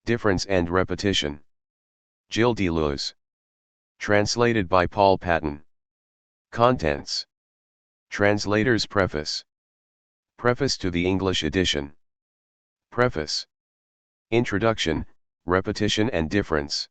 Difference and Repetition. Gilles Deleuze. Translated by Paul Patton. Contents. Translator's Preface. Preface to the English edition. Preface. Introduction, Repetition and Difference.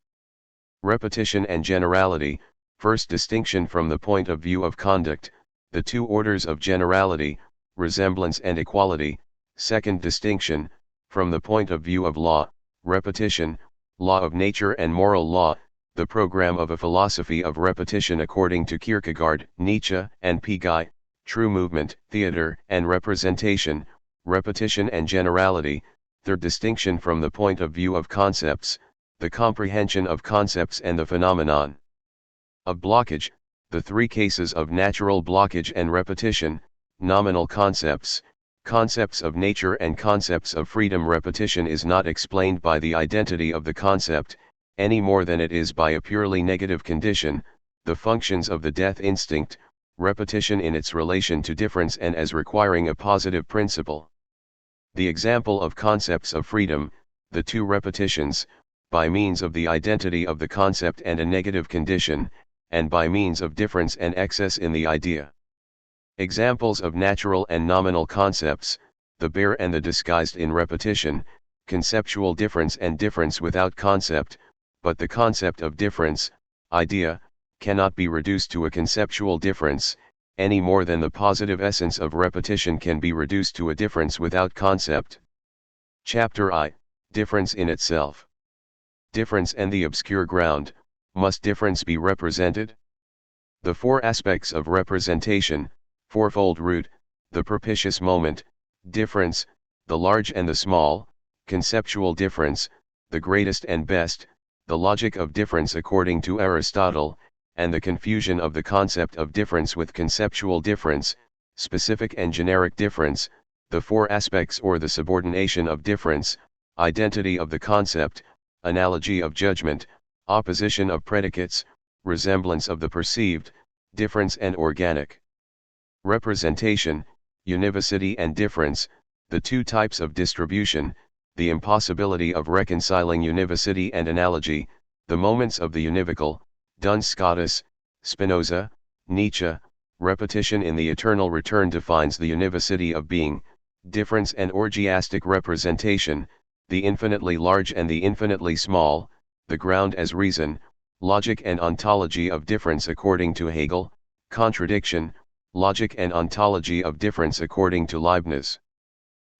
Repetition and Generality. First distinction from the point of view of conduct, the two orders of generality, resemblance and equality. Second distinction, from the point of view of law, repetition, law of nature and moral law, the program of a philosophy of repetition according to Kierkegaard, Nietzsche, and Piguet, true movement, theater, and representation, repetition and generality. Third distinction from the point of view of concepts, the comprehension of concepts and the phenomenon of blockage, the three cases of natural blockage and repetition, nominal concepts, concepts of nature and concepts of freedom. Repetition is not explained by the identity of the concept, any more than it is by a purely negative condition, the functions of the death instinct, repetition in its relation to difference and as requiring a positive principle. The example of concepts of freedom, the two repetitions, by means of the identity of the concept and a negative condition, and by means of difference and excess in the idea. Examples of natural and nominal concepts, the bare and the disguised in repetition, conceptual difference and difference without concept, but the concept of difference, idea, cannot be reduced to a conceptual difference, any more than the positive essence of repetition can be reduced to a difference without concept. Chapter I, Difference in itself. Difference and the obscure ground. Must difference be represented? The four aspects of representation, fourfold root, the propitious moment, difference, the large and the small, conceptual difference, the greatest and best, the logic of difference according to Aristotle, and the confusion of the concept of difference with conceptual difference, specific and generic difference, the four aspects or the subordination of difference, identity of the concept, analogy of judgment, opposition of predicates, resemblance of the perceived, difference and organic. Representation, univocity and difference, the two types of distribution, the impossibility of reconciling univocity and analogy, the moments of the univocal, Duns Scotus, Spinoza, Nietzsche. Repetition in the eternal return defines the univocity of being, difference and orgiastic representation, the infinitely large and the infinitely small, the ground as reason, logic and ontology of difference according to Hegel, contradiction, logic and ontology of difference according to Leibniz.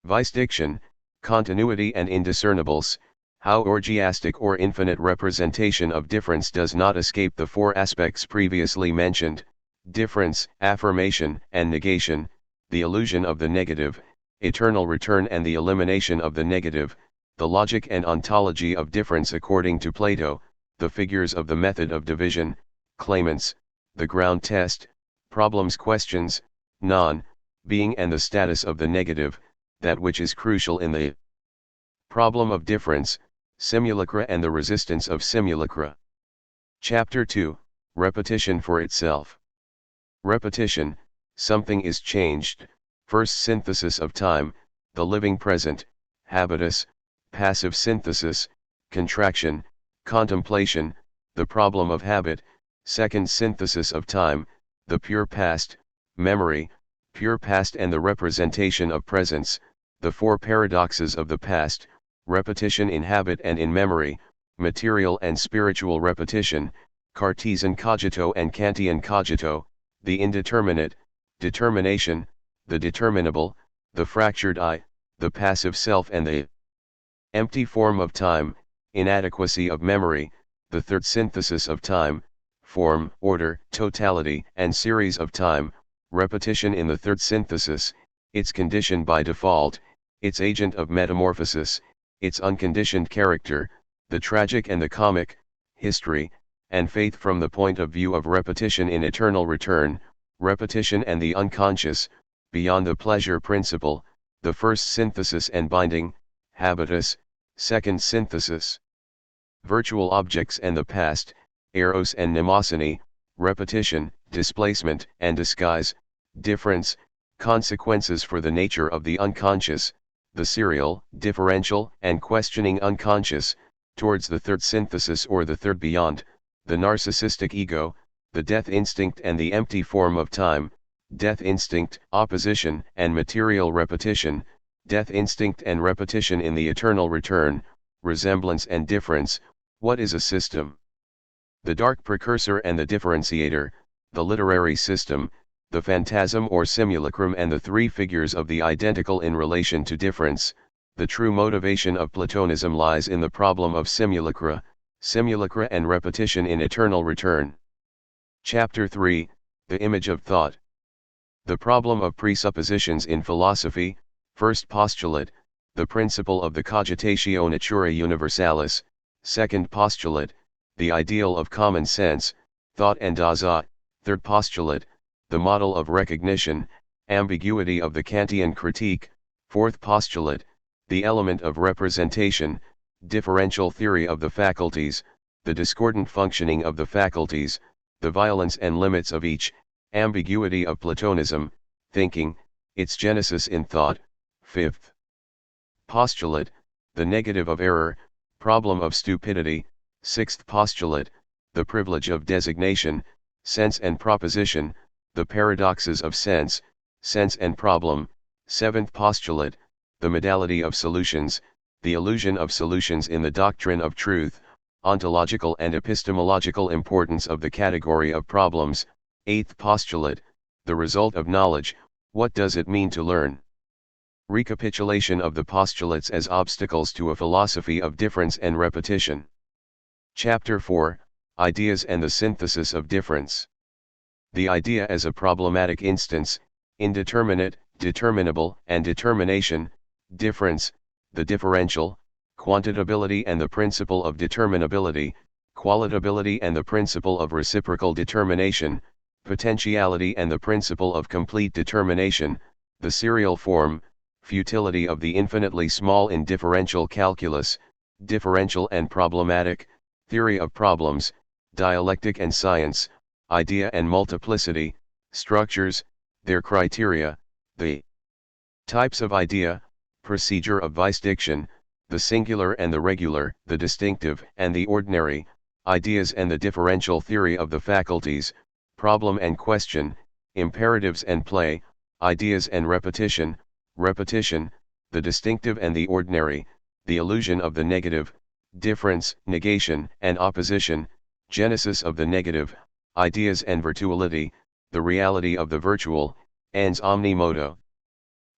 Vice diction, continuity and indiscernibles, how orgiastic or infinite representation of difference does not escape the four aspects previously mentioned, difference, affirmation and negation, the illusion of the negative, eternal return and the elimination of the negative, the logic and ontology of difference according to Plato, the figures of the method of division, claimants, the ground test, problems questions, non-being and the status of the negative, that which is crucial in the problem of difference, simulacra and the resistance of simulacra. Chapter 2, Repetition for itself. Repetition, something is changed, first synthesis of time, the living present, habitus, passive synthesis, contraction, contemplation, the problem of habit, second synthesis of time, the pure past, memory, pure past and the representation of presence, the four paradoxes of the past, repetition in habit and in memory, material and spiritual repetition, Cartesian cogito and Kantian cogito, the indeterminate, determination, the determinable, the fractured I, the passive self and the empty form of time, inadequacy of memory, the third synthesis of time, form, order, totality and series of time, repetition in the third synthesis, its condition by default, its agent of metamorphosis, its unconditioned character, the tragic and the comic, history, and faith from the point of view of repetition in eternal return, repetition and the unconscious, beyond the pleasure principle, the first synthesis and binding, habitus, second synthesis. Virtual objects and the past, eros and mnemosyne, repetition, displacement and disguise, difference, consequences for the nature of the unconscious, the serial, differential and questioning unconscious, towards the third synthesis or the third beyond, the narcissistic ego, the death instinct and the empty form of time, death instinct, opposition and material repetition, death instinct and repetition in the eternal return, resemblance and difference. What is a system? The dark precursor and the differentiator, the literary system, the phantasm or simulacrum and the three figures of the identical in relation to difference. The true motivation of Platonism lies in the problem of simulacra and repetition in eternal return. Chapter 3, The Image of Thought. The problem of presuppositions in philosophy. First postulate, the principle of the cogitatio naturae universalis. Second postulate, the ideal of common sense, thought and Dasein. Third postulate, the model of recognition, ambiguity of the Kantian critique. Fourth postulate, the element of representation, differential theory of the faculties, the discordant functioning of the faculties, the violence and limits of each, ambiguity of Platonism, thinking, its genesis in thought. Fifth postulate, the negative of error, problem of stupidity. Sixth postulate, the privilege of designation, sense and proposition, the paradoxes of sense and problem. Seventh postulate, the modality of solutions, the illusion of solutions in the doctrine of truth, ontological and epistemological importance of the category of problems. Eighth postulate, the result of knowledge, what does it mean to learn? Recapitulation of the postulates as obstacles to a philosophy of difference and repetition. Chapter 4, Ideas and the Synthesis of Difference. The idea as a problematic instance, indeterminate, determinable and determination, difference, the differential, quantitability and the principle of determinability, qualitability and the principle of reciprocal determination, potentiality and the principle of complete determination, the serial form, futility of the infinitely small in differential calculus, differential and problematic, theory of problems, dialectic and science, idea and multiplicity, structures, their criteria, the types of idea, procedure of vice diction, the singular and the regular, the distinctive and the ordinary, ideas and the differential theory of the faculties, problem and question, imperatives and play, ideas and repetition, the distinctive and the ordinary, the illusion of the negative, difference, negation and opposition, genesis of the negative, ideas and virtuality, the reality of the virtual, ens omnimodo.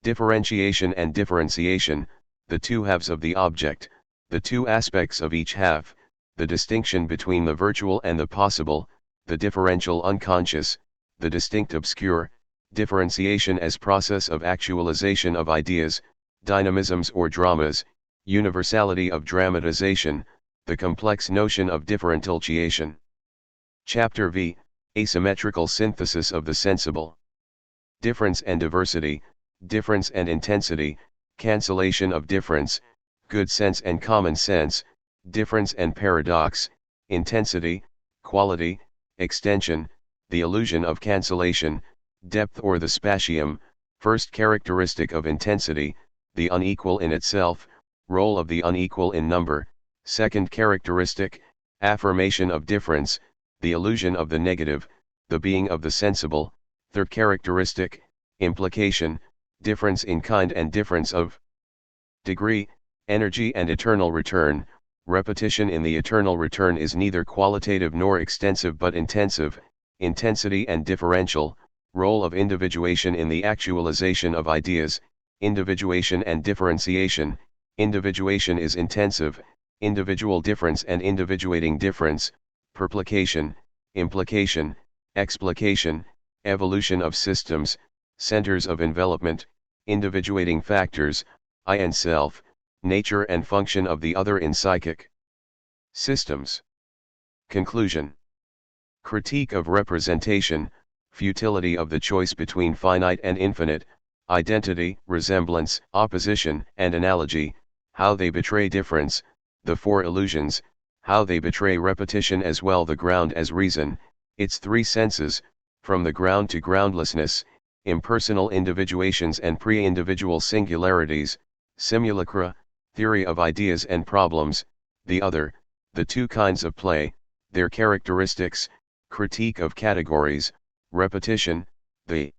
Differentiation and differentiation, the two halves of the object, the two aspects of each half, the distinction between the virtual and the possible, the differential unconscious, the distinct obscure, differentiation as process of actualization of ideas, dynamisms or dramas, universality of dramatization, the complex notion of differentiation. Chapter V, Asymmetrical Synthesis of the Sensible. Difference and diversity, difference and intensity, cancellation of difference, good sense and common sense, difference and paradox, intensity, quality, extension, the illusion of cancellation, depth or the spatium, first characteristic of intensity, the unequal in itself, role of the unequal in number, second characteristic, affirmation of difference, the illusion of the negative, the being of the sensible, third characteristic, implication, difference in kind and difference of degree, energy and eternal return. Repetition in the eternal return is neither qualitative nor extensive but intensive, intensity and differential, role of individuation in the actualization of ideas, individuation and differentiation. Individuation is intensive, individual difference and individuating difference, perplication, implication, explication, evolution of systems, centers of envelopment, individuating factors, I and self, nature and function of the other in psychic systems. Conclusion. Critique of representation, futility of the choice between finite and infinite, identity, resemblance, opposition, and analogy, how they betray difference, the four illusions, how they betray repetition as well, the ground as reason, its three senses, from the ground to groundlessness, impersonal individuations and pre-individual singularities, simulacra, theory of ideas and problems, the other, the two kinds of play, their characteristics, critique of categories, repetition, the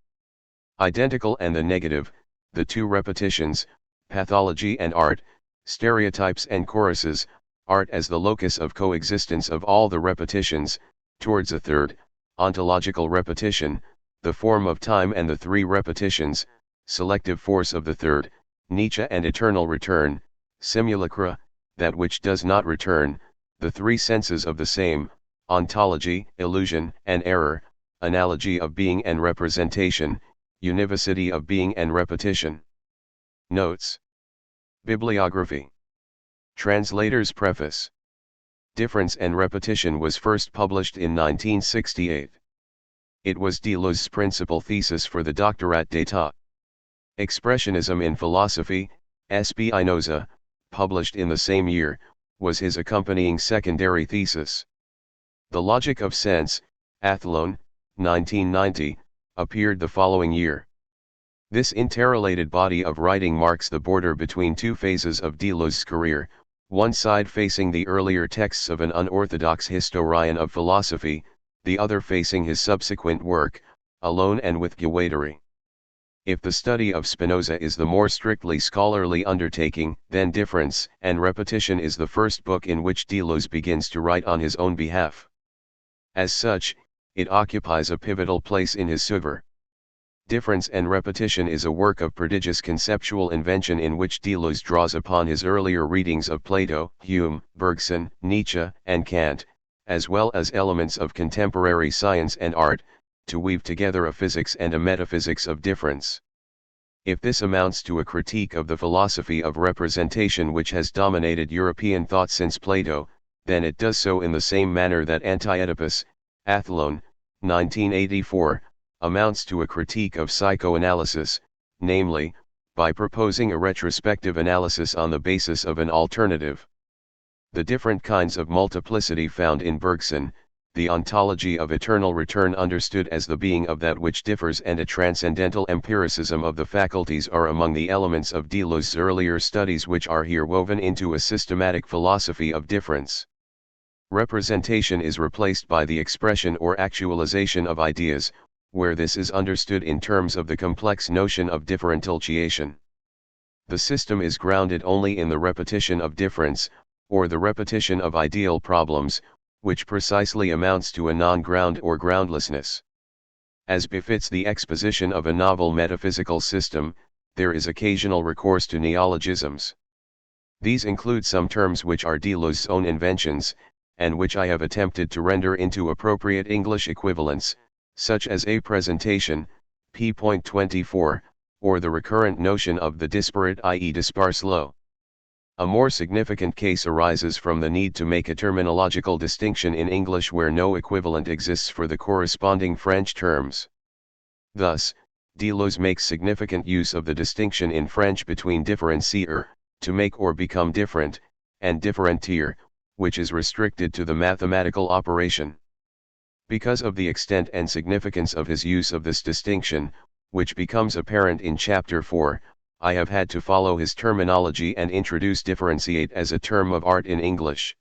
identical and the negative, the two repetitions, pathology and art, stereotypes and choruses, art as the locus of coexistence of all the repetitions, towards a third, ontological repetition, the form of time and the three repetitions, selective force of the third, Nietzsche and eternal return, simulacra, that which does not return, the three senses of the same, ontology, illusion and error, analogy of being and representation, univocity of being and repetition. Notes. Bibliography. Translator's preface. Difference and Repetition was first published in 1968. It was Deleuze's principal thesis for the doctorat d'état. Expressionism in Philosophy, Spinoza, published in the same year, was his accompanying secondary thesis. The Logic of Sense, Athlone, 1990, appeared the following year. This interrelated body of writing marks the border between two phases of Deleuze's career, one side facing the earlier texts of an unorthodox historian of philosophy, the other facing his subsequent work, alone and with Guattari. If the study of Spinoza is the more strictly scholarly undertaking, then Difference and Repetition is the first book in which Deleuze begins to write on his own behalf. As such, it occupies a pivotal place in his oeuvre. Difference and Repetition is a work of prodigious conceptual invention in which Deleuze draws upon his earlier readings of Plato, Hume, Bergson, Nietzsche, and Kant, as well as elements of contemporary science and art, to weave together a physics and a metaphysics of difference. If this amounts to a critique of the philosophy of representation which has dominated European thought since Plato, then it does so in the same manner that Anti-Oedipus, Athlone, 1984, amounts to a critique of psychoanalysis, namely, by proposing a retrospective analysis on the basis of an alternative. The different kinds of multiplicity found in Bergson, the ontology of eternal return understood as the being of that which differs and a transcendental empiricism of the faculties are among the elements of Deleuze's earlier studies which are here woven into a systematic philosophy of difference. Representation is replaced by the expression or actualization of ideas, where this is understood in terms of the complex notion of differentiation. The system is grounded only in the repetition of difference, or the repetition of ideal problems, which precisely amounts to a non-ground or groundlessness. As befits the exposition of a novel metaphysical system, there is occasional recourse to neologisms. These include some terms which are Deleuze's own inventions, and which I have attempted to render into appropriate English equivalents, such as a presentation, p.24, or the recurrent notion of the disparate i.e. disparse lo. A more significant case arises from the need to make a terminological distinction in English where no equivalent exists for the corresponding French terms. Thus, Deleuze makes significant use of the distinction in French between différencier, to make or become different, and différentier, which is restricted to the mathematical operation. Because of the extent and significance of his use of this distinction, which becomes apparent in Chapter 4, I have had to follow his terminology and introduce differentiate as a term of art in English.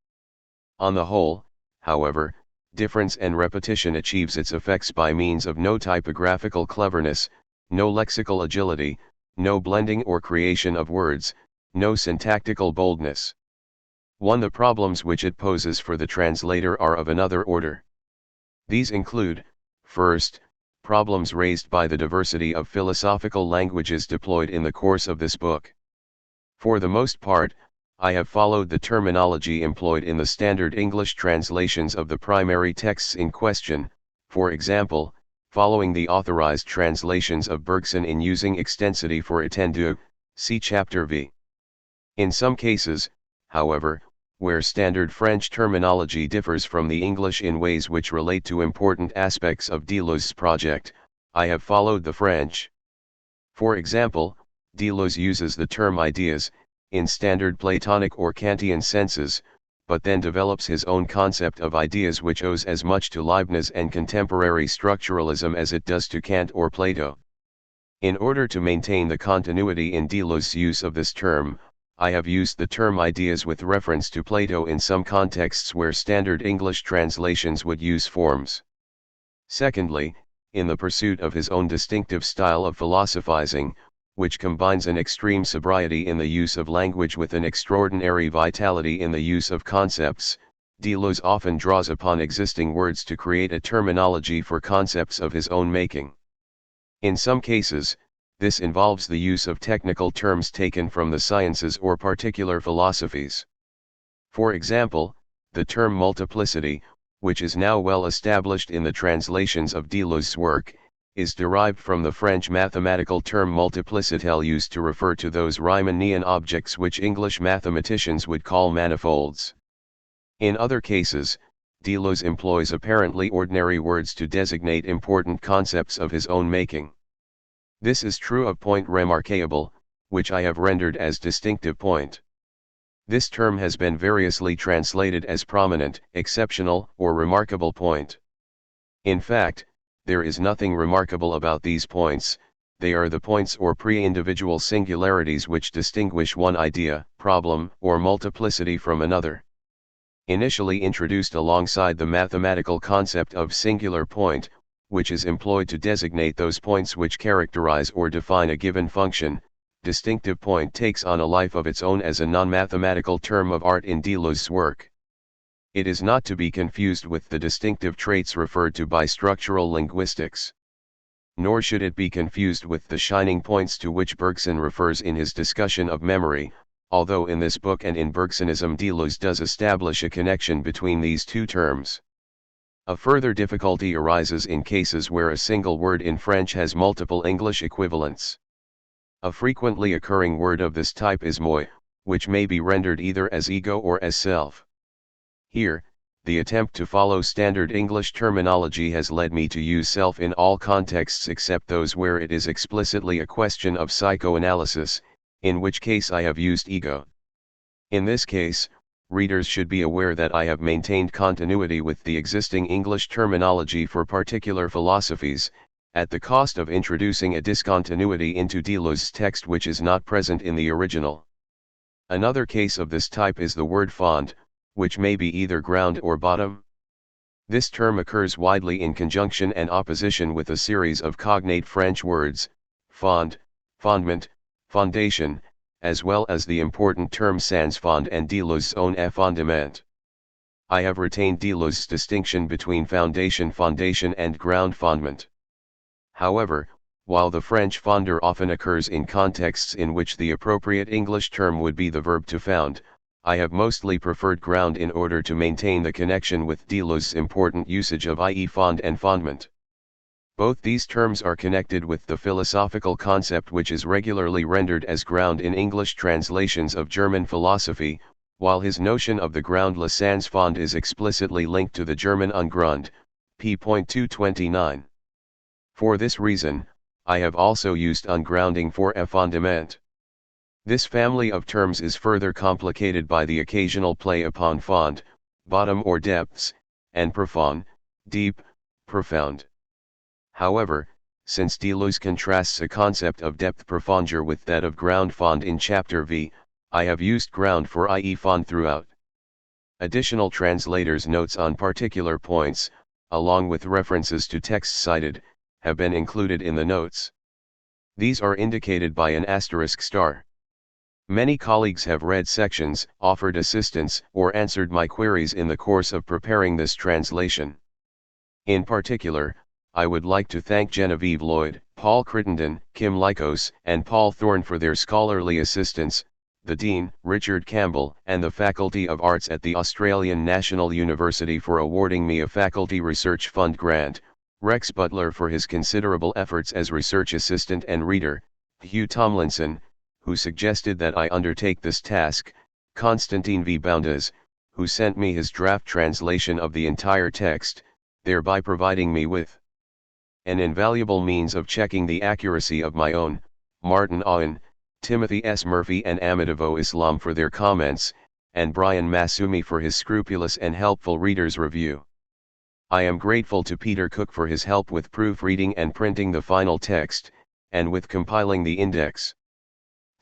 On the whole, however, difference and repetition achieves its effects by means of no typographical cleverness, no lexical agility, no blending or creation of words, no syntactical boldness. The problems which it poses for the translator are of another order. These include, first, problems raised by the diversity of philosophical languages deployed in the course of this book. For the most part, I have followed the terminology employed in the standard English translations of the primary texts in question, for example, following the authorized translations of Bergson in using extensity for étendue, see Chapter V. In some cases, however, where standard French terminology differs from the English in ways which relate to important aspects of Deleuze's project, I have followed the French. For example, Deleuze uses the term ideas, in standard Platonic or Kantian senses, but then develops his own concept of ideas which owes as much to Leibniz and contemporary structuralism as it does to Kant or Plato. In order to maintain the continuity in Deleuze's use of this term, I have used the term ideas with reference to Plato in some contexts where standard English translations would use forms. Secondly, in the pursuit of his own distinctive style of philosophizing, which combines an extreme sobriety in the use of language with an extraordinary vitality in the use of concepts, Deleuze often draws upon existing words to create a terminology for concepts of his own making. In some cases, this involves the use of technical terms taken from the sciences or particular philosophies. For example, the term multiplicity, which is now well established in the translations of Deleuze's work, is derived from the French mathematical term multiplicitel used to refer to those Riemannian objects which English mathematicians would call manifolds. In other cases, Deleuze employs apparently ordinary words to designate important concepts of his own making. This is true of point remarquable, which I have rendered as distinctive point. This term has been variously translated as prominent, exceptional, or remarkable point. In fact, there is nothing remarkable about these points, they are the points or pre-individual singularities which distinguish one idea, problem, or multiplicity from another. Initially introduced alongside the mathematical concept of singular point, which is employed to designate those points which characterize or define a given function, distinctive point takes on a life of its own as a non-mathematical term of art in Deleuze's work. It is not to be confused with the distinctive traits referred to by structural linguistics. Nor should it be confused with the shining points to which Bergson refers in his discussion of memory, although in this book and in Bergsonism Deleuze does establish a connection between these two terms. A further difficulty arises in cases where a single word in French has multiple English equivalents. A frequently occurring word of this type is moi, which may be rendered either as ego or as self. Here, the attempt to follow standard English terminology has led me to use self in all contexts except those where it is explicitly a question of psychoanalysis, in which case I have used ego. In this case, readers should be aware that I have maintained continuity with the existing English terminology for particular philosophies, at the cost of introducing a discontinuity into Deleuze's text which is not present in the original. Another case of this type is the word fond, which may be either ground or bottom. This term occurs widely in conjunction and opposition with a series of cognate French words, fond, fondement, fondation, as well as the important term sans fond and Deleuze's own effondement. I have retained Deleuze's distinction between foundation and ground fondement. However, while the French fonder often occurs in contexts in which the appropriate English term would be the verb to found, I have mostly preferred ground in order to maintain the connection with Deleuze's important usage of i.e. fond and fondement. Both these terms are connected with the philosophical concept which is regularly rendered as ground in English translations of German philosophy, while his notion of the groundless sans fond is explicitly linked to the German Ungrund, p. 229. For this reason, I have also used ungrounding for effondement. This family of terms is further complicated by the occasional play upon fond, bottom or depths, and profond, deep, profound. However, since Deleuze contrasts a concept of depth profondeur with that of ground fond in chapter V, I have used ground for i.e. fond throughout. Additional translators' notes on particular points, along with references to texts cited, have been included in the notes. These are indicated by an asterisk star. Many colleagues have read sections, offered assistance, or answered my queries in the course of preparing this translation. In particular, I would like to thank Genevieve Lloyd, Paul Crittenden, Kim Lykos, and Paul Thorne for their scholarly assistance, the Dean, Richard Campbell, and the Faculty of Arts at the Australian National University for awarding me a Faculty Research Fund grant, Rex Butler for his considerable efforts as research assistant and reader, Hugh Tomlinson, who suggested that I undertake this task, Constantine V. Boundas, who sent me his draft translation of the entire text, thereby providing me with an invaluable means of checking the accuracy of my own, Martin Owen, Timothy S. Murphy and Amadavo Islam for their comments, and Brian Masumi for his scrupulous and helpful reader's review. I am grateful to Peter Cook for his help with proofreading and printing the final text, and with compiling the index.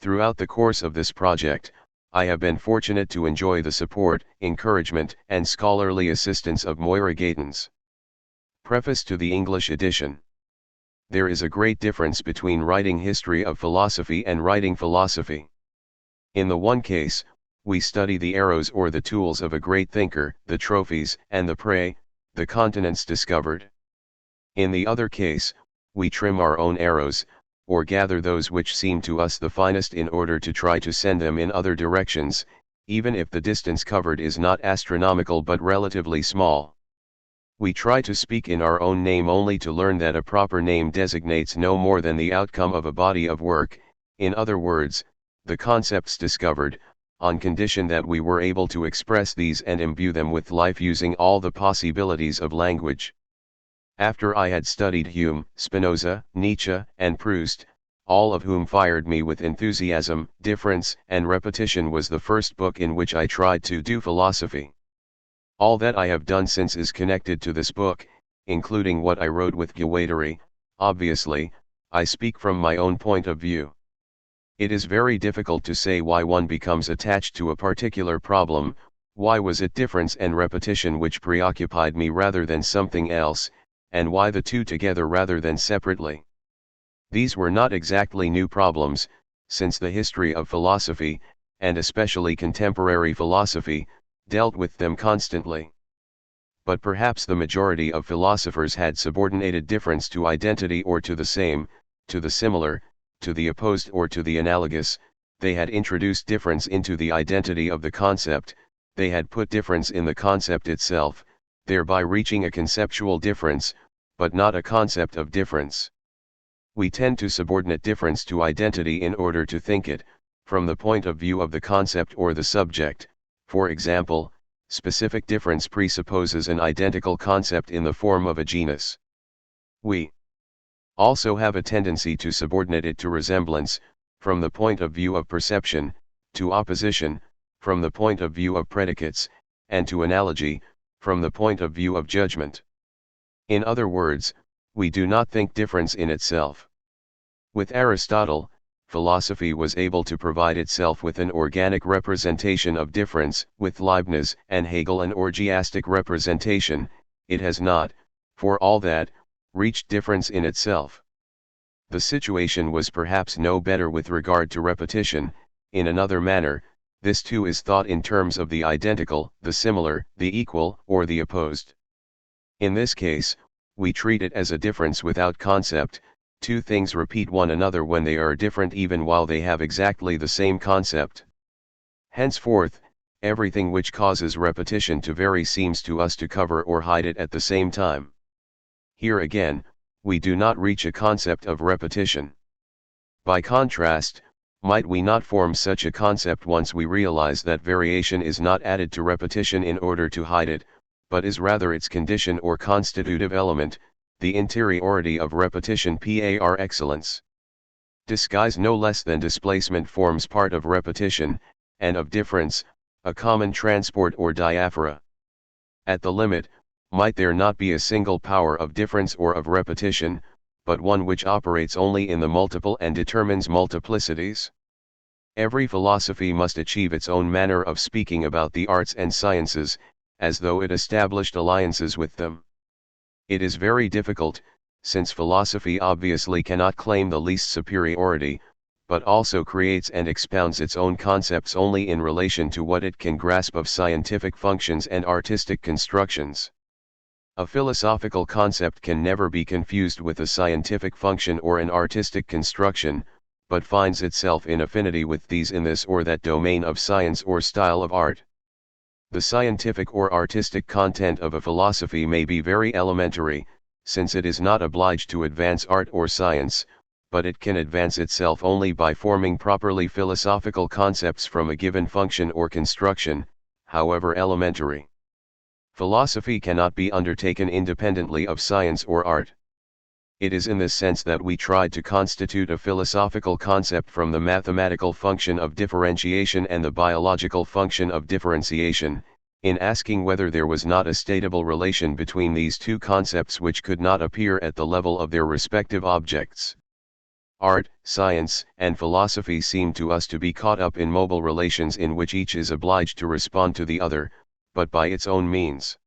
Throughout the course of this project, I have been fortunate to enjoy the support, encouragement, and scholarly assistance of Moira Gatens. Preface to the English edition. There is a great difference between writing history of philosophy and writing philosophy. In the one case, we study the arrows or the tools of a great thinker, the trophies and the prey, the continents discovered. In the other case, we trim our own arrows, or gather those which seem to us the finest in order to try to send them in other directions, even if the distance covered is not astronomical but relatively small. We try to speak in our own name only to learn that a proper name designates no more than the outcome of a body of work, in other words, the concepts discovered, on condition that we were able to express these and imbue them with life using all the possibilities of language. After I had studied Hume, Spinoza, Nietzsche, and Proust, all of whom fired me with enthusiasm, difference and repetition was the first book in which I tried to do philosophy. All that I have done since is connected to this book, including what I wrote with Guattari. Obviously, I speak from my own point of view. It is very difficult to say why one becomes attached to a particular problem. Why was it difference and repetition which preoccupied me rather than something else, and why the two together rather than separately? These were not exactly new problems, since the history of philosophy, and especially contemporary philosophy, dealt with them constantly. But perhaps the majority of philosophers had subordinated difference to identity or to the same, to the similar, to the opposed or to the analogous. They had introduced difference into the identity of the concept, they had put difference in the concept itself, thereby reaching a conceptual difference, but not a concept of difference. We tend to subordinate difference to identity in order to think it, from the point of view of the concept or the subject. For example, specific difference presupposes an identical concept in the form of a genus. We also have a tendency to subordinate it to resemblance, from the point of view of perception, to opposition, from the point of view of predicates, and to analogy, from the point of view of judgment. In other words, we do not think difference in itself. With Aristotle, philosophy was able to provide itself with an organic representation of difference. With Leibniz and Hegel an orgiastic representation, it has not, for all that, reached difference in itself. The situation was perhaps no better with regard to repetition. In another manner, this too is thought in terms of the identical, the similar, the equal, or the opposed. In this case, we treat it as a difference without concept. Two things repeat one another when they are different even while they have exactly the same concept. Henceforth, everything which causes repetition to vary seems to us to cover or hide it at the same time. Here again, we do not reach a concept of repetition. By contrast, might we not form such a concept once we realize that variation is not added to repetition in order to hide it, but is rather its condition or constitutive element, the interiority of repetition par excellence. Disguise no less than displacement forms part of repetition, and of difference, a common transport or diaphora. At the limit, might there not be a single power of difference or of repetition, but one which operates only in the multiple and determines multiplicities? Every philosophy must achieve its own manner of speaking about the arts and sciences, as though it established alliances with them. It is very difficult, since philosophy obviously cannot claim the least superiority, but also creates and expounds its own concepts only in relation to what it can grasp of scientific functions and artistic constructions. A philosophical concept can never be confused with a scientific function or an artistic construction, but finds itself in affinity with these in this or that domain of science or style of art. The scientific or artistic content of a philosophy may be very elementary, since it is not obliged to advance art or science, but it can advance itself only by forming properly philosophical concepts from a given function or construction, however elementary. Philosophy cannot be undertaken independently of science or art. It is in this sense that we tried to constitute a philosophical concept from the mathematical function of differentiation and the biological function of differentiation, in asking whether there was not a statable relation between these two concepts which could not appear at the level of their respective objects. art, science, and philosophy seem to us to be caught up in mobile relations in which each is obliged to respond to the other, but by its own means.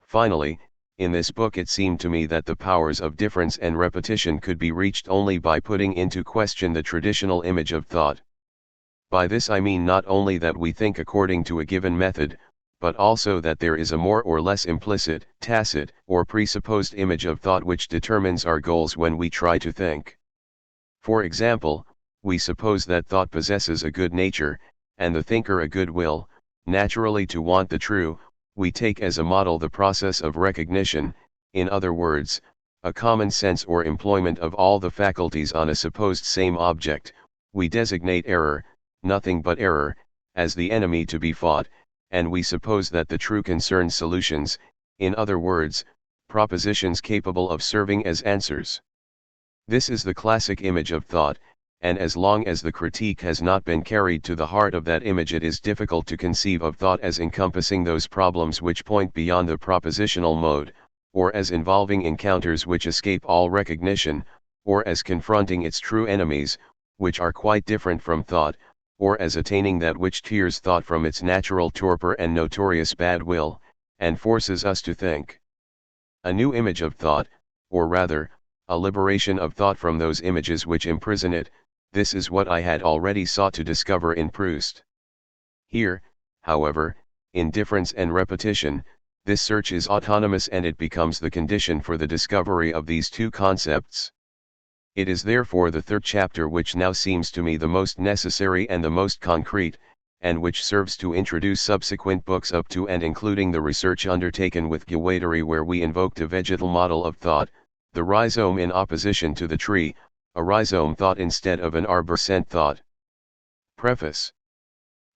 Finally, in this book it seemed to me that the powers of difference and repetition could be reached only by putting into question the traditional image of thought. By this I mean not only that we think according to a given method, but also that there is a more or less implicit, tacit, or presupposed image of thought which determines our goals when we try to think. For example, we suppose that thought possesses a good nature, and the thinker a good will, naturally to want the true. We take as a model the process of recognition, in other words, a common sense or employment of all the faculties on a supposed same object. We designate error, nothing but error, as the enemy to be fought, and we suppose that the true concerns solutions, in other words, propositions capable of serving as answers. This is the classic image of thought, and as long as the critique has not been carried to the heart of that image, it is difficult to conceive of thought as encompassing those problems which point beyond the propositional mode, or as involving encounters which escape all recognition, or as confronting its true enemies, which are quite different from thought, or as attaining that which tears thought from its natural torpor and notorious bad will, and forces us to think. A new image of thought, or rather, a liberation of thought from those images which imprison it, this is what I had already sought to discover in Proust. Here, however, in difference and repetition, this search is autonomous and it becomes the condition for the discovery of these two concepts. It is therefore the third chapter which now seems to me the most necessary and the most concrete, and which serves to introduce subsequent books up to and including the research undertaken with Guattari, where we invoked a vegetal model of thought, the rhizome in opposition to the tree, a rhizome thought instead of an arborescent thought. Preface.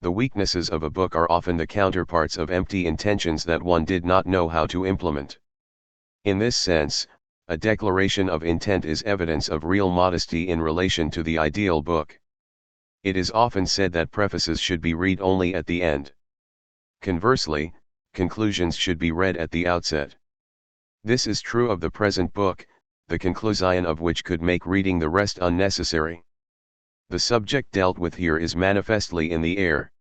The weaknesses of a book are often the counterparts of empty intentions that one did not know how to implement. In this sense, a declaration of intent is evidence of real modesty in relation to the ideal book. It is often said that prefaces should be read only at the end. Conversely, conclusions should be read at the outset. This is true of the present book, the conclusion of which could make reading the rest unnecessary. The subject dealt with here is manifestly in the air.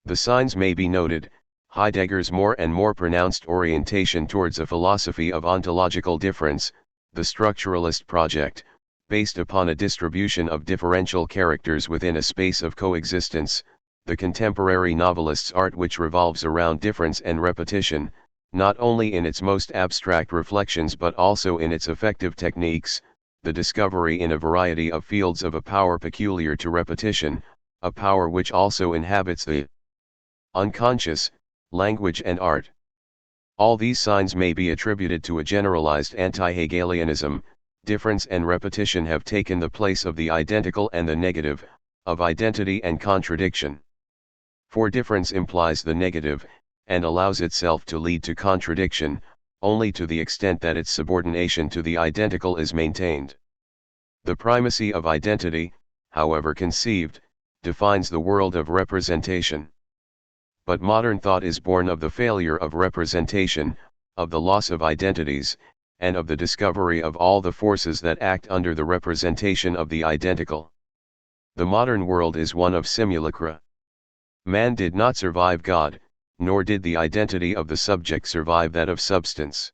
The signs may be noted: Heidegger's more and more pronounced orientation towards a philosophy of ontological difference, the structuralist project, based upon a distribution of differential characters within a space of coexistence, the contemporary novelist's art which revolves around difference and repetition, not only in its most abstract reflections but also in its effective techniques, the discovery in a variety of fields of a power peculiar to repetition, a power which also inhabits the unconscious, language and art. All these signs may be attributed to a generalized anti-Hegelianism. Difference and repetition have taken the place of the identical and the negative, of identity and contradiction. For difference implies the negative, and allows itself to lead to contradiction, only to the extent that its subordination to the identical is maintained. The primacy of identity, however conceived, defines the world of representation. But modern thought is born of the failure of representation, of the loss of identities, and of the discovery of all the forces that act under the representation of the identical. The modern world is one of simulacra. Man did not survive God, nor did the identity of the subject survive that of substance.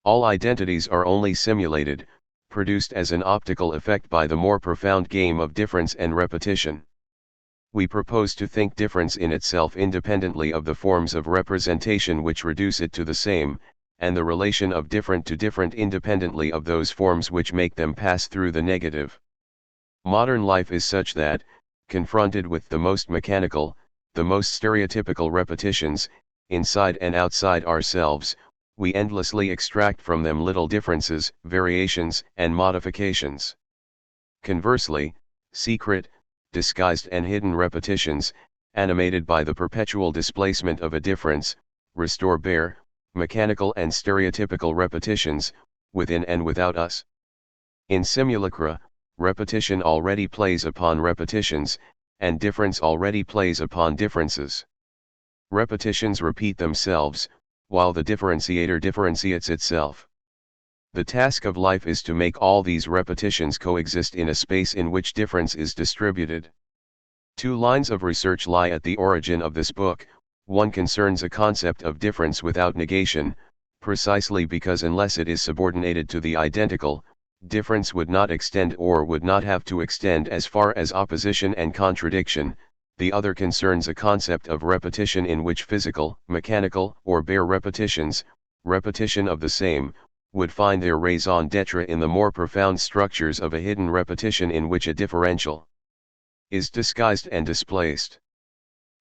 All identities are only simulated, produced as an optical effect by the more profound game of difference and repetition. We propose to think difference in itself independently of the forms of representation which reduce it to the same, and the relation of different to different independently of those forms which make them pass through the negative. Modern life is such that, confronted with the most mechanical, the most stereotypical repetitions, inside and outside ourselves, we endlessly extract from them little differences, variations, and modifications. Conversely, secret, disguised and hidden repetitions, animated by the perpetual displacement of a difference, restore bare, mechanical and stereotypical repetitions, within and without us. In simulacra, repetition already plays upon repetitions, and difference already plays upon differences. Repetitions repeat themselves, while the differentiator differentiates itself. The task of life is to make all these repetitions coexist in a space in which difference is distributed. Two lines of research lie at the origin of this book. One concerns a concept of difference without negation, precisely because unless it is subordinated to the identical, difference would not extend or would not have to extend as far as opposition and contradiction. The other concerns a concept of repetition in which physical, mechanical, or bare repetitions, repetition of the same, would find their raison d'etre in the more profound structures of a hidden repetition in which a differential is disguised and displaced.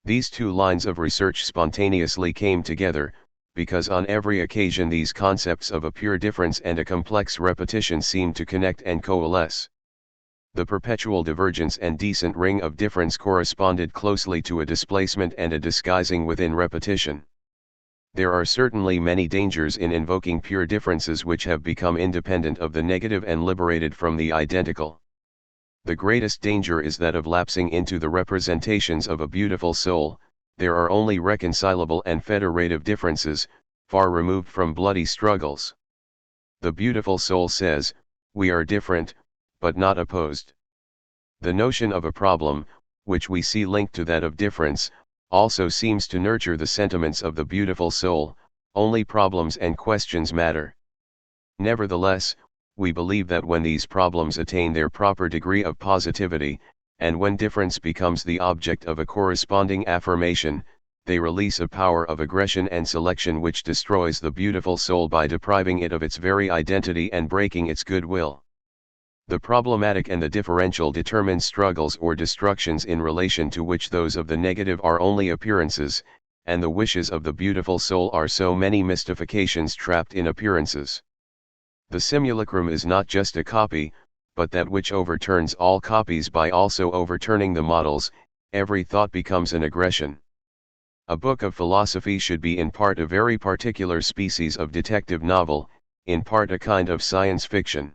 These two lines of research spontaneously came together, because on every occasion these concepts of a pure difference and a complex repetition seemed to connect and coalesce. The perpetual divergence and decent ring of difference corresponded closely to a displacement and a disguising within repetition. There are certainly many dangers in invoking pure differences which have become independent of the negative and liberated from the identical. The greatest danger is that of lapsing into the representations of a beautiful soul. There are only reconcilable and federative differences, far removed from bloody struggles. The beautiful soul says, we are different, but not opposed. The notion of a problem, which we see linked to that of difference, also seems to nurture the sentiments of the beautiful soul. Only problems and questions matter. Nevertheless, we believe that when these problems attain their proper degree of positivity, and when difference becomes the object of a corresponding affirmation, they release a power of aggression and selection which destroys the beautiful soul by depriving it of its very identity and breaking its goodwill. The problematic and the differential determine struggles or destructions in relation to which those of the negative are only appearances, and the wishes of the beautiful soul are so many mystifications trapped in appearances. The simulacrum is not just a copy, but that which overturns all copies by also overturning the models. Every thought becomes an aggression. A book of philosophy should be in part a very particular species of detective novel, in part a kind of science fiction.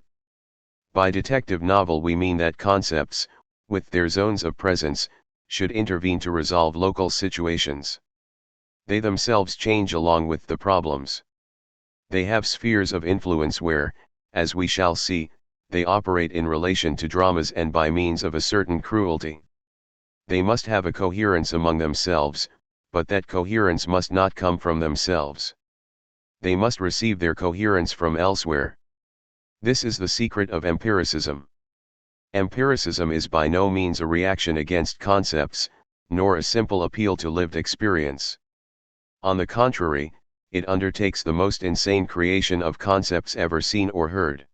By detective novel we mean that concepts, with their zones of presence, should intervene to resolve local situations. They themselves change along with the problems. They have spheres of influence where, as we shall see, they operate in relation to dramas and by means of a certain cruelty. They must have a coherence among themselves, but that coherence must not come from themselves. They must receive their coherence from elsewhere. This is the secret of empiricism. Empiricism is by no means a reaction against concepts, nor a simple appeal to lived experience. On the contrary, it undertakes the most insane creation of concepts ever seen or heard.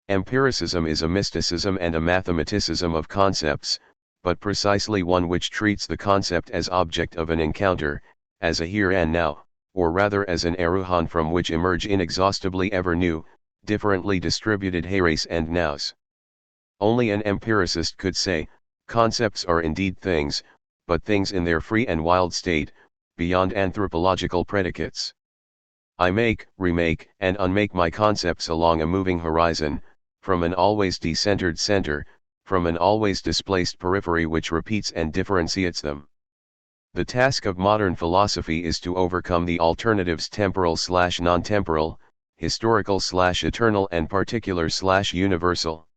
Empiricism is a mysticism and a mathematicism of concepts, but precisely one which treats the concept as object of an encounter, as a here and now, or rather as an eruhan from which emerge inexhaustibly ever new, differently distributed heres and nows. Only an empiricist could say, concepts are indeed things, but things in their free and wild state, beyond anthropological predicates. I make, remake, and unmake my concepts along a moving horizon, from an always decentered center, from an always displaced periphery which repeats and differentiates them. The task of modern philosophy is to overcome the alternatives temporal/non-temporal, historical/eternal and particular/universal.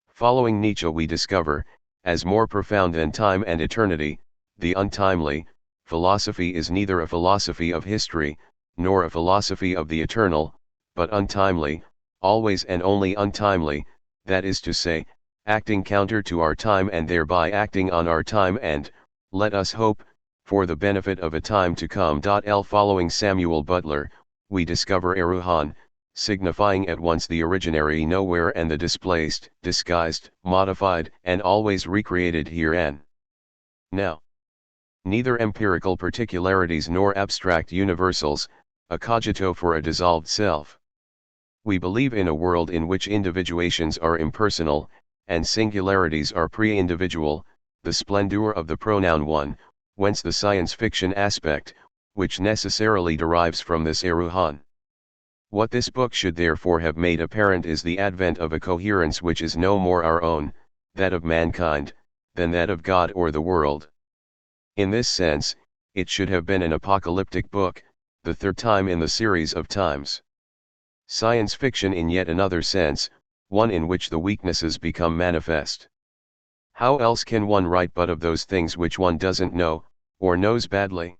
Following Nietzsche we discover, as more profound than time and eternity, the untimely. Philosophy is neither a philosophy of history, nor a philosophy of the eternal, but untimely, always and only untimely, that is to say, acting counter to our time and thereby acting on our time and, let us hope, for the benefit of a time to come. Following Samuel Butler, we discover eruhan, signifying at once the originary nowhere and the displaced, disguised, modified, and always recreated here and now. Neither empirical particularities nor abstract universals, a cogito for a dissolved self. We believe in a world in which individuations are impersonal, and singularities are pre-individual, the splendor of the pronoun one, whence the science fiction aspect, which necessarily derives from this eruhan. What this book should therefore have made apparent is the advent of a coherence which is no more our own, that of mankind, than that of God or the world. In this sense, it should have been an apocalyptic book, the third time in the series of times. Science fiction in yet another sense, one in which the weaknesses become manifest. How else can one write but of those things which one doesn't know, or knows badly?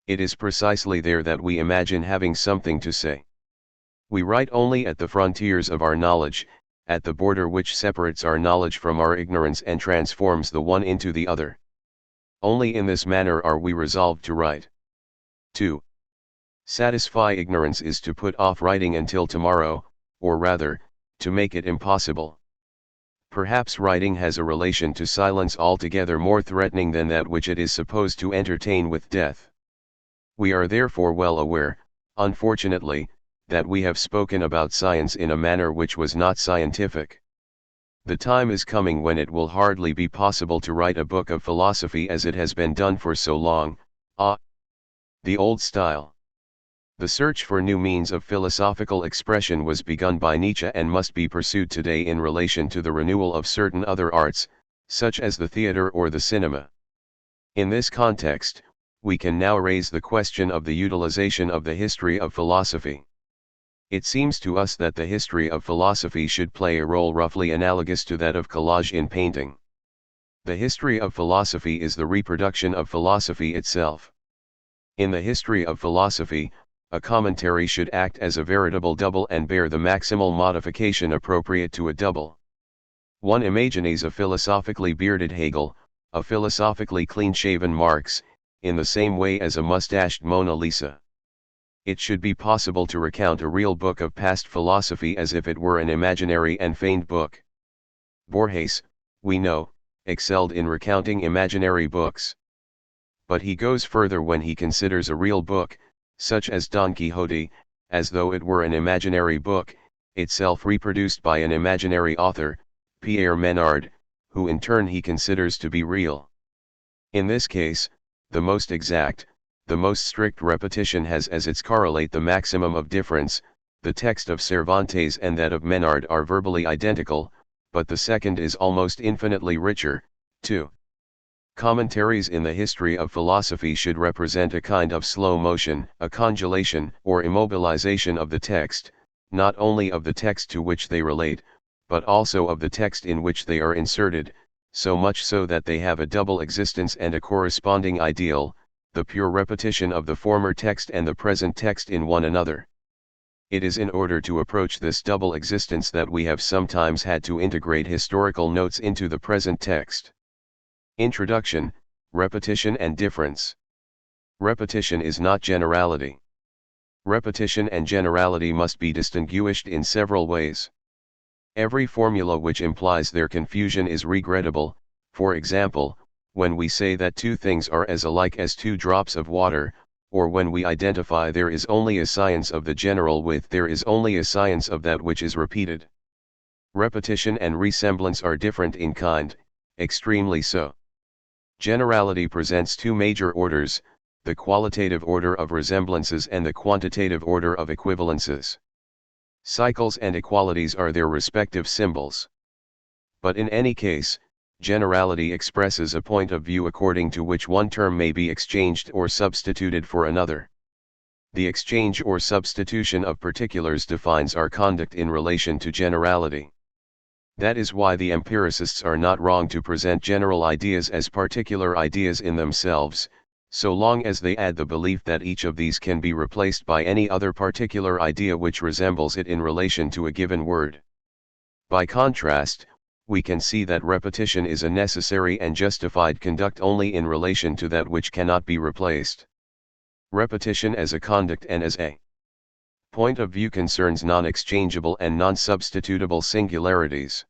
It is precisely there that we imagine having something to say. We write only at the frontiers of our knowledge, at the border which separates our knowledge from our ignorance and transforms the one into the other. Only in this manner are we resolved to write. To satisfy ignorance is to put off writing until tomorrow, or rather, to make it impossible. Perhaps writing has a relation to silence altogether more threatening than that which it is supposed to entertain with death. We are therefore well aware, unfortunately, that we have spoken about science in a manner which was not scientific. The time is coming when it will hardly be possible to write a book of philosophy as it has been done for so long, the old style. The search for new means of philosophical expression was begun by Nietzsche and must be pursued today in relation to the renewal of certain other arts, such as the theater or the cinema. In this context, we can now raise the question of the utilization of the history of philosophy. It seems to us that the history of philosophy should play a role roughly analogous to that of collage in painting. The history of philosophy is the reproduction of philosophy itself. In the history of philosophy, a commentary should act as a veritable double and bear the maximal modification appropriate to a double. One imagines a philosophically bearded Hegel, a philosophically clean-shaven Marx, in the same way as a mustached Mona Lisa. It should be possible to recount a real book of past philosophy as if it were an imaginary and feigned book. Borges, we know, excelled in recounting imaginary books. But he goes further when he considers a real book, such as Don Quixote, as though it were an imaginary book, itself reproduced by an imaginary author, Pierre Menard, who in turn he considers to be real. In this case, the most exact, the most strict repetition has as its correlate the maximum of difference. The text of Cervantes and that of Menard are verbally identical, but the second is almost infinitely richer. 2. Commentaries in the history of philosophy should represent a kind of slow motion, a congelation or immobilization of the text, not only of the text to which they relate, but also of the text in which they are inserted, so much so that they have a double existence and a corresponding ideal, the pure repetition of the former text and the present text in one another. It is in order to approach this double existence that we have sometimes had to integrate historical notes into the present text. Introduction, repetition and difference. Repetition is not generality. Repetition and generality must be distinguished in several ways. Every formula which implies their confusion is regrettable. For example, when we say that two things are as alike as two drops of water, or when we identify there is only a science of the general with there is only a science of that which is repeated. Repetition and resemblance are different in kind, extremely so. Generality presents two major orders, the qualitative order of resemblances and the quantitative order of equivalences. Cycles and equalities are their respective symbols. But in any case, generality expresses a point of view according to which one term may be exchanged or substituted for another. The exchange or substitution of particulars defines our conduct in relation to generality. That is why the empiricists are not wrong to present general ideas as particular ideas in themselves, so long as they add the belief that each of these can be replaced by any other particular idea which resembles it in relation to a given word. By contrast, we can see that repetition is a necessary and justified conduct only in relation to that which cannot be replaced. Repetition as a conduct and as a point of view concerns non-exchangeable and non-substitutable singularities.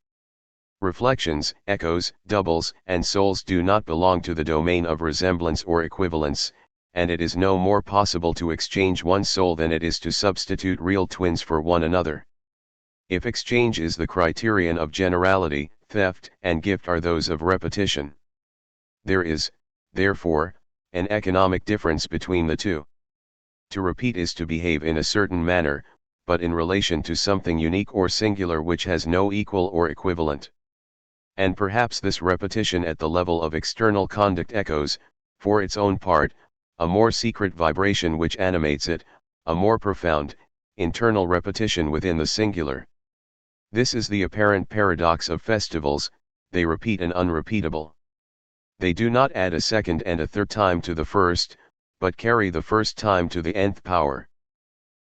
Reflections, echoes, doubles, and souls do not belong to the domain of resemblance or equivalence, and it is no more possible to exchange one soul than it is to substitute real twins for one another. If exchange is the criterion of generality, theft and gift are those of repetition. There is, therefore, an economic difference between the two. To repeat is to behave in a certain manner, but in relation to something unique or singular which has no equal or equivalent. And perhaps this repetition at the level of external conduct echoes, for its own part, a more secret vibration which animates it, a more profound, internal repetition within the singular. This is the apparent paradox of festivals, they repeat an unrepeatable. They do not add a second and a third time to the first, but carry the first time to the nth power.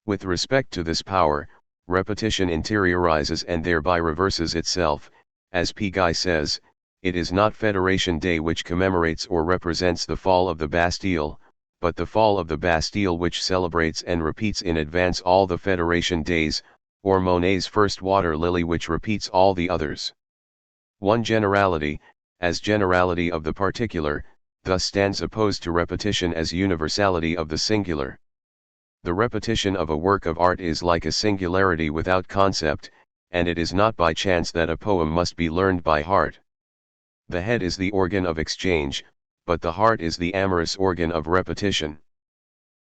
With respect to this power, repetition interiorizes and thereby reverses itself. As P. Guy says, it is not Federation Day which commemorates or represents the fall of the Bastille, but the fall of the Bastille which celebrates and repeats in advance all the Federation Days, or Monet's first water lily which repeats all the others. One generality, as generality of the particular, thus stands opposed to repetition as universality of the singular. The repetition of a work of art is like a singularity without concept, and it is not by chance that a poem must be learned by heart. The head is the organ of exchange, but the heart is the amorous organ of repetition.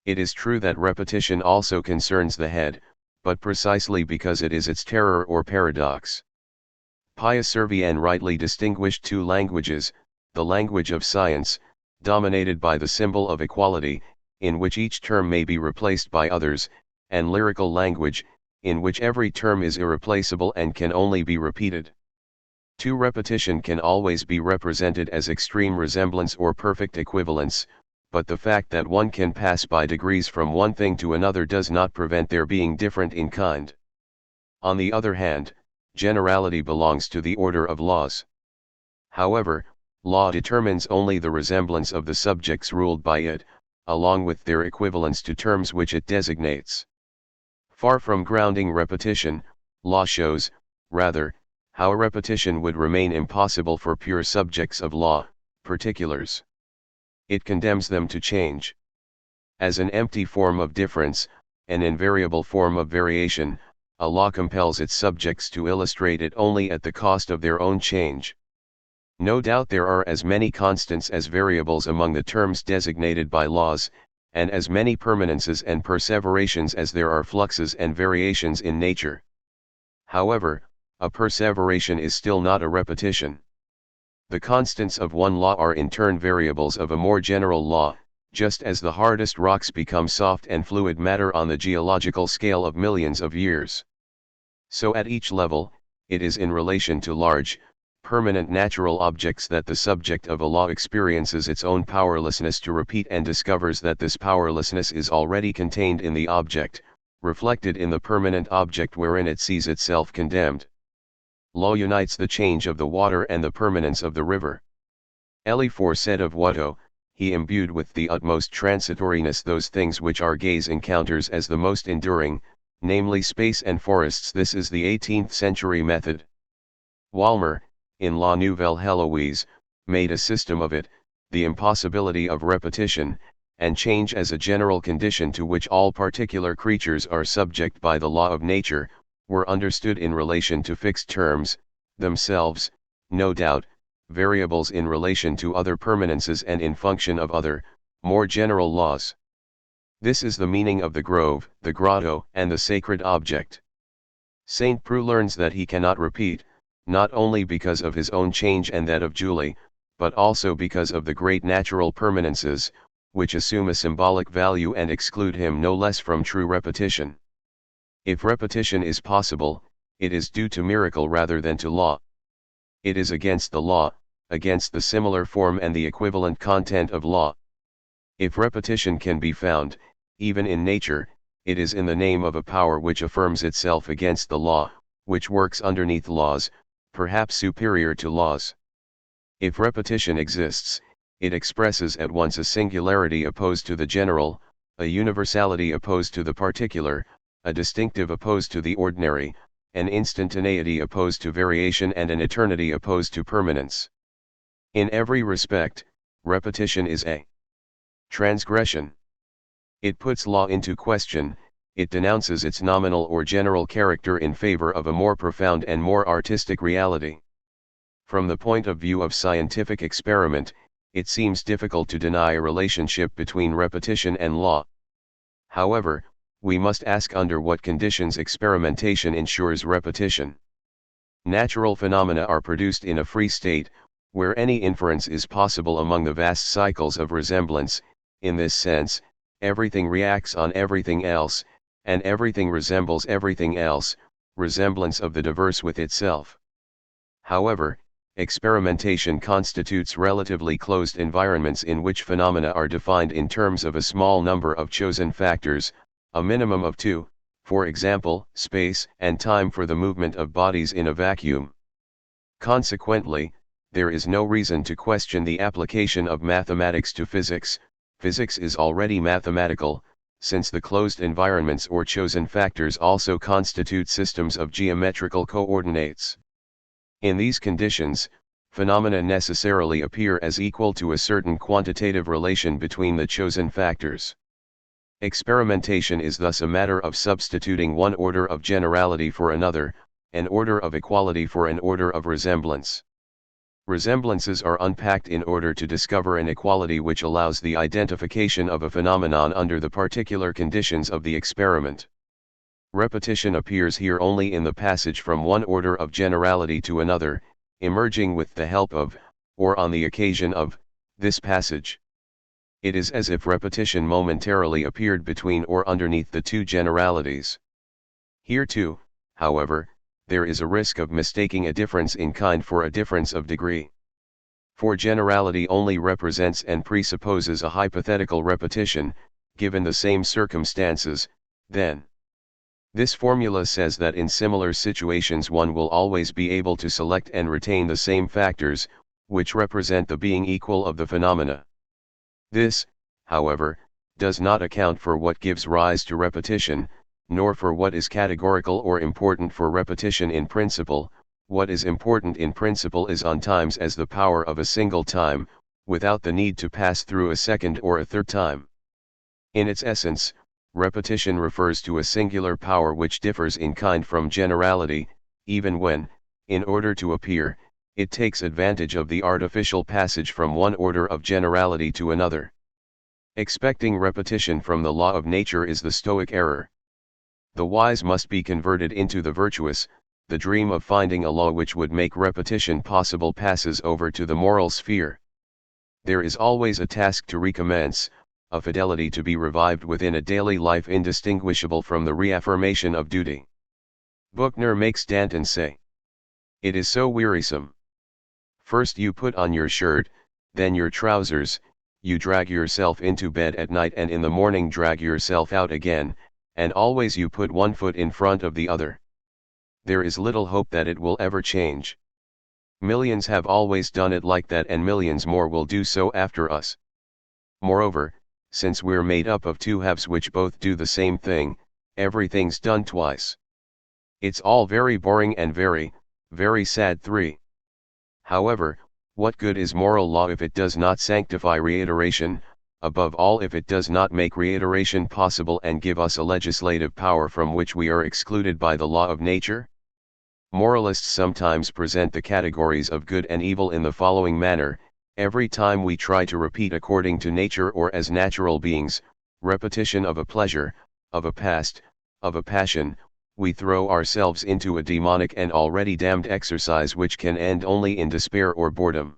It is true that repetition also concerns the head, but precisely because it is its terror or paradox. Pius Servien rightly distinguished two languages, the language of science, dominated by the symbol of equality, in which each term may be replaced by others, and lyrical language, in which every term is irreplaceable and can only be repeated. Two repetition can always be represented as extreme resemblance or perfect equivalence, but the fact that one can pass by degrees from one thing to another does not prevent their being different in kind. On the other hand, generality belongs to the order of laws. However, law determines only the resemblance of the subjects ruled by it, along with their equivalence to terms which it designates. Far from grounding repetition, law shows, rather, how a repetition would remain impossible for pure subjects of law, particulars. It condemns them to change. As an empty form of difference, an invariable form of variation, a law compels its subjects to illustrate it only at the cost of their own change. No doubt there are as many constants as variables among the terms designated by laws, and as many permanences and perseverations as there are fluxes and variations in nature. However, a perseveration is still not a repetition. The constants of one law are in turn variables of a more general law, just as the hardest rocks become soft and fluid matter on the geological scale of millions of years. So at each level, it is in relation to large, permanent natural objects that the subject of a law experiences its own powerlessness to repeat and discovers that this powerlessness is already contained in the object, reflected in the permanent object wherein it sees itself condemned. Law unites the change of the water and the permanence of the river. Eliphore said of Watteau, he imbued with the utmost transitoriness those things which our gaze encounters as the most enduring, namely space and forests. This is the 18th century method. Walmer, in La Nouvelle Heloise, made a system of it, the impossibility of repetition, and change as a general condition to which all particular creatures are subject by the law of nature, were understood in relation to fixed terms, themselves, no doubt, variables in relation to other permanences and in function of other, more general laws. This is the meaning of the grove, the grotto, and the sacred object. Saint Preux learns that he cannot repeat, not only because of his own change and that of Julie, but also because of the great natural permanences, which assume a symbolic value and exclude him no less from true repetition. If repetition is possible, it is due to miracle rather than to law. It is against the law, against the similar form and the equivalent content of law. If repetition can be found, even in nature, it is in the name of a power which affirms itself against the law, which works underneath laws, perhaps superior to laws. If repetition exists, it expresses at once a singularity opposed to the general, a universality opposed to the particular, a distinctive opposed to the ordinary, an instantaneity opposed to variation and an eternity opposed to permanence. In every respect, repetition is a transgression. It puts law into question, it denounces its nominal or general character in favor of a more profound and more artistic reality. From the point of view of scientific experiment, it seems difficult to deny a relationship between repetition and law. However, we must ask under what conditions experimentation ensures repetition. Natural phenomena are produced in a free state, where any inference is possible among the vast cycles of resemblance. In this sense, everything reacts on everything else, and everything resembles everything else, resemblance of the diverse with itself. However, experimentation constitutes relatively closed environments in which phenomena are defined in terms of a small number of chosen factors, a minimum of two, for example, space and time for the movement of bodies in a vacuum. Consequently, there is no reason to question the application of mathematics to physics. Physics is already mathematical, since the closed environments or chosen factors also constitute systems of geometrical coordinates. In these conditions, phenomena necessarily appear as equal to a certain quantitative relation between the chosen factors. Experimentation is thus a matter of substituting one order of generality for another, an order of equality for an order of resemblance. Resemblances are unpacked in order to discover an equality which allows the identification of a phenomenon under the particular conditions of the experiment. Repetition appears here only in the passage from one order of generality to another, emerging with the help of, or on the occasion of, this passage. It is as if repetition momentarily appeared between or underneath the two generalities. Here too, however, there is a risk of mistaking a difference in kind for a difference of degree. For generality only represents and presupposes a hypothetical repetition, given the same circumstances, then. This formula says that in similar situations one will always be able to select and retain the same factors, which represent the being equal of the phenomena. This, however, does not account for what gives rise to repetition, nor for what is categorical or important for repetition in principle. What is important in principle is on times as the power of a single time, without the need to pass through a second or a third time. In its essence, repetition refers to a singular power which differs in kind from generality, even when, in order to appear, it takes advantage of the artificial passage from one order of generality to another. Expecting repetition from the law of nature is the Stoic error. The wise must be converted into the virtuous. The dream of finding a law which would make repetition possible passes over to the moral sphere. There is always a task to recommence, a fidelity to be revived within a daily life indistinguishable from the reaffirmation of duty. Buchner makes Danton say, "It is so wearisome. First you put on your shirt, then your trousers, you drag yourself into bed at night and in the morning drag yourself out again, and always you put one foot in front of the other. There is little hope that it will ever change. Millions have always done it like that and millions more will do so after us. Moreover, since we're made up of two halves which both do the same thing, everything's done twice. It's all very boring and very, very sad. 3. However, what good is moral law if it does not sanctify reiteration, above all if it does not make reiteration possible and give us a legislative power from which we are excluded by the law of nature? Moralists sometimes present the categories of good and evil in the following manner: every time we try to repeat according to nature or as natural beings, repetition of a pleasure, of a past, of a passion, we throw ourselves into a demonic and already damned exercise which can end only in despair or boredom.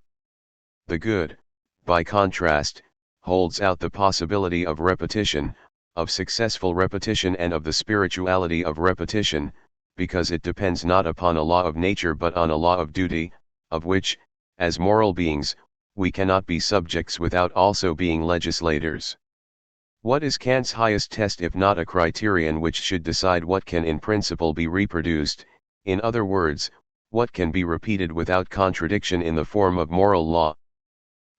The good, by contrast, holds out the possibility of repetition, of successful repetition and of the spirituality of repetition, because it depends not upon a law of nature but on a law of duty, of which, as moral beings, we cannot be subjects without also being legislators. What is Kant's highest test if not a criterion which should decide what can in principle be reproduced, in other words, what can be repeated without contradiction in the form of moral law?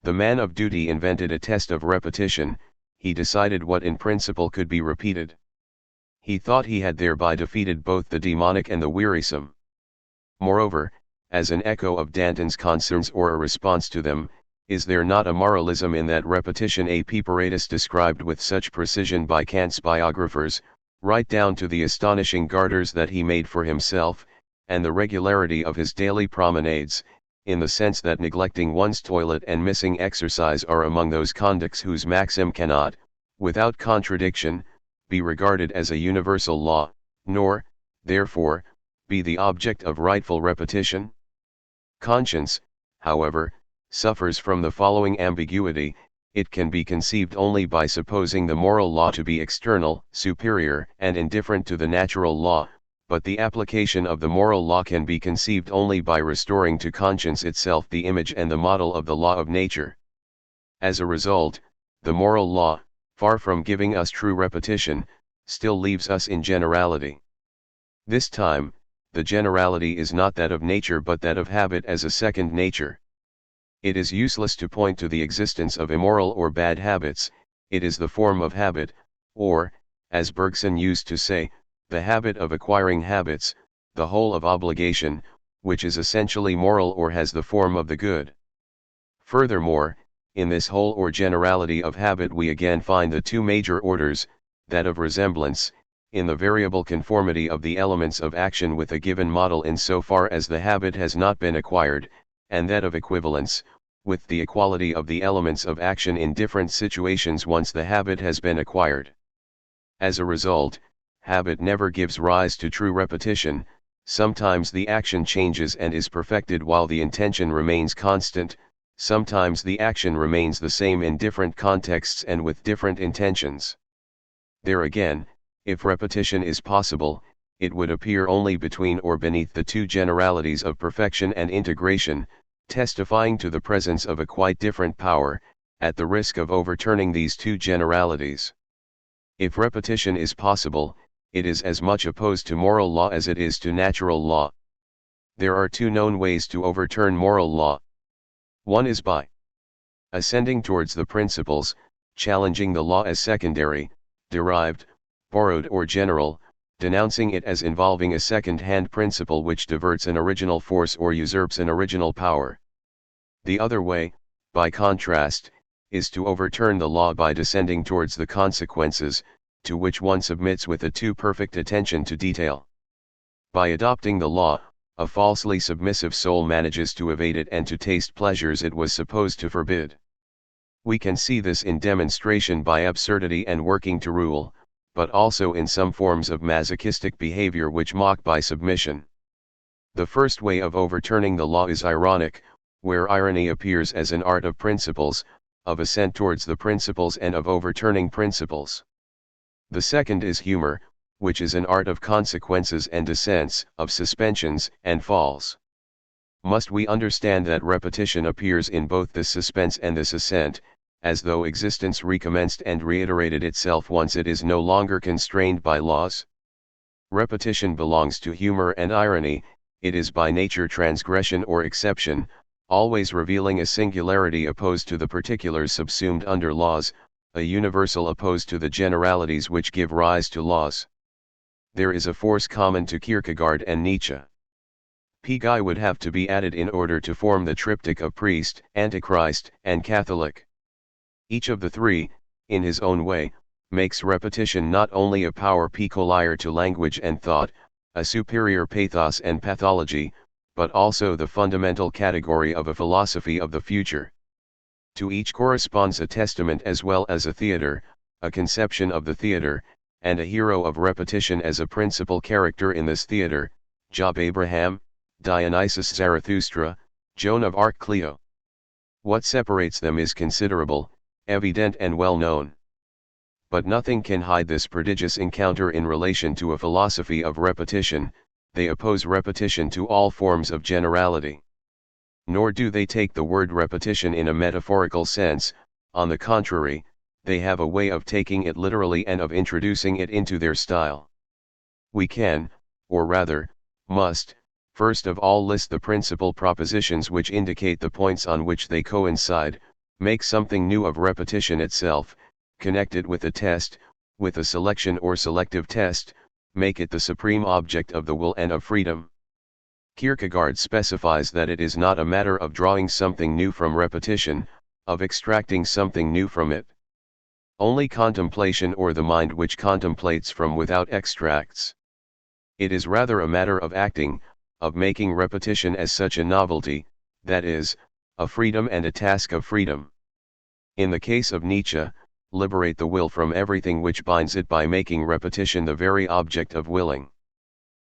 The man of duty invented a test of repetition. He decided what in principle could be repeated. He thought he had thereby defeated both the demonic and the wearisome. Moreover, as an echo of Danton's concerns or a response to them, is there not a moralism in that repetition, a preparatus described with such precision by Kant's biographers, right down to the astonishing garters that he made for himself, and the regularity of his daily promenades, in the sense that neglecting one's toilet and missing exercise are among those conducts whose maxim cannot, without contradiction, be regarded as a universal law, nor, therefore, be the object of rightful repetition? Conscience, however, suffers from the following ambiguity: it can be conceived only by supposing the moral law to be external, superior, and indifferent to the natural law, but the application of the moral law can be conceived only by restoring to conscience itself the image and the model of the law of nature. As a result, the moral law, far from giving us true repetition, still leaves us in generality. This time, the generality is not that of nature but that of habit as a second nature. It is useless to point to the existence of immoral or bad habits, it is the form of habit, or, as Bergson used to say, the habit of acquiring habits, the whole of obligation, which is essentially moral or has the form of the good. Furthermore, in this whole or generality of habit we again find the two major orders, that of resemblance, in the variable conformity of the elements of action with a given model in so far as the habit has not been acquired, and that of equivalence, with the equality of the elements of action in different situations once the habit has been acquired. As a result, habit never gives rise to true repetition. Sometimes the action changes and is perfected while the intention remains constant, sometimes the action remains the same in different contexts and with different intentions. There again, if repetition is possible, it would appear only between or beneath the two generalities of perfection and integration, testifying to the presence of a quite different power, at the risk of overturning these two generalities. If repetition is possible, it is as much opposed to moral law as it is to natural law. There are two known ways to overturn moral law. One is by ascending towards the principles, challenging the law as secondary, derived, borrowed or general, denouncing it as involving a second-hand principle which diverts an original force or usurps an original power. The other way, by contrast, is to overturn the law by descending towards the consequences, to which one submits with a too perfect attention to detail. By adopting the law, a falsely submissive soul manages to evade it and to taste pleasures it was supposed to forbid. We can see this in demonstration by absurdity and working to rule, but also in some forms of masochistic behavior which mock by submission. The first way of overturning the law is ironic, where irony appears as an art of principles, of ascent towards the principles and of overturning principles. The second is humor, which is an art of consequences and descents, of suspensions and falls. Must we understand that repetition appears in both this suspense and this ascent, as though existence recommenced and reiterated itself once it is no longer constrained by laws? Repetition belongs to humor and irony, it is by nature transgression or exception, always revealing a singularity opposed to the particulars subsumed under laws, a universal opposed to the generalities which give rise to laws. There is a force common to Kierkegaard and Nietzsche. P-guy would have to be added in order to form the triptych of priest, antichrist, and Catholic. Each of the three, in his own way, makes repetition not only a power peculiar to language and thought, a superior pathos and pathology, but also the fundamental category of a philosophy of the future. To each corresponds a testament as well as a theatre, a conception of the theatre, and a hero of repetition as a principal character in this theatre, Job Abraham, Dionysus Zarathustra, Joan of Arc Cleo. What separates them is considerable, evident and well known. But nothing can hide this prodigious encounter in relation to a philosophy of repetition. They oppose repetition to all forms of generality. Nor do they take the word repetition in a metaphorical sense, on the contrary, they have a way of taking it literally and of introducing it into their style. We can, or rather, must, first of all list the principal propositions which indicate the points on which they coincide, make something new of repetition itself, connect it with a test, with a selection or selective test, make it the supreme object of the will and of freedom. Kierkegaard specifies that it is not a matter of drawing something new from repetition, of extracting something new from it. Only contemplation or the mind which contemplates from without extracts. It is rather a matter of acting, of making repetition as such a novelty, that is, a freedom and a task of freedom. In the case of Nietzsche, liberate the will from everything which binds it by making repetition the very object of willing.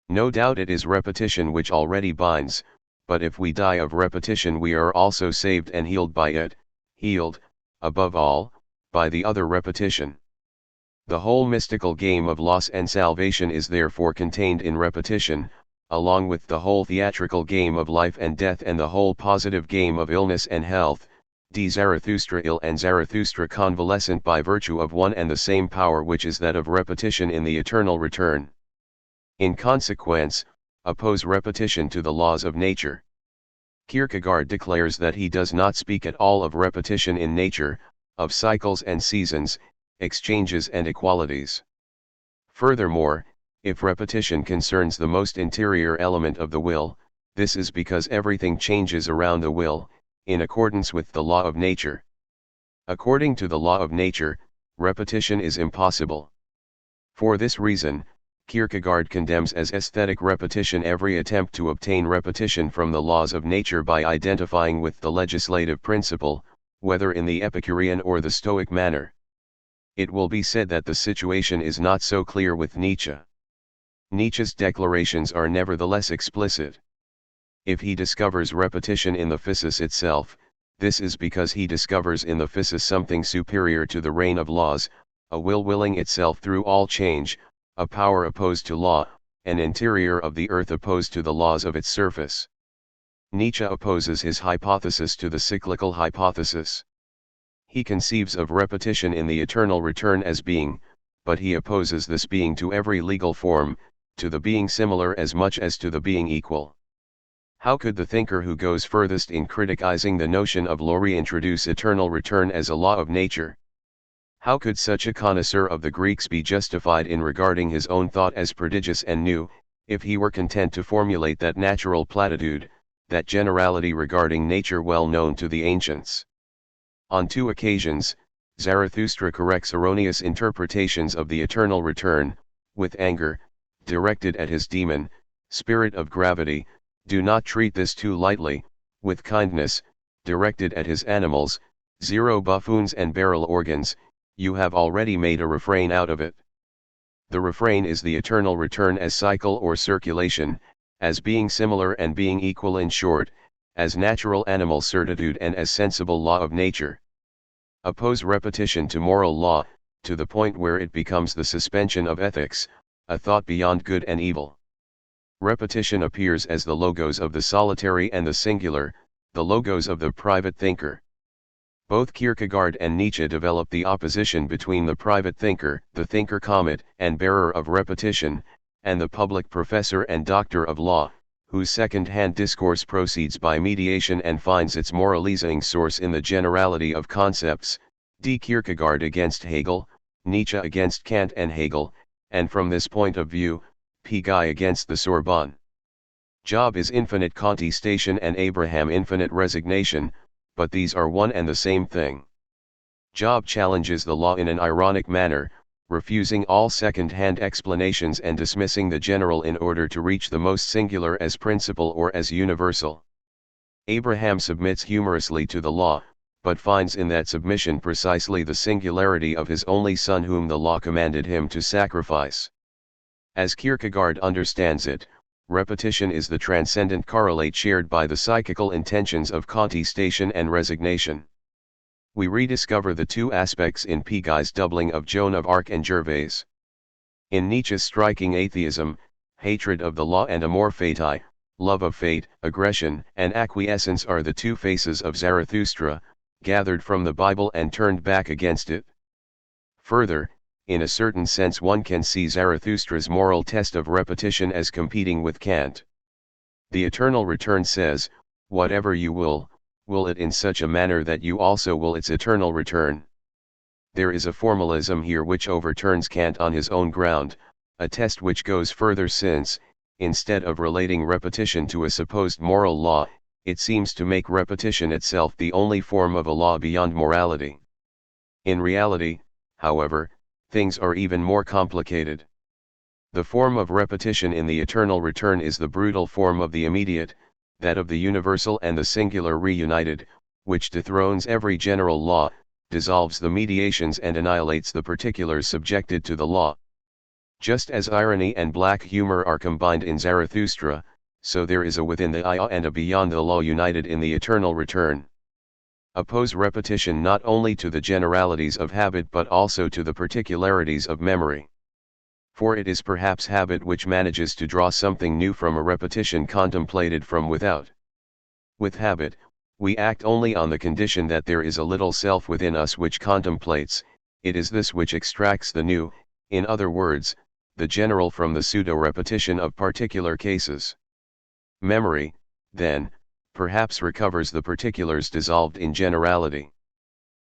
No doubt it is repetition which already binds, but if we die of repetition we are also saved and healed by it, healed, above all, by the other repetition. The whole mystical game of loss and salvation is therefore contained in repetition, along with the whole theatrical game of life and death and the whole positive game of illness and health, Zarathustra ill and Zarathustra convalescent by virtue of one and the same power which is that of repetition in the eternal return. In consequence, oppose repetition to the laws of nature. Kierkegaard declares that he does not speak at all of repetition in nature, of cycles and seasons, exchanges and equalities. Furthermore, if repetition concerns the most interior element of the will, this is because everything changes around the will, in accordance with the law of nature. According to the law of nature, repetition is impossible. For this reason, Kierkegaard condemns as aesthetic repetition every attempt to obtain repetition from the laws of nature by identifying with the legislative principle, whether in the Epicurean or the Stoic manner. It will be said that the situation is not so clear with Nietzsche. Nietzsche's declarations are nevertheless explicit. If he discovers repetition in the physis itself, this is because he discovers in the physis something superior to the reign of laws, a will willing itself through all change, a power opposed to law, an interior of the earth opposed to the laws of its surface. Nietzsche opposes his hypothesis to the cyclical hypothesis. He conceives of repetition in the eternal return as being, but he opposes this being to every legal form, to the being similar as much as to the being equal. How could the thinker who goes furthest in criticizing the notion of law reintroduce eternal return as a law of nature? How could such a connoisseur of the Greeks be justified in regarding his own thought as prodigious and new, if he were content to formulate that natural platitude, that generality regarding nature well known to the ancients? On 2 occasions, Zarathustra corrects erroneous interpretations of the eternal return, with anger, directed at his demon, spirit of gravity, do not treat this too lightly, with kindness, directed at his animals, 0 buffoons and barrel organs, you have already made a refrain out of it. The refrain is the eternal return as cycle or circulation, as being similar and being equal, in short, as natural animal certitude and as sensible law of nature. Oppose repetition to moral law, to the point where it becomes the suspension of ethics, a thought beyond good and evil. Repetition appears as the logos of the solitary and the singular, the logos of the private thinker. Both Kierkegaard and Nietzsche develop the opposition between the private thinker, the thinker comet and bearer of repetition, and the public professor and doctor of law, whose second-hand discourse proceeds by mediation and finds its moralizing source in the generality of concepts, Kierkegaard against Hegel, Nietzsche against Kant and Hegel, and from this point of view, Guy against the Sorbonne. Job is infinite contestation and Abraham infinite resignation, but these are one and the same thing. Job challenges the law in an ironic manner, refusing all second-hand explanations and dismissing the general in order to reach the most singular as principle or as universal. Abraham submits humorously to the law, but finds in that submission precisely the singularity of his only son whom the law commanded him to sacrifice. As Kierkegaard understands it, repetition is the transcendent correlate shared by the psychical intentions of contestation and resignation. We rediscover the 2 aspects in Guy's doubling of Joan of Arc and Gervase. In Nietzsche's striking atheism, hatred of the law and amor fati, love of fate, aggression and acquiescence are the 2 faces of Zarathustra, gathered from the Bible and turned back against it. Further, in a certain sense one can see Zarathustra's moral test of repetition as competing with Kant. The eternal return says, whatever you will it in such a manner that you also will its eternal return. There is a formalism here which overturns Kant on his own ground, a test which goes further since, instead of relating repetition to a supposed moral law, it seems to make repetition itself the only form of a law beyond morality. In reality, however, things are even more complicated. The form of repetition in the eternal return is the brutal form of the immediate, that of the universal and the singular reunited, which dethrones every general law, dissolves the mediations and annihilates the particulars subjected to the law. Just as irony and black humor are combined in Zarathustra, so there is a within the law and a beyond the law united in the eternal return. Oppose repetition not only to the generalities of habit but also to the particularities of memory. For it is perhaps habit which manages to draw something new from a repetition contemplated from without. With habit, we act only on the condition that there is a little self within us which contemplates. It is this which extracts the new, in other words, the general from the pseudo-repetition of particular cases. Memory, then, perhaps recovers the particulars dissolved in generality.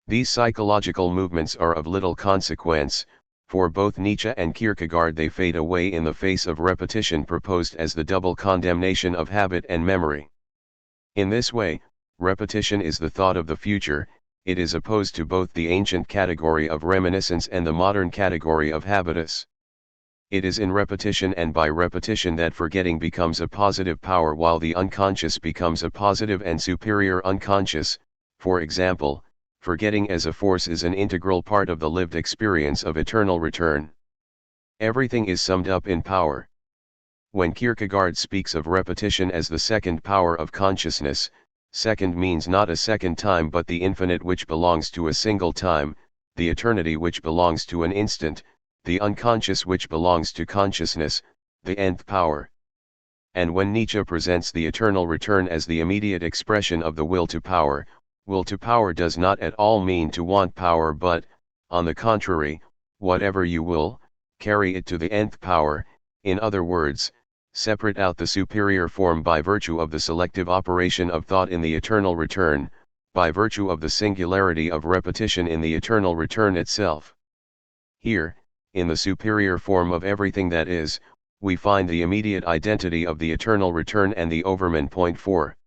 These psychological movements are of little consequence. For both Nietzsche and Kierkegaard they fade away in the face of repetition proposed as the double condemnation of habit and memory. In this way, repetition is the thought of the future. It is opposed to both the ancient category of reminiscence and the modern category of habitus. It is in repetition and by repetition that forgetting becomes a positive power while the unconscious becomes a positive and superior unconscious. For example, forgetting as a force is an integral part of the lived experience of eternal return. Everything is summed up in power. When Kierkegaard speaks of repetition as the second power of consciousness, second means not a second time but the infinite which belongs to a single time, the eternity which belongs to an instant, the unconscious which belongs to consciousness, the nth power. And when Nietzsche presents the eternal return as the immediate expression of the will to power does not at all mean to want power but, on the contrary, whatever you will, carry it to the nth power, in other words, separate out the superior form by virtue of the selective operation of thought in the eternal return, by virtue of the singularity of repetition in the eternal return itself. Here, in the superior form of everything that is, we find the immediate identity of the eternal return and the Overman point 4.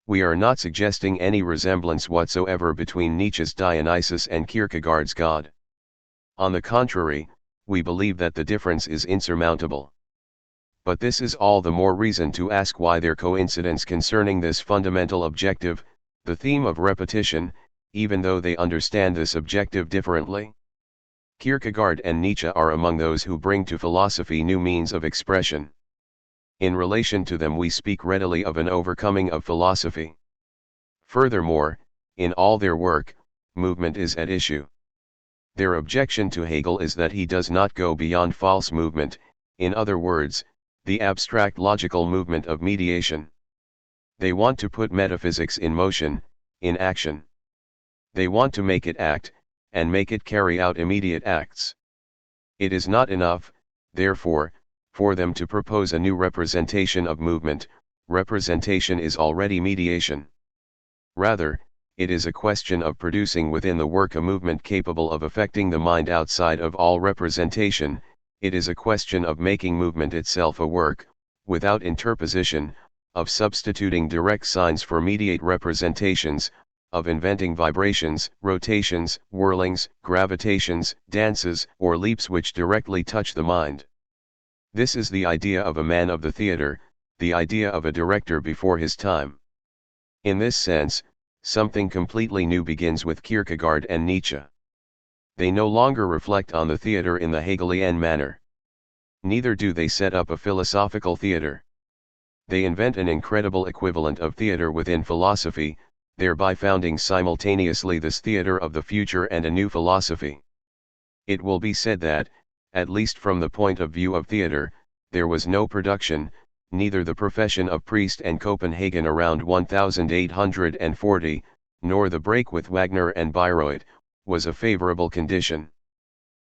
We are not suggesting any resemblance whatsoever between Nietzsche's Dionysus and Kierkegaard's God. On the contrary, we believe that the difference is insurmountable. But this is all the more reason to ask why their coincidence concerning this fundamental objective, the theme of repetition, even though they understand this objective differently. Kierkegaard and Nietzsche are among those who bring to philosophy new means of expression. In relation to them we speak readily of an overcoming of philosophy. Furthermore, in all their work, movement is at issue. Their objection to Hegel is that he does not go beyond false movement, in other words, the abstract logical movement of mediation. They want to put metaphysics in motion, in action. They want to make it act, and make it carry out immediate acts. It is not enough, therefore, for them to propose a new representation of movement. Representation is already mediation. Rather, it is a question of producing within the work a movement capable of affecting the mind outside of all representation. It is a question of making movement itself a work, without interposition, of substituting direct signs for mediate representations, of inventing vibrations, rotations, whirlings, gravitations, dances, or leaps which directly touch the mind. This is the idea of a man of the theater, the idea of a director before his time. In this sense, something completely new begins with Kierkegaard and Nietzsche. They no longer reflect on the theater in the Hegelian manner. Neither do they set up a philosophical theater. They invent an incredible equivalent of theater within philosophy, thereby founding simultaneously this theater of the future and a new philosophy. It will be said that, at least from the point of view of theater, there was no production, neither the profession of priest and Copenhagen around 1840, nor the break with Wagner and Bayreuth, was a favorable condition.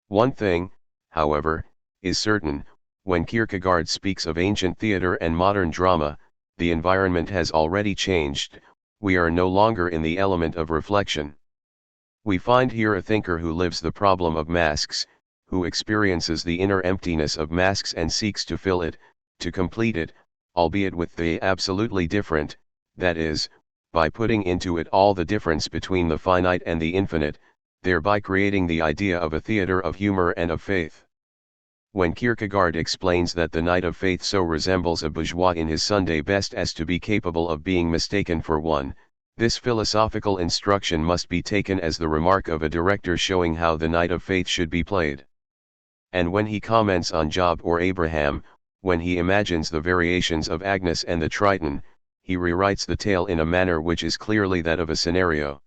One thing, however, is certain: when Kierkegaard speaks of ancient theater and modern drama, the environment has already changed. We are no longer in the element of reflection. We find here a thinker who lives the problem of masks, who experiences the inner emptiness of masks and seeks to fill it, to complete it, albeit with the absolutely different, that is, by putting into it all the difference between the finite and the infinite, thereby creating the idea of a theater of humor and of faith. When Kierkegaard explains that the knight of faith so resembles a bourgeois in his Sunday best as to be capable of being mistaken for one, this philosophical instruction must be taken as the remark of a director showing how the knight of faith should be played. And when he comments on Job or Abraham, when he imagines the variations of Agnes and the Triton, he rewrites the tale in a manner which is clearly that of a scenario.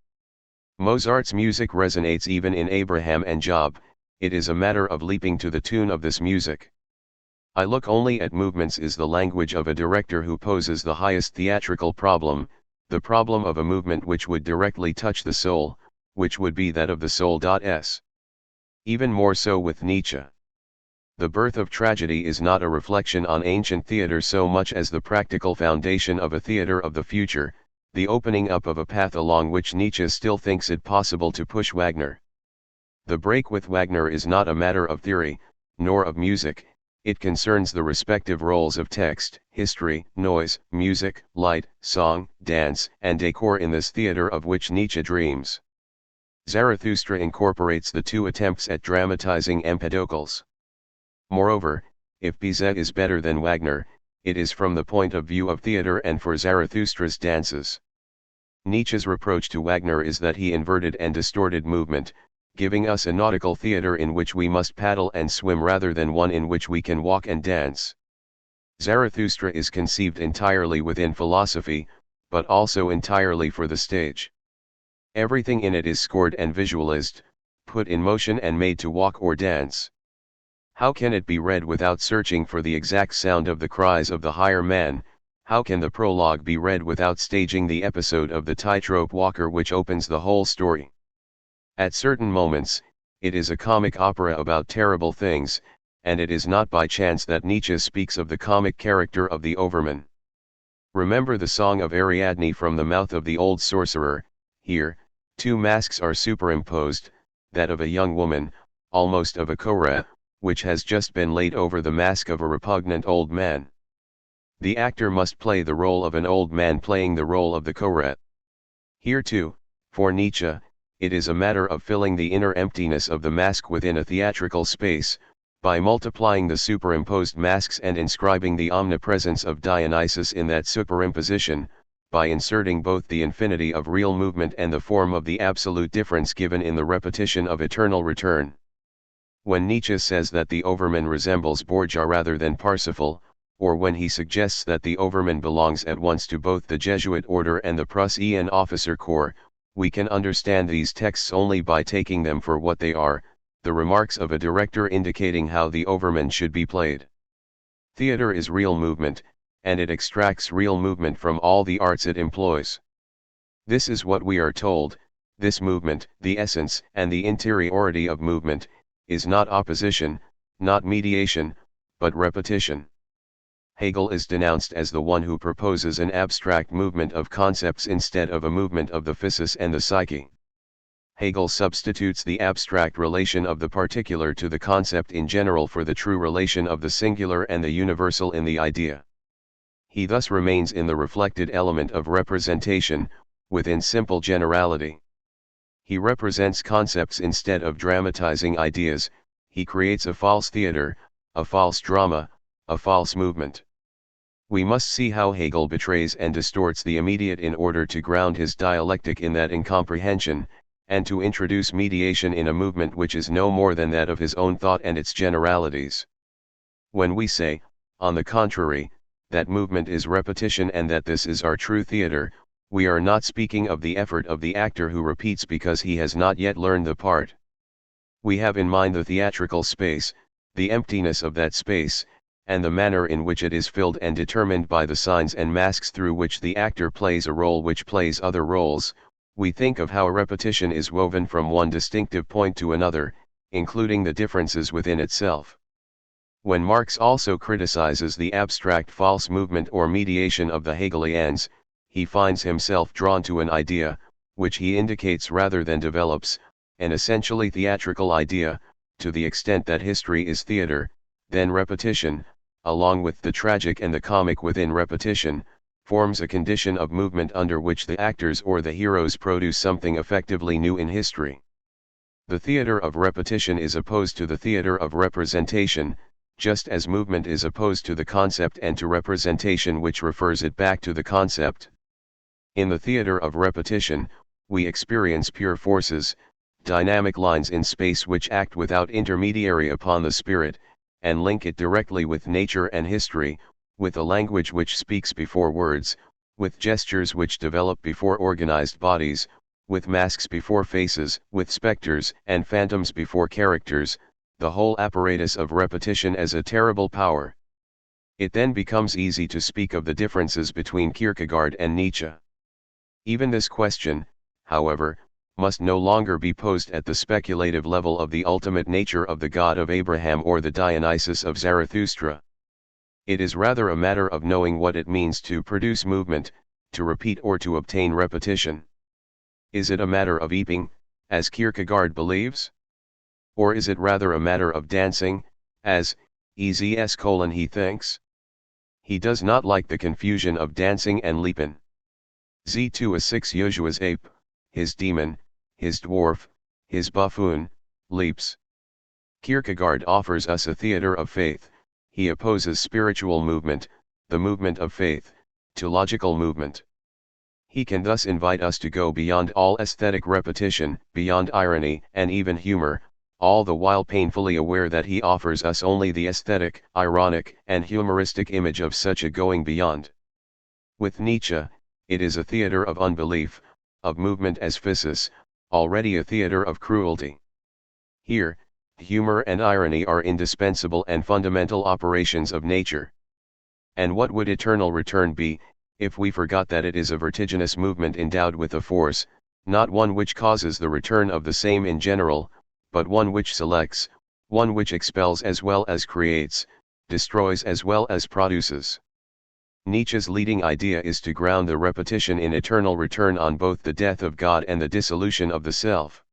Mozart's music resonates even in Abraham and Job, it is a matter of leaping to the tune of this music. I look only at movements is the language of a director who poses the highest theatrical problem, the problem of a movement which would directly touch the soul, which would be that of the soul. Even more so with Nietzsche. The birth of tragedy is not a reflection on ancient theatre so much as the practical foundation of a theatre of the future, the opening up of a path along which Nietzsche still thinks it possible to push Wagner. The break with Wagner is not a matter of theory, nor of music, it concerns the respective roles of text, history, noise, music, light, song, dance, and decor in this theatre of which Nietzsche dreams. Zarathustra incorporates the two attempts at dramatizing Empedocles. Moreover, if Bizet is better than Wagner, it is from the point of view of theatre and for Zarathustra's dances. Nietzsche's reproach to Wagner is that he inverted and distorted movement, giving us a nautical theatre in which we must paddle and swim rather than one in which we can walk and dance. Zarathustra is conceived entirely within philosophy, but also entirely for the stage. Everything in it is scored and visualized, put in motion and made to walk or dance. How can it be read without searching for the exact sound of the cries of the higher man? How can the prologue be read without staging the episode of the tightrope walker which opens the whole story? At certain moments, it is a comic opera about terrible things, and it is not by chance that Nietzsche speaks of the comic character of the overman. Remember the song of Ariadne from the mouth of the old sorcerer. Here, two masks are superimposed, that of a young woman, almost of a chora, which has just been laid over the mask of a repugnant old man. The actor must play the role of an old man playing the role of the chora. Here too, for Nietzsche, it is a matter of filling the inner emptiness of the mask within a theatrical space, by multiplying the superimposed masks and inscribing the omnipresence of Dionysus in that superimposition, by inserting both the infinity of real movement and the form of the absolute difference given in the repetition of eternal return. When Nietzsche says that the overman resembles Borgia rather than Parsifal, or when he suggests that the overman belongs at once to both the Jesuit order and the Prussian officer corps, we can understand these texts only by taking them for what they are, the remarks of a director indicating how the overman should be played. Theatre is real movement, and it extracts real movement from all the arts it employs. This is what we are told, this movement, the essence and the interiority of movement, is not opposition, not mediation, but repetition. Hegel is denounced as the one who proposes an abstract movement of concepts instead of a movement of the physis and the psyche. Hegel substitutes the abstract relation of the particular to the concept in general for the true relation of the singular and the universal in the idea. He thus remains in the reflected element of representation, within simple generality. He represents concepts instead of dramatizing ideas, he creates a false theatre, a false drama, a false movement. We must see how Hegel betrays and distorts the immediate in order to ground his dialectic in that incomprehension, and to introduce mediation in a movement which is no more than that of his own thought and its generalities. When we say, on the contrary, that movement is repetition and that this is our true theatre, we are not speaking of the effort of the actor who repeats because he has not yet learned the part. We have in mind the theatrical space, the emptiness of that space, and the manner in which it is filled and determined by the signs and masks through which the actor plays a role which plays other roles. We think of how repetition is woven from one distinctive point to another, including the differences within itself. When Marx also criticizes the abstract false movement or mediation of the Hegelians, he finds himself drawn to an idea, which he indicates rather than develops, an essentially theatrical idea, to the extent that history is theatre, then repetition, along with the tragic and the comic within repetition, forms a condition of movement under which the actors or the heroes produce something effectively new in history. The theatre of repetition is opposed to the theatre of representation, just as movement is opposed to the concept and to representation which refers it back to the concept. In the theatre of repetition, we experience pure forces, dynamic lines in space which act without intermediary upon the spirit, and link it directly with nature and history, with a language which speaks before words, with gestures which develop before organized bodies, with masks before faces, with specters and phantoms before characters, the whole apparatus of repetition as a terrible power. It then becomes easy to speak of the differences between Kierkegaard and Nietzsche. Even this question, however, must no longer be posed at the speculative level of the ultimate nature of the God of Abraham or the Dionysus of Zarathustra. It is rather a matter of knowing what it means to produce movement, to repeat or to obtain repetition. Is it a matter of eating, as Kierkegaard believes? Or is it rather a matter of dancing, as he thinks? He does not like the confusion of dancing and leapin. Z2a6 Joshua's ape, his demon, his dwarf, his buffoon, leaps. Kierkegaard offers us a theater of faith. He opposes spiritual movement, the movement of faith, to logical movement. He can thus invite us to go beyond all aesthetic repetition, beyond irony and even humor, all the while painfully aware that he offers us only the aesthetic, ironic and humoristic image of such a going beyond. With Nietzsche, it is a theater of unbelief, of movement as physis, already a theater of cruelty. Here, humor and irony are indispensable and fundamental operations of nature. And what would eternal return be, if we forgot that it is a vertiginous movement endowed with a force, not one which causes the return of the same in general, but one which selects, one which expels as well as creates, destroys as well as produces. Nietzsche's leading idea is to ground the repetition in eternal return on both the death of God and the dissolution of the self.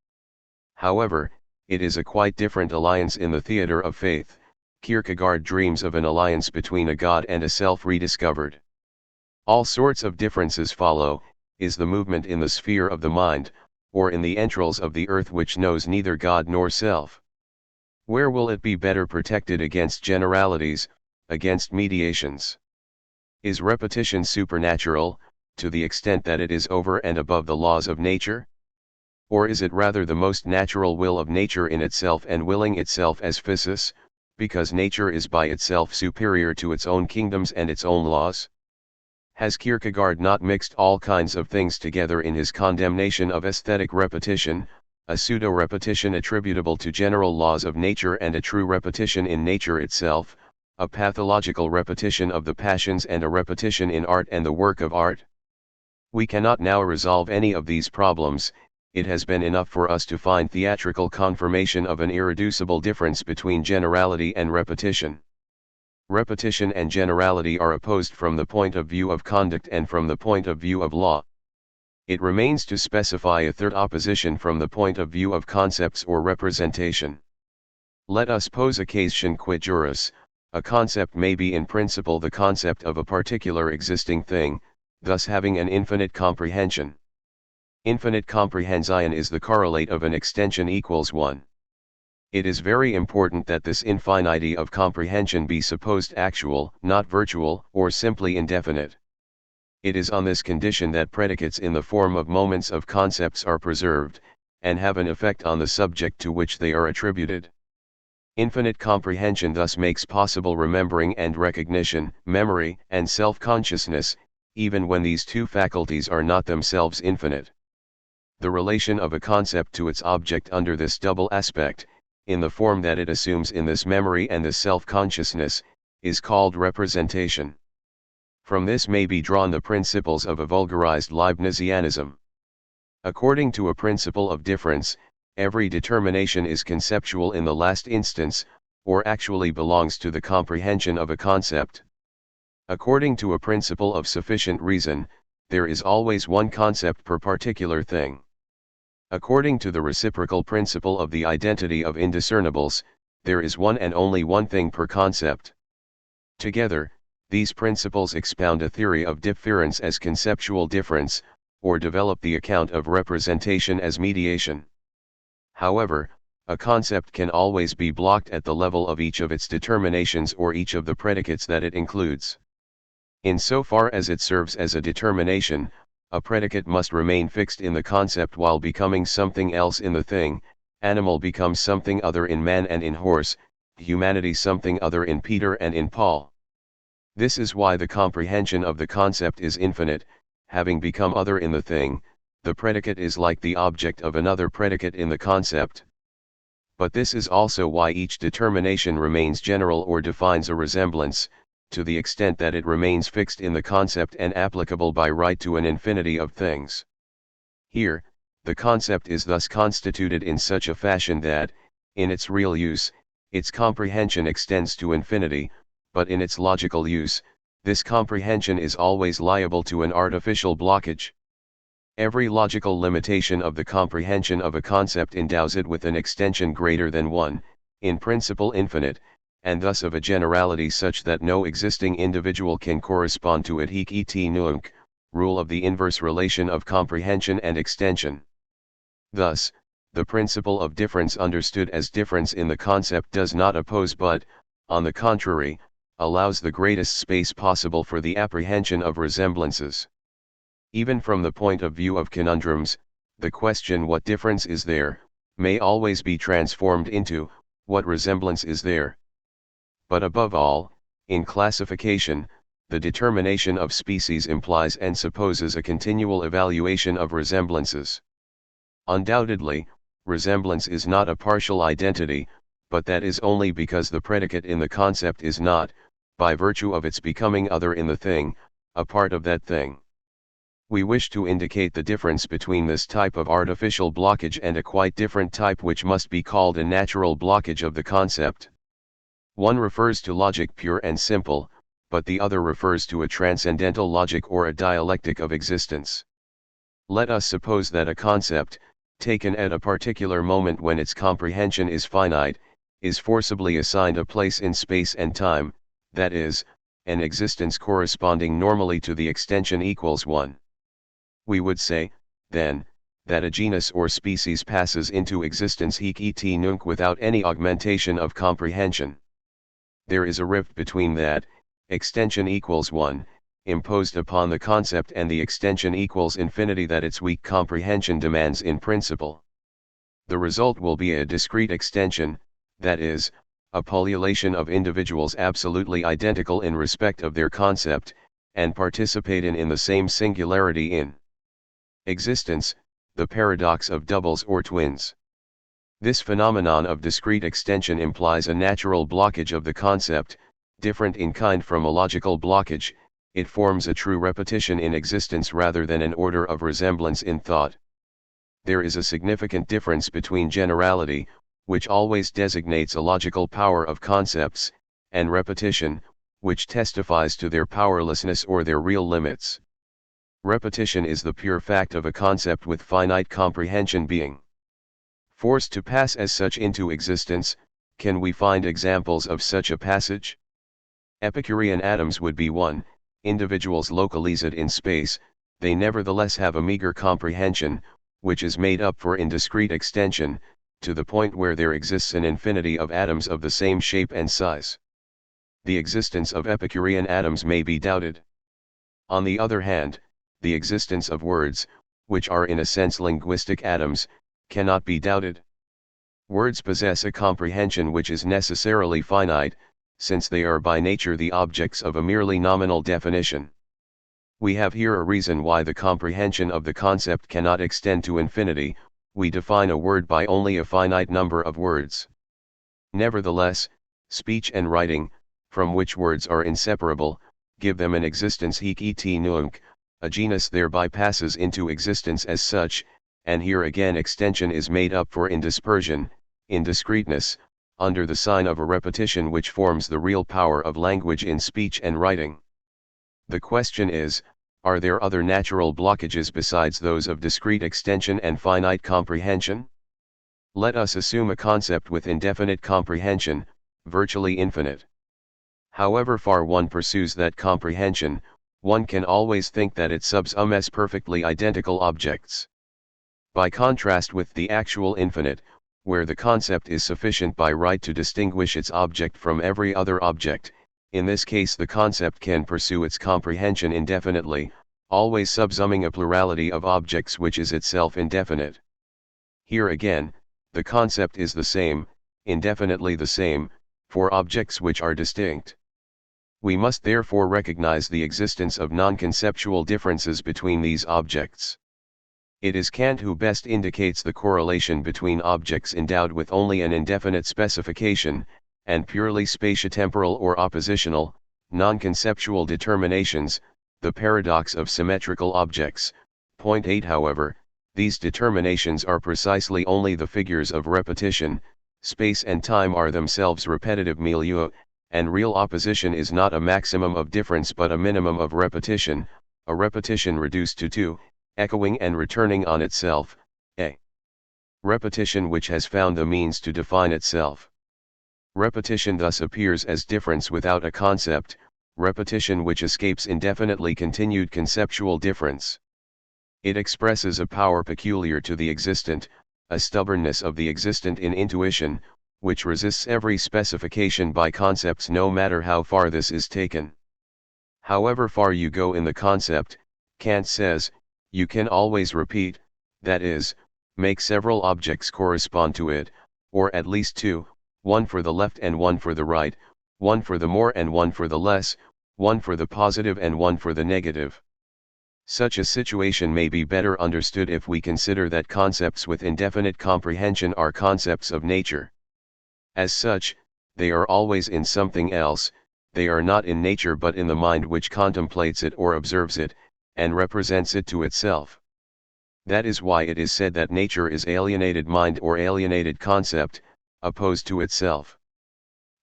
However, it is a quite different alliance in the theater of faith. Kierkegaard dreams of an alliance between a God and a self rediscovered. All sorts of differences follow. Is the movement in the sphere of the mind, or in the entrails of the earth which knows neither God nor self? Where will it be better protected against generalities, against mediations? Is repetition supernatural, to the extent that it is over and above the laws of nature? Or is it rather the most natural will of nature in itself and willing itself as physis, because nature is by itself superior to its own kingdoms and its own laws? Has Kierkegaard not mixed all kinds of things together in his condemnation of aesthetic repetition, a pseudo-repetition attributable to general laws of nature and a true repetition in nature itself, a pathological repetition of the passions and a repetition in art and the work of art? We cannot now resolve any of these problems. It has been enough for us to find theatrical confirmation of an irreducible difference between generality and repetition. Repetition and generality are opposed from the point of view of conduct and from the point of view of law. It remains to specify a third opposition from the point of view of concepts or representation. Let us pose a question quid juris. A concept may be in principle the concept of a particular existing thing, thus having an infinite comprehension. Infinite comprehension is the correlate of an extension equals 1. It is very important that this infinity of comprehension be supposed actual, not virtual, or simply indefinite. It is on this condition that predicates in the form of moments of concepts are preserved, and have an effect on the subject to which they are attributed. Infinite comprehension thus makes possible remembering and recognition, memory and self-consciousness, even when these two faculties are not themselves infinite. The relation of a concept to its object under this double aspect, in the form that it assumes in this memory and this self-consciousness, is called representation. From this may be drawn the principles of a vulgarized Leibnizianism. According to a principle of difference, every determination is conceptual in the last instance, or actually belongs to the comprehension of a concept. According to a principle of sufficient reason, there is always one concept per particular thing. According to the reciprocal principle of the identity of indiscernibles, there is one and only one thing per concept. Together, these principles expound a theory of difference as conceptual difference, or develop the account of representation as mediation. However, a concept can always be blocked at the level of each of its determinations or each of the predicates that it includes. In so far as it serves as a determination, a predicate must remain fixed in the concept while becoming something else in the thing. Animal becomes something other in man and in horse, humanity something other in Peter and in Paul. This is why the comprehension of the concept is infinite, having become other in the thing, the predicate is like the object of another predicate in the concept. But this is also why each determination remains general or defines a resemblance, to the extent that it remains fixed in the concept and applicable by right to an infinity of things. Here, the concept is thus constituted in such a fashion that, in its real use, its comprehension extends to infinity, but in its logical use, this comprehension is always liable to an artificial blockage. Every logical limitation of the comprehension of a concept endows it with an extension greater than 1, in principle infinite, and thus of a generality such that no existing individual can correspond to it. Hic et nunc, rule of the inverse relation of comprehension and extension. Thus, the principle of difference understood as difference in the concept does not oppose but, on the contrary, allows the greatest space possible for the apprehension of resemblances. Even from the point of view of conundrums, the question what difference is there, may always be transformed into, what resemblance is there. But above all, in classification, the determination of species implies and supposes a continual evaluation of resemblances. Undoubtedly, resemblance is not a partial identity, but that is only because the predicate in the concept is not, by virtue of its becoming other in the thing, a part of that thing. We wish to indicate the difference between this type of artificial blockage and a quite different type which must be called a natural blockage of the concept. One refers to logic pure and simple, but the other refers to a transcendental logic or a dialectic of existence. Let us suppose that a concept, taken at a particular moment when its comprehension is finite, is forcibly assigned a place in space and time, that is, an existence corresponding normally to the extension equals 1. We would say, then, that a genus or species passes into existence hic et nunc without any augmentation of comprehension. There is a rift between that, extension equals 1, imposed upon the concept and the extension equals infinity that its weak comprehension demands in principle. The result will be a discrete extension, that is, a pullulation of individuals absolutely identical in respect of their concept, and participate in the same singularity in existence, the paradox of doubles or twins. This phenomenon of discrete extension implies a natural blockage of the concept, different in kind from a logical blockage. It forms a true repetition in existence rather than an order of resemblance in thought. There is a significant difference between generality, which always designates a logical power of concepts, and repetition, which testifies to their powerlessness or their real limits. Repetition is the pure fact of a concept with finite comprehension being forced to pass as such into existence. Can we find examples of such a passage? Epicurean atoms would be one. Individuals localized in space, they nevertheless have a meager comprehension, which is made up for in discrete extension, to the point where there exists an infinity of atoms of the same shape and size. The existence of Epicurean atoms may be doubted. On the other hand, the existence of words, which are in a sense linguistic atoms, cannot be doubted. Words possess a comprehension which is necessarily finite, since they are by nature the objects of a merely nominal definition. We have here a reason why the comprehension of the concept cannot extend to infinity. We define a word by only a finite number of words. Nevertheless, speech and writing, from which words are inseparable, give them an existence hic et nunc. A genus thereby passes into existence as such, and here again extension is made up for in dispersion, in discreteness, under the sign of a repetition which forms the real power of language in speech and writing. The question is, are there other natural blockages besides those of discrete extension and finite comprehension? Let us assume a concept with indefinite comprehension, virtually infinite. However far one pursues that comprehension, one can always think that it subsumes perfectly identical objects. By contrast with the actual infinite, where the concept is sufficient by right to distinguish its object from every other object, in this case the concept can pursue its comprehension indefinitely, always subsuming a plurality of objects which is itself indefinite. Here again, the concept is the same, indefinitely the same, for objects which are distinct. We must therefore recognize the existence of non-conceptual differences between these objects. It is Kant who best indicates the correlation between objects endowed with only an indefinite specification, and purely spatiotemporal or oppositional, non-conceptual determinations, the paradox of symmetrical objects. Point 8. However, these determinations are precisely only the figures of repetition. Space and time are themselves repetitive milieu, and real opposition is not a maximum of difference but a minimum of repetition, a repetition reduced to two, echoing and returning on itself, a repetition which has found the means to define itself. Repetition thus appears as difference without a concept, repetition which escapes indefinitely continued conceptual difference. It expresses a power peculiar to the existent, a stubbornness of the existent in intuition, which resists every specification by concepts no matter how far this is taken. However far you go in the concept, Kant says, you can always repeat, that is, make several objects correspond to it, or at least two, one for the left and one for the right, one for the more and one for the less, one for the positive and one for the negative. Such a situation may be better understood if we consider that concepts with indefinite comprehension are concepts of nature. As such, they are always in something else, they are not in nature but in the mind which contemplates it or observes it, and represents it to itself. That is why it is said that nature is alienated mind or alienated concept, opposed to itself.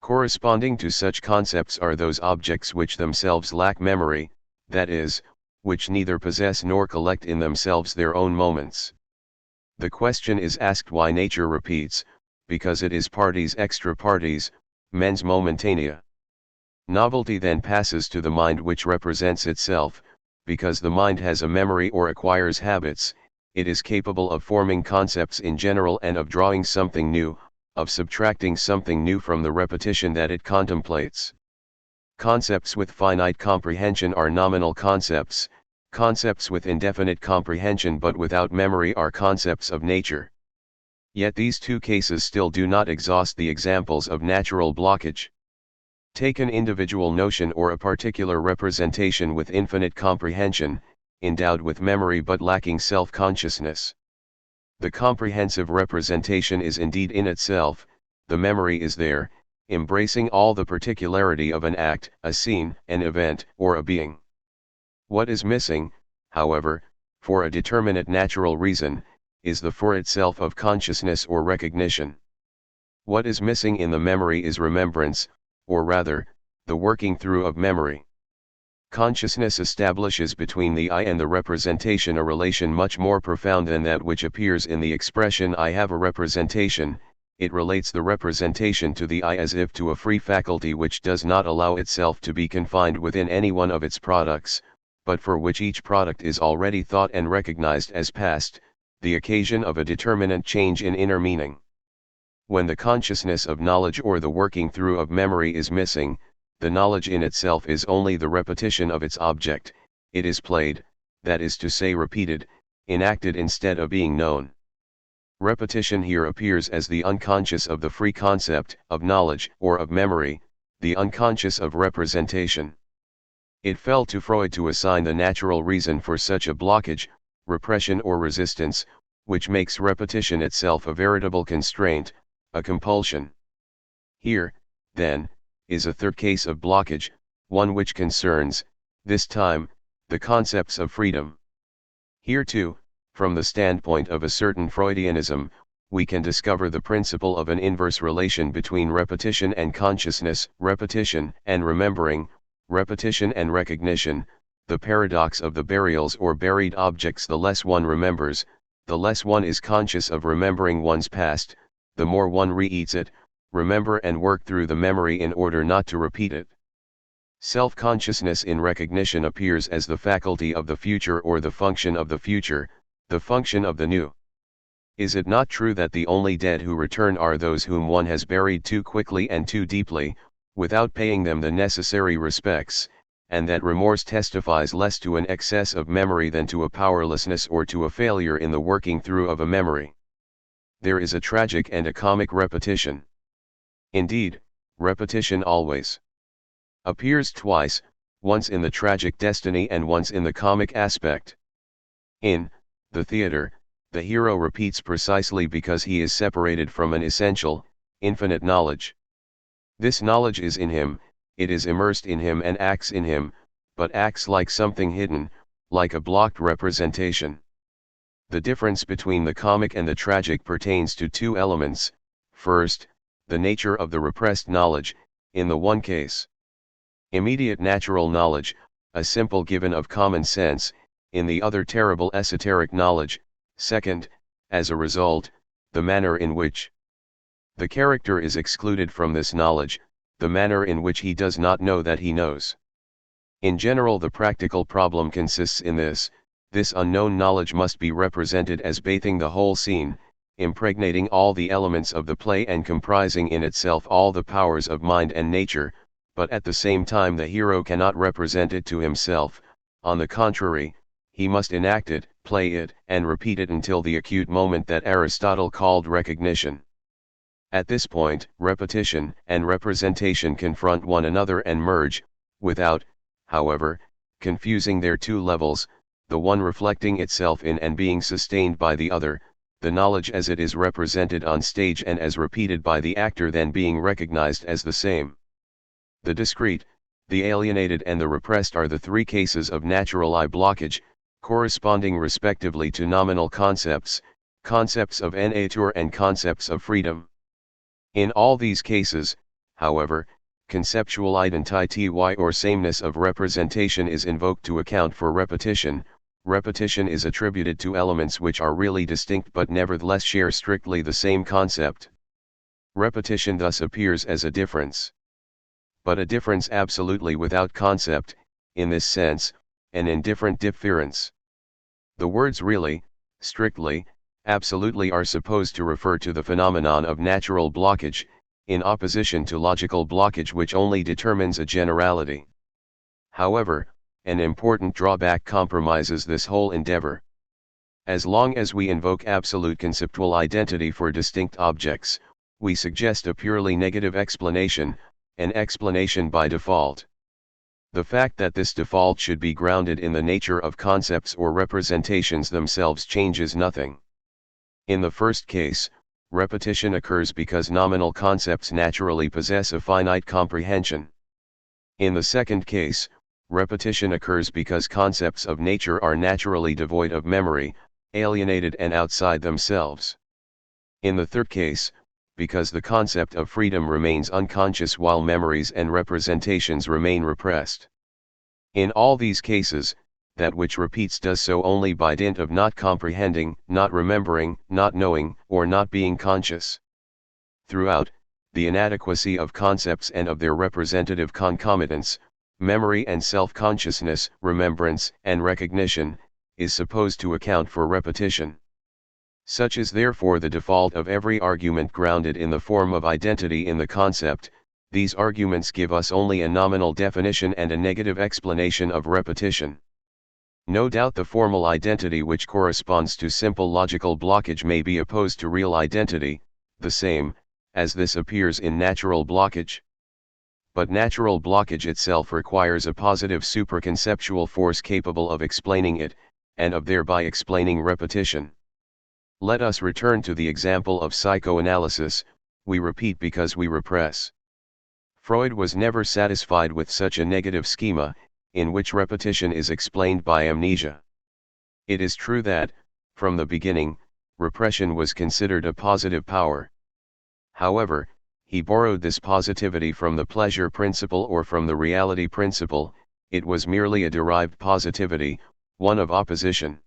Corresponding to such concepts are those objects which themselves lack memory, that is, which neither possess nor collect in themselves their own moments. The question is asked why nature repeats, because it is partes extra partes, mens momentanea. Novelty then passes to the mind which represents itself, because the mind has a memory or acquires habits, it is capable of forming concepts in general and of drawing something new, of subtracting something new from the repetition that it contemplates. Concepts with finite comprehension are nominal concepts, concepts with indefinite comprehension but without memory are concepts of nature. Yet these two cases still do not exhaust the examples of natural blockage. Take an individual notion or a particular representation with infinite comprehension, endowed with memory but lacking self-consciousness. The comprehensive representation is indeed in itself, the memory is there, embracing all the particularity of an act, a scene, an event, or a being. What is missing, however, for a determinate natural reason, is the for itself of consciousness or recognition. What is missing in the memory is remembrance, or rather, the working through of memory. Consciousness establishes between the I and the representation a relation much more profound than that which appears in the expression I have a representation. It relates the representation to the I as if to a free faculty which does not allow itself to be confined within any one of its products, but for which each product is already thought and recognized as past, the occasion of a determinate change in inner meaning. When the consciousness of knowledge or the working through of memory is missing, the knowledge in itself is only the repetition of its object, it is played, that is to say repeated, enacted instead of being known. Repetition here appears as the unconscious of the free concept of knowledge or of memory, the unconscious of representation. It fell to Freud to assign the natural reason for such a blockage, repression or resistance, which makes repetition itself a veritable constraint, a compulsion. Here, then, is a third case of blockage, one which concerns, this time, the concepts of freedom. Here too, from the standpoint of a certain Freudianism, we can discover the principle of an inverse relation between repetition and consciousness, repetition and remembering, repetition and recognition, the paradox of the burials or buried objects. The less one remembers, the less one is conscious of remembering one's past, the more one re-eats it, remember and work through the memory in order not to repeat it. Self-consciousness in recognition appears as the faculty of the future or the function of the future, the function of the new. Is it not true that the only dead who return are those whom one has buried too quickly and too deeply, without paying them the necessary respects, and that remorse testifies less to an excess of memory than to a powerlessness or to a failure in the working through of a memory? There is a tragic and a comic repetition. Indeed, repetition always appears twice, once in the tragic destiny and once in the comic aspect. In the theater, the hero repeats precisely because he is separated from an essential, infinite knowledge. This knowledge is in him, it is immersed in him and acts in him, but acts like something hidden, like a blocked representation. The difference between the comic and the tragic pertains to two elements. First, the nature of the repressed knowledge, in the one case. Immediate natural knowledge, a simple given of common sense, in the other terrible esoteric knowledge. Second, as a result, the manner in which the character is excluded from this knowledge, the manner in which he does not know that he knows. In general, the practical problem consists in this unknown knowledge must be represented as bathing the whole scene, impregnating all the elements of the play and comprising in itself all the powers of mind and nature, but at the same time the hero cannot represent it to himself. On the contrary, he must enact it, play it, and repeat it until the acute moment that Aristotle called recognition. At this point, repetition and representation confront one another and merge, without, however, confusing their two levels, the one reflecting itself in and being sustained by the other, the knowledge as it is represented on stage and as repeated by the actor then being recognized as the same. The discrete, the alienated and the repressed are the three cases of natural eye blockage, corresponding respectively to nominal concepts, concepts of nature and concepts of freedom. In all these cases, however, conceptual identity or sameness of representation is invoked to account for repetition. Repetition is attributed to elements which are really distinct but nevertheless share strictly the same concept. Repetition thus appears as a difference. But a difference absolutely without concept, in this sense, an indifferent difference. The words really, strictly, absolutely are supposed to refer to the phenomenon of natural blockage, in opposition to logical blockage which only determines a generality. However, an important drawback compromises this whole endeavor. As long as we invoke absolute conceptual identity for distinct objects, we suggest a purely negative explanation, an explanation by default. The fact that this default should be grounded in the nature of concepts or representations themselves changes nothing. In the first case, repetition occurs because nominal concepts naturally possess a finite comprehension. In the second case, repetition occurs because concepts of nature are naturally devoid of memory, alienated and outside themselves. In the third case, because the concept of freedom remains unconscious while memories and representations remain repressed. In all these cases, that which repeats does so only by dint of not comprehending, not remembering, not knowing, or not being conscious. Throughout, the inadequacy of concepts and of their representative concomitants, memory and self-consciousness, remembrance and recognition, is supposed to account for repetition. Such is therefore the default of every argument grounded in the form of identity in the concept. These arguments give us only a nominal definition and a negative explanation of repetition. No doubt the formal identity which corresponds to simple logical blockage may be opposed to real identity, the same, as this appears in natural blockage. But natural blockage itself requires a positive supraconceptual force capable of explaining it, and of thereby explaining repetition. Let us return to the example of psychoanalysis. We repeat because we repress. Freud was never satisfied with such a negative schema, in which repetition is explained by amnesia. It is true that, from the beginning, repression was considered a positive power. However, he borrowed this positivity from the pleasure principle or from the reality principle. It was merely a derived positivity, one of opposition.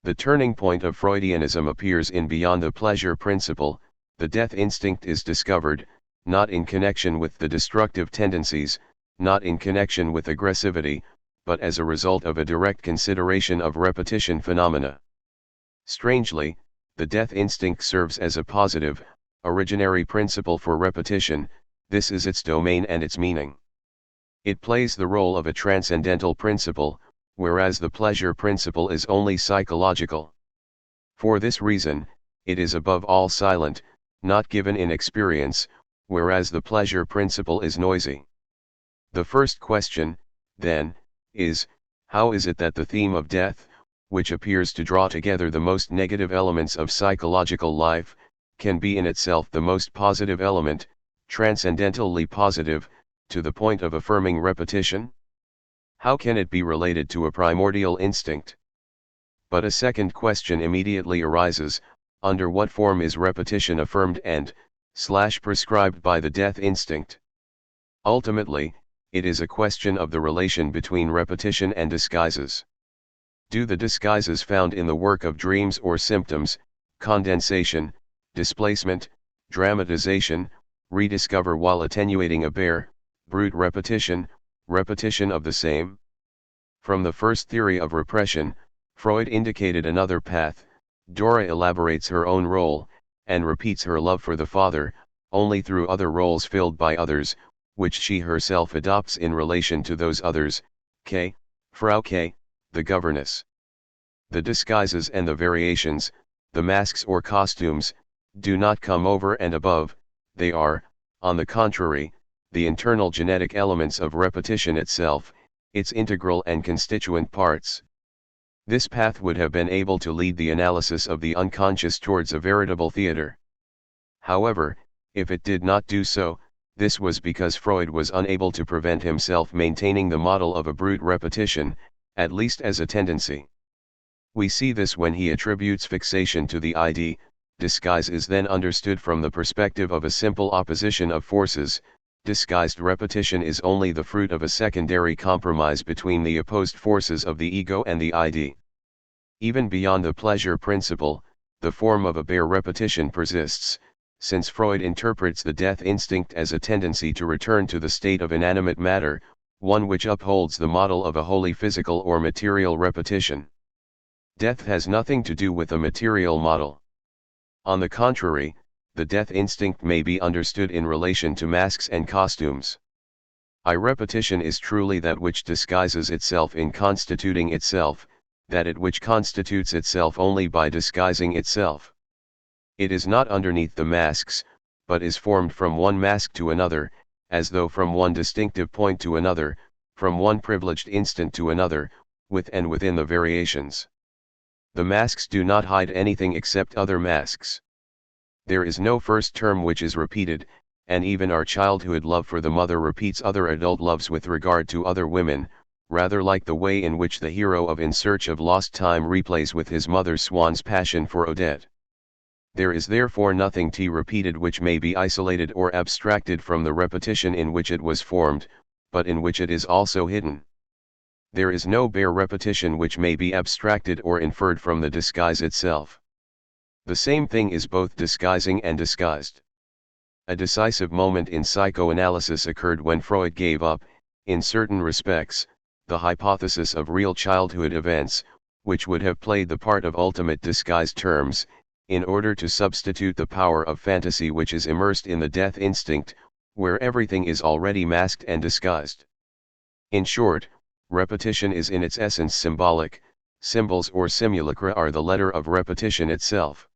The turning point of Freudianism appears in beyond the pleasure principle. The death instinct is discovered, not in connection with the destructive tendencies, not in connection with aggressivity, but as a result of a direct consideration of repetition phenomena. Strangely, the death instinct serves as a positive, originary principle for repetition. This is its domain and its meaning. It plays the role of a transcendental principle, whereas the pleasure principle is only psychological. For this reason, it is above all silent, not given in experience, whereas the pleasure principle is noisy. The first question, then, is, how is it that the theme of death, which appears to draw together the most negative elements of psychological life, can be in itself the most positive element, transcendentally positive, to the point of affirming repetition? How can it be related to a primordial instinct? But a second question immediately arises: under what form is repetition affirmed and prescribed by the death instinct? Ultimately, it is a question of the relation between repetition and disguises. Do the disguises found in the work of dreams or symptoms, condensation, displacement, dramatization, rediscover while attenuating a bare, brute repetition of the same? From the first theory of repression, Freud indicated another path. Dora elaborates her own role, and repeats her love for the father, only through other roles filled by others, which she herself adopts in relation to those others, K, Frau K, the governess. The disguises and the variations, the masks or costumes, do not come over and above, they are, on the contrary, the internal genetic elements of repetition itself, its integral and constituent parts. This path would have been able to lead the analysis of the unconscious towards a veritable theater. However, if it did not do so, this was because Freud was unable to prevent himself maintaining the model of a brute repetition, at least as a tendency. We see this when he attributes fixation to the ID. Disguise is then understood from the perspective of a simple opposition of forces. Disguised repetition is only the fruit of a secondary compromise between the opposed forces of the ego and the ID. Even beyond the pleasure principle, the form of a bare repetition persists, since Freud interprets the death instinct as a tendency to return to the state of inanimate matter, one which upholds the model of a wholly physical or material repetition. Death has nothing to do with a material model. On the contrary, the death instinct may be understood in relation to masks and costumes. Repetition is truly that which disguises itself in constituting itself, that it which constitutes itself only by disguising itself. It is not underneath the masks, but is formed from one mask to another, as though from one distinctive point to another, from one privileged instant to another, with and within the variations. The masks do not hide anything except other masks. There is no first term which is repeated, and even our childhood love for the mother repeats other adult loves with regard to other women, rather like the way in which the hero of In Search of Lost Time replays with his mother Swan's passion for Odette. There is therefore nothing repeated which may be isolated or abstracted from the repetition in which it was formed, but in which it is also hidden. There is no bare repetition which may be abstracted or inferred from the disguise itself. The same thing is both disguising and disguised. A decisive moment in psychoanalysis occurred when Freud gave up, in certain respects, the hypothesis of real childhood events, which would have played the part of ultimate disguised terms, in order to substitute the power of fantasy which is immersed in the death instinct, where everything is already masked and disguised. In short, repetition is in its essence symbolic. Symbols or simulacra are the letter of repetition itself.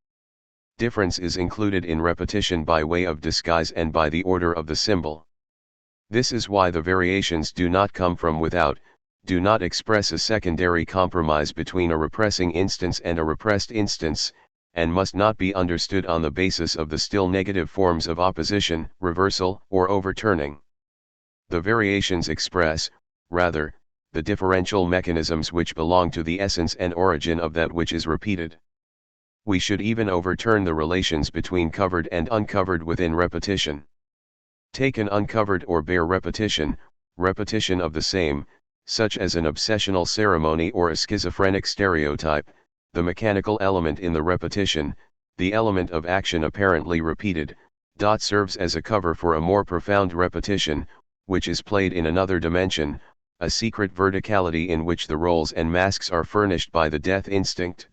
Difference is included in repetition by way of disguise and by the order of the symbol. This is why the variations do not come from without, do not express a secondary compromise between a repressing instance and a repressed instance, and must not be understood on the basis of the still negative forms of opposition, reversal, or overturning. The variations express, rather, the differential mechanisms which belong to the essence and origin of that which is repeated. We should even overturn the relations between covered and uncovered within repetition. Take an uncovered or bare repetition of the same, such as an obsessional ceremony or a schizophrenic stereotype. The mechanical element in the repetition, the element of action apparently repeated, serves as a cover for a more profound repetition, which is played in another dimension, a secret verticality in which the roles and masks are furnished by the death instinct.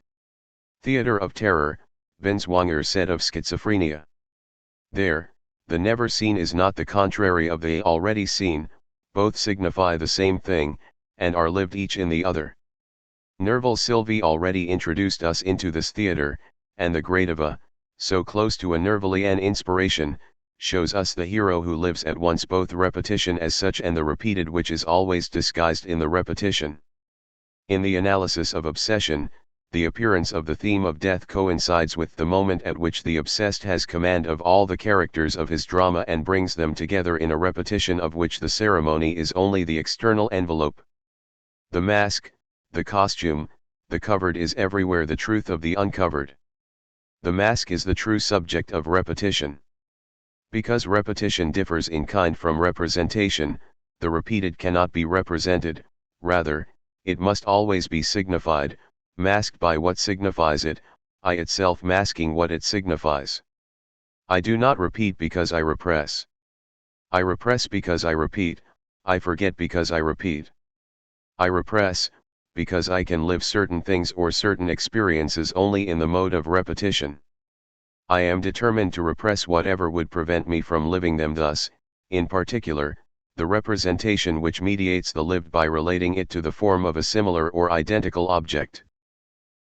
Theater of terror, Binswanger said of schizophrenia. There, the never seen is not the contrary of the already seen, both signify the same thing, and are lived each in the other. Nerval Sylvie already introduced us into this theater, and the Gradava, so close to a Nervalian inspiration, shows us the hero who lives at once both repetition as such and the repeated which is always disguised in the repetition. In the analysis of obsession, the appearance of the theme of death coincides with the moment at which the obsessed has command of all the characters of his drama and brings them together in a repetition of which the ceremony is only the external envelope. The mask, the costume, the covered is everywhere the truth of the uncovered. The mask is the true subject of repetition. Because repetition differs in kind from representation, the repeated cannot be represented, rather, it must always be signified, masked by what signifies it, I itself masking what it signifies. I do not repeat because I repress. I repress because I repeat, I forget because I repeat. I repress, because I can live certain things or certain experiences only in the mode of repetition. I am determined to repress whatever would prevent me from living them thus, in particular, the representation which mediates the lived by relating it to the form of a similar or identical object.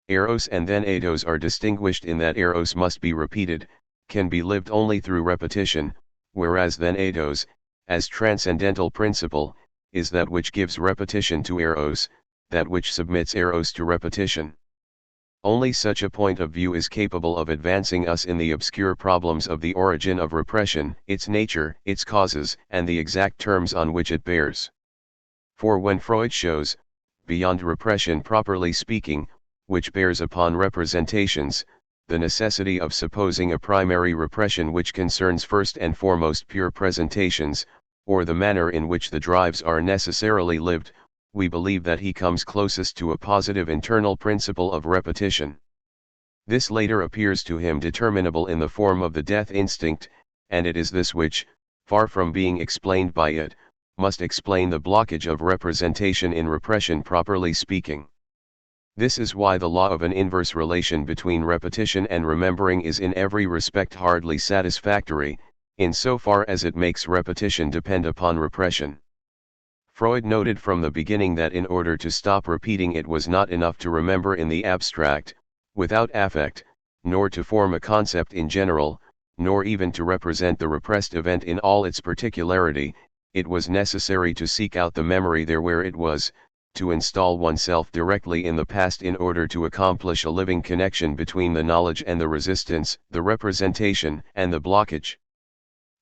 Eros and then eidos are distinguished in that eros must be repeated, can be lived only through repetition, whereas then eidos, as transcendental principle, is that which gives repetition to eros, that which submits eros to repetition. Only such a point of view is capable of advancing us in the obscure problems of the origin of repression, its nature, its causes, and the exact terms on which it bears. For when Freud shows, beyond repression properly speaking, which bears upon representations, the necessity of supposing a primary repression which concerns first and foremost pure presentations, or the manner in which the drives are necessarily lived, we believe that he comes closest to a positive internal principle of repetition. This later appears to him determinable in the form of the death instinct, and it is this which, far from being explained by it, must explain the blockage of representation in repression properly speaking. This is why the law of an inverse relation between repetition and remembering is in every respect hardly satisfactory, in so far as it makes repetition depend upon repression. Freud noted from the beginning that in order to stop repeating it was not enough to remember in the abstract, without affect, nor to form a concept in general, nor even to represent the repressed event in all its particularity, it was necessary to seek out the memory there where it was, to install oneself directly in the past in order to accomplish a living connection between the knowledge and the resistance, the representation and the blockage.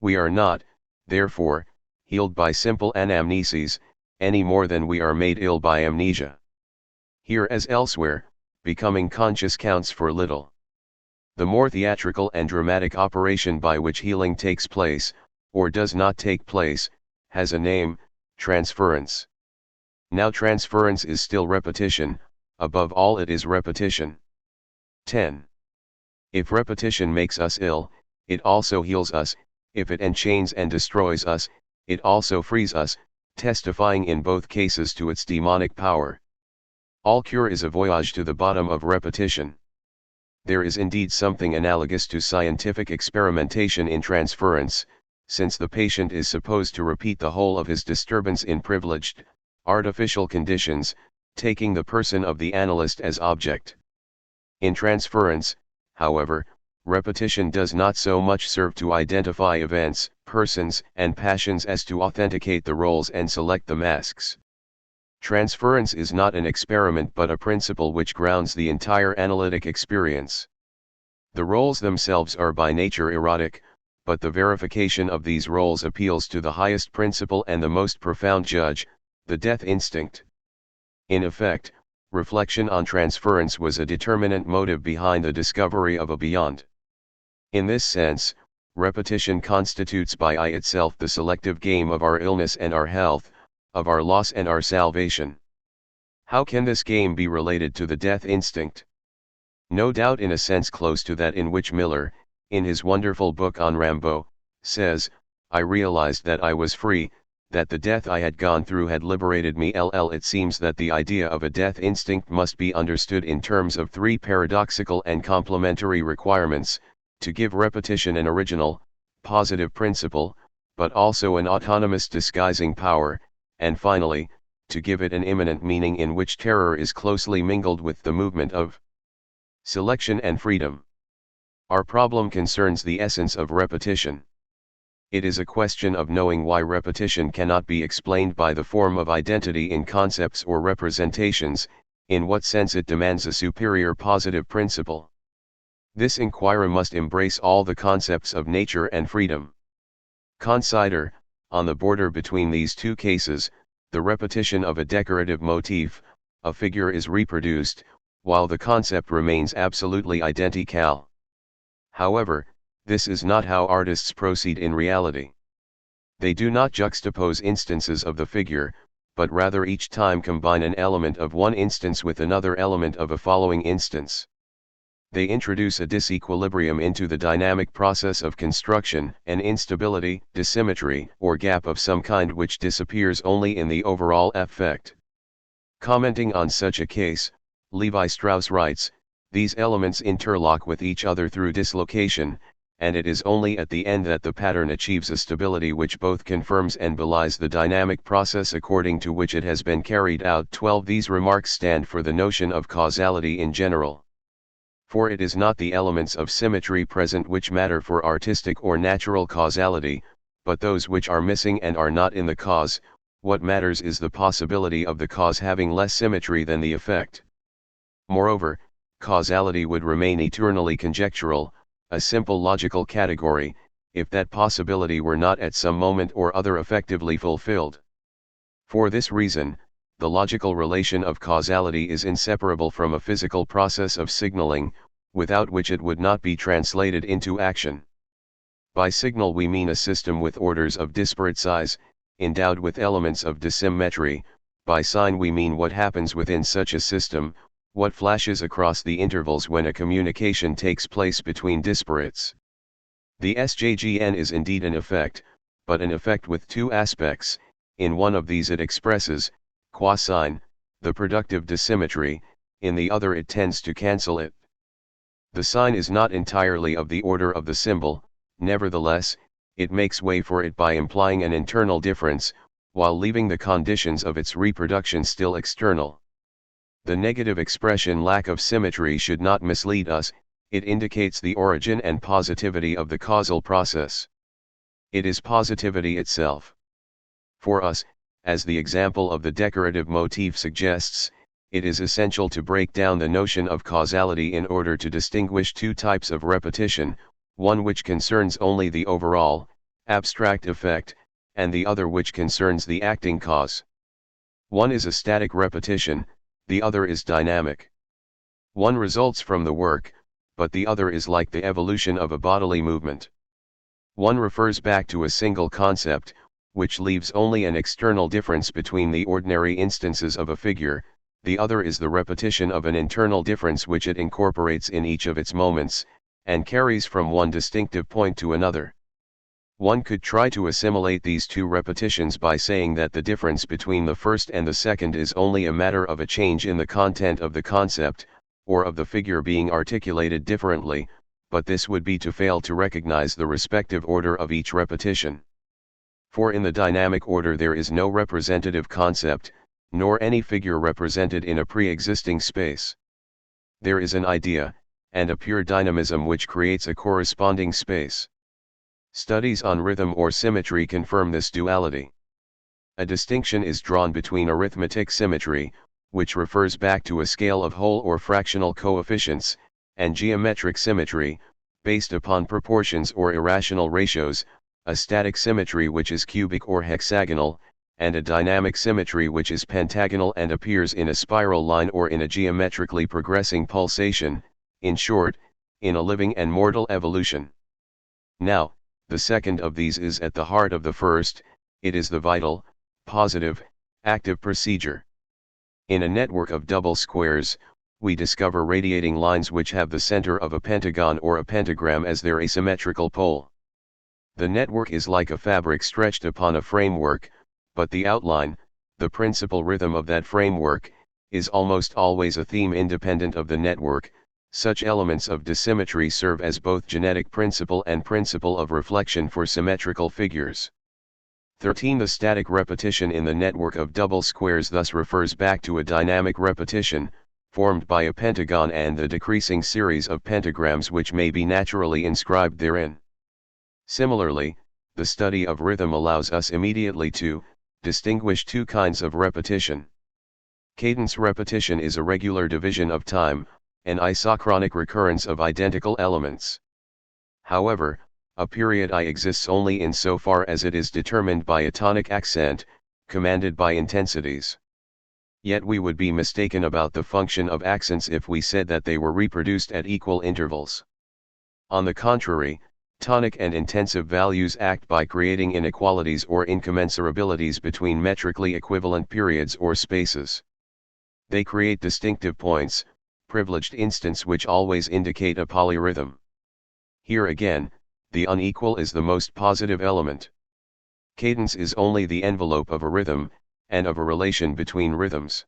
We are not, therefore, healed by simple anamneses, any more than we are made ill by amnesia. Here as elsewhere, becoming conscious counts for little. The more theatrical and dramatic operation by which healing takes place, or does not take place, has a name, transference. Now transference is still repetition, above all it is repetition. 10. If repetition makes us ill, it also heals us, if it enchains and destroys us, it also frees us, testifying in both cases to its demonic power. All cure is a voyage to the bottom of repetition. There is indeed something analogous to scientific experimentation in transference, since the patient is supposed to repeat the whole of his disturbance in privileged, artificial conditions, taking the person of the analyst as object. In transference, however, repetition does not so much serve to identify events, persons, and passions as to authenticate the roles and select the masks. Transference is not an experiment but a principle which grounds the entire analytic experience. The roles themselves are by nature erotic, but the verification of these roles appeals to the highest principle and the most profound judge, the death instinct. In effect, reflection on transference was a determinant motive behind the discovery of a beyond. In this sense, repetition constitutes by itself the selective game of our illness and our health, of our loss and our salvation. How can this game be related to the death instinct? No doubt in a sense close to that in which Miller, in his wonderful book on Rimbaud, says, I realized that I was free, that the death I had gone through had liberated me. It seems that the idea of a death instinct must be understood in terms of three paradoxical and complementary requirements, to give repetition an original, positive principle, but also an autonomous disguising power, and finally, to give it an immanent meaning in which terror is closely mingled with the movement of selection and freedom. Our problem concerns the essence of repetition. It is a question of knowing why repetition cannot be explained by the form of identity in concepts or representations, in what sense it demands a superior positive principle. This inquiry must embrace all the concepts of nature and freedom. Consider, on the border between these two cases, the repetition of a decorative motif, a figure is reproduced, while the concept remains absolutely identical. However, this is not how artists proceed in reality. They do not juxtapose instances of the figure, but rather each time combine an element of one instance with another element of a following instance. They introduce a disequilibrium into the dynamic process of construction, an instability, dissymmetry, or gap of some kind which disappears only in the overall effect. Commenting on such a case, Levi-Strauss writes, "These elements interlock with each other through dislocation, and it is only at the end that the pattern achieves a stability which both confirms and belies the dynamic process according to which it has been carried out." 12. These remarks stand for the notion of causality in general. For it is not the elements of symmetry present which matter for artistic or natural causality, but those which are missing and are not in the cause. What matters is the possibility of the cause having less symmetry than the effect. Moreover, causality would remain eternally conjectural, a simple logical category, if that possibility were not at some moment or other effectively fulfilled. For this reason, the logical relation of causality is inseparable from a physical process of signaling, without which it would not be translated into action. By signal we mean a system with orders of disparate size, endowed with elements of dissymmetry. By sign we mean what happens within such a system, what flashes across the intervals when a communication takes place between disparates. The SJGN is indeed an effect, but an effect with two aspects. In one of these it expresses, qua sign, the productive dissymmetry, in the other it tends to cancel it. The sign is not entirely of the order of the symbol, nevertheless, it makes way for it by implying an internal difference, while leaving the conditions of its reproduction still external. The negative expression lack of symmetry should not mislead us, it indicates the origin and positivity of the causal process. It is positivity itself. For us, as the example of the decorative motif suggests, it is essential to break down the notion of causality in order to distinguish two types of repetition, one which concerns only the overall, abstract effect, and the other which concerns the acting cause. One is a static repetition, the other is dynamic. One results from the work, but the other is like the evolution of a bodily movement. One refers back to a single concept, which leaves only an external difference between the ordinary instances of a figure, the other is the repetition of an internal difference which it incorporates in each of its moments, and carries from one distinctive point to another. One could try to assimilate these two repetitions by saying that the difference between the first and the second is only a matter of a change in the content of the concept, or of the figure being articulated differently, but this would be to fail to recognize the respective order of each repetition. For in the dynamic order there is no representative concept, nor any figure represented in a pre-existing space. There is an idea, and a pure dynamism which creates a corresponding space. Studies on rhythm or symmetry confirm this duality. A distinction is drawn between arithmetic symmetry, which refers back to a scale of whole or fractional coefficients, and geometric symmetry, based upon proportions or irrational ratios, a static symmetry which is cubic or hexagonal, and a dynamic symmetry which is pentagonal and appears in a spiral line or in a geometrically progressing pulsation, in short, in a living and mortal evolution. Now, the second of these is at the heart of the first, it is the vital, positive, active procedure. In a network of double squares, we discover radiating lines which have the center of a pentagon or a pentagram as their asymmetrical pole. The network is like a fabric stretched upon a framework, but the outline, the principal rhythm of that framework, is almost always a theme independent of the network. Such elements of dissymmetry serve as both genetic principle and principle of reflection for symmetrical figures. 13. The static repetition in the network of double squares thus refers back to a dynamic repetition, formed by a pentagon and the decreasing series of pentagrams which may be naturally inscribed therein. Similarly, the study of rhythm allows us immediately to distinguish two kinds of repetition. Cadence repetition is a regular division of time, an isochronic recurrence of identical elements. However, a period I exists only insofar as it is determined by a tonic accent, commanded by intensities. Yet we would be mistaken about the function of accents if we said that they were reproduced at equal intervals. On the contrary, tonic and intensive values act by creating inequalities or incommensurabilities between metrically equivalent periods or spaces. They create distinctive points, privileged instants which always indicate a polyrhythm. Here again, the unequal is the most positive element. Cadence is only the envelope of a rhythm, and of a relation between rhythms.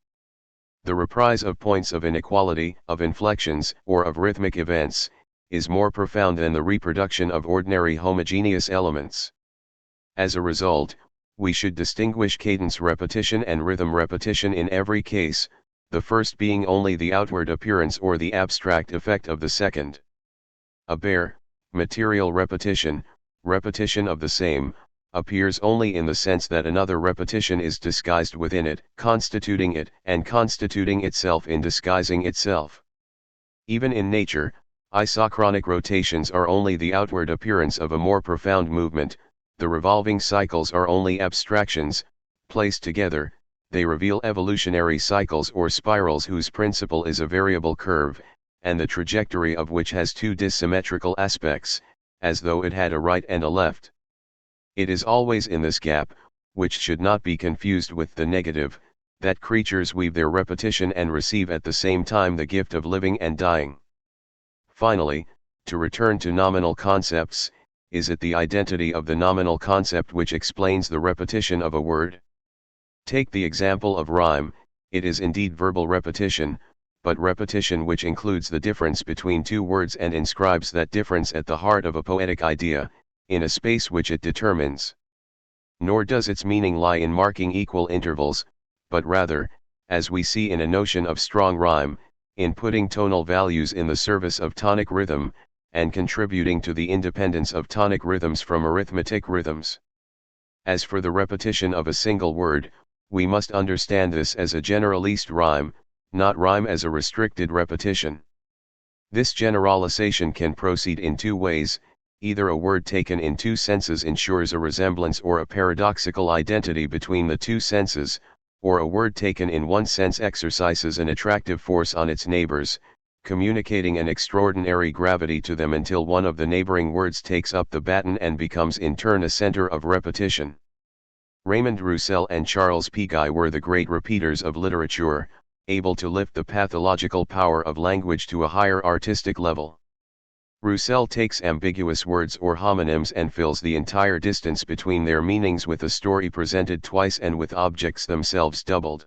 The reprise of points of inequality, of inflections, or of rhythmic events, is more profound than the reproduction of ordinary homogeneous elements. As a result, we should distinguish cadence repetition and rhythm repetition in every case, the first being only the outward appearance or the abstract effect of the second. A bare, material repetition, repetition of the same, appears only in the sense that another repetition is disguised within it, constituting it, and constituting itself in disguising itself. Even in nature, isochronic rotations are only the outward appearance of a more profound movement, the revolving cycles are only abstractions, placed together, they reveal evolutionary cycles or spirals whose principle is a variable curve, and the trajectory of which has two dissymmetrical aspects, as though it had a right and a left. It is always in this gap, which should not be confused with the negative, that creatures weave their repetition and receive at the same time the gift of living and dying. Finally, to return to nominal concepts, is it the identity of the nominal concept which explains the repetition of a word? Take the example of rhyme, it is indeed verbal repetition, but repetition which includes the difference between two words and inscribes that difference at the heart of a poetic idea, in a space which it determines. Nor does its meaning lie in marking equal intervals, but rather, as we see in a notion of strong rhyme, in putting tonal values in the service of tonic rhythm, and contributing to the independence of tonic rhythms from arithmetic rhythms. As for the repetition of a single word, we must understand this as a generalist rhyme, not rhyme as a restricted repetition. This generalization can proceed in two ways, either a word taken in two senses ensures a resemblance or a paradoxical identity between the two senses, or a word taken in one sense exercises an attractive force on its neighbors, communicating an extraordinary gravity to them until one of the neighboring words takes up the baton and becomes in turn a center of repetition. Raymond Roussel and Charles Piguet were the great repeaters of literature, able to lift the pathological power of language to a higher artistic level. Roussel takes ambiguous words or homonyms and fills the entire distance between their meanings with a story presented twice and with objects themselves doubled.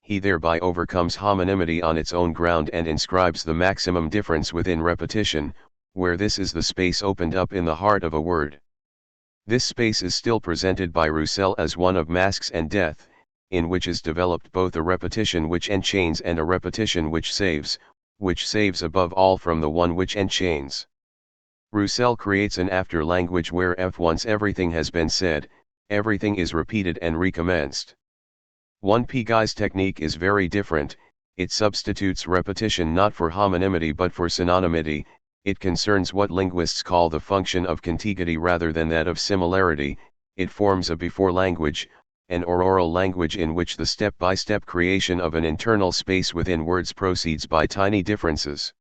He thereby overcomes homonymity on its own ground and inscribes the maximum difference within repetition, where this is the space opened up in the heart of a word. This space is still presented by Roussel as one of masks and death, in which is developed both a repetition which enchains and a repetition which saves above all from the one which enchains. Roussel creates an after language where once everything has been said, everything is repeated and recommenced. One Piguet's technique is very different, it substitutes repetition not for homonymity but for synonymity, it concerns what linguists call the function of contiguity rather than that of similarity, it forms a before language, an auroral language in which the step-by-step creation of an internal space within words proceeds by tiny differences.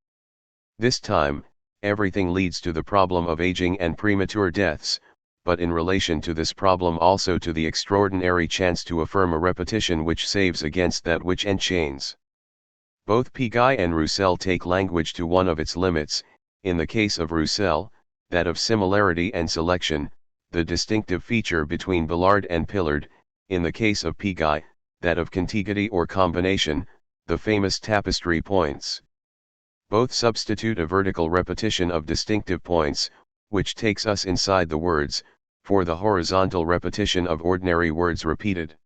This time, everything leads to the problem of aging and premature deaths, but in relation to this problem also to the extraordinary chance to affirm a repetition which saves against that which enchains. Both Piguet and Roussel take language to one of its limits, in the case of Roussel, that of similarity and selection, the distinctive feature between Ballard and Pillard, in the case of Piguet, that of contiguity or combination, the famous tapestry points. Both substitute a vertical repetition of distinctive points, which takes us inside the words, for the horizontal repetition of ordinary words repeated.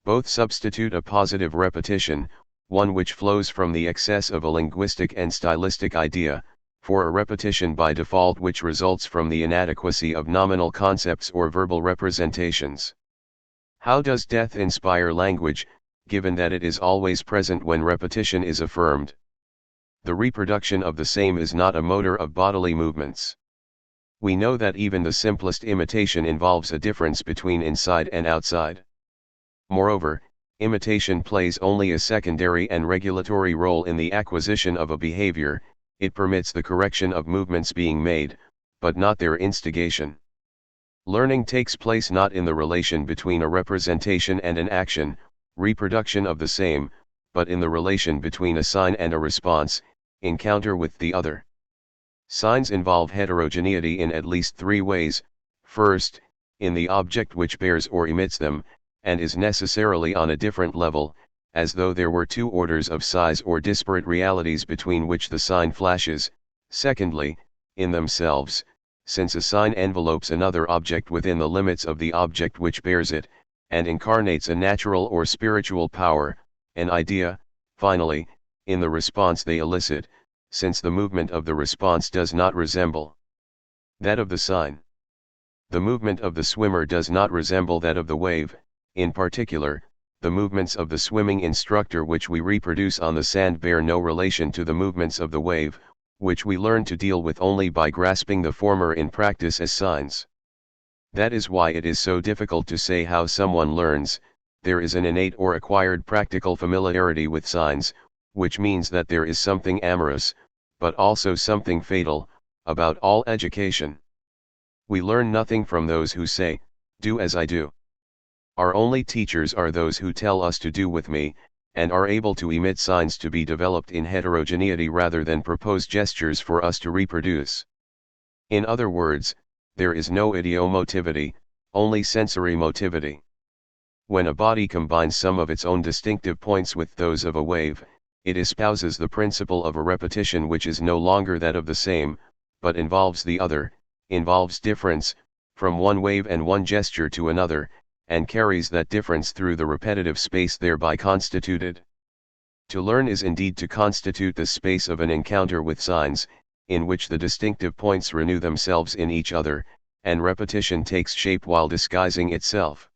Both substitute a positive repetition, one which flows from the excess of a linguistic and stylistic idea, for a repetition by default which results from the inadequacy of nominal concepts or verbal representations. How does death inspire language? given that it is always present when repetition is affirmed. The reproduction of the same is not a motor of bodily movements. We know that even the simplest imitation involves a difference between inside and outside. Moreover, imitation plays only a secondary and regulatory role in the acquisition of a behavior. It permits the correction of movements being made, but not their instigation. Learning takes place not in the relation between a representation and an action, reproduction of the same, but in the relation between a sign and a response, encounter with the other. Signs involve heterogeneity in at least three ways: first, in the object which bears or emits them, and is necessarily on a different level, as though there were two orders of size or disparate realities between which the sign flashes; secondly, in themselves, since a sign envelopes another object within the limits of the object which bears it, and incarnates a natural or spiritual power, an idea; finally, in the response they elicit, since the movement of the response does not resemble that of the sign. The movement of the swimmer does not resemble that of the wave. In particular, the movements of the swimming instructor which we reproduce on the sand bear no relation to the movements of the wave, which we learn to deal with only by grasping the former in practice as signs. That is why it is so difficult to say how someone learns. There is an innate or acquired practical familiarity with signs, which means that there is something amorous, but also something fatal, about all education. We learn nothing from those who say, "Do as I do." Our only teachers are those who tell us to do with me, and are able to emit signs to be developed in heterogeneity rather than propose gestures for us to reproduce. In other words, there is no ideomotivity, only sensory motivity. When a body combines some of its own distinctive points with those of a wave, it espouses the principle of a repetition which is no longer that of the same, but involves the other, involves difference, from one wave and one gesture to another, and carries that difference through the repetitive space thereby constituted. To learn is indeed to constitute the space of an encounter with signs, in which the distinctive points renew themselves in each other, and repetition takes shape while disguising itself.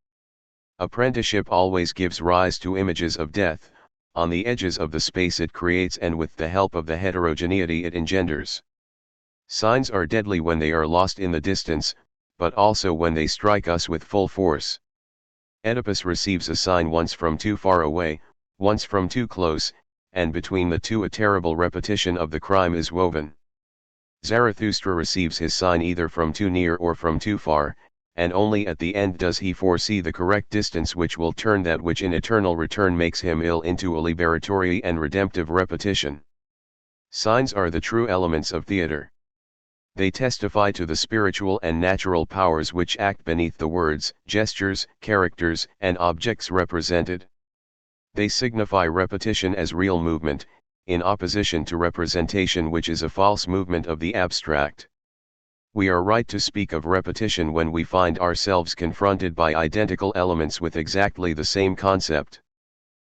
Apprenticeship always gives rise to images of death, on the edges of the space it creates and with the help of the heterogeneity it engenders. Signs are deadly when they are lost in the distance, but also when they strike us with full force. Oedipus receives a sign once from too far away, once from too close, and between the two a terrible repetition of the crime is woven. Zarathustra receives his sign either from too near or from too far, and only at the end does he foresee the correct distance which will turn that which in eternal return makes him ill into a liberatory and redemptive repetition. Signs are the true elements of theater. They testify to the spiritual and natural powers which act beneath the words, gestures, characters, and objects represented. They signify repetition as real movement, in opposition to representation which is a false movement of the abstract. We are right to speak of repetition when we find ourselves confronted by identical elements with exactly the same concept.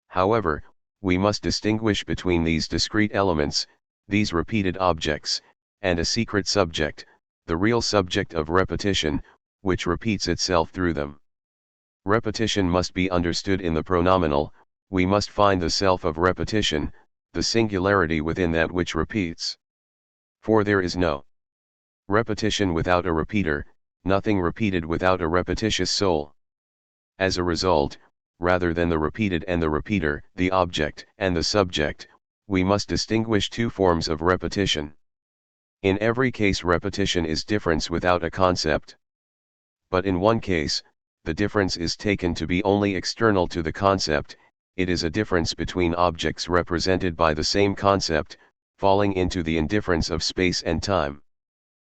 However, we must distinguish between these discrete elements, these repeated objects, and a secret subject, the real subject of repetition, which repeats itself through them. Repetition must be understood in the pronominal. We must find the self of repetition, the singularity within that which repeats. For there is no repetition without a repeater, nothing repeated without a repetitious soul. As a result, rather than the repeated and the repeater, the object and the subject, we must distinguish two forms of repetition. In every case repetition is difference without a concept. But in one case, the difference is taken to be only external to the concept. It is a difference between objects represented by the same concept, falling into the indifference of space and time.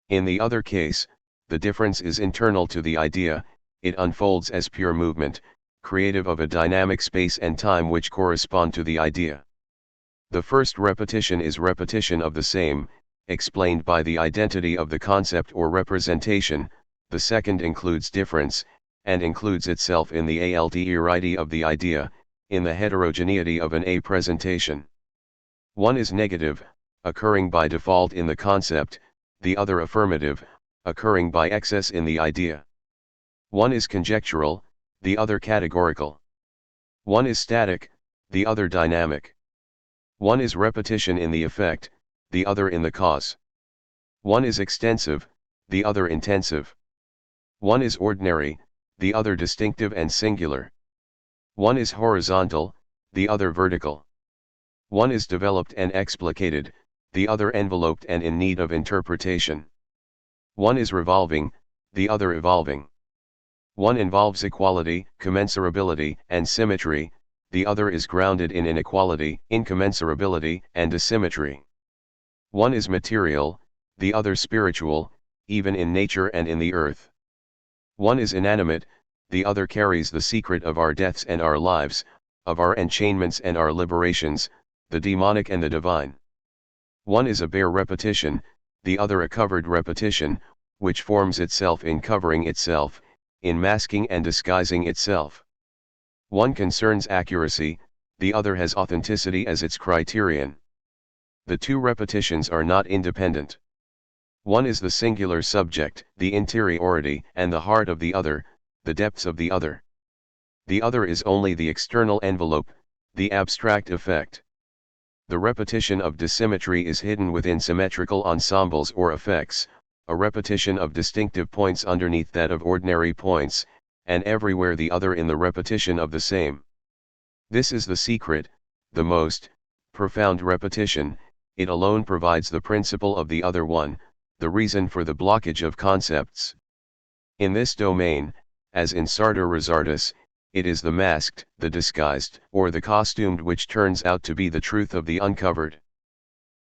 In the other case, the difference is internal to the idea, it unfolds as pure movement, creative of a dynamic space and time which correspond to the idea. The first repetition is repetition of the same, explained by the identity of the concept or representation. The second includes difference, and includes itself in the alterity of the idea, in the heterogeneity of an presentation. One is negative, occurring by default in the concept, the other affirmative, occurring by excess in the idea. One is conjectural, the other categorical. One is static, the other dynamic. One is repetition in the effect, the other in the cause. One is extensive, the other intensive. One is ordinary, the other distinctive and singular. One is horizontal, the other vertical. One is developed and explicated, the other enveloped and in need of interpretation. One is revolving, the other evolving. One involves equality, commensurability, and symmetry, the other is grounded in inequality, incommensurability, and asymmetry. One is material, the other spiritual, even in nature and in the earth. One is inanimate, the other carries the secret of our deaths and our lives, of our enchainments and our liberations, the demonic and the divine. One is a bare repetition, the other a covered repetition, which forms itself in covering itself, in masking and disguising itself. One concerns accuracy, the other has authenticity as its criterion. The two repetitions are not independent. One is the singular subject, the interiority and the heart of the other, the depths of the other. The other is only the external envelope, the abstract effect. The repetition of dissymmetry is hidden within symmetrical ensembles or effects, a repetition of distinctive points underneath that of ordinary points, and everywhere the other in the repetition of the same. This is the secret, the most profound repetition. It alone provides the principle of the other one, the reason for the blockage of concepts. In this domain, as in Sartor Resartus, it is the masked, the disguised, or the costumed which turns out to be the truth of the uncovered.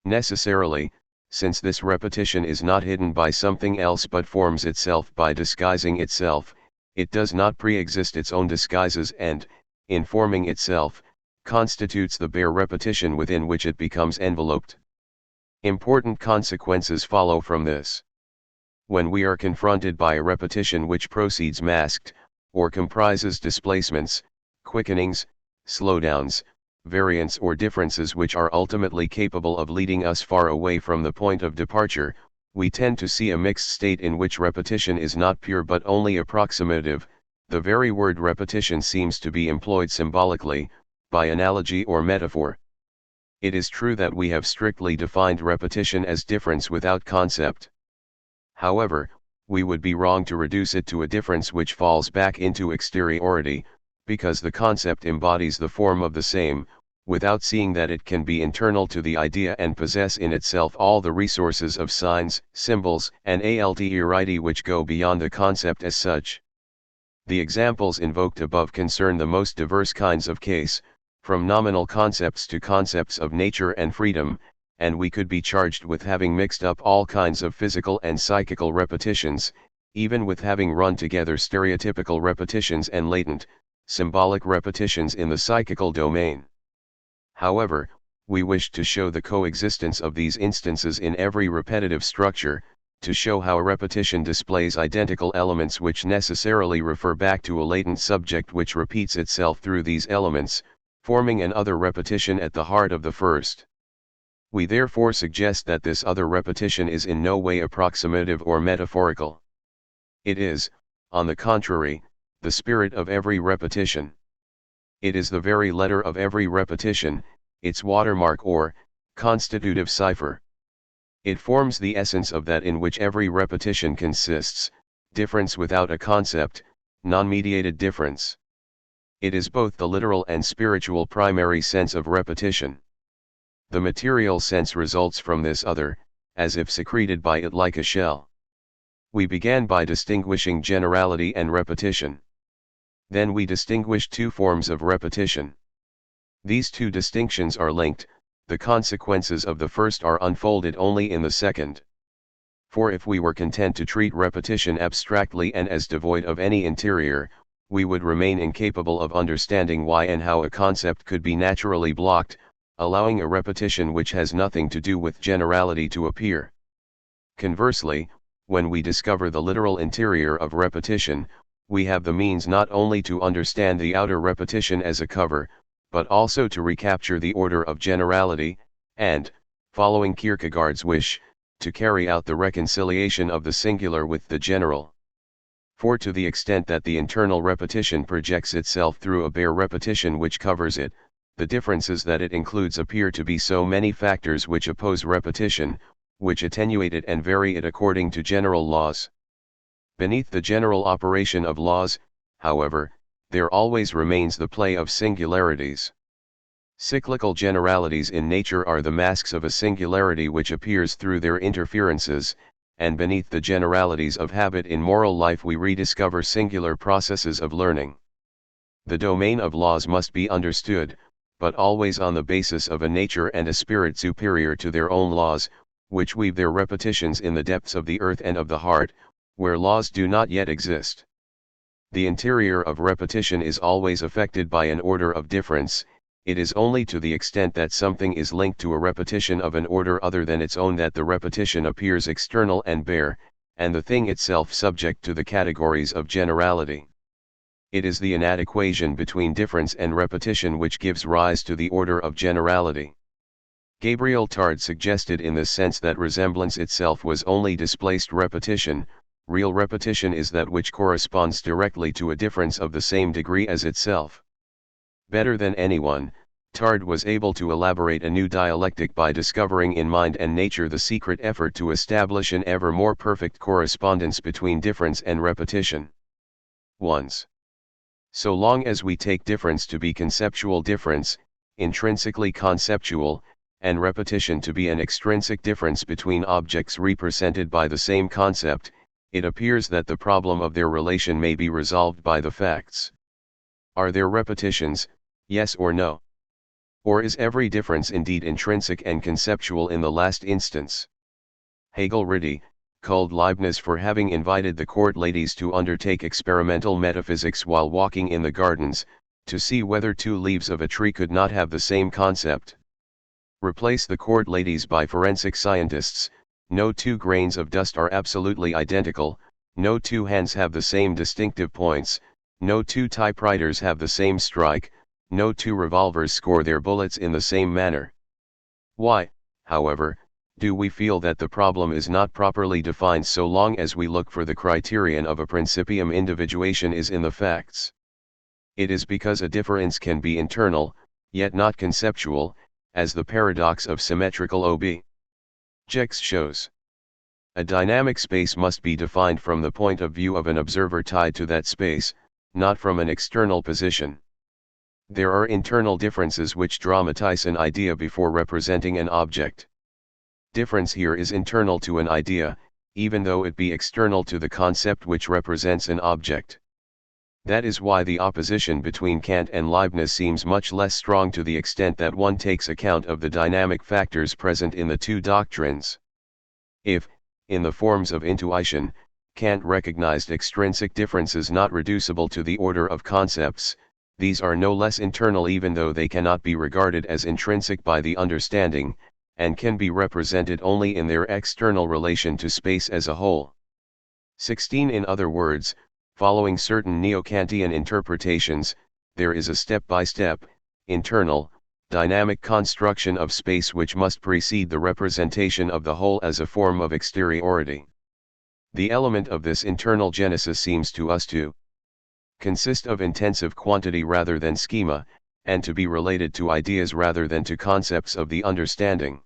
Necessarily, since this repetition is not hidden by something else but forms itself by disguising itself, it does not pre-exist its own disguises and, in forming itself, constitutes the bare repetition within which it becomes enveloped. Important consequences follow from this. When we are confronted by a repetition which proceeds masked, or comprises displacements, quickenings, slowdowns, variants or differences which are ultimately capable of leading us far away from the point of departure, we tend to see a mixed state in which repetition is not pure but only approximative. The very word repetition seems to be employed symbolically, by analogy or metaphor. It is true that we have strictly defined repetition as difference without concept. However, we would be wrong to reduce it to a difference which falls back into exteriority, because the concept embodies the form of the same, without seeing that it can be internal to the idea and possess in itself all the resources of signs, symbols, and alterity which go beyond the concept as such. The examples invoked above concern the most diverse kinds of case, from nominal concepts to concepts of nature and freedom, and we could be charged with having mixed up all kinds of physical and psychical repetitions, even with having run together stereotypical repetitions and latent, symbolic repetitions in the psychical domain. However, we wish to show the coexistence of these instances in every repetitive structure, to show how a repetition displays identical elements which necessarily refer back to a latent subject which repeats itself through these elements, forming an other repetition at the heart of the first. We therefore suggest that this other repetition is in no way approximative or metaphorical. It is, on the contrary, the spirit of every repetition. It is the very letter of every repetition, its watermark or constitutive cipher. It forms the essence of that in which every repetition consists, difference without a concept, non-mediated difference. It is both the literal and spiritual primary sense of repetition. The material sense results from this other, as if secreted by it like a shell. We began by distinguishing generality and repetition. Then we distinguished two forms of repetition. These two distinctions are linked, the consequences of the first are unfolded only in the second. For if we were content to treat repetition abstractly and as devoid of any interior, we would remain incapable of understanding why and how a concept could be naturally blocked, allowing a repetition which has nothing to do with generality to appear. Conversely, when we discover the literal interior of repetition, we have the means not only to understand the outer repetition as a cover, but also to recapture the order of generality, and, following Kierkegaard's wish, to carry out the reconciliation of the singular with the general. For to the extent that the internal repetition projects itself through a bare repetition which covers it, the differences that it includes appear to be so many factors which oppose repetition, which attenuate it and vary it according to general laws. Beneath the general operation of laws, however, there always remains the play of singularities. Cyclical generalities in nature are the masks of a singularity which appears through their interferences, and beneath the generalities of habit in moral life we rediscover singular processes of learning. The domain of laws must be understood, but always on the basis of a nature and a spirit superior to their own laws, which weave their repetitions in the depths of the earth and of the heart, where laws do not yet exist. The interior of repetition is always affected by an order of difference. It is only to the extent that something is linked to a repetition of an order other than its own that the repetition appears external and bare, and the thing itself subject to the categories of generality. It is the inadequation between difference and repetition which gives rise to the order of generality. Gabriel Tarde suggested in this sense that resemblance itself was only displaced repetition. Real repetition is that which corresponds directly to a difference of the same degree as itself. Better than anyone, Tarde was able to elaborate a new dialectic by discovering in mind and nature the secret effort to establish an ever more perfect correspondence between difference and repetition. 1. So long as we take difference to be conceptual difference, intrinsically conceptual, and repetition to be an extrinsic difference between objects represented by the same concept, it appears that the problem of their relation may be resolved by the facts. Are there repetitions, yes or no? Or is every difference indeed intrinsic and conceptual in the last instance? Hegel Riddy called Leibniz for having invited the court ladies to undertake experimental metaphysics while walking in the gardens, to see whether two leaves of a tree could not have the same concept. Replace the court ladies by forensic scientists. No two grains of dust are absolutely identical, no two hands have the same distinctive points, no two typewriters have the same strike, no two revolvers score their bullets in the same manner. Why, however, do we feel that the problem is not properly defined so long as we look for the criterion of a principium individuation is in the facts? It is because a difference can be internal, yet not conceptual, as the paradox of symmetrical objects shows. A dynamic space must be defined from the point of view of an observer tied to that space, not from an external position. There are internal differences which dramatize an idea before representing an object. Difference here is internal to an idea, even though it be external to the concept which represents an object. That is why the opposition between Kant and Leibniz seems much less strong to the extent that one takes account of the dynamic factors present in the two doctrines. If, in the forms of intuition, Kant recognized extrinsic differences not reducible to the order of concepts, these are no less internal even though they cannot be regarded as intrinsic by the understanding, and can be represented only in their external relation to space as a whole. 16. In other words, following certain neo-Kantian interpretations, there is a step-by-step, internal, dynamic construction of space which must precede the representation of the whole as a form of exteriority. The element of this internal genesis seems to us to consist of intensive quantity rather than schema, and to be related to ideas rather than to concepts of the understanding.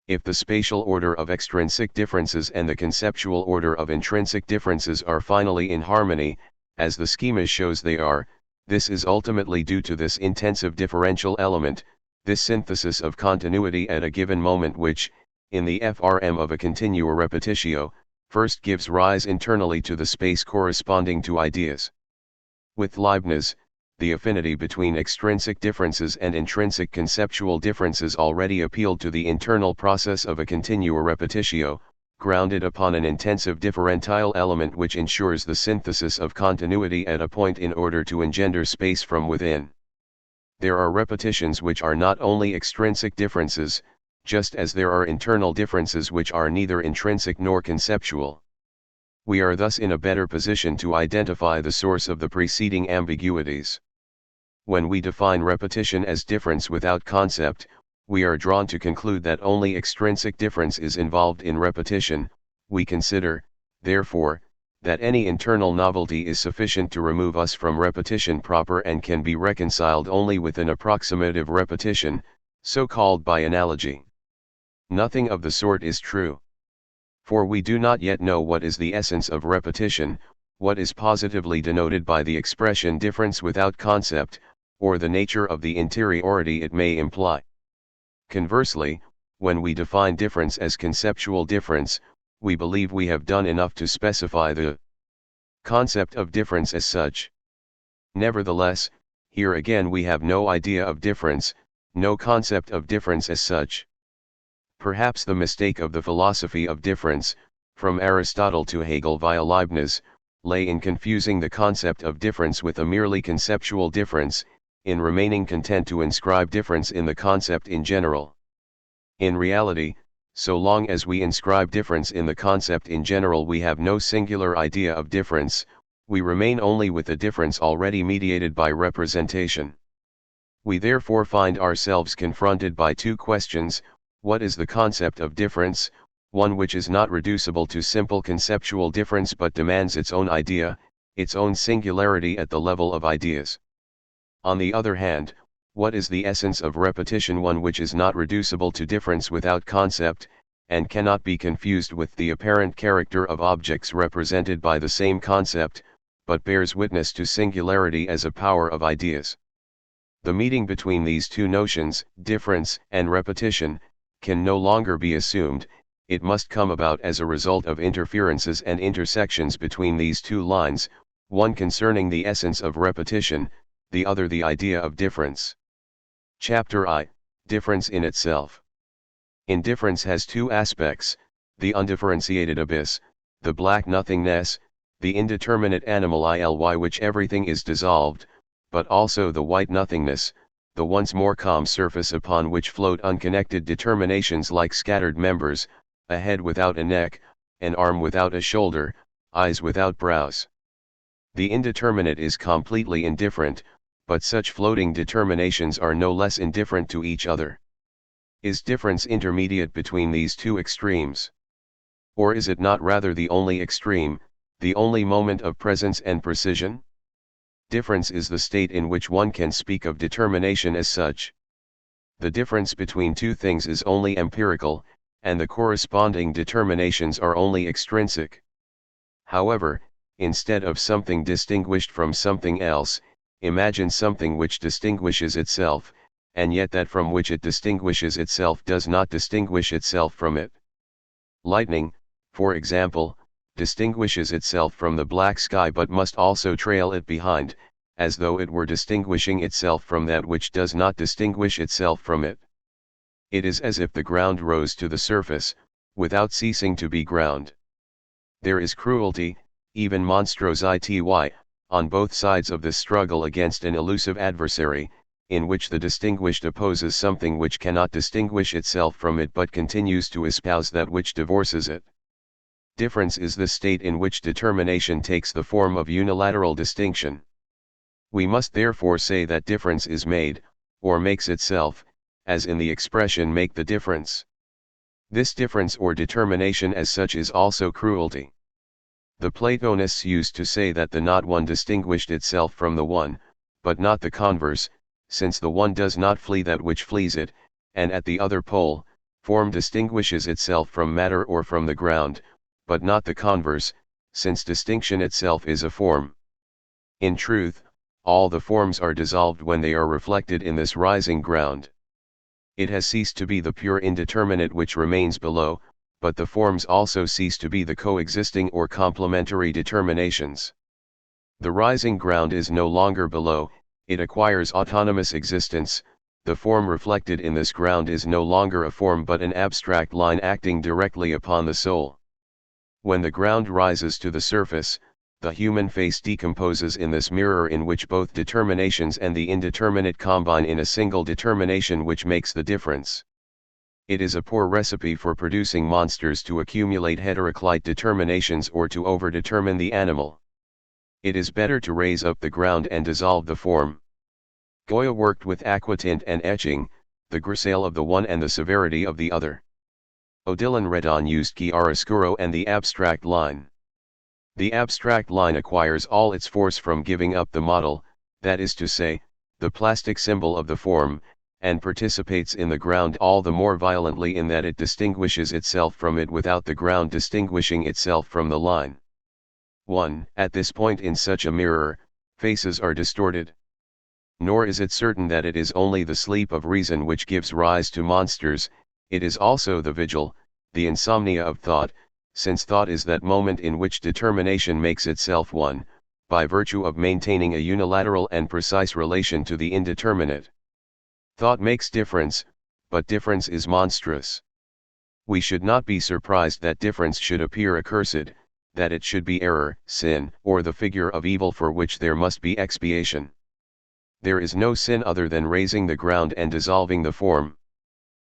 If the spatial order of extrinsic differences and the conceptual order of intrinsic differences are finally in harmony, as the schema shows they are, this is ultimately due to this intensive differential element, this synthesis of continuity at a given moment which, in the FRM of a continua repetitio, first gives rise internally to the space corresponding to ideas. With Leibniz, the affinity between extrinsic differences and intrinsic conceptual differences already appealed to the internal process of a continua repetitio, grounded upon an intensive differential element which ensures the synthesis of continuity at a point in order to engender space from within. There are repetitions which are not only extrinsic differences, just as there are internal differences which are neither intrinsic nor conceptual. We are thus in a better position to identify the source of the preceding ambiguities. When we define repetition as difference without concept, we are drawn to conclude that only extrinsic difference is involved in repetition. We consider, therefore, that any internal novelty is sufficient to remove us from repetition proper and can be reconciled only with an approximative repetition, so called by analogy. Nothing of the sort is true. For we do not yet know what is the essence of repetition, what is positively denoted by the expression difference without concept, or the nature of the interiority it may imply. Conversely, when we define difference as conceptual difference, we believe we have done enough to specify the concept of difference as such. Nevertheless, here again we have no idea of difference, no concept of difference as such. Perhaps the mistake of the philosophy of difference, from Aristotle to Hegel via Leibniz, lay in confusing the concept of difference with a merely conceptual difference, in remaining content to inscribe difference in the concept in general. In reality, so long as we inscribe difference in the concept in general, we have no singular idea of difference, we remain only with a difference already mediated by representation. We therefore find ourselves confronted by two questions: what is the concept of difference, one which is not reducible to simple conceptual difference but demands its own idea, its own singularity at the level of ideas. On the other hand, what is the essence of repetition, one which is not reducible to difference without concept, and cannot be confused with the apparent character of objects represented by the same concept, but bears witness to singularity as a power of ideas. The meeting between these two notions, difference and repetition, can no longer be assumed, it must come about as a result of interferences and intersections between these two lines, one concerning the essence of repetition, the other the idea of difference. Chapter I, Difference in itself. Indifference has two aspects: the undifferentiated abyss, the black nothingness, the indeterminate animal ILY which everything is dissolved, but also the white nothingness, the once more calm surface upon which float unconnected determinations like scattered members, a head without a neck, an arm without a shoulder, eyes without brows. The indeterminate is completely indifferent, but such floating determinations are no less indifferent to each other. Is difference intermediate between these two extremes? Or is it not rather the only extreme, the only moment of presence and precision? Difference is the state in which one can speak of determination as such. The difference between two things is only empirical, and the corresponding determinations are only extrinsic. However, instead of something distinguished from something else, imagine something which distinguishes itself, and yet that from which it distinguishes itself does not distinguish itself from it. Lightning, for example, distinguishes itself from the black sky but must also trail it behind, as though it were distinguishing itself from that which does not distinguish itself from it. It is as if the ground rose to the surface, without ceasing to be ground. There is cruelty, even monstrosity, on both sides of this struggle against an elusive adversary, in which the distinguished opposes something which cannot distinguish itself from it but continues to espouse that which divorces it. Difference is the state in which determination takes the form of unilateral distinction. We must therefore say that difference is made, or makes itself, as in the expression make the difference. This difference or determination as such is also cruelty. The Platonists used to say that the not one distinguished itself from the one, but not the converse, since the one does not flee that which flees it, and at the other pole, form distinguishes itself from matter or from the ground, but not the converse, since distinction itself is a form. In truth, all the forms are dissolved when they are reflected in this rising ground. It has ceased to be the pure indeterminate which remains below, but the forms also cease to be the coexisting or complementary determinations. The rising ground is no longer below, it acquires autonomous existence. The form reflected in this ground is no longer a form but an abstract line acting directly upon the soul. When the ground rises to the surface, the human face decomposes in this mirror in which both determinations and the indeterminate combine in a single determination which makes the difference. It is a poor recipe for producing monsters to accumulate heteroclite determinations or to overdetermine the animal. It is better to raise up the ground and dissolve the form. Goya worked with aquatint and etching, the grisaille of the one and the severity of the other. Odilon Redon used chiaroscuro and the abstract line. The abstract line acquires all its force from giving up the model, that is to say, the plastic symbol of the form, and participates in the ground all the more violently in that it distinguishes itself from it without the ground distinguishing itself from the line. 1. At this point in such a mirror, faces are distorted. Nor is it certain that it is only the sleep of reason which gives rise to monsters, it is also the vigil, the insomnia of thought, since thought is that moment in which determination makes itself one, by virtue of maintaining a unilateral and precise relation to the indeterminate. Thought makes difference, but difference is monstrous. We should not be surprised that difference should appear accursed, that it should be error, sin, or the figure of evil for which there must be expiation. There is no sin other than raising the ground and dissolving the form.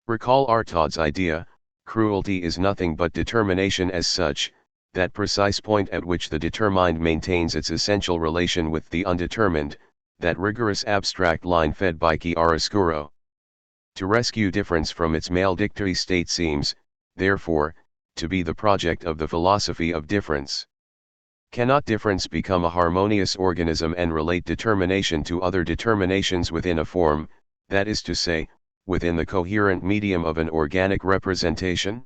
Recall Artaud's idea, cruelty is nothing but determination as such, that precise point at which the determined maintains its essential relation with the undetermined, that rigorous abstract line fed by chiaroscuro. To rescue difference from its maledictory state seems, therefore, to be the project of the philosophy of difference. Cannot difference become a harmonious organism and relate determination to other determinations within a form, that is to say, within the coherent medium of an organic representation?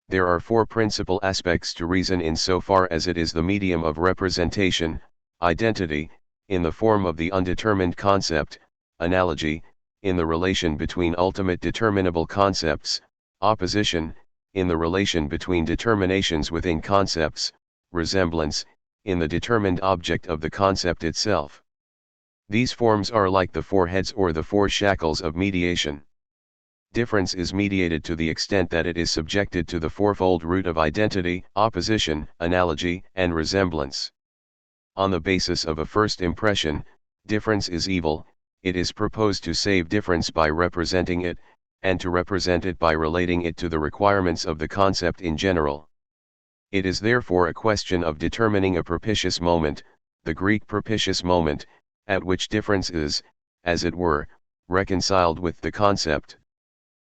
There are four principal aspects to reason in so far as it is the medium of representation: identity, in the form of the undetermined concept; analogy, in the relation between ultimate determinable concepts; opposition, in the relation between determinations within concepts; resemblance, in the determined object of the concept itself. These forms are like the four heads or the four shackles of mediation. Difference is mediated to the extent that it is subjected to the fourfold root of identity, opposition, analogy, and resemblance. On the basis of a first impression, difference is evil; it is proposed to save difference by representing it, and to represent it by relating it to the requirements of the concept in general. It is therefore a question of determining a propitious moment, the Greek propitious moment, at which difference is, as it were, reconciled with the concept.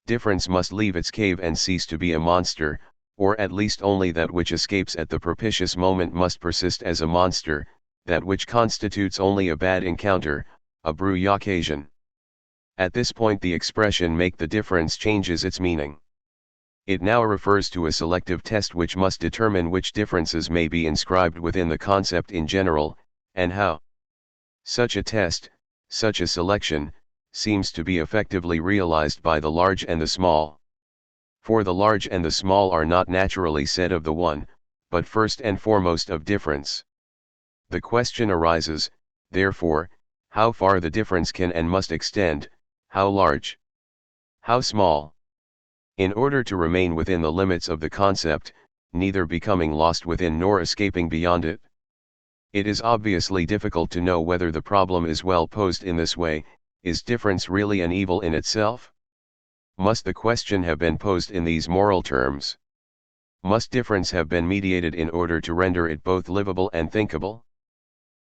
Difference must leave its cave and cease to be a monster, or at least only that which escapes at the propitious moment must persist as a monster, that which constitutes only a bad encounter, a brouillard occasion. At this point the expression "make the difference" changes its meaning. It now refers to a selective test which must determine which differences may be inscribed within the concept in general, and how. Such a test, such a selection, seems to be effectively realized by the large and the small. For the large and the small are not naturally said of the one, but first and foremost of difference. The question arises, therefore, how far the difference can and must extend, how large, how small. In order to remain within the limits of the concept, neither becoming lost within nor escaping beyond it. It is obviously difficult to know whether the problem is well posed in this way: is difference really an evil in itself? Must the question have been posed in these moral terms? Must difference have been mediated in order to render it both livable and thinkable?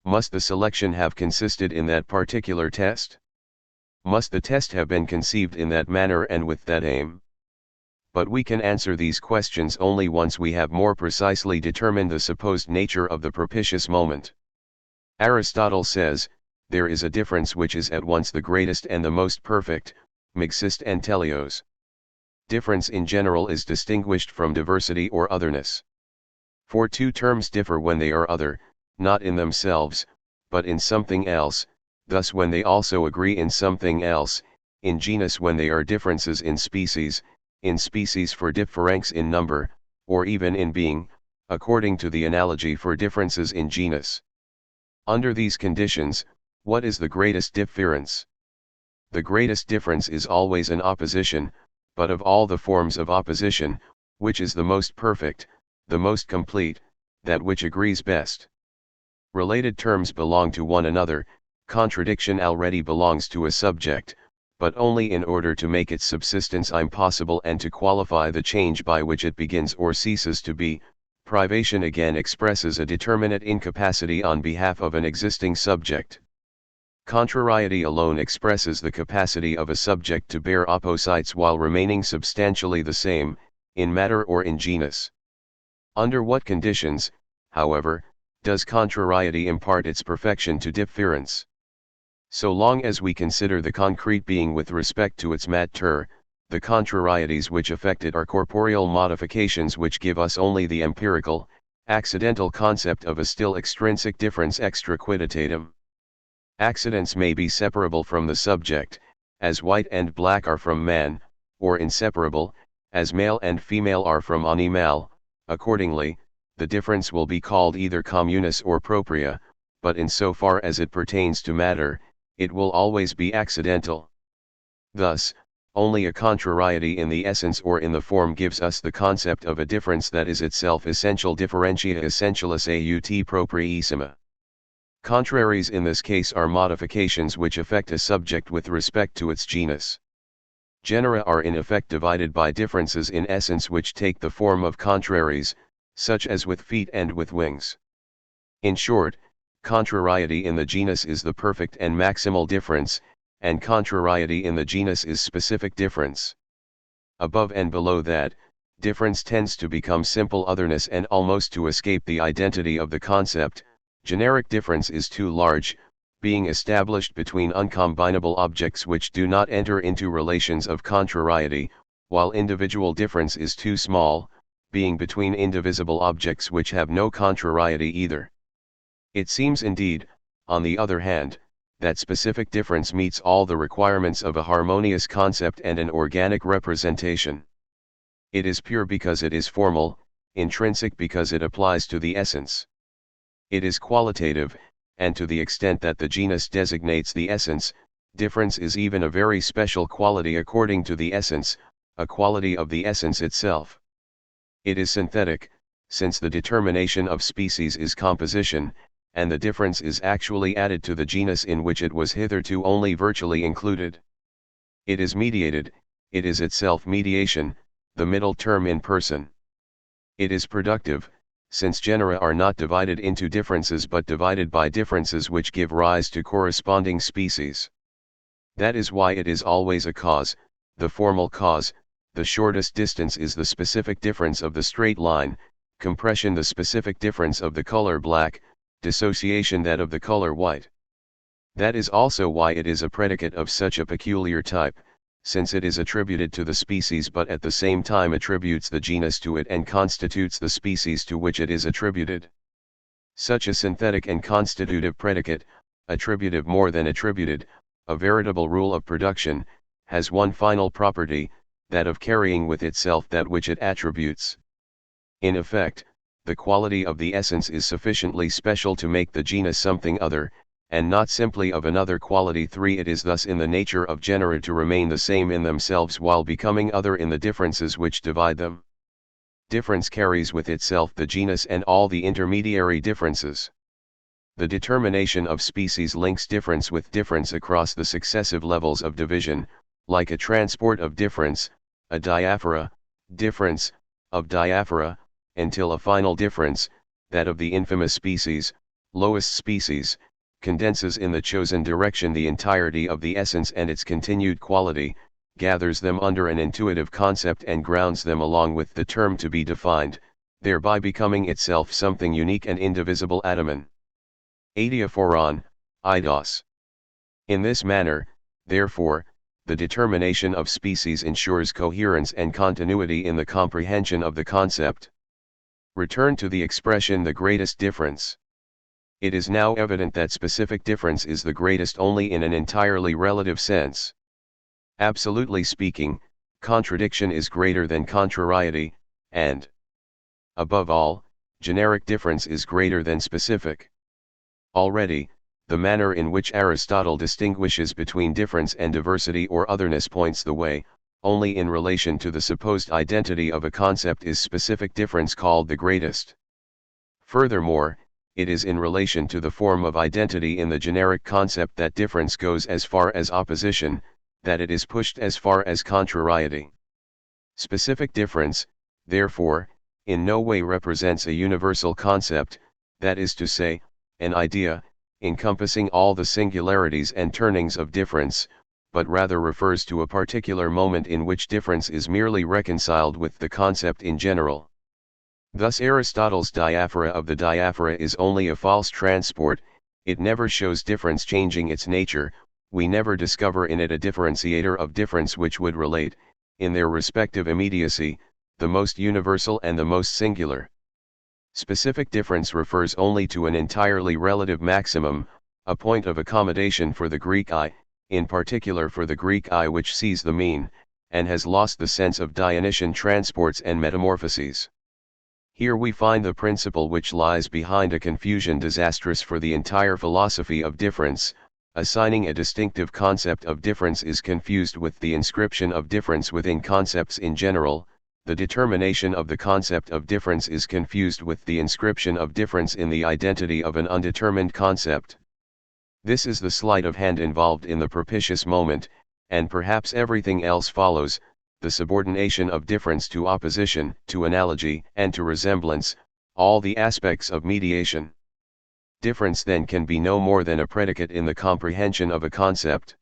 Must the selection have consisted in that particular test? Must the test have been conceived in that manner and with that aim? But we can answer these questions only once we have more precisely determined the supposed nature of the propitious moment. Aristotle says, there is a difference which is at once the greatest and the most perfect, mixist and teleos. Difference in general is distinguished from diversity or otherness. For two terms differ when they are other, not in themselves, but in something else, thus when they also agree in something else, in genus when they are differences in species for differences in number, or even in being, according to the analogy for differences in genus. Under these conditions, what is the greatest difference? The greatest difference is always an opposition, but of all the forms of opposition, which is the most perfect, the most complete, that which agrees best? Related terms belong to one another, contradiction already belongs to a subject, but only in order to make its subsistence impossible and to qualify the change by which it begins or ceases to be. Privation again expresses a determinate incapacity on behalf of an existing subject. Contrariety alone expresses the capacity of a subject to bear opposites while remaining substantially the same, in matter or in genus. Under what conditions, however, does contrariety impart its perfection to difference. So long as we consider the concrete being with respect to its matter, the contrarieties which affect it are corporeal modifications which give us only the empirical, accidental concept of a still extrinsic difference extra quiditatem. Accidents may be separable from the subject, as white and black are from man, or inseparable, as male and female are from animal. Accordingly, the difference will be called either communis or propria, but in so far as it pertains to matter, it will always be accidental. Thus, only a contrariety in the essence or in the form gives us the concept of a difference that is itself essential differentia essentialis aut propriissima. Contraries in this case are modifications which affect a subject with respect to its genus. Genera are in effect divided by differences in essence which take the form of contraries, such as with feet and with wings. In short, contrariety in the genus is the perfect and maximal difference, and contrariety in the genus is specific difference. Above and below that, difference tends to become simple otherness and almost to escape the identity of the concept. Generic difference is too large, being established between uncombinable objects which do not enter into relations of contrariety, while individual difference is too small, being between indivisible objects which have no contrariety either. It seems indeed, on the other hand, that specific difference meets all the requirements of a harmonious concept and an organic representation. It is pure because it is formal, intrinsic because it applies to the essence. It is qualitative, and to the extent that the genus designates the essence, difference is even a very special quality according to the essence, a quality of the essence itself. It is synthetic, since the determination of species is composition, and the difference is actually added to the genus in which it was hitherto only virtually included. It is mediated, it is itself mediation, the middle term in person. It is productive, since genera are not divided into differences but divided by differences which give rise to corresponding species. That is why it is always a cause, the formal cause. The shortest distance is the specific difference of the straight line, compression the specific difference of the color black, dissociation that of the color white. That is also why it is a predicate of such a peculiar type, since it is attributed to the species but at the same time attributes the genus to it and constitutes the species to which it is attributed. Such a synthetic and constitutive predicate, attributive more than attributed, a veritable rule of production, has one final property, that of carrying with itself that which it attributes. In effect, the quality of the essence is sufficiently special to make the genus something other, and not simply of another quality. 3. It is thus in the nature of genera to remain the same in themselves while becoming other in the differences which divide them. Difference carries with itself the genus and all the intermediary differences. The determination of species links difference with difference across the successive levels of division, like a transport of difference, a diaphora, difference, of diaphora, until a final difference, that of the infamous species, lowest species, condenses in the chosen direction the entirety of the essence and its continued quality, gathers them under an intuitive concept and grounds them along with the term to be defined, thereby becoming itself something unique and indivisible. Adaman. Adiaphoron, eidos. In this manner, therefore, the determination of species ensures coherence and continuity in the comprehension of the concept. Return to the expression the greatest difference. It is now evident that specific difference is the greatest only in an entirely relative sense. Absolutely speaking, contradiction is greater than contrariety, and, above all, generic difference is greater than specific. Already, the manner in which Aristotle distinguishes between difference and diversity or otherness points the way. Only in relation to the supposed identity of a concept is specific difference called the greatest. Furthermore, it is in relation to the form of identity in the generic concept that difference goes as far as opposition, that it is pushed as far as contrariety. Specific difference, therefore, in no way represents a universal concept, that is to say, an idea, encompassing all the singularities and turnings of difference, but rather refers to a particular moment in which difference is merely reconciled with the concept in general. Thus Aristotle's diaphora of the diaphora is only a false transport, it never shows difference changing its nature, we never discover in it a differentiator of difference which would relate, in their respective immediacy, the most universal and the most singular. Specific difference refers only to an entirely relative maximum, a point of accommodation for the Greek eye, in particular for the Greek eye which sees the mean, and has lost the sense of Dionysian transports and metamorphoses. Here we find the principle which lies behind a confusion disastrous for the entire philosophy of difference. Assigning a distinctive concept of difference is confused with the inscription of difference within concepts in general, the determination of the concept of difference is confused with the inscription of difference in the identity of an undetermined concept. This is the sleight of hand involved in the propitious moment, and perhaps everything else follows, the subordination of difference to opposition, to analogy, and to resemblance, all the aspects of mediation. Difference then can be no more than a predicate in the comprehension of a concept.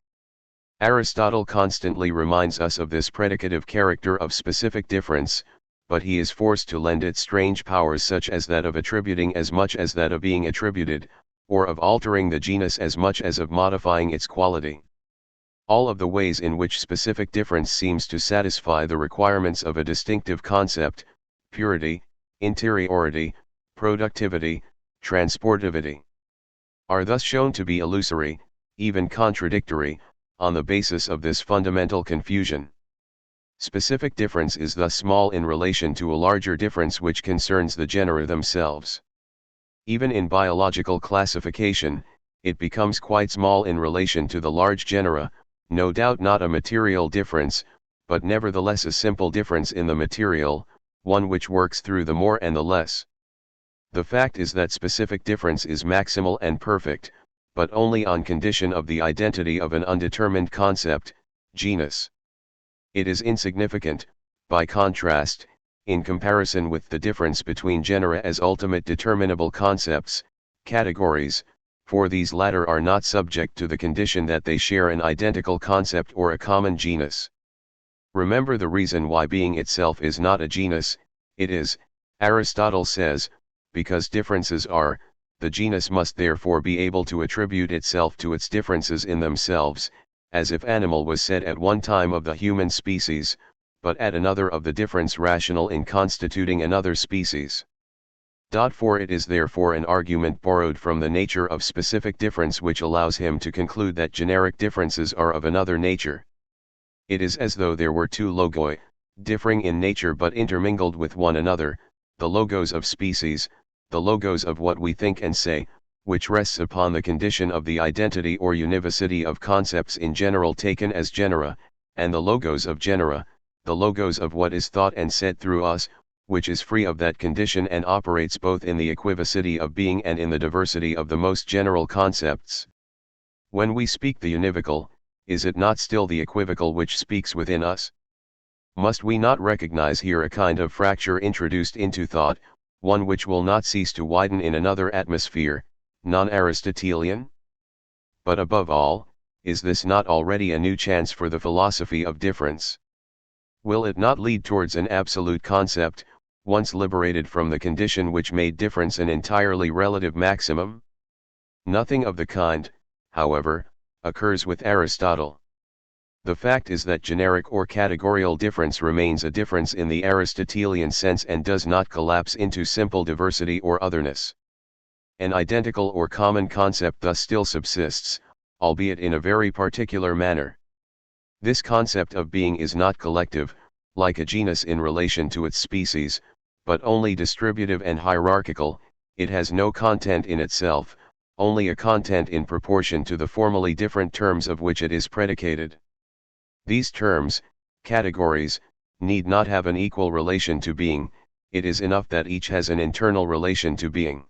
Aristotle constantly reminds us of this predicative character of specific difference, but he is forced to lend it strange powers such as that of attributing as much as that of being attributed, or of altering the genus as much as of modifying its quality. All of the ways in which specific difference seems to satisfy the requirements of a distinctive concept, purity, interiority, productivity, transportivity, are thus shown to be illusory, even contradictory, on the basis of this fundamental confusion. Specific difference is thus small in relation to a larger difference which concerns the genera themselves. Even in biological classification, it becomes quite small in relation to the large genera, no doubt not a material difference, but nevertheless a simple difference in the material, one which works through the more and the less. The fact is that specific difference is maximal and perfect, but only on condition of the identity of an undetermined concept, genus. It is insignificant, by contrast, in comparison with the difference between genera as ultimate determinable concepts, categories, for these latter are not subject to the condition that they share an identical concept or a common genus. Remember the reason why being itself is not a genus, it is, Aristotle says, because differences are, the genus must therefore be able to attribute itself to its differences in themselves, as if animal was said at one time of the human species, but at another of the difference rational in constituting another species. For it is therefore an argument borrowed from the nature of specific difference which allows him to conclude that generic differences are of another nature. It is as though there were two logoi, differing in nature but intermingled with one another, the logos of species, the logos of what we think and say, which rests upon the condition of the identity or univocity of concepts in general taken as genera, and the logos of genera, the logos of what is thought and said through us, which is free of that condition and operates both in the equivocity of being and in the diversity of the most general concepts. When we speak the univocal, is it not still the equivocal which speaks within us? Must we not recognize here a kind of fracture introduced into thought, one which will not cease to widen in another atmosphere, non-Aristotelian? But above all, is this not already a new chance for the philosophy of difference? Will it not lead towards an absolute concept, once liberated from the condition which made difference an entirely relative maximum? Nothing of the kind, however, occurs with Aristotle. The fact is that generic or categorical difference remains a difference in the Aristotelian sense and does not collapse into simple diversity or otherness. An identical or common concept thus still subsists, albeit in a very particular manner. This concept of being is not collective, like a genus in relation to its species, but only distributive and hierarchical. It has no content in itself, only a content in proportion to the formally different terms of which it is predicated. These terms, categories, need not have an equal relation to being, it is enough that each has an internal relation to being.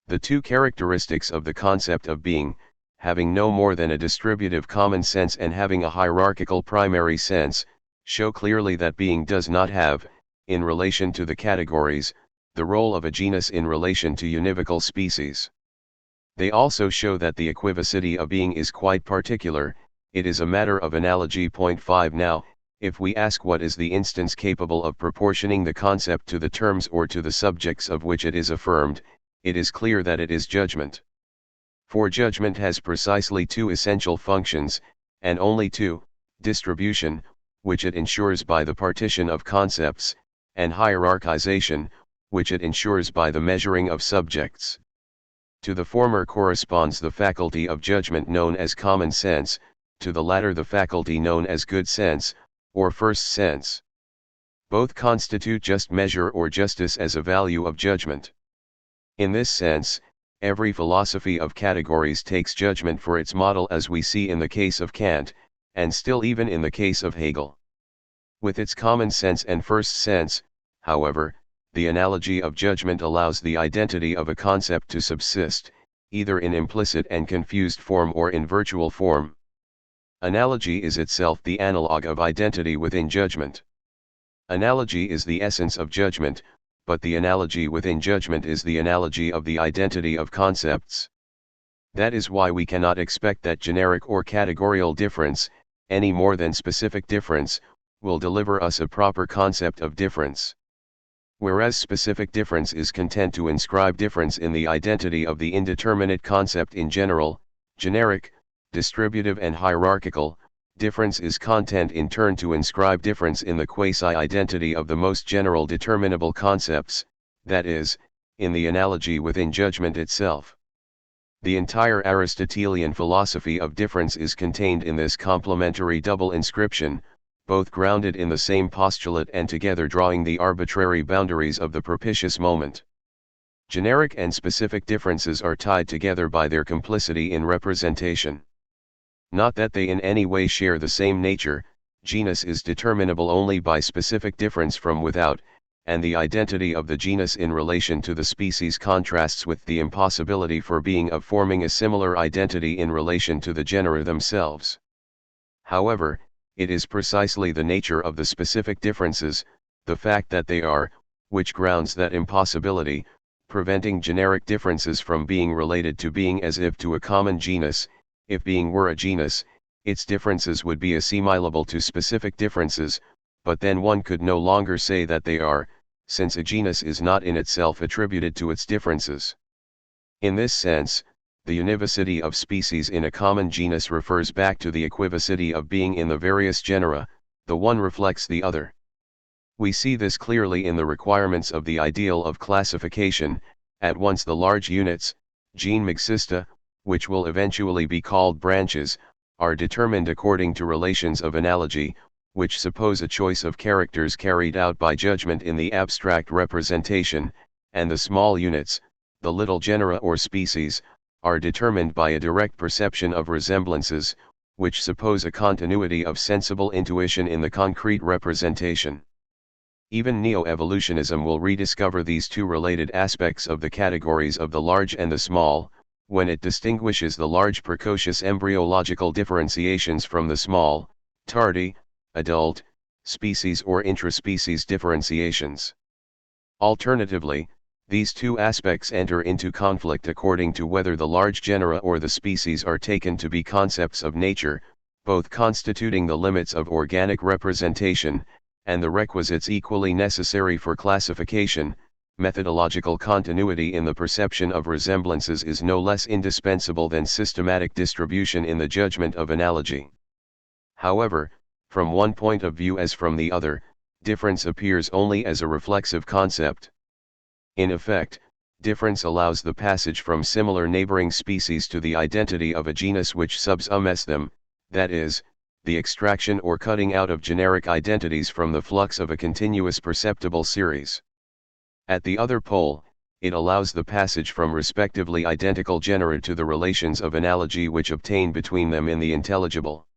The two characteristics of the concept of being, having no more than a distributive common sense and having a hierarchical primary sense, show clearly that being does not have, in relation to the categories, the role of a genus in relation to univocal species. They also show that the equivocity of being is quite particular. It is a matter of analogy. 5 Now, if we ask what is the instance capable of proportioning the concept to the terms or to the subjects of which it is affirmed, it is clear that it is judgment. For judgment has precisely two essential functions, and only two: distribution, which it ensures by the partition of concepts, and hierarchization, which it ensures by the measuring of subjects. To the former corresponds the faculty of judgment known as common sense, to the latter the faculty known as good sense, or first sense. Both constitute just measure or justice as a value of judgment. In this sense, every philosophy of categories takes judgment for its model, as we see in the case of Kant, and still even in the case of Hegel. With its common sense and first sense, however, the analogy of judgment allows the identity of a concept to subsist, either in implicit and confused form or in virtual form. Analogy is itself the analogue of identity within judgment. Analogy is the essence of judgment, but the analogy within judgment is the analogy of the identity of concepts. That is why we cannot expect that generic or categorical difference, any more than specific difference, will deliver us a proper concept of difference. Whereas specific difference is content to inscribe difference in the identity of the indeterminate concept in general, generic, distributive and hierarchical, difference is content in turn to inscribe difference in the quasi-identity of the most general determinable concepts, that is, in the analogy within judgment itself. The entire Aristotelian philosophy of difference is contained in this complementary double inscription, both grounded in the same postulate and together drawing the arbitrary boundaries of the propitious moment. Generic and specific differences are tied together by their complicity in representation. Not that they in any way share the same nature, genus is determinable only by specific difference from without, and the identity of the genus in relation to the species contrasts with the impossibility for being of forming a similar identity in relation to the genera themselves. However, it is precisely the nature of the specific differences, the fact that they are, which grounds that impossibility, preventing generic differences from being related to being as if to a common genus. If being were a genus, its differences would be assimilable to specific differences, but then one could no longer say that they are, since a genus is not in itself attributed to its differences. In this sense, the univocity of species in a common genus refers back to the equivocity of being in the various genera, the one reflects the other. We see this clearly in the requirements of the ideal of classification, at once the large units, gene mixista, which will eventually be called branches, are determined according to relations of analogy, which suppose a choice of characters carried out by judgment in the abstract representation, and the small units, the little genera or species, are determined by a direct perception of resemblances, which suppose a continuity of sensible intuition in the concrete representation. Even neo-evolutionism will rediscover these two related aspects of the categories of the large and the small, when it distinguishes the large precocious embryological differentiations from the small, tardy, adult, species or intraspecies differentiations. Alternatively, these two aspects enter into conflict according to whether the large genera or the species are taken to be concepts of nature, both constituting the limits of organic representation, and the requisites equally necessary for classification. Methodological continuity in the perception of resemblances is no less indispensable than systematic distribution in the judgment of analogy. However, from one point of view as from the other, difference appears only as a reflexive concept. In effect, difference allows the passage from similar neighboring species to the identity of a genus which subsumes them, that is, the extraction or cutting out of generic identities from the flux of a continuous perceptible series. At the other pole, it allows the passage from respectively identical genera to the relations of analogy which obtain between them in the intelligible.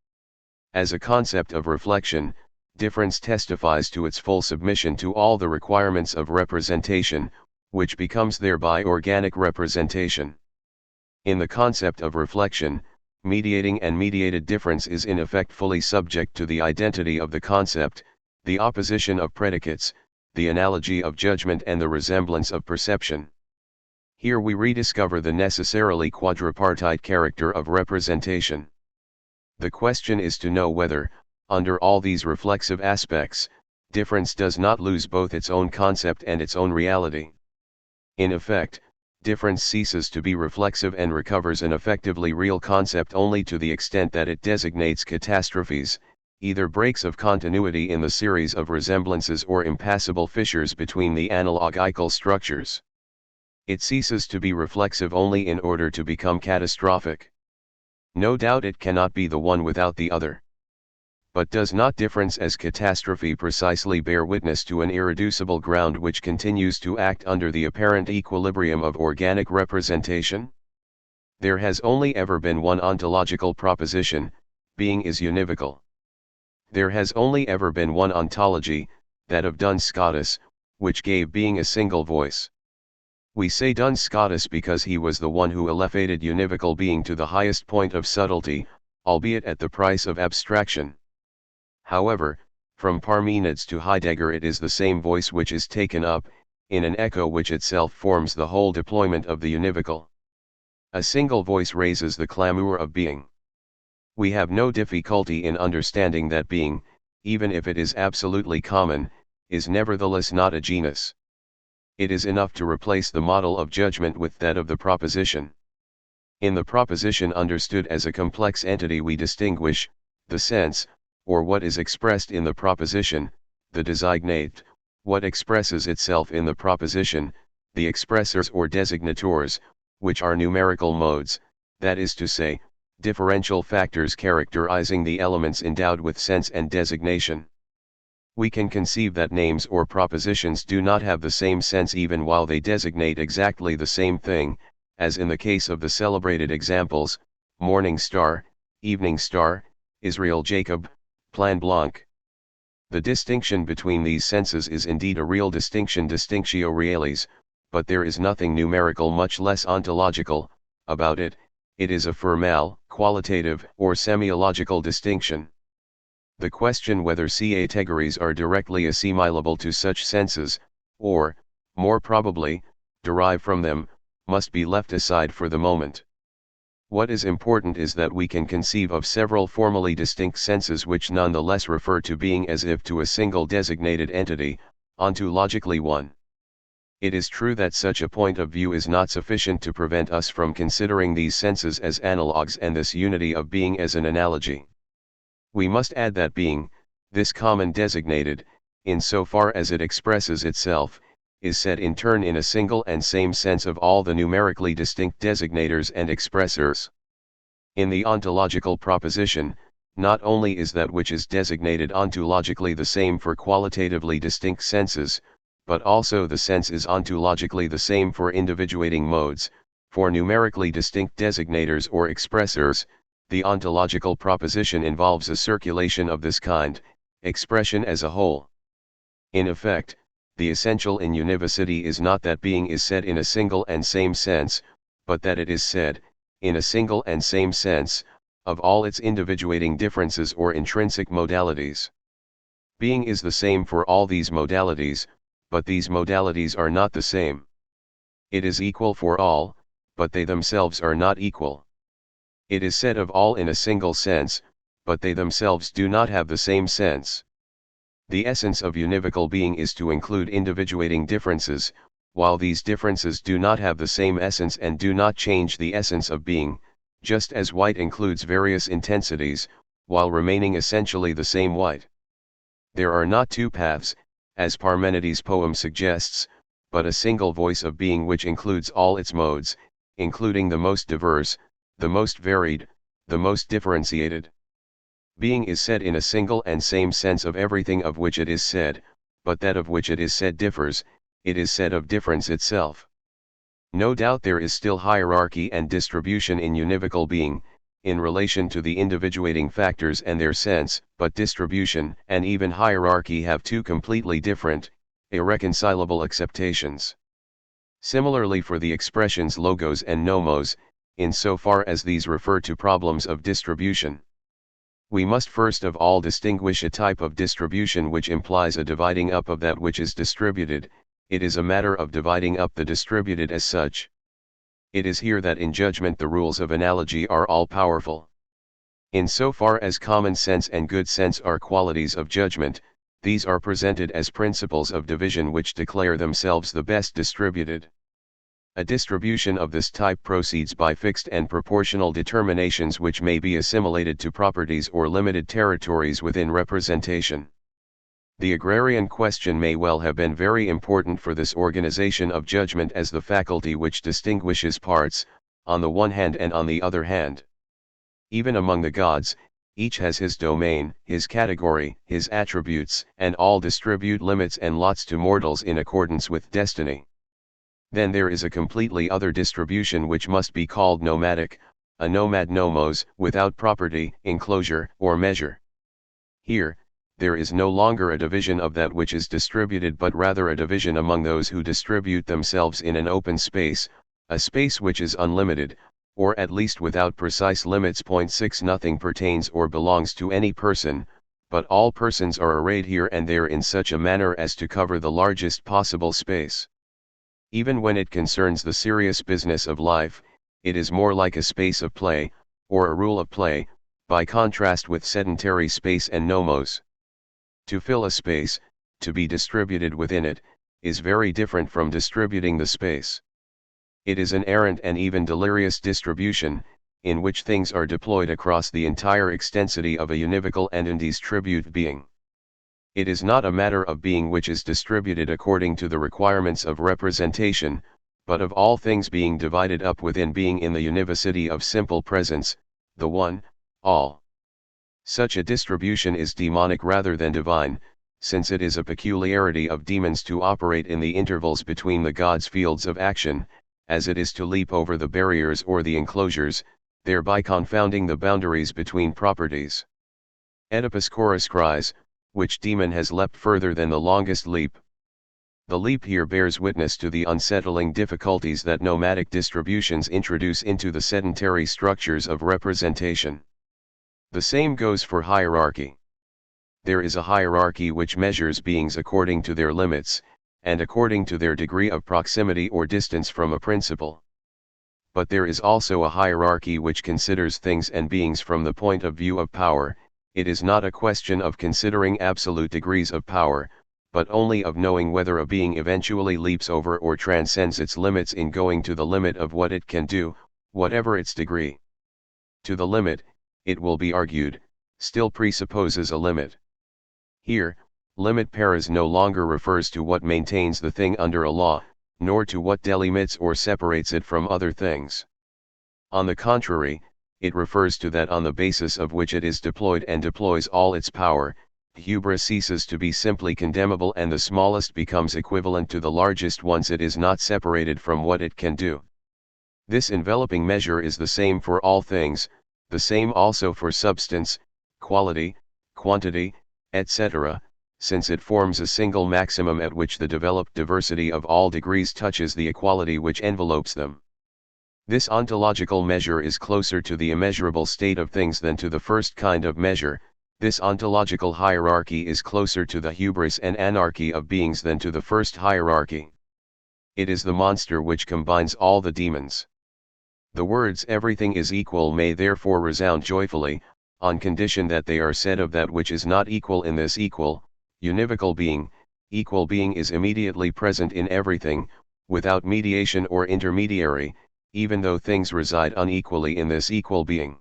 As a concept of reflection, difference testifies to its full submission to all the requirements of representation, which becomes thereby organic representation. In the concept of reflection, mediating and mediated difference is in effect fully subject to the identity of the concept, the opposition of predicates, the analogy of judgment and the resemblance of perception. Here we rediscover the necessarily quadripartite character of representation. The question is to know whether, under all these reflexive aspects, difference does not lose both its own concept and its own reality. In effect, difference ceases to be reflexive and recovers an effectively real concept only to the extent that it designates catastrophes, either breaks of continuity in the series of resemblances or impassable fissures between the analogical structures. It ceases to be reflexive only in order to become catastrophic. No doubt it cannot be the one without the other. But does not difference as catastrophe precisely bear witness to an irreducible ground which continues to act under the apparent equilibrium of organic representation? There has only ever been one ontological proposition: being is univocal. There has only ever been one ontology, that of Duns Scotus, which gave being a single voice. We say Duns Scotus because he was the one who elevated univocal being to the highest point of subtlety, albeit at the price of abstraction. However, from Parmenides to Heidegger it is the same voice which is taken up, in an echo which itself forms the whole deployment of the univocal. A single voice raises the clamour of being. We have no difficulty in understanding that being, even if it is absolutely common, is nevertheless not a genus. It is enough to replace the model of judgment with that of the proposition. In the proposition understood as a complex entity we distinguish, the sense, or what is expressed in the proposition, the designate, what expresses itself in the proposition, the expressors or designators, which are numerical modes, that is to say, differential factors characterizing the elements endowed with sense and designation. We can conceive that names or propositions do not have the same sense even while they designate exactly the same thing, as in the case of the celebrated examples, morning star, evening star, Israel Jacob, Plan Blanc. The distinction between these senses is indeed a real distinction, distinctio realis, but there is nothing numerical, much less ontological, about it. It is a formal, qualitative, or semiological distinction. The question whether categories are directly assimilable to such senses, or, more probably, derive from them, must be left aside for the moment. What is important is that we can conceive of several formally distinct senses which nonetheless refer to being as if to a single designated entity, ontologically one. It is true that such a point of view is not sufficient to prevent us from considering these senses as analogues and this unity of being as an analogy. We must add that being, this common designated, in so far as it expresses itself, is said in turn in a single and same sense of all the numerically distinct designators and expressors. In the ontological proposition, not only is that which is designated ontologically the same for qualitatively distinct senses, but also the sense is ontologically the same for individuating modes, for numerically distinct designators or expressors. The ontological proposition involves a circulation of this kind, expression as a whole. In effect, the essential in univocity is not that being is said in a single and same sense, but that it is said, in a single and same sense, of all its individuating differences or intrinsic modalities. Being is the same for all these modalities, but these modalities are not the same. It is equal for all, but they themselves are not equal. It is said of all in a single sense, but they themselves do not have the same sense. The essence of univocal being is to include individuating differences, while these differences do not have the same essence and do not change the essence of being, just as white includes various intensities, while remaining essentially the same white. There are not two paths, as Parmenides' poem suggests, but a single voice of being which includes all its modes, including the most diverse, the most varied, the most differentiated. Being is said in a single and same sense of everything of which it is said, but that of which it is said differs, it is said of difference itself. No doubt there is still hierarchy and distribution in univocal being, in relation to the individuating factors and their sense, but distribution and even hierarchy have two completely different, irreconcilable acceptations. Similarly for the expressions logos and nomos, in so far as these refer to problems of distribution. We must first of all distinguish a type of distribution which implies a dividing up of that which is distributed. It is a matter of dividing up the distributed as such. It is here that in judgment the rules of analogy are all powerful. In so far as common sense and good sense are qualities of judgment, these are presented as principles of division which declare themselves the best distributed. A distribution of this type proceeds by fixed and proportional determinations which may be assimilated to properties or limited territories within representation. The agrarian question may well have been very important for this organization of judgment as the faculty which distinguishes parts, on the one hand and on the other hand. Even among the gods, each has his domain, his category, his attributes, and all distribute limits and lots to mortals in accordance with destiny. Then there is a completely other distribution which must be called nomadic, a nomad nomos, without property, enclosure, or measure. Here, there is no longer a division of that which is distributed but rather a division among those who distribute themselves in an open space, a space which is unlimited, or at least without precise limits. 6 Nothing pertains or belongs to any person, but all persons are arrayed here and there in such a manner as to cover the largest possible space. Even when it concerns the serious business of life, it is more like a space of play, or a rule of play, by contrast with sedentary space and nomos. To fill a space, to be distributed within it, is very different from distributing the space. It is an errant and even delirious distribution, in which things are deployed across the entire extensity of a univocal and indistribute being. It is not a matter of being which is distributed according to the requirements of representation, but of all things being divided up within being in the univocity of simple presence, the one, all. Such a distribution is demonic rather than divine, since it is a peculiarity of demons to operate in the intervals between the gods' fields of action, as it is to leap over the barriers or the enclosures, thereby confounding the boundaries between properties. Oedipus chorus cries, which demon has leapt further than the longest leap? The leap here bears witness to the unsettling difficulties that nomadic distributions introduce into the sedentary structures of representation. The same goes for hierarchy. There is a hierarchy which measures beings according to their limits, and according to their degree of proximity or distance from a principle. But there is also a hierarchy which considers things and beings from the point of view of power. It is not a question of considering absolute degrees of power, but only of knowing whether a being eventually leaps over or transcends its limits in going to the limit of what it can do, whatever its degree. To the limit, it will be argued, still presupposes a limit. Here, limit paras no longer refers to what maintains the thing under a law, nor to what delimits or separates it from other things. On the contrary, it refers to that on the basis of which it is deployed and deploys all its power. Hubris ceases to be simply condemnable and the smallest becomes equivalent to the largest once it is not separated from what it can do. This enveloping measure is the same for all things, the same also for substance, quality, quantity, etc., since it forms a single maximum at which the developed diversity of all degrees touches the equality which envelopes them. This ontological measure is closer to the immeasurable state of things than to the first kind of measure. This ontological hierarchy is closer to the hubris and anarchy of beings than to the first hierarchy. It is the monster which combines all the demons. The words "everything is equal" may therefore resound joyfully, on condition that they are said of that which is not equal in this equal, univocal being. Equal being is immediately present in everything, without mediation or intermediary, even though things reside unequally in this equal being.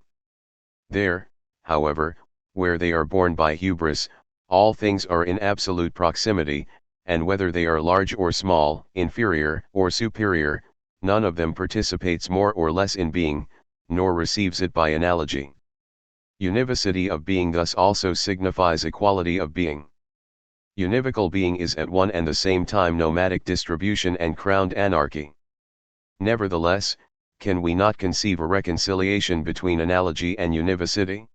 There, however, where they are born by hubris, all things are in absolute proximity, and whether they are large or small, inferior or superior, none of them participates more or less in being, nor receives it by analogy. Univocity of being thus also signifies equality of being. Univocal being is at one and the same time nomadic distribution and crowned anarchy. Nevertheless, can we not conceive a reconciliation between analogy and univocity?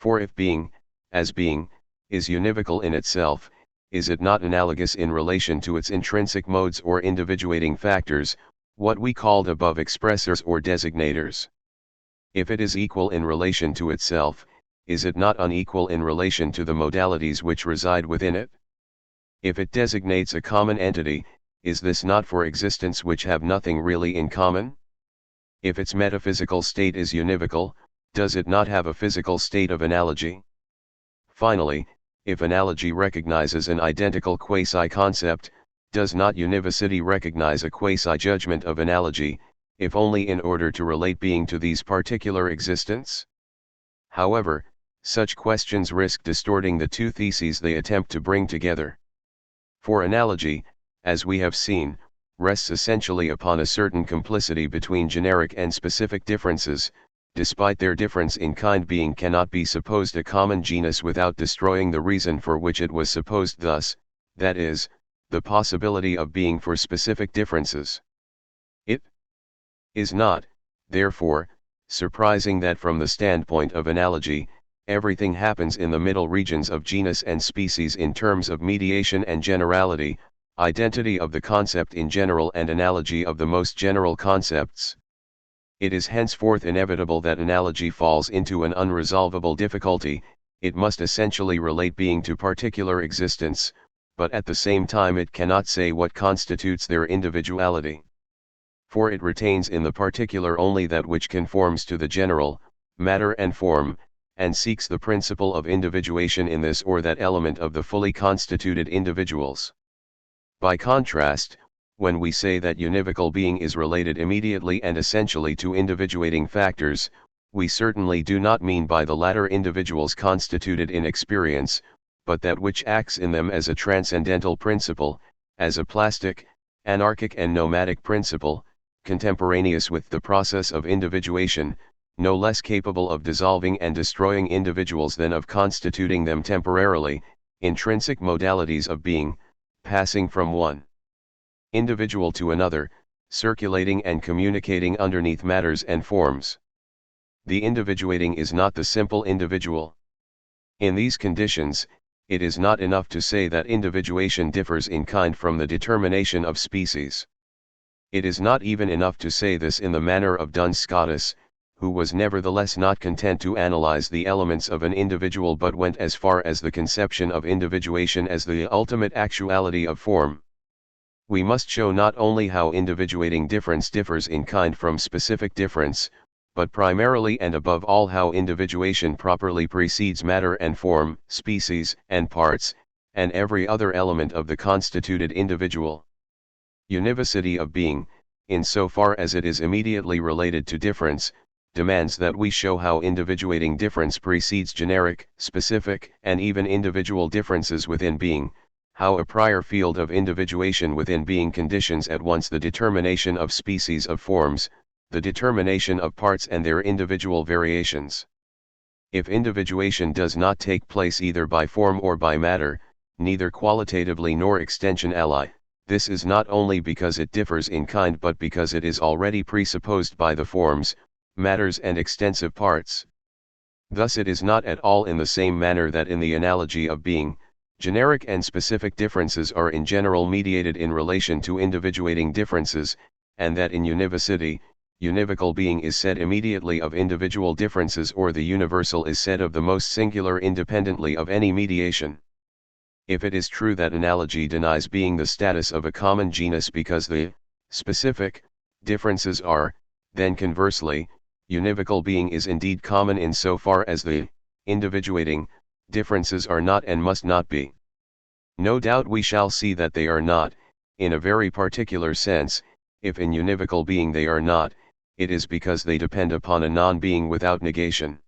For if being, as being, is univocal in itself, is it not analogous in relation to its intrinsic modes or individuating factors, what we called above expressors or designators? If it is equal in relation to itself, is it not unequal in relation to the modalities which reside within it? If it designates a common entity, is this not for existence which have nothing really in common? If its metaphysical state is univocal, does it not have a physical state of analogy? Finally, if analogy recognizes an identical quasi-concept, does not univocity recognize a quasi-judgment of analogy, if only in order to relate being to these particular existents? However, such questions risk distorting the two theses they attempt to bring together. For analogy, as we have seen, rests essentially upon a certain complicity between generic and specific differences. Despite their difference in kind, being cannot be supposed a common genus without destroying the reason for which it was supposed thus, that is, the possibility of being for specific differences. It is not, therefore, surprising that from the standpoint of analogy, everything happens in the middle regions of genus and species in terms of mediation and generality, identity of the concept in general and analogy of the most general concepts. It is henceforth inevitable that analogy falls into an unresolvable difficulty. It must essentially relate being to particular existence, but at the same time it cannot say what constitutes their individuality. For it retains in the particular only that which conforms to the general, matter and form, and seeks the principle of individuation in this or that element of the fully constituted individuals. By contrast, when we say that univocal being is related immediately and essentially to individuating factors, we certainly do not mean by the latter individuals constituted in experience, but that which acts in them as a transcendental principle, as a plastic, anarchic and nomadic principle, contemporaneous with the process of individuation, no less capable of dissolving and destroying individuals than of constituting them temporarily, intrinsic modalities of being, passing from one individual to another, circulating and communicating underneath matters and forms. The individuating is not the simple individual. In these conditions, it is not enough to say that individuation differs in kind from the determination of species. It is not even enough to say this in the manner of Duns Scotus, who was nevertheless not content to analyze the elements of an individual but went as far as the conception of individuation as the ultimate actuality of form. We must show not only how individuating difference differs in kind from specific difference, but primarily and above all how individuation properly precedes matter and form, species and parts, and every other element of the constituted individual. Univocity of being, in so far as it is immediately related to difference, demands that we show how individuating difference precedes generic, specific, and even individual differences within being, how a prior field of individuation within being conditions at once the determination of species of forms, the determination of parts and their individual variations. If individuation does not take place either by form or by matter, neither qualitatively nor extensionally, this is not only because it differs in kind but because it is already presupposed by the forms, matters and extensive parts. Thus it is not at all in the same manner that in the analogy of being, generic and specific differences are in general mediated in relation to individuating differences, and that in univocity, univocal being is said immediately of individual differences or the universal is said of the most singular independently of any mediation. If it is true that analogy denies being the status of a common genus because the specific differences are, then conversely, univocal being is indeed common in so far as the individuating differences are not and must not be. No doubt we shall see that they are not, in a very particular sense. If in univocal being they are not, it is because they depend upon a non-being without negation.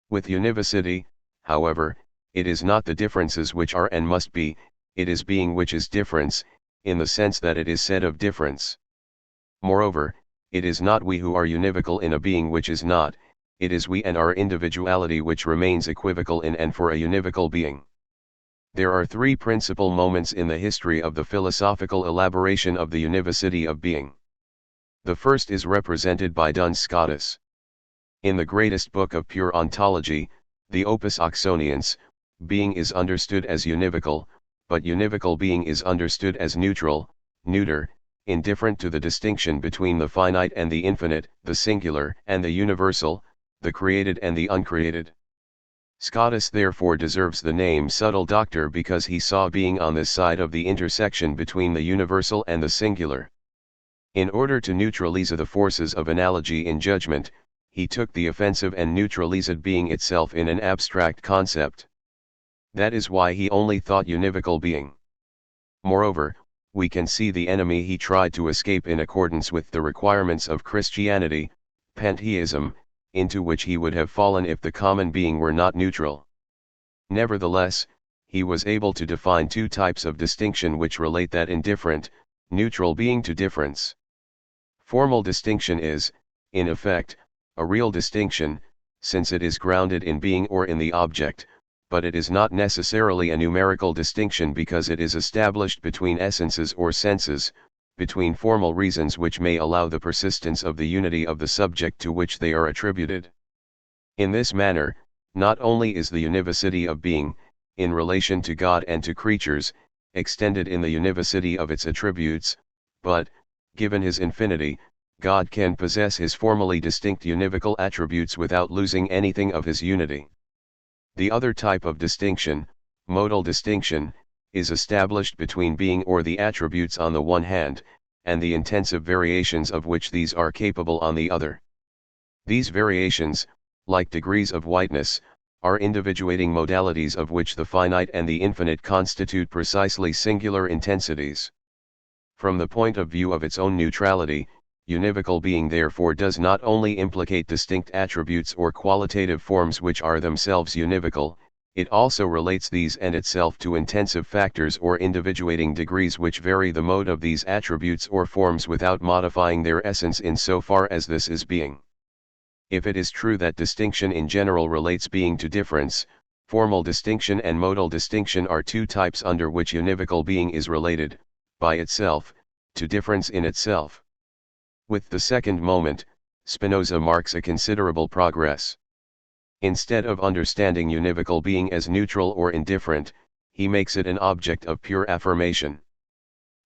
With univocity, however, it is not the differences which are and must be, it is being which is difference, in the sense that it is said of difference. Moreover, it is not we who are univocal in a being which is not, it is we and our individuality which remains equivocal in and for a univocal being. There are three principal moments in the history of the philosophical elaboration of the univocity of being. The first is represented by Duns Scotus. In the greatest book of pure ontology, the Opus Oxonians, being is understood as univocal, but univocal being is understood as neutral, neuter, indifferent to the distinction between the finite and the infinite, the singular and the universal, the created and the uncreated. Scotus therefore deserves the name subtle doctor because he saw being on this side of the intersection between the universal and the singular. In order to neutralize the forces of analogy in judgment, he took the offensive and neutralized being itself in an abstract concept. That is why he only thought univocal being. Moreover, we can see the enemy he tried to escape in accordance with the requirements of Christianity, pantheism, into which he would have fallen if the common being were not neutral. Nevertheless, he was able to define two types of distinction which relate that indifferent, neutral being to difference. Formal distinction is, in effect, a real distinction, since it is grounded in being or in the object, but it is not necessarily a numerical distinction because it is established between essences or senses, between formal reasons which may allow the persistence of the unity of the subject to which they are attributed. In this manner, not only is the univocity of being, in relation to God and to creatures, extended in the univocity of its attributes, but, given his infinity, God can possess his formally distinct univocal attributes without losing anything of his unity. The other type of distinction, modal distinction, is established between being or the attributes on the one hand, and the intensive variations of which these are capable on the other. These variations, like degrees of whiteness, are individuating modalities of which the finite and the infinite constitute precisely singular intensities. From the point of view of its own neutrality, univocal being therefore does not only implicate distinct attributes or qualitative forms which are themselves univocal, it also relates these and itself to intensive factors or individuating degrees which vary the mode of these attributes or forms without modifying their essence in so far as this is being. If it is true that distinction in general relates being to difference, formal distinction and modal distinction are two types under which univocal being is related, by itself, to difference in itself. With the second moment, Spinoza marks a considerable progress. Instead of understanding univocal being as neutral or indifferent, he makes it an object of pure affirmation.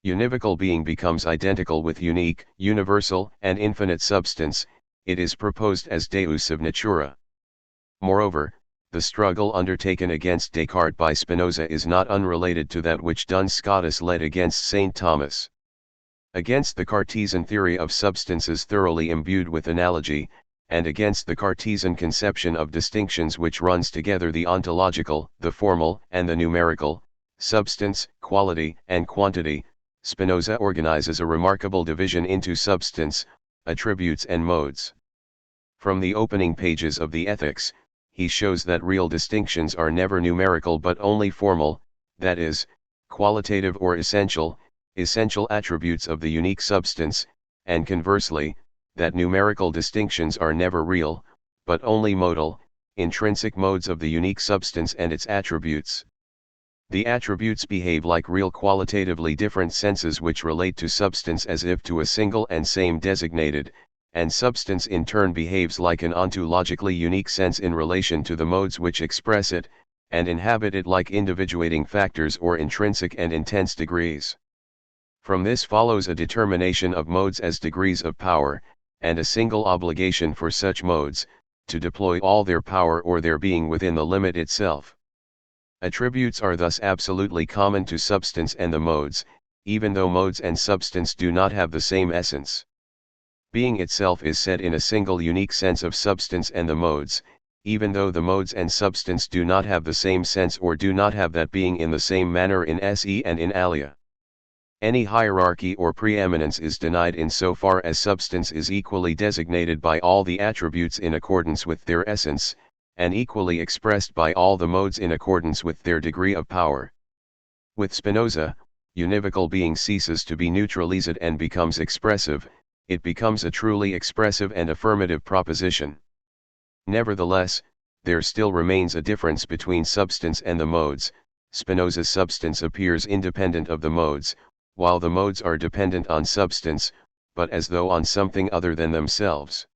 Univocal being becomes identical with unique, universal, and infinite substance. It is proposed as Deus of natura. Moreover, the struggle undertaken against Descartes by Spinoza is not unrelated to that which Duns Scotus led against St. Thomas. Against the Cartesian theory of substances thoroughly imbued with analogy, and against the Cartesian conception of distinctions which runs together the ontological, the formal, and the numerical, substance, quality, and quantity, Spinoza organizes a remarkable division into substance, attributes and modes. From the opening pages of the Ethics, he shows that real distinctions are never numerical but only formal, that is, qualitative or essential attributes of the unique substance, and conversely, that numerical distinctions are never real, but only modal, intrinsic modes of the unique substance and its attributes. The attributes behave like real qualitatively different senses which relate to substance as if to a single and same designated, and substance in turn behaves like an ontologically unique sense in relation to the modes which express it, and inhabit it like individuating factors or intrinsic and intense degrees. From this follows a determination of modes as degrees of power, and a single obligation for such modes, to deploy all their power or their being within the limit itself. Attributes are thus absolutely common to substance and the modes, even though modes and substance do not have the same essence. Being itself is said in a single unique sense of substance and the modes, even though the modes and substance do not have the same sense or do not have that being in the same manner in se and in alia. Any hierarchy or preeminence is denied in so far as substance is equally designated by all the attributes in accordance with their essence, and equally expressed by all the modes in accordance with their degree of power. With Spinoza, univocal being ceases to be neutralized and becomes expressive, it becomes a truly expressive and affirmative proposition. Nevertheless, there still remains a difference between substance and the modes. Spinoza's substance appears independent of the modes, while the modes are dependent on substance, but as though on something other than themselves.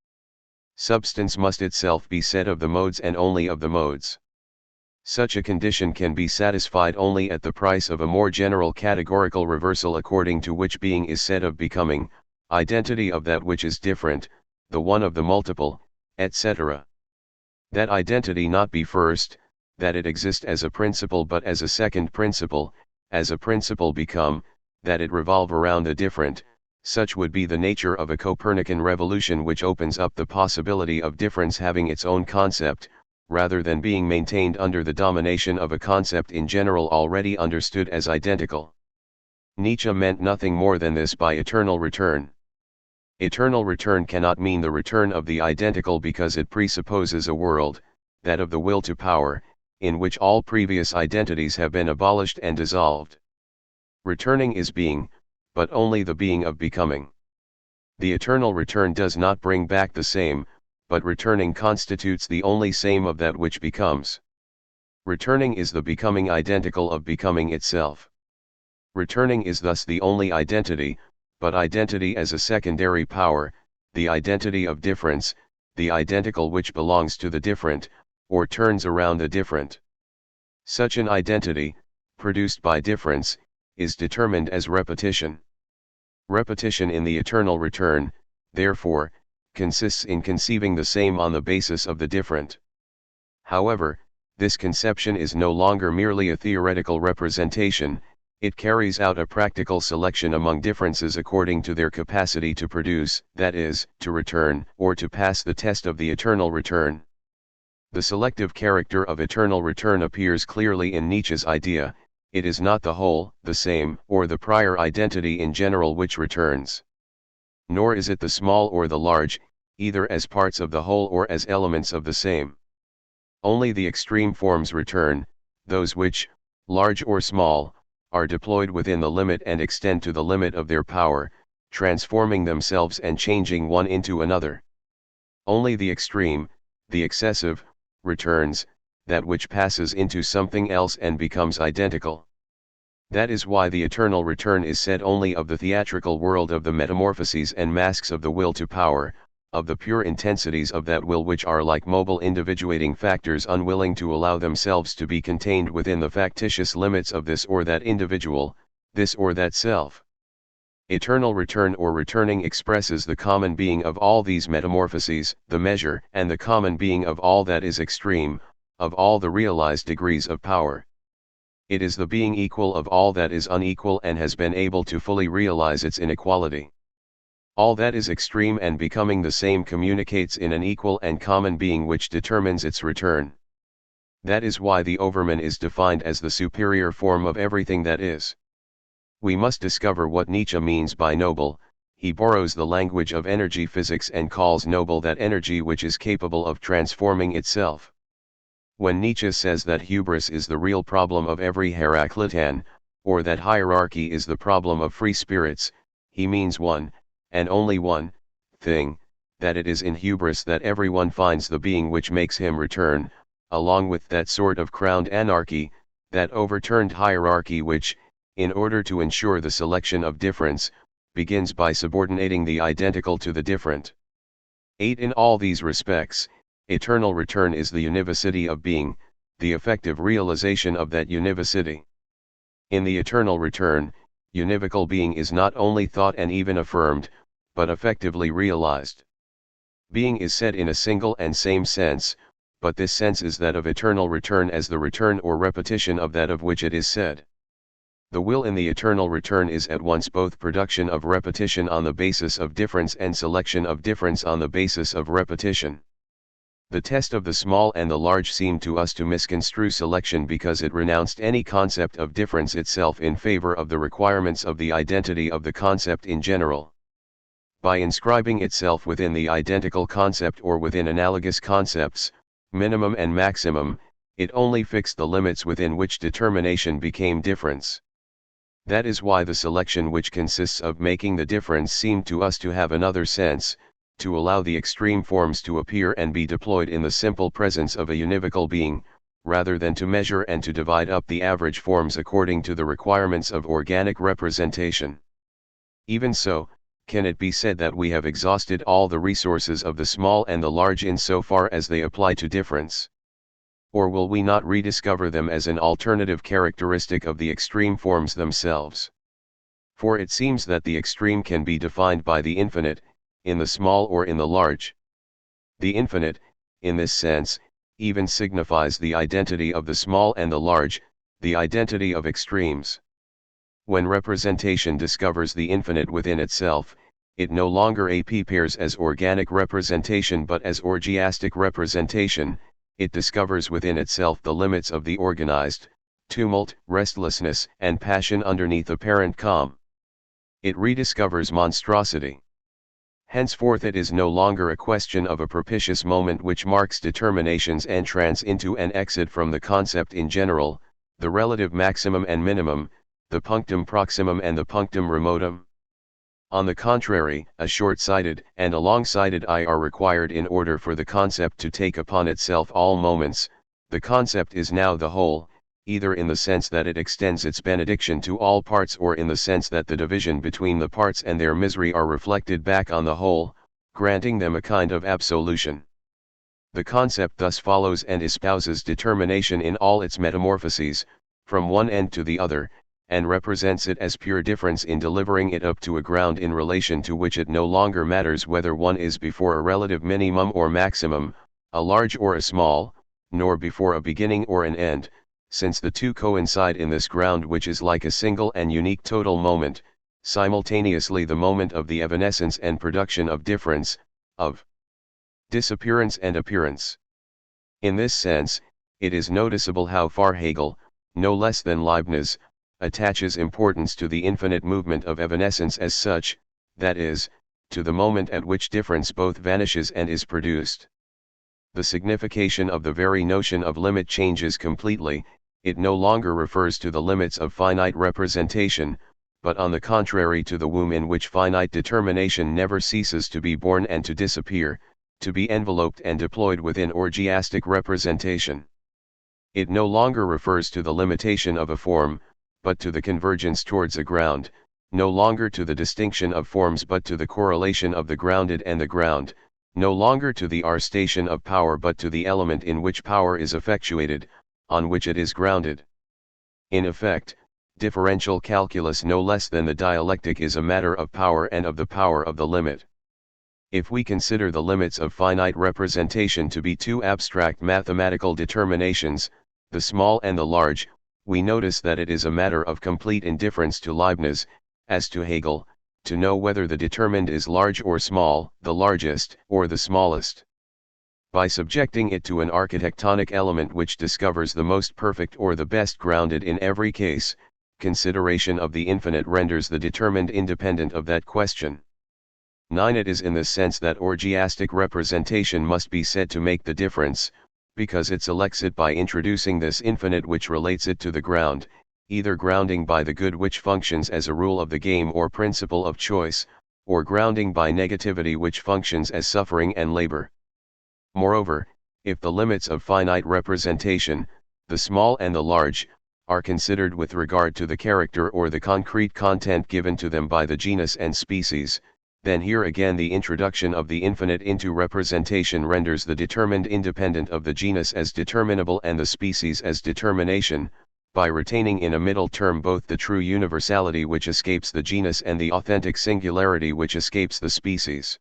Substance must itself be said of the modes and only of the modes. Such a condition can be satisfied only at the price of a more general categorical reversal according to which being is said of becoming, identity of that which is different, the one of the multiple, etc. That identity not be first, that it exist as a principle but as a second principle, as a principle become, that it revolve around the different, Such would be the nature of a Copernican revolution, which opens up the possibility of difference having its own concept, rather than being maintained under the domination of a concept in general already understood as identical. Nietzsche meant nothing more than this by eternal return. Eternal return cannot mean the return of the identical, because it presupposes a world, that of the will to power, in which all previous identities have been abolished and dissolved. Returning is being, but only the being of becoming. The eternal return does not bring back the same, but returning constitutes the only same of that which becomes. Returning is the becoming identical of becoming itself. Returning is thus the only identity, but identity as a secondary power, the identity of difference, the identical which belongs to the different, or turns around the different. Such an identity, produced by difference, is determined as repetition. Repetition in the eternal return, therefore, consists in conceiving the same on the basis of the different. However, this conception is no longer merely a theoretical representation, it carries out a practical selection among differences according to their capacity to produce, that is, to return, or to pass the test of the eternal return. The selective character of eternal return appears clearly in Nietzsche's idea: it is not the whole, the same, or the prior identity in general which returns. Nor is it the small or the large, either as parts of the whole or as elements of the same. Only the extreme forms return, those which, large or small, are deployed within the limit and extend to the limit of their power, transforming themselves and changing one into another. Only the extreme, the excessive, returns, that which passes into something else and becomes identical. That is why the eternal return is said only of the theatrical world of the metamorphoses and masks of the will to power, of the pure intensities of that will which are like mobile individuating factors unwilling to allow themselves to be contained within the factitious limits of this or that individual, this or that self. Eternal return or returning expresses the common being of all these metamorphoses, the measure and the common being of all that is extreme, of all the realized degrees of power. It is the being equal of all that is unequal and has been able to fully realize its inequality. All that is extreme and becoming the same communicates in an equal and common being which determines its return. That is why the Overman is defined as the superior form of everything that is. We must discover what Nietzsche means by noble. He borrows the language of energy physics and calls noble that energy which is capable of transforming itself. When Nietzsche says that hubris is the real problem of every Heraclitan, or that hierarchy is the problem of free spirits, he means one, and only one, thing, that it is in hubris that everyone finds the being which makes him return, along with that sort of crowned anarchy, that overturned hierarchy which, in order to ensure the selection of difference, begins by subordinating the identical to the different. 8. In all these respects, eternal return is the univocity of being, the effective realization of that univocity. In the eternal return, univocal being is not only thought and even affirmed, but effectively realized. Being is said in a single and same sense, but this sense is that of eternal return as the return or repetition of that of which it is said. The will in the eternal return is at once both production of repetition on the basis of difference and selection of difference on the basis of repetition. The test of the small and the large seemed to us to misconstrue selection because it renounced any concept of difference itself in favor of the requirements of the identity of the concept in general. By inscribing itself within the identical concept or within analogous concepts, minimum and maximum, it only fixed the limits within which determination became difference. That is why the selection which consists of making the difference seemed to us to have another sense, to allow the extreme forms to appear and be deployed in the simple presence of a univocal being, rather than to measure and to divide up the average forms according to the requirements of organic representation. Even so, can it be said that we have exhausted all the resources of the small and the large in so far as they apply to difference? Or will we not rediscover them as an alternative characteristic of the extreme forms themselves? For it seems that the extreme can be defined by the infinite, in the small or in the large. The infinite, in this sense, even signifies the identity of the small and the large, the identity of extremes. When representation discovers the infinite within itself, it no longer appears as organic representation but as orgiastic representation. It discovers within itself the limits of the organized, tumult, restlessness, and passion underneath apparent calm. It rediscovers monstrosity. Henceforth it is no longer a question of a propitious moment which marks determination's entrance into and exit from the concept in general, the relative maximum and minimum, the punctum proximum and the punctum remotum. On the contrary, a short-sighted and a long-sighted eye are required in order for the concept to take upon itself all moments. The concept is now the whole, either in the sense that it extends its benediction to all parts or in the sense that the division between the parts and their misery are reflected back on the whole, granting them a kind of absolution. The concept thus follows and espouses determination in all its metamorphoses, from one end to the other, and represents it as pure difference in delivering it up to a ground in relation to which it no longer matters whether one is before a relative minimum or maximum, a large or a small, nor before a beginning or an end, since the two coincide in this ground which is like a single and unique total moment, simultaneously the moment of the evanescence and production of difference, of disappearance and appearance. In this sense, it is noticeable how far Hegel, no less than Leibniz, attaches importance to the infinite movement of evanescence as such, that is, to the moment at which difference both vanishes and is produced. The signification of the very notion of limit changes completely. It no longer refers to the limits of finite representation, but on the contrary to the womb in which finite determination never ceases to be born and to disappear, to be enveloped and deployed within orgiastic representation. It no longer refers to the limitation of a form, but to the convergence towards a ground, no longer to the distinction of forms but to the correlation of the grounded and the ground, no longer to the station of power but to the element in which power is effectuated, on which it is grounded. In effect, differential calculus no less than the dialectic is a matter of power and of the power of the limit. If we consider the limits of finite representation to be two abstract mathematical determinations, the small and the large, we notice that it is a matter of complete indifference to Leibniz, as to Hegel, to know whether the determined is large or small, the largest or the smallest. By subjecting it to an architectonic element which discovers the most perfect or the best grounded in every case, consideration of the infinite renders the determined independent of that question. 9. It is in the sense that orgiastic representation must be said to make the difference, because it selects it by introducing this infinite which relates it to the ground, either grounding by the good which functions as a rule of the game or principle of choice, or grounding by negativity which functions as suffering and labor. Moreover, if the limits of finite representation, the small and the large, are considered with regard to the character or the concrete content given to them by the genus and species, then here again the introduction of the infinite into representation renders the determined independent of the genus as determinable and the species as determination, by retaining in a middle term both the true universality which escapes the genus and the authentic singularity which escapes the species.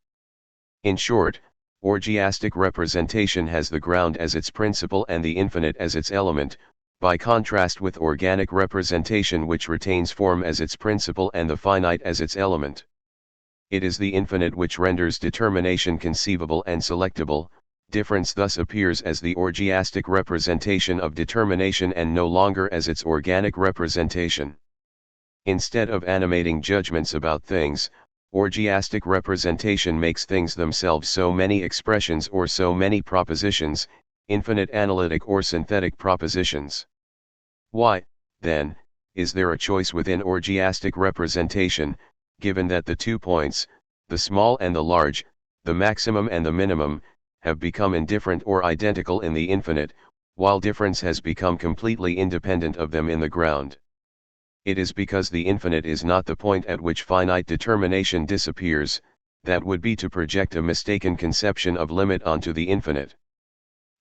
In short, orgiastic representation has the ground as its principle and the infinite as its element, by contrast with organic representation which retains form as its principle and the finite as its element. It is the infinite which renders determination conceivable and selectable. Difference thus appears as the orgiastic representation of determination and no longer as its organic representation. Instead of animating judgments about things, orgiastic representation makes things themselves so many expressions or so many propositions, infinite analytic or synthetic propositions. Why, then, is there a choice within orgiastic representation, given that the 2 points, the small and the large, the maximum and the minimum, have become indifferent or identical in the infinite, while difference has become completely independent of them in the ground? It is because the infinite is not the point at which finite determination disappears. That would be to project a mistaken conception of limit onto the infinite.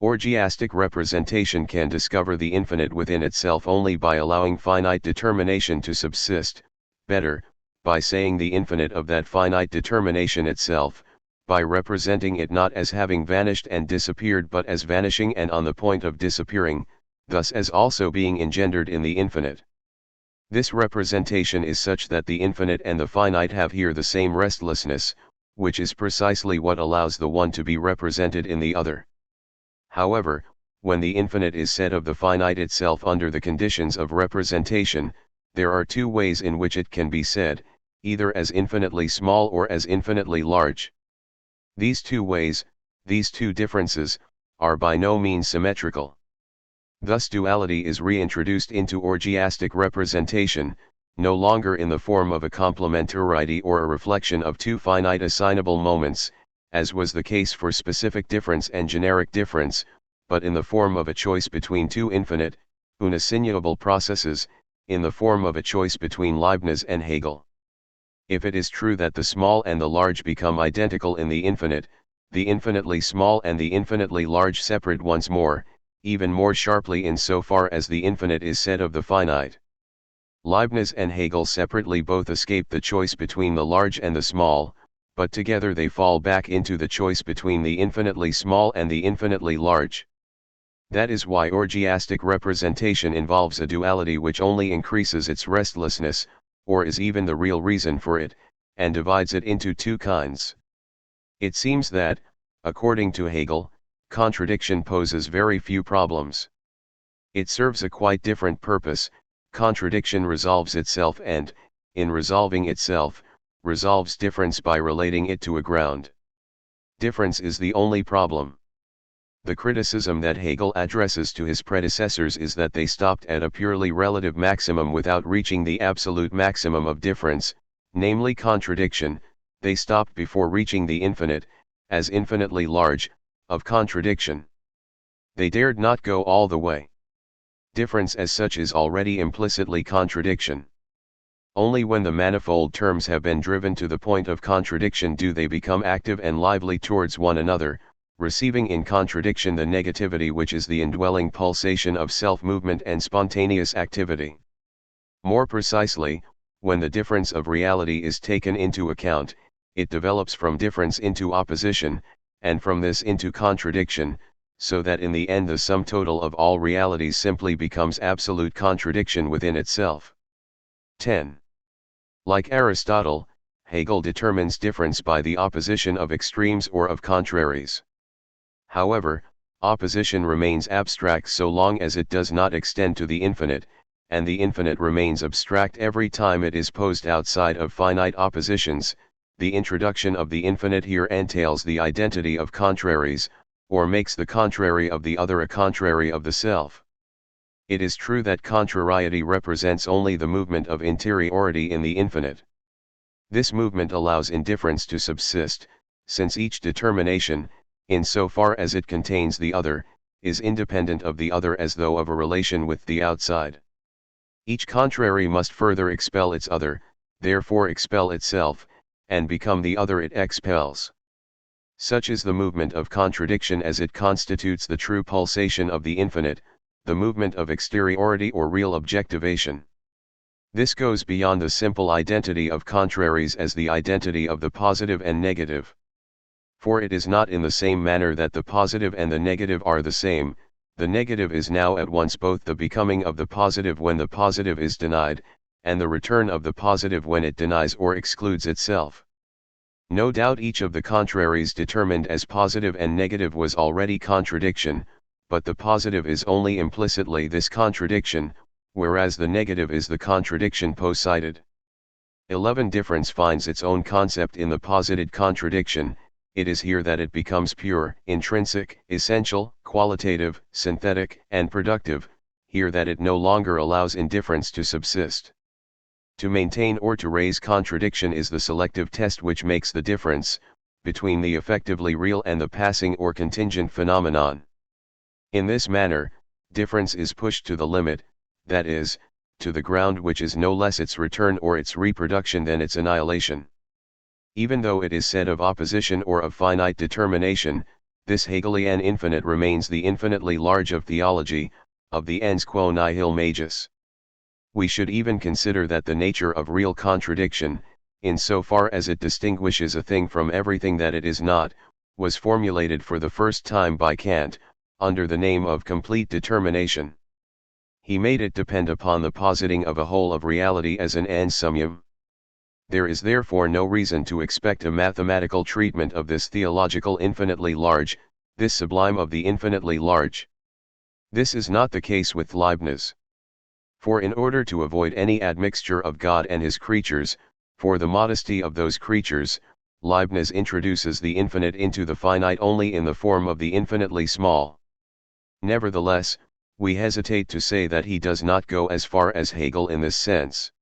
Orgiastic representation can discover the infinite within itself only by allowing finite determination to subsist, better, by saying the infinite of that finite determination itself, by representing it not as having vanished and disappeared but as vanishing and on the point of disappearing, thus as also being engendered in the infinite. This representation is such that the infinite and the finite have here the same restlessness, which is precisely what allows the one to be represented in the other. However, when the infinite is said of the finite itself under the conditions of representation, there are two ways in which it can be said, either as infinitely small or as infinitely large. These two ways, these two differences, are by no means symmetrical. Thus duality is reintroduced into orgiastic representation, no longer in the form of a complementarity or a reflection of two finite assignable moments, as was the case for specific difference and generic difference, but in the form of a choice between two infinite, unassignable processes, in the form of a choice between Leibniz and Hegel. If it is true that the small and the large become identical in the infinitely small and the infinitely large separate once more, even more sharply in so far as the infinite is said of the finite. Leibniz and Hegel separately both escape the choice between the large and the small, but together they fall back into the choice between the infinitely small and the infinitely large. That is why orgiastic representation involves a duality which only increases its restlessness, or is even the real reason for it, and divides it into two kinds. It seems that, according to Hegel, contradiction poses very few problems. It serves a quite different purpose. Contradiction resolves itself and, in resolving itself, resolves difference by relating it to a ground. Difference is the only problem. The criticism that Hegel addresses to his predecessors is that they stopped at a purely relative maximum without reaching the absolute maximum of difference, namely contradiction. They stopped before reaching the infinite, as infinitely large, of contradiction. They dared not go all the way. Difference as such is already implicitly contradiction. Only when the manifold terms have been driven to the point of contradiction do they become active and lively towards one another, receiving in contradiction the negativity which is the indwelling pulsation of self-movement and spontaneous activity. More precisely, when the difference of reality is taken into account, it develops from difference into opposition, and from this into contradiction, so that in the end the sum total of all realities simply becomes absolute contradiction within itself. 10. Like Aristotle, Hegel determines difference by the opposition of extremes or of contraries. However, opposition remains abstract so long as it does not extend to the infinite, and the infinite remains abstract every time it is posed outside of finite oppositions. The introduction of the infinite here entails the identity of contraries, or makes the contrary of the other a contrary of the self. It is true that contrariety represents only the movement of interiority in the infinite. This movement allows indifference to subsist, since each determination, in so far as it contains the other, is independent of the other as though of a relation with the outside. Each contrary must further expel its other, therefore expel itself, and become the other it expels. Such is the movement of contradiction as it constitutes the true pulsation of the infinite, the movement of exteriority or real objectivation. This goes beyond the simple identity of contraries as the identity of the positive and negative. For it is not in the same manner that the positive and the negative are the same. The negative is now at once both the becoming of the positive when the positive is denied, and the return of the positive when it denies or excludes itself. No doubt each of the contraries determined as positive and negative was already contradiction, but the positive is only implicitly this contradiction, whereas the negative is the contradiction posited. 11. Difference finds its own concept in the posited contradiction. It is here that it becomes pure, intrinsic, essential, qualitative, synthetic, and productive, here that it no longer allows indifference to subsist. To maintain or to raise contradiction is the selective test which makes the difference between the effectively real and the passing or contingent phenomenon. In this manner, difference is pushed to the limit, that is, to the ground which is no less its return or its reproduction than its annihilation. Even though it is said of opposition or of finite determination, this Hegelian infinite remains the infinitely large of theology, of the ens quo nihil magis. We should even consider that the nature of real contradiction, in so far as it distinguishes a thing from everything that it is not, was formulated for the first time by Kant, under the name of complete determination. He made it depend upon the positing of a whole of reality as an ensummum. There is therefore no reason to expect a mathematical treatment of this theological infinitely large, this sublime of the infinitely large. This is not the case with Leibniz. For in order to avoid any admixture of God and his creatures, for the modesty of those creatures, Leibniz introduces the infinite into the finite only in the form of the infinitely small. Nevertheless, we hesitate to say that he does not go as far as Hegel in this sense.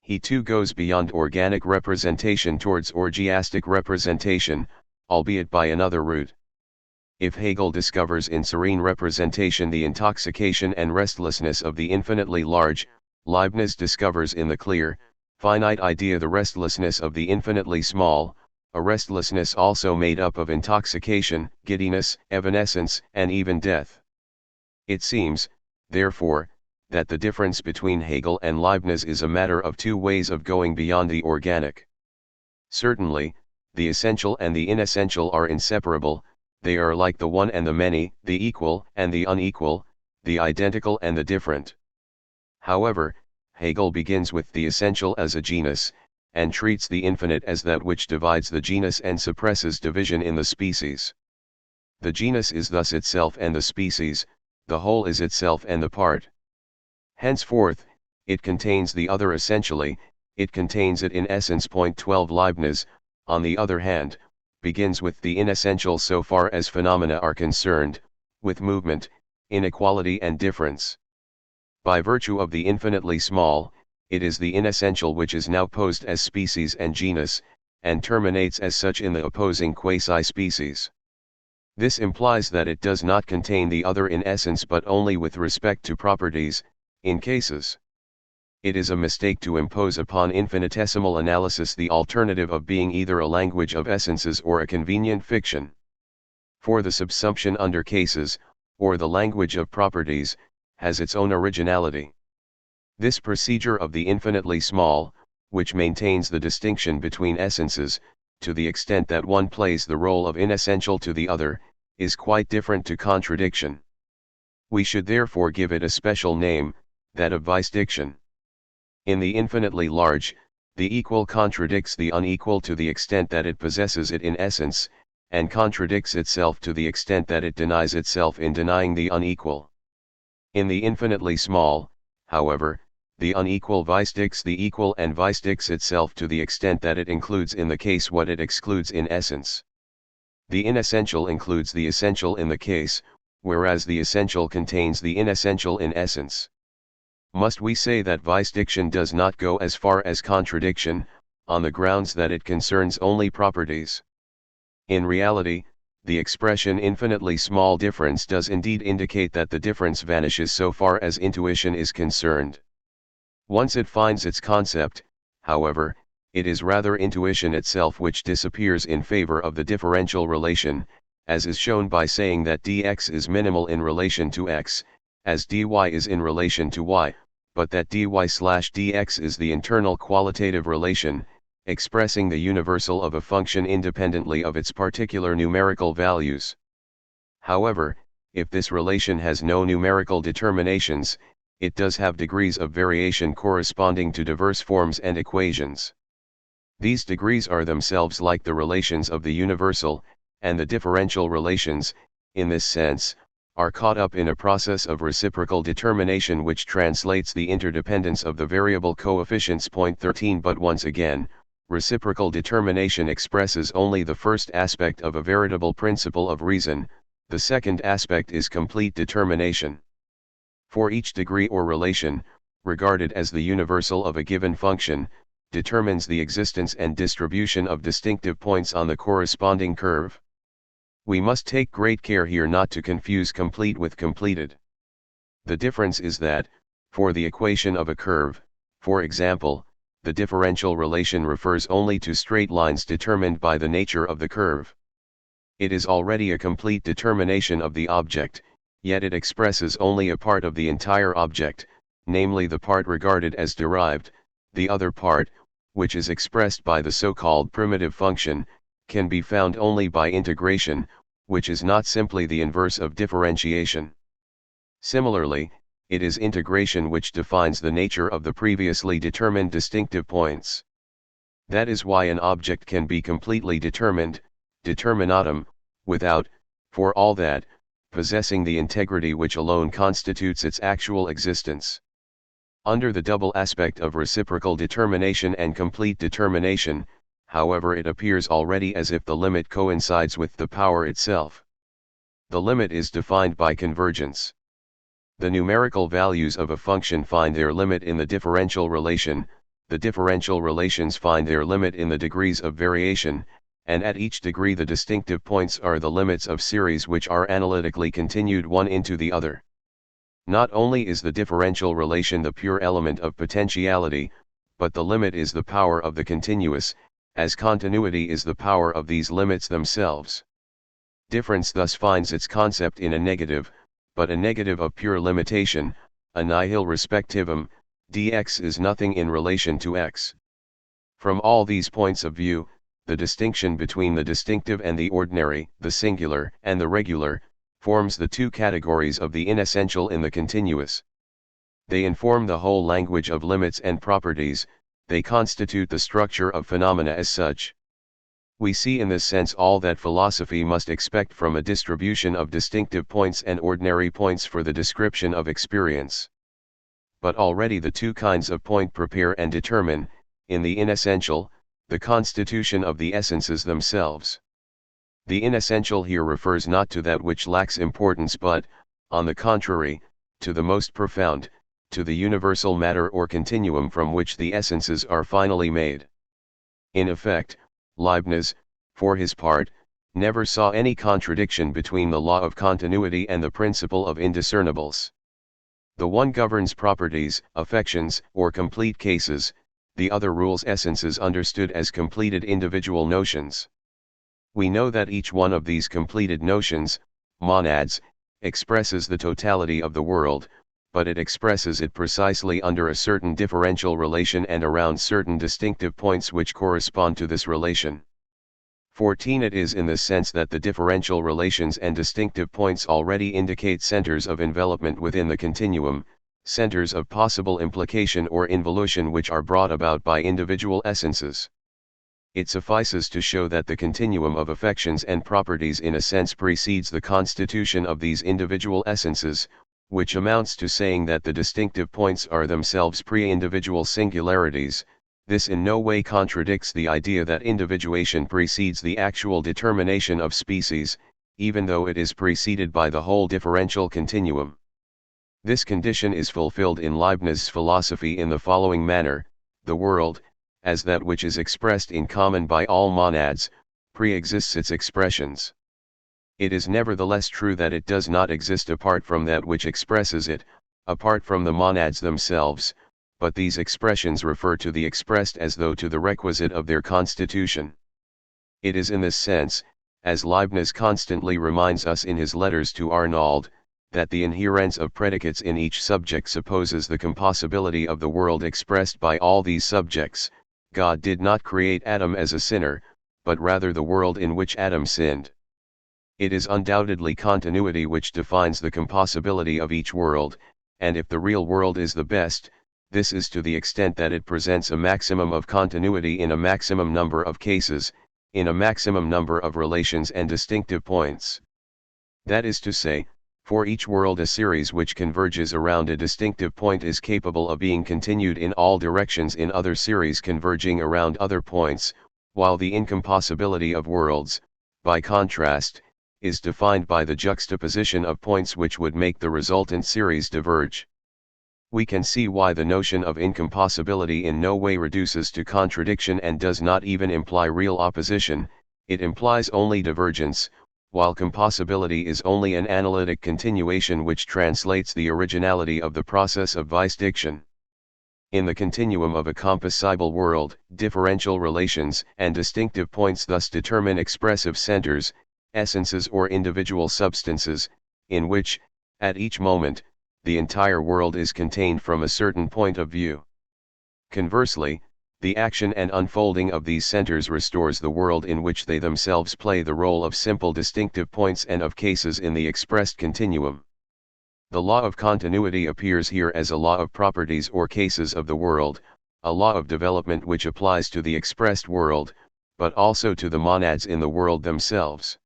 He too goes beyond organic representation towards orgiastic representation, albeit by another route. If Hegel discovers in serene representation the intoxication and restlessness of the infinitely large, Leibniz discovers in the clear, finite idea the restlessness of the infinitely small, a restlessness also made up of intoxication, giddiness, evanescence, and even death. It seems, therefore, that the difference between Hegel and Leibniz is a matter of two ways of going beyond the organic. Certainly, the essential and the inessential are inseparable, they are like the one and the many, the equal and the unequal, the identical and the different. However, Hegel begins with the essential as a genus, and treats the infinite as that which divides the genus and suppresses division in the species. The genus is thus itself and the species, the whole is itself and the part. Henceforth, it contains the other essentially, it contains it in essence. 12 Leibniz, on the other hand, begins with the inessential so far as phenomena are concerned, with movement, inequality and difference. By virtue of the infinitely small, it is the inessential which is now posed as species and genus, and terminates as such in the opposing quasi-species. This implies that it does not contain the other in essence but only with respect to properties, in cases. It is a mistake to impose upon infinitesimal analysis the alternative of being either a language of essences or a convenient fiction. For the subsumption under cases, or the language of properties, has its own originality. This procedure of the infinitely small, which maintains the distinction between essences, to the extent that one plays the role of inessential to the other, is quite different to contradiction. We should therefore give it a special name, that of vice-diction. In the infinitely large, the equal contradicts the unequal to the extent that it possesses it in essence, and contradicts itself to the extent that it denies itself in denying the unequal. In the infinitely small, however, the unequal vice-dicts the equal and vice-dicts itself to the extent that it includes in the case what it excludes in essence. The inessential includes the essential in the case, whereas the essential contains the inessential in essence. Must we say that vice-diction does not go as far as contradiction, on the grounds that it concerns only properties? In reality, the expression infinitely small difference does indeed indicate that the difference vanishes so far as intuition is concerned. Once it finds its concept, however, it is rather intuition itself which disappears in favor of the differential relation, as is shown by saying that dx is minimal in relation to x, as dy is in relation to y, but that dy/dx is the internal qualitative relation, expressing the universal of a function independently of its particular numerical values. However, if this relation has no numerical determinations, it does have degrees of variation corresponding to diverse forms and equations. These degrees are themselves like the relations of the universal, and the differential relations, in this sense, are caught up in a process of reciprocal determination which translates the interdependence of the variable coefficients. 13 But once again, reciprocal determination expresses only the first aspect of a veritable principle of reason, the second aspect is complete determination. For each degree or relation, regarded as the universal of a given function, determines the existence and distribution of distinctive points on the corresponding curve. We must take great care here not to confuse complete with completed. The difference is that, for the equation of a curve, for example, the differential relation refers only to straight lines determined by the nature of the curve. It is already a complete determination of the object, yet it expresses only a part of the entire object, namely the part regarded as derived. The other part, which is expressed by the so-called primitive function, can be found only by integration, which is not simply the inverse of differentiation. Similarly, it is integration which defines the nature of the previously determined distinctive points. That is why an object can be completely determined, determinatum, without, for all that, possessing the integrity which alone constitutes its actual existence. Under the double aspect of reciprocal determination and complete determination, however, it appears already as if the limit coincides with the power itself. The limit is defined by convergence. The numerical values of a function find their limit in the differential relation, the differential relations find their limit in the degrees of variation, and at each degree the distinctive points are the limits of series which are analytically continued one into the other. Not only is the differential relation the pure element of potentiality, but the limit is the power of the continuous, as continuity is the power of these limits themselves. Difference thus finds its concept in a negative, but a negative of pure limitation, a nihil respectivum, dx is nothing in relation to x. From all these points of view, the distinction between the distinctive and the ordinary, the singular and the regular, forms the two categories of the inessential in the continuous. They inform the whole language of limits and properties, they constitute the structure of phenomena as such. We see in this sense all that philosophy must expect from a distribution of distinctive points and ordinary points for the description of experience. But already the two kinds of point prepare and determine, in the inessential, the constitution of the essences themselves. The inessential here refers not to that which lacks importance but, on the contrary, to the most profound, to the universal matter or continuum from which the essences are finally made. In effect, Leibniz, for his part, never saw any contradiction between the law of continuity and the principle of indiscernibles. The one governs properties, affections, or complete cases, the other rules essences understood as completed individual notions. We know that each one of these completed notions, monads, expresses the totality of the world, but it expresses it precisely under a certain differential relation and around certain distinctive points which correspond to this relation. 14. It is in the sense that the differential relations and distinctive points already indicate centers of envelopment within the continuum, centers of possible implication or involution which are brought about by individual essences. It suffices to show that the continuum of affections and properties in a sense precedes the constitution of these individual essences, which amounts to saying that the distinctive points are themselves pre-individual singularities. This in no way contradicts the idea that individuation precedes the actual determination of species, even though it is preceded by the whole differential continuum. This condition is fulfilled in Leibniz's philosophy in the following manner: the world, as that which is expressed in common by all monads, pre-exists its expressions. It is nevertheless true that it does not exist apart from that which expresses it, apart from the monads themselves, but these expressions refer to the expressed as though to the requisite of their constitution. It is in this sense, as Leibniz constantly reminds us in his letters to Arnauld, that the inherence of predicates in each subject supposes the compossibility of the world expressed by all these subjects. God did not create Adam as a sinner, but rather the world in which Adam sinned. It is undoubtedly continuity which defines the compossibility of each world, and if the real world is the best, this is to the extent that it presents a maximum of continuity in a maximum number of cases, in a maximum number of relations and distinctive points. That is to say, for each world a series which converges around a distinctive point is capable of being continued in all directions in other series converging around other points, while the incompossibility of worlds, by contrast, is defined by the juxtaposition of points which would make the resultant series diverge. We can see why the notion of incompossibility in no way reduces to contradiction and does not even imply real opposition, it implies only divergence, while compossibility is only an analytic continuation which translates the originality of the process of vice diction. In the continuum of a compossible world, differential relations and distinctive points thus determine expressive centers, essences or individual substances, in which, at each moment, the entire world is contained from a certain point of view. Conversely, the action and unfolding of these centers restores the world in which they themselves play the role of simple distinctive points and of cases in the expressed continuum. The law of continuity appears here as a law of properties or cases of the world, a law of development which applies to the expressed world, but also to the monads in the world themselves.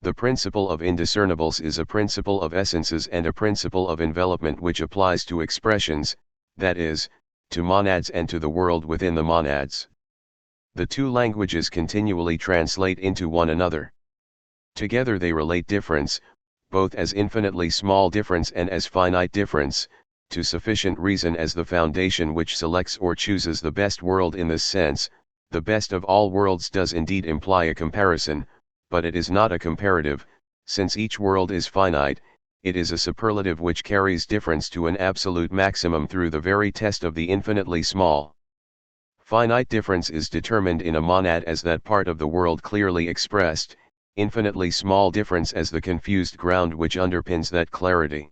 The principle of indiscernibles is a principle of essences and a principle of envelopment which applies to expressions, that is, to monads and to the world within the monads. The two languages continually translate into one another. Together they relate difference, both as infinitely small difference and as finite difference, to sufficient reason as the foundation which selects or chooses the best world. In this sense, the best of all worlds does indeed imply a comparison, but it is not a comparative, since each world is finite. It is a superlative which carries difference to an absolute maximum through the very test of the infinitely small. Finite difference is determined in a monad as that part of the world clearly expressed, infinitely small difference as the confused ground which underpins that clarity.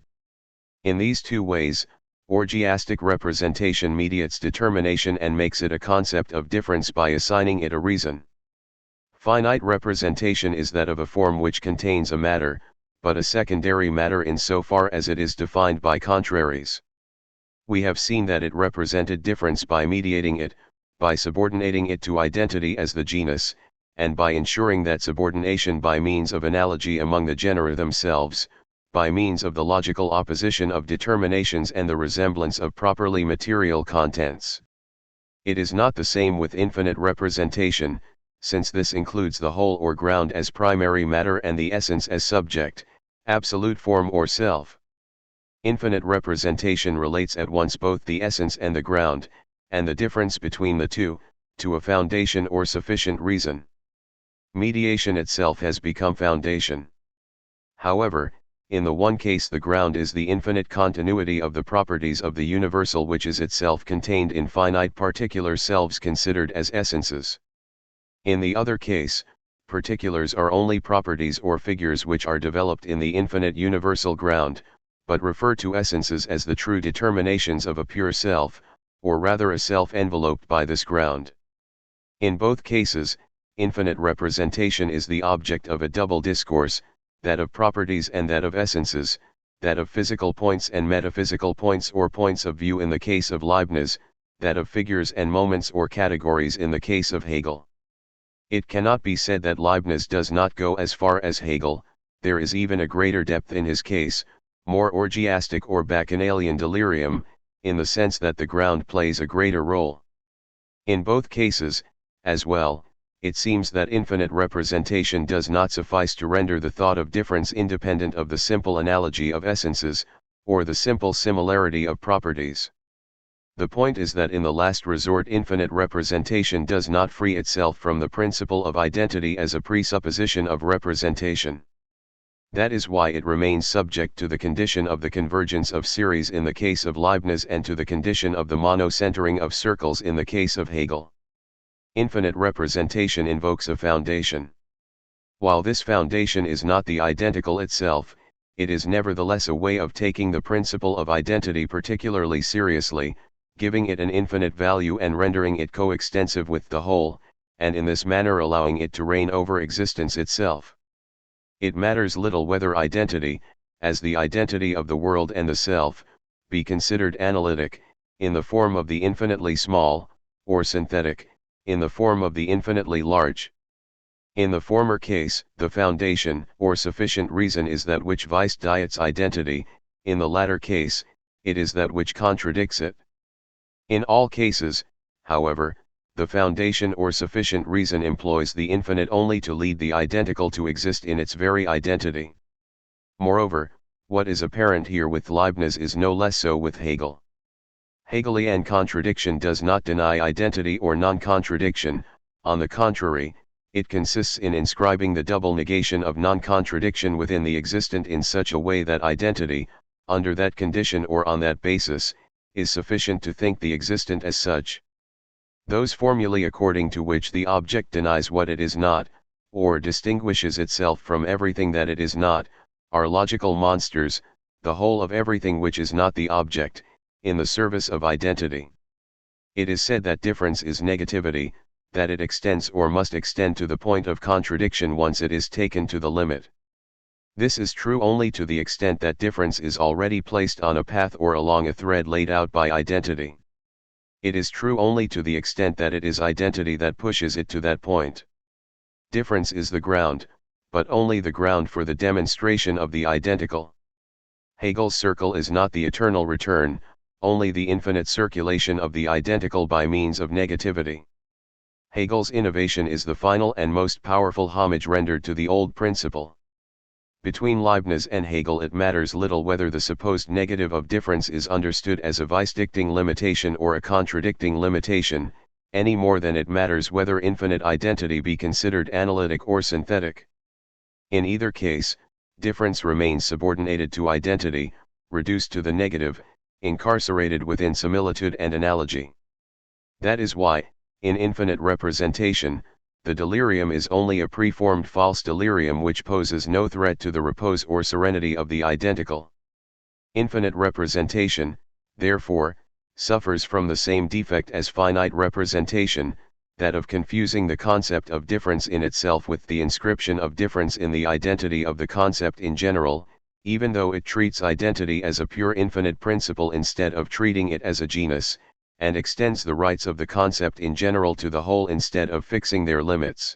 In these two ways, orgiastic representation mediates determination and makes it a concept of difference by assigning it a reason. Finite representation is that of a form which contains a matter, but a secondary matter insofar as it is defined by contraries. We have seen that it represented difference by mediating it, by subordinating it to identity as the genus, and by ensuring that subordination by means of analogy among the genera themselves, by means of the logical opposition of determinations and the resemblance of properly material contents. It is not the same with infinite representation, since this includes the whole or ground as primary matter and the essence as subject, absolute form or self. Infinite representation relates at once both the essence and the ground, and the difference between the two, to a foundation or sufficient reason. Mediation itself has become foundation. However, in the one case the ground is the infinite continuity of the properties of the universal which is itself contained in finite particular selves considered as essences. In the other case, particulars are only properties or figures which are developed in the infinite universal ground, but refer to essences as the true determinations of a pure self, or rather a self enveloped by this ground. In both cases, infinite representation is the object of a double discourse, that of properties and that of essences, that of physical points and metaphysical points or points of view in the case of Leibniz, that of figures and moments or categories in the case of Hegel. It cannot be said that Leibniz does not go as far as Hegel. There is even a greater depth in his case, more orgiastic or bacchanalian delirium, in the sense that the ground plays a greater role. In both cases, as well, it seems that infinite representation does not suffice to render the thought of difference independent of the simple analogy of essences, or the simple similarity of properties. The point is that in the last resort infinite representation does not free itself from the principle of identity as a presupposition of representation. That is why it remains subject to the condition of the convergence of series in the case of Leibniz and to the condition of the monocentering of circles in the case of Hegel. Infinite representation invokes a foundation. While this foundation is not the identical itself, it is nevertheless a way of taking the principle of identity particularly seriously, giving it an infinite value and rendering it coextensive with the whole, and in this manner allowing it to reign over existence itself. It matters little whether identity, as the identity of the world and the self, be considered analytic, in the form of the infinitely small, or synthetic, in the form of the infinitely large. In the former case, the foundation, or sufficient reason is that which vice diets identity, in the latter case, it is that which contradicts it. In all cases, however, the foundation or sufficient reason employs the infinite only to lead the identical to exist in its very identity. Moreover, what is apparent here with Leibniz is no less so with Hegel. Hegelian contradiction does not deny identity or non-contradiction, on the contrary, it consists in inscribing the double negation of non-contradiction within the existent in such a way that identity, under that condition or on that basis, is sufficient to think the existent as such. Those formulae according to which the object denies what it is not, or distinguishes itself from everything that it is not, are logical monsters, the whole of everything which is not the object, in the service of identity. It is said that difference is negativity, that it extends or must extend to the point of contradiction once it is taken to the limit. This is true only to the extent that difference is already placed on a path or along a thread laid out by identity. It is true only to the extent that it is identity that pushes it to that point. Difference is the ground, but only the ground for the demonstration of the identical. Hegel's circle is not the eternal return, only the infinite circulation of the identical by means of negativity. Hegel's innovation is the final and most powerful homage rendered to the old principle. Between Leibniz and Hegel it matters little whether the supposed negative of difference is understood as a vice-dicting limitation or a contradicting limitation, any more than it matters whether infinite identity be considered analytic or synthetic. In either case, difference remains subordinated to identity, reduced to the negative, incarcerated within similitude and analogy. That is why, in infinite representation, the delirium is only a preformed false delirium which poses no threat to the repose or serenity of the identical. Infinite representation, therefore, suffers from the same defect as finite representation, that of confusing the concept of difference in itself with the inscription of difference in the identity of the concept in general, even though it treats identity as a pure infinite principle instead of treating it as a genus, and extends the rights of the concept in general to the whole instead of fixing their limits.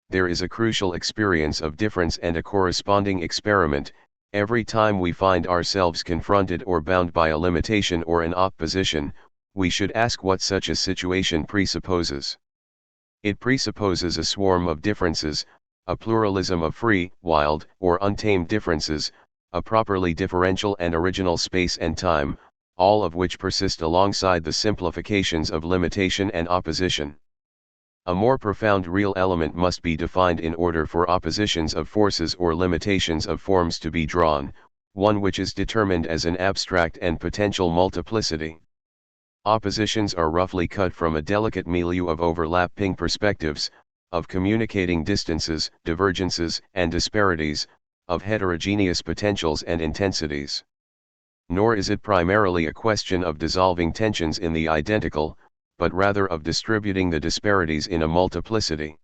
There is a crucial experience of difference and a corresponding experiment, every time we find ourselves confronted or bound by a limitation or an opposition. We should ask what such a situation presupposes. It presupposes a swarm of differences, a pluralism of free, wild, or untamed differences, a properly differential and original space and time, all of which persist alongside the simplifications of limitation and opposition. A more profound real element must be defined in order for oppositions of forces or limitations of forms to be drawn, one which is determined as an abstract and potential multiplicity. Oppositions are roughly cut from a delicate milieu of overlapping perspectives, of communicating distances, divergences, and disparities, of heterogeneous potentials and intensities. Nor is it primarily a question of dissolving tensions in the identical, but rather of distributing the disparities in a multiplicity.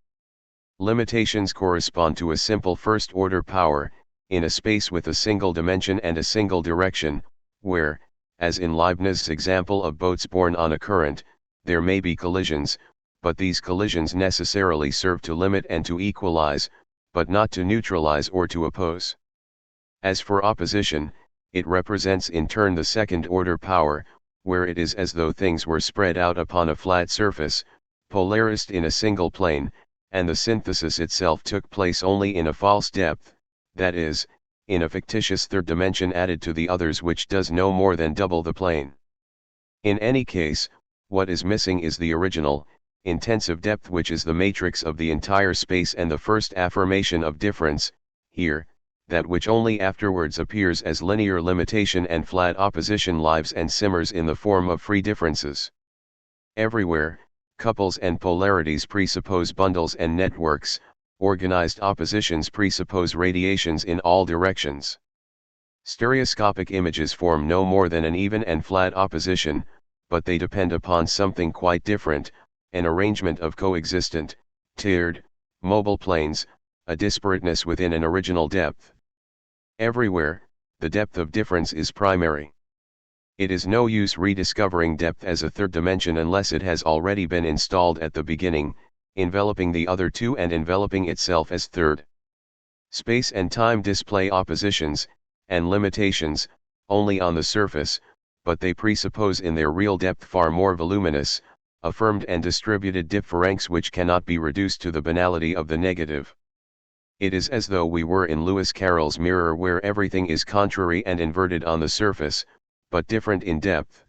Limitations correspond to a simple first-order power, in a space with a single dimension and a single direction, where, as in Leibniz's example of boats borne on a current, there may be collisions, but these collisions necessarily serve to limit and to equalize, but not to neutralize or to oppose. As for opposition, it represents in turn the second-order power, where it is as though things were spread out upon a flat surface, polarized in a single plane, and the synthesis itself took place only in a false depth, that is, in a fictitious third dimension added to the others which does no more than double the plane. In any case, what is missing is the original, intensive depth which is the matrix of the entire space and the first affirmation of difference, here, that which only afterwards appears as linear limitation and flat opposition lives and simmers in the form of free differences. Everywhere, couples and polarities presuppose bundles and networks, organized oppositions presuppose radiations in all directions. Stereoscopic images form no more than an even and flat opposition, but they depend upon something quite different, an arrangement of coexistent, tiered, mobile planes, a disparateness within an original depth. Everywhere, the depth of difference is primary. It is no use rediscovering depth as a third dimension unless it has already been installed at the beginning, enveloping the other two and enveloping itself as third. Space and time display oppositions, and limitations, only on the surface, but they presuppose in their real depth far more voluminous, affirmed and distributed differences which cannot be reduced to the banality of the negative. It is as though we were in Lewis Carroll's mirror where everything is contrary and inverted on the surface, but different in depth.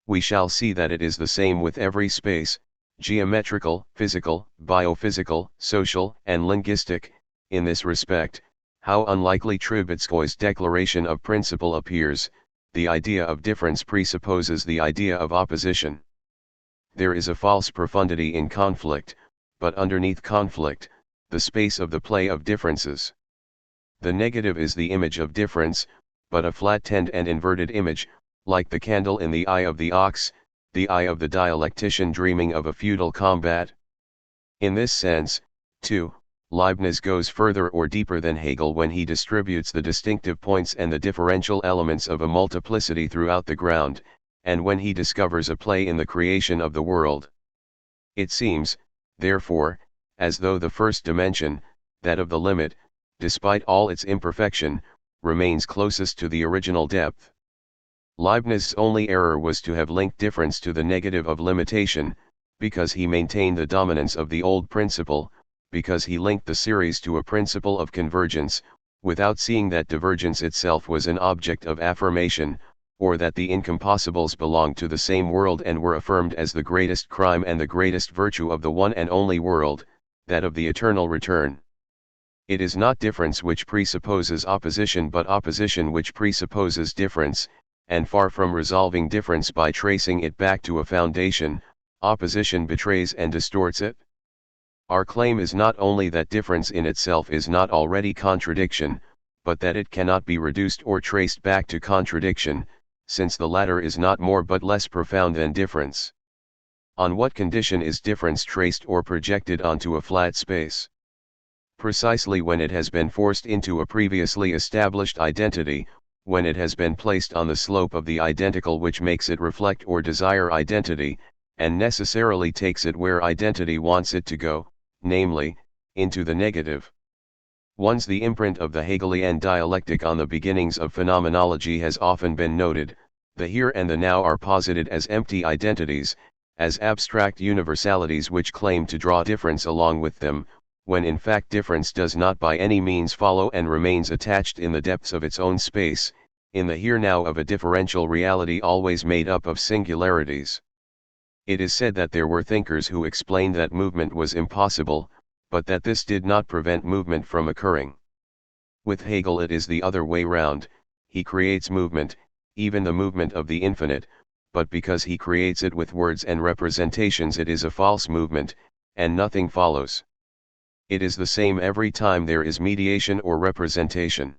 We shall see that it is the same with every space, geometrical, physical, biophysical, social, and linguistic. In this respect, how unlikely Trubetskoy's declaration of principle appears, the idea of difference presupposes the idea of opposition. There is a false profundity in conflict, but underneath conflict, the space of the play of differences. The negative is the image of difference, but a flat-tend and inverted image, like the candle in the eye of the ox, the eye of the dialectician dreaming of a feudal combat. In this sense, too, Leibniz goes further or deeper than Hegel when he distributes the distinctive points and the differential elements of a multiplicity throughout the ground, and when he discovers a play in the creation of the world. It seems, therefore, as though the first dimension, that of the limit, despite all its imperfection, remains closest to the original depth. Leibniz's only error was to have linked difference to the negative of limitation, because he maintained the dominance of the old principle, because he linked the series to a principle of convergence, without seeing that divergence itself was an object of affirmation, or that the incompossibles belonged to the same world and were affirmed as the greatest crime and the greatest virtue of the one and only world, that of the eternal return. It is not difference which presupposes opposition but opposition which presupposes difference, and far from resolving difference by tracing it back to a foundation, opposition betrays and distorts it. Our claim is not only that difference in itself is not already contradiction, but that it cannot be reduced or traced back to contradiction, since the latter is not more but less profound than difference. On what condition is difference traced or projected onto a flat space? Precisely when it has been forced into a previously established identity, when it has been placed on the slope of the identical which makes it reflect or desire identity, and necessarily takes it where identity wants it to go, namely, into the negative. Once the imprint of the Hegelian dialectic on the beginnings of phenomenology has often been noted, the here and the now are posited as empty identities, as abstract universalities which claim to draw difference along with them, when in fact difference does not by any means follow and remains attached in the depths of its own space, in the here-now of a differential reality always made up of singularities. It is said that there were thinkers who explained that movement was impossible, but that this did not prevent movement from occurring. With Hegel it is the other way round, he creates movement, even the movement of the infinite, but because he creates it with words and representations it is a false movement, and nothing follows. It is the same every time there is mediation or representation.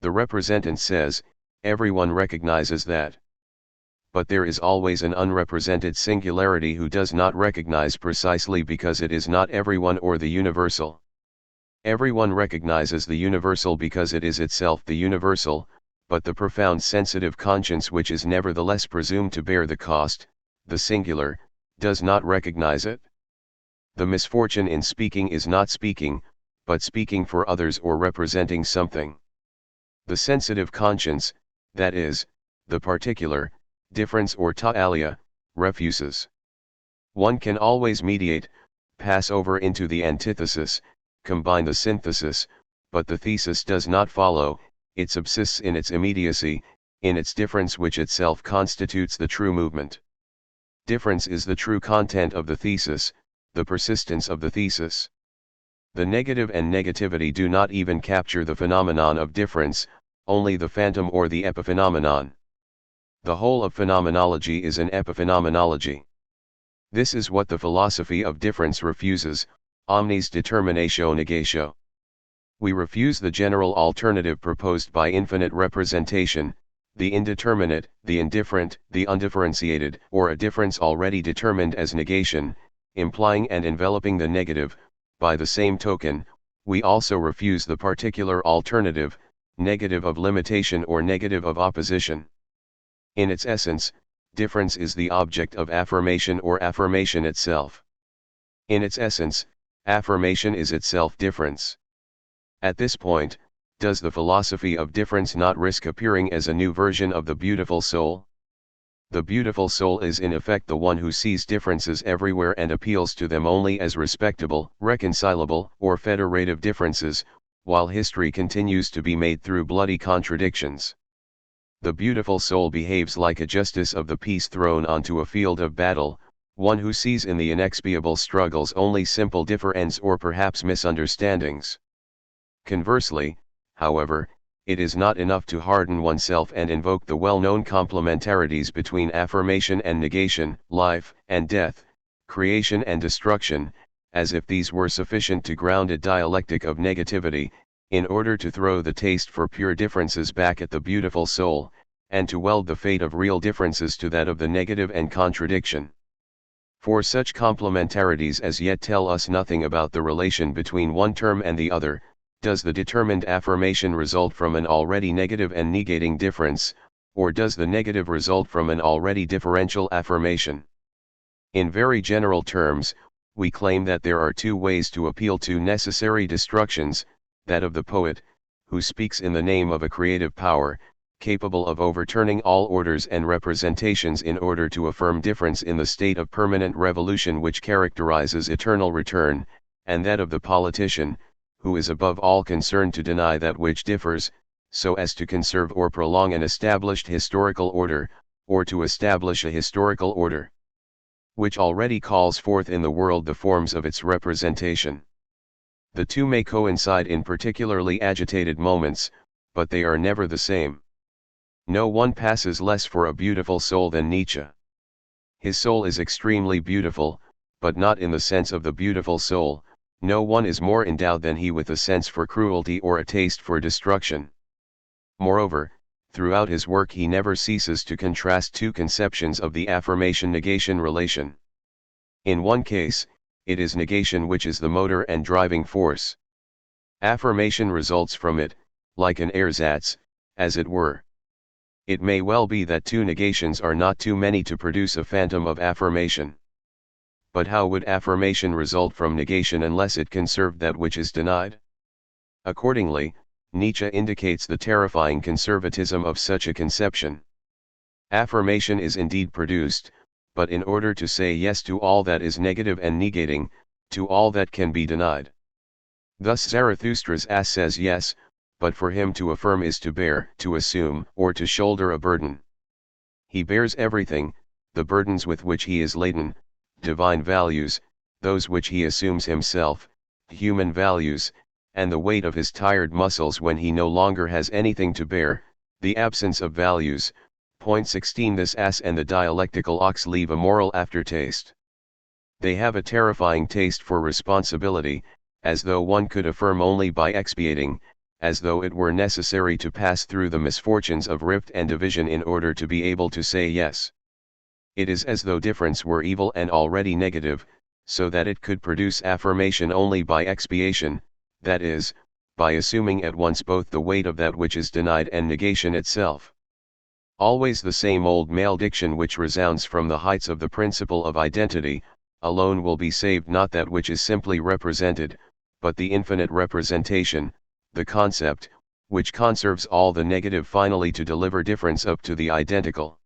The representant says, everyone recognizes that. But there is always an unrepresented singularity who does not recognize precisely because it is not everyone or the universal. Everyone recognizes the universal because it is itself the universal, but the profound sensitive conscience which is nevertheless presumed to bear the cost, the singular, does not recognize it. The misfortune in speaking is not speaking, but speaking for others or representing something. The sensitive conscience, that is, the particular, difference or ta'alia, refuses. One can always mediate, pass over into the antithesis, combine the synthesis, but the thesis does not follow, it subsists in its immediacy, in its difference which itself constitutes the true movement. Difference is the true content of the thesis, the persistence of the thesis. The negative and negativity do not even capture the phenomenon of difference, only the phantom or the epiphenomenon. The whole of phenomenology is an epiphenomenology. This is what the philosophy of difference refuses, omnis determinatio negatio. We refuse the general alternative proposed by infinite representation, the indeterminate, the indifferent, the undifferentiated, or a difference already determined as negation, implying and enveloping the negative. By the same token, we also refuse the particular alternative, negative of limitation or negative of opposition. In its essence, difference is the object of affirmation or affirmation itself. In its essence, affirmation is itself difference. At this point, does the philosophy of difference not risk appearing as a new version of the beautiful soul? The beautiful soul is in effect the one who sees differences everywhere and appeals to them only as respectable, reconcilable, or federative differences, while history continues to be made through bloody contradictions. The beautiful soul behaves like a justice of the peace thrown onto a field of battle, one who sees in the inexpiable struggles only simple differends or perhaps misunderstandings. Conversely, however, it is not enough to harden oneself and invoke the well-known complementarities between affirmation and negation, life and death, creation and destruction, as if these were sufficient to ground a dialectic of negativity, in order to throw the taste for pure differences back at the beautiful soul, and to weld the fate of real differences to that of the negative and contradiction. For such complementarities as yet tell us nothing about the relation between one term and the other. Does the determined affirmation result from an already negative and negating difference, or does the negative result from an already differential affirmation? In very general terms, we claim that there are two ways to appeal to necessary destructions, that of the poet, who speaks in the name of a creative power, capable of overturning all orders and representations in order to affirm difference in the state of permanent revolution which characterizes eternal return, and that of the politician, who is above all concerned to deny that which differs, so as to conserve or prolong an established historical order, or to establish a historical order, which already calls forth in the world the forms of its representation. The two may coincide in particularly agitated moments, but they are never the same. No one passes less for a beautiful soul than Nietzsche. His soul is extremely beautiful, but not in the sense of the beautiful soul. No one is more endowed than he with a sense for cruelty or a taste for destruction. Moreover, throughout his work he never ceases to contrast two conceptions of the affirmation-negation relation. In one case, it is negation which is the motor and driving force. Affirmation results from it, like an ersatz, as it were. It may well be that two negations are not too many to produce a phantom of affirmation. But how would affirmation result from negation unless it conserved that which is denied? Accordingly, Nietzsche indicates the terrifying conservatism of such a conception. Affirmation is indeed produced, but in order to say yes to all that is negative and negating, to all that can be denied. Thus Zarathustra's ass says yes, but for him to affirm is to bear, to assume, or to shoulder a burden. He bears everything, the burdens with which he is laden, divine values, those which he assumes himself, human values, and the weight of his tired muscles when he no longer has anything to bear, the absence of values. Point 16. This ass and the dialectical ox leave a moral aftertaste. They have a terrifying taste for responsibility, as though one could affirm only by expiating, as though it were necessary to pass through the misfortunes of rift and division in order to be able to say yes. It is as though difference were evil and already negative, so that it could produce affirmation only by expiation, that is, by assuming at once both the weight of that which is denied and negation itself. Always the same old malediction which resounds from the heights of the principle of identity: alone will be saved not that which is simply represented, but the infinite representation, the concept, which conserves all the negative finally to deliver difference up to the identical.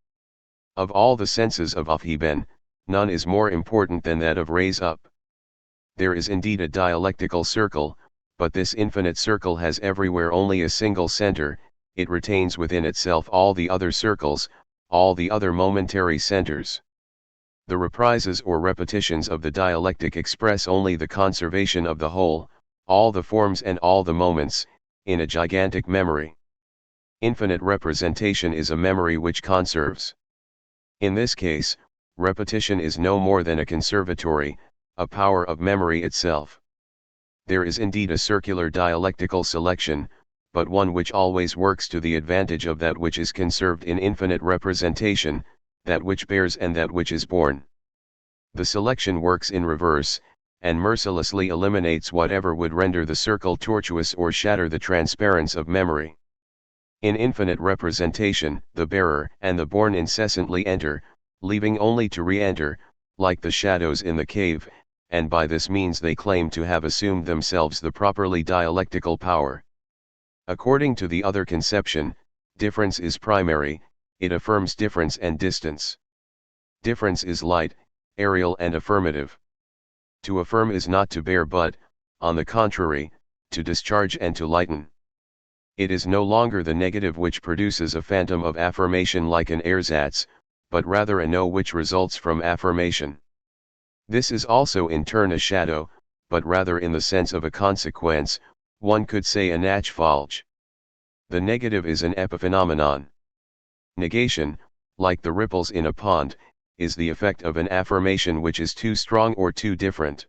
Of all the senses of aufheben, none is more important than that of raise up. There is indeed a dialectical circle, but this infinite circle has everywhere only a single center. It retains within itself all the other circles, all the other momentary centers. The reprises or repetitions of the dialectic express only the conservation of the whole, all the forms and all the moments, in a gigantic memory. Infinite representation is a memory which conserves. In this case, repetition is no more than a conservatory, a power of memory itself. There is indeed a circular dialectical selection, but one which always works to the advantage of that which is conserved in infinite representation, that which bears and that which is born. The selection works in reverse, and mercilessly eliminates whatever would render the circle tortuous or shatter the transparence of memory. In infinite representation, the bearer and the born incessantly enter, leaving only to re-enter, like the shadows in the cave, and by this means they claim to have assumed themselves the properly dialectical power. According to the other conception, difference is primary, it affirms difference and distance. Difference is light, aerial and affirmative. To affirm is not to bear but, on the contrary, to discharge and to lighten. It is no longer the negative which produces a phantom of affirmation like an ersatz, but rather a no which results from affirmation. This is also in turn a shadow, but rather in the sense of a consequence, one could say a Nachfolge. The negative is an epiphenomenon. Negation, like the ripples in a pond, is the effect of an affirmation which is too strong or too different.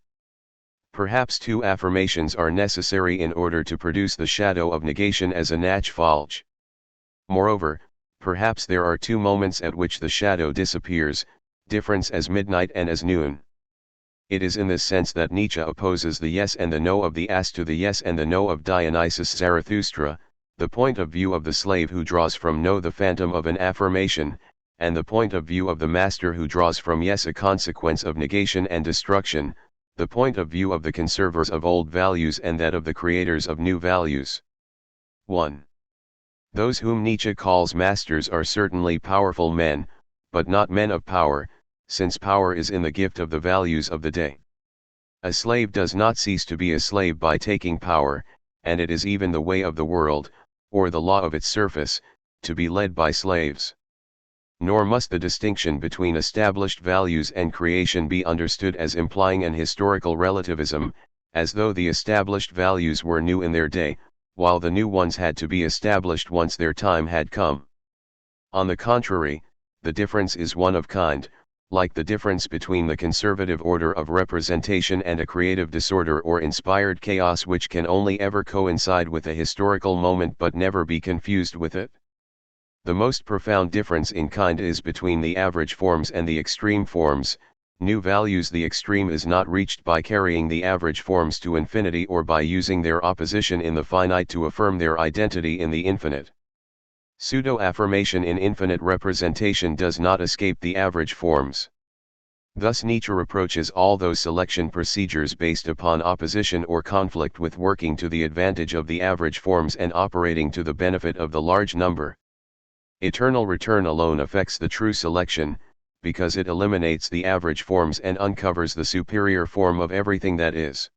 Perhaps two affirmations are necessary in order to produce the shadow of negation as a Nachfolge. Moreover, perhaps there are two moments at which the shadow disappears, difference as midnight and as noon. It is in this sense that Nietzsche opposes the yes and the no of the ass to the yes and the no of Dionysius Zarathustra, the point of view of the slave who draws from no the phantom of an affirmation, and the point of view of the master who draws from yes a consequence of negation and destruction, the point of view of the conservers of old values and that of the creators of new values. 1. Those whom Nietzsche calls masters are certainly powerful men, but not men of power, since power is in the gift of the values of the day. A slave does not cease to be a slave by taking power, and it is even the way of the world, or the law of its surface, to be led by slaves. Nor must the distinction between established values and creation be understood as implying an historical relativism, as though the established values were new in their day, while the new ones had to be established once their time had come. On the contrary, the difference is one of kind, like the difference between the conservative order of representation and a creative disorder or inspired chaos which can only ever coincide with a historical moment but never be confused with it. The most profound difference in kind is between the average forms and the extreme forms. New values. The extreme is not reached by carrying the average forms to infinity or by using their opposition in the finite to affirm their identity in the infinite. Pseudo-affirmation in infinite representation does not escape the average forms. Thus Nietzsche reproaches all those selection procedures based upon opposition or conflict with working to the advantage of the average forms and operating to the benefit of the large number. Eternal return alone affects the true selection, because it eliminates the average forms and uncovers the superior form of everything that is.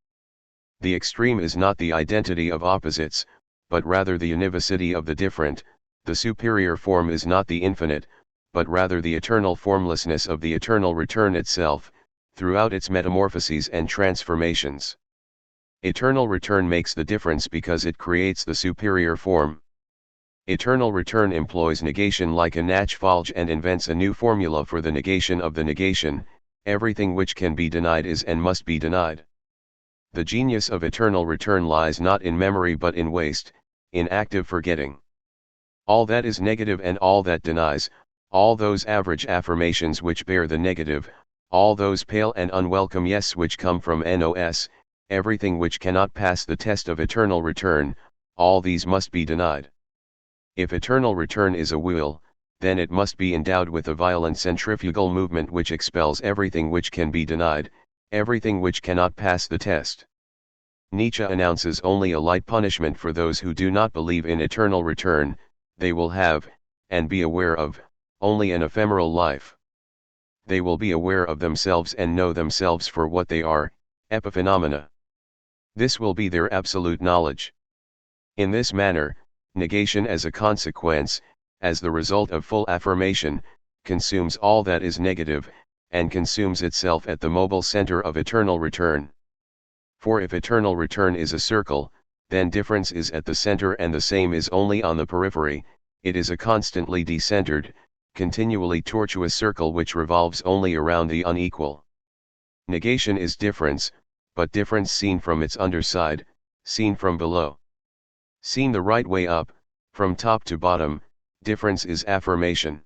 The extreme is not the identity of opposites, but rather the univocity of the different. The superior form is not the infinite, but rather the eternal formlessness of the eternal return itself, throughout its metamorphoses and transformations. Eternal return makes the difference because it creates the superior form. Eternal return employs negation like a Nachfolge and invents a new formula for the negation of the negation. Everything which can be denied is and must be denied. The genius of eternal return lies not in memory but in waste, in active forgetting. All that is negative and all that denies, all those average affirmations which bear the negative, all those pale and unwelcome yes which come from nos, everything which cannot pass the test of eternal return, all these must be denied. If eternal return is a will, then it must be endowed with a violent centrifugal movement which expels everything which can be denied, everything which cannot pass the test. Nietzsche announces only a light punishment for those who do not believe in eternal return. They will have, and be aware of, only an ephemeral life. They will be aware of themselves and know themselves for what they are, epiphenomena. This will be their absolute knowledge. In this manner, negation as a consequence, as the result of full affirmation, consumes all that is negative, and consumes itself at the mobile center of eternal return. For if eternal return is a circle, then difference is at the center and the same is only on the periphery. It is a constantly decentered, continually tortuous circle which revolves only around the unequal. Negation is difference, but difference seen from its underside, seen from below. Seen the right way up, from top to bottom, difference is affirmation.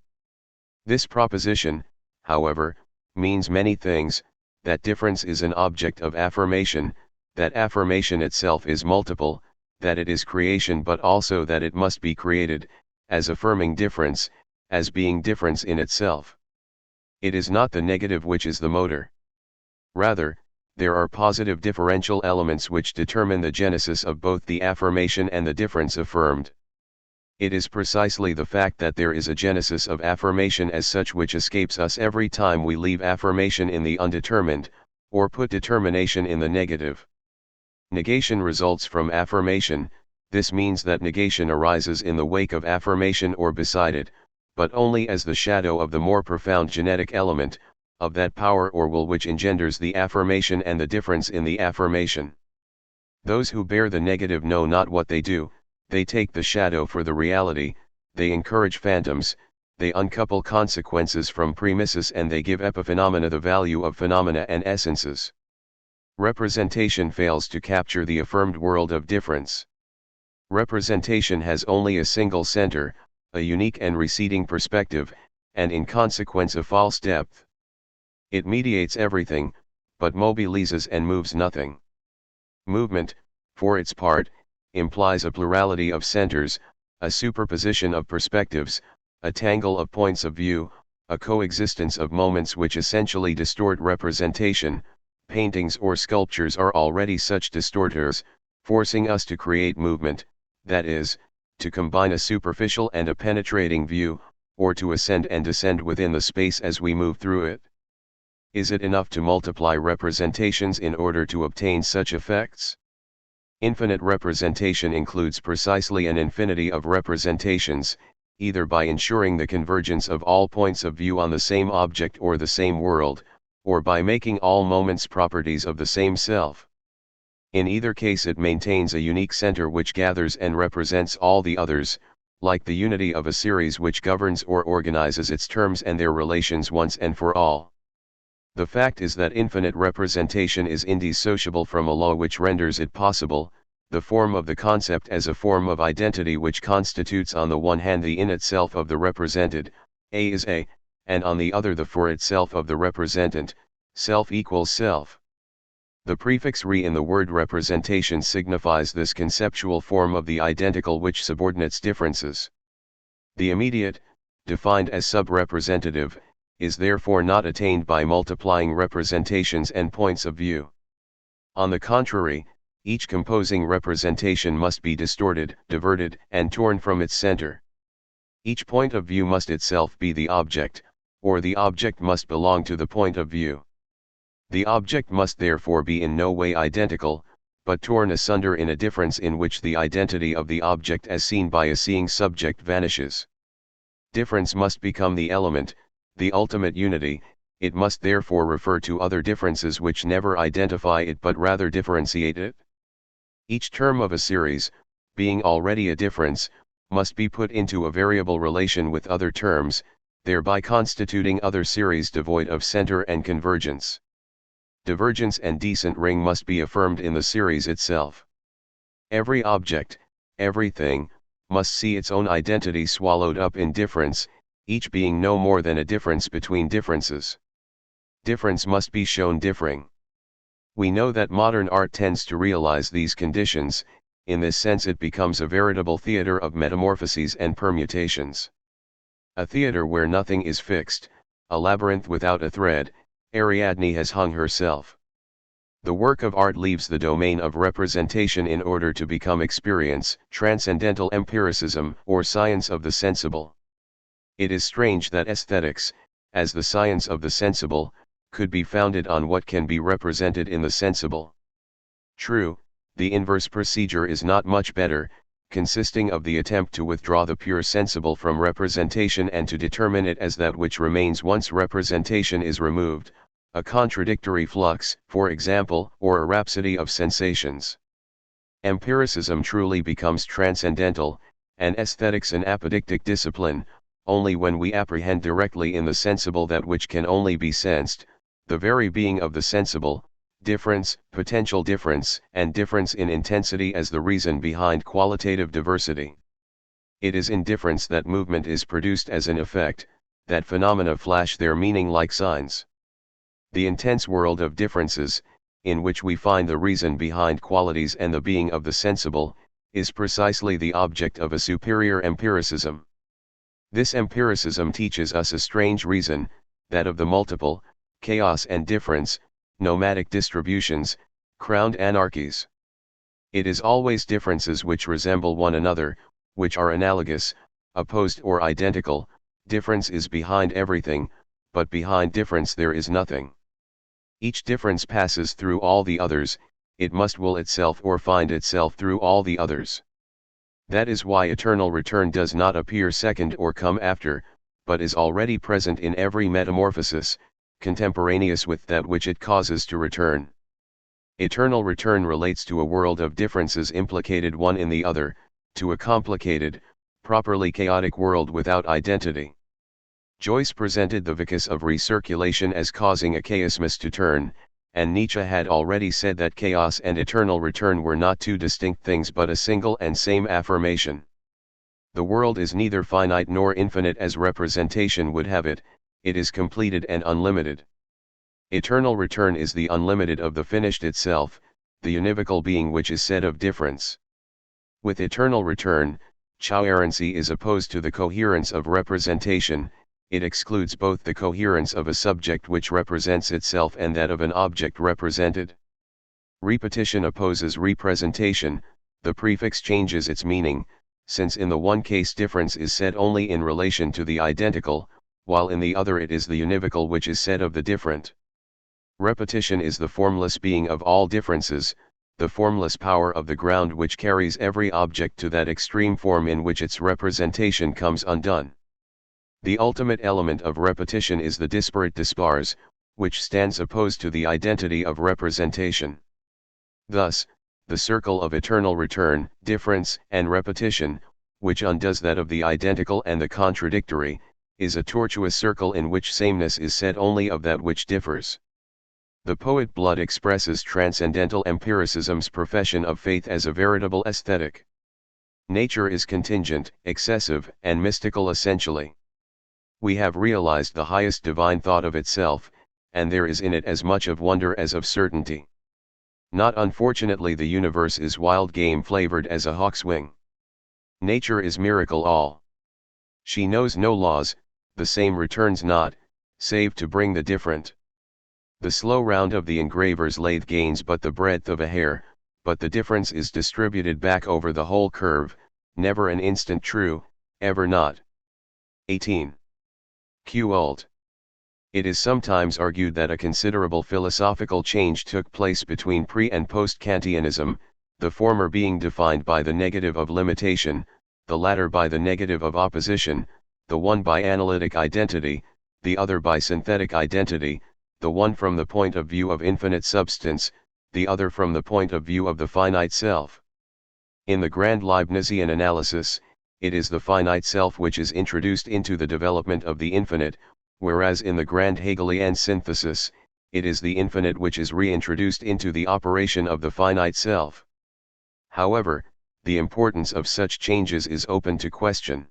This proposition, however, means many things: that difference is an object of affirmation, that affirmation itself is multiple, that it is creation but also that it must be created, as affirming difference, as being difference in itself. It is not the negative which is the motor. Rather, there are positive differential elements which determine the genesis of both the affirmation and the difference affirmed. It is precisely the fact that there is a genesis of affirmation as such which escapes us every time we leave affirmation in the undetermined, or put determination in the negative. Negation results from affirmation. This means that negation arises in the wake of affirmation or beside it, but only as the shadow of the more profound genetic element, of that power or will which engenders the affirmation and the difference in the affirmation. Those who bear the negative know not what they do. They take the shadow for the reality, they encourage phantoms, they uncouple consequences from premises and they give epiphenomena the value of phenomena and essences. Representation fails to capture the affirmed world of difference. Representation has only a single center, a unique and receding perspective, and in consequence a false depth. It mediates everything, but mobilizes and moves nothing. Movement, for its part, implies a plurality of centers, a superposition of perspectives, a tangle of points of view, a coexistence of moments which essentially distort representation. Paintings or sculptures are already such distorters, forcing us to create movement, that is, to combine a superficial and a penetrating view, or to ascend and descend within the space as we move through it. Is it enough to multiply representations in order to obtain such effects? Infinite representation includes precisely an infinity of representations, either by ensuring the convergence of all points of view on the same object or the same world, or by making all moments properties of the same self. In either case it maintains a unique center which gathers and represents all the others, like the unity of a series which governs or organizes its terms and their relations once and for all. The fact is that infinite representation is indissociable from a law which renders it possible, the form of the concept as a form of identity which constitutes on the one hand the in itself of the represented, A is A, and on the other the for itself of the representant, self equals self. The prefix re in the word representation signifies this conceptual form of the identical which subordinates differences. The immediate, defined as sub-representative, is therefore not attained by multiplying representations and points of view. On the contrary, each composing representation must be distorted, diverted, and torn from its center. Each point of view must itself be the object, or the object must belong to the point of view. The object must therefore be in no way identical, but torn asunder in a difference in which the identity of the object as seen by a seeing subject vanishes. Difference must become the element, the ultimate unity. It must therefore refer to other differences which never identify it but rather differentiate it. Each term of a series, being already a difference, must be put into a variable relation with other terms, thereby constituting other series devoid of center and convergence. Divergence and descent ring must be affirmed in the series itself. Every object, everything, must see its own identity swallowed up in difference, each being no more than a difference between differences. Difference must be shown differing. We know that modern art tends to realize these conditions. In this sense it becomes a veritable theater of metamorphoses and permutations. A theater where nothing is fixed, a labyrinth without a thread. Ariadne has hung herself. The work of art leaves the domain of representation in order to become experience, transcendental empiricism, or science of the sensible. It is strange that aesthetics, as the science of the sensible, could be founded on what can be represented in the sensible. True, the inverse procedure is not much better, consisting of the attempt to withdraw the pure sensible from representation and to determine it as that which remains once representation is removed, a contradictory flux, for example, or a rhapsody of sensations. Empiricism truly becomes transcendental, and aesthetics an apodictic discipline, only when we apprehend directly in the sensible that which can only be sensed, the very being of the sensible, difference, potential difference, and difference in intensity as the reason behind qualitative diversity. It is in difference that movement is produced as an effect, that phenomena flash their meaning like signs. The intense world of differences, in which we find the reason behind qualities and the being of the sensible, is precisely the object of a superior empiricism. This empiricism teaches us a strange reason, that of the multiple, chaos and difference, nomadic distributions, crowned anarchies. It is always differences which resemble one another, which are analogous, opposed or identical. Difference is behind everything, but behind difference there is nothing. Each difference passes through all the others, it must will itself or find itself through all the others. That is why eternal return does not appear second or come after, but is already present in every metamorphosis, contemporaneous with that which it causes to return. Eternal return relates to a world of differences implicated one in the other, to a complicated, properly chaotic world without identity. Joyce presented the vicus of recirculation as causing a chaosmus to turn, and Nietzsche had already said that chaos and eternal return were not two distinct things but a single and same affirmation. The world is neither finite nor infinite as representation would have it, it is completed and unlimited. Eternal return is the unlimited of the finished itself, the univocal being which is said of difference. With eternal return, coherency is opposed to the coherence of representation. It excludes both the coherence of a subject which represents itself and that of an object represented. Repetition opposes representation, the prefix changes its meaning, since in the one case difference is said only in relation to the identical, while in the other it is the univocal which is said of the different. Repetition is the formless being of all differences, the formless power of the ground which carries every object to that extreme form in which its representation comes undone. The ultimate element of repetition is the disparate dispars, which stands opposed to the identity of representation. Thus, the circle of eternal return, difference, and repetition, which undoes that of the identical and the contradictory, is a tortuous circle in which sameness is said only of that which differs. The poet Blood expresses transcendental empiricism's profession of faith as a veritable aesthetic. Nature is contingent, excessive, and mystical essentially. We have realized the highest divine thought of itself, and there is in it as much of wonder as of certainty. Not unfortunately, the universe is wild game flavored as a hawk's wing. Nature is miracle all. She knows no laws, the same returns not, save to bring the different. The slow round of the engraver's lathe gains but the breadth of a hair, but the difference is distributed back over the whole curve, never an instant true, ever not. 18. Q. It is sometimes argued that a considerable philosophical change took place between pre- and post-Kantianism, the former being defined by the negative of limitation, the latter by the negative of opposition, the one by analytic identity, the other by synthetic identity, the one from the point of view of infinite substance, the other from the point of view of the finite self. In the grand Leibnizian analysis, it is the finite self which is introduced into the development of the infinite, whereas in the grand Hegelian synthesis, it is the infinite which is reintroduced into the operation of the finite self. However, the importance of such changes is open to question.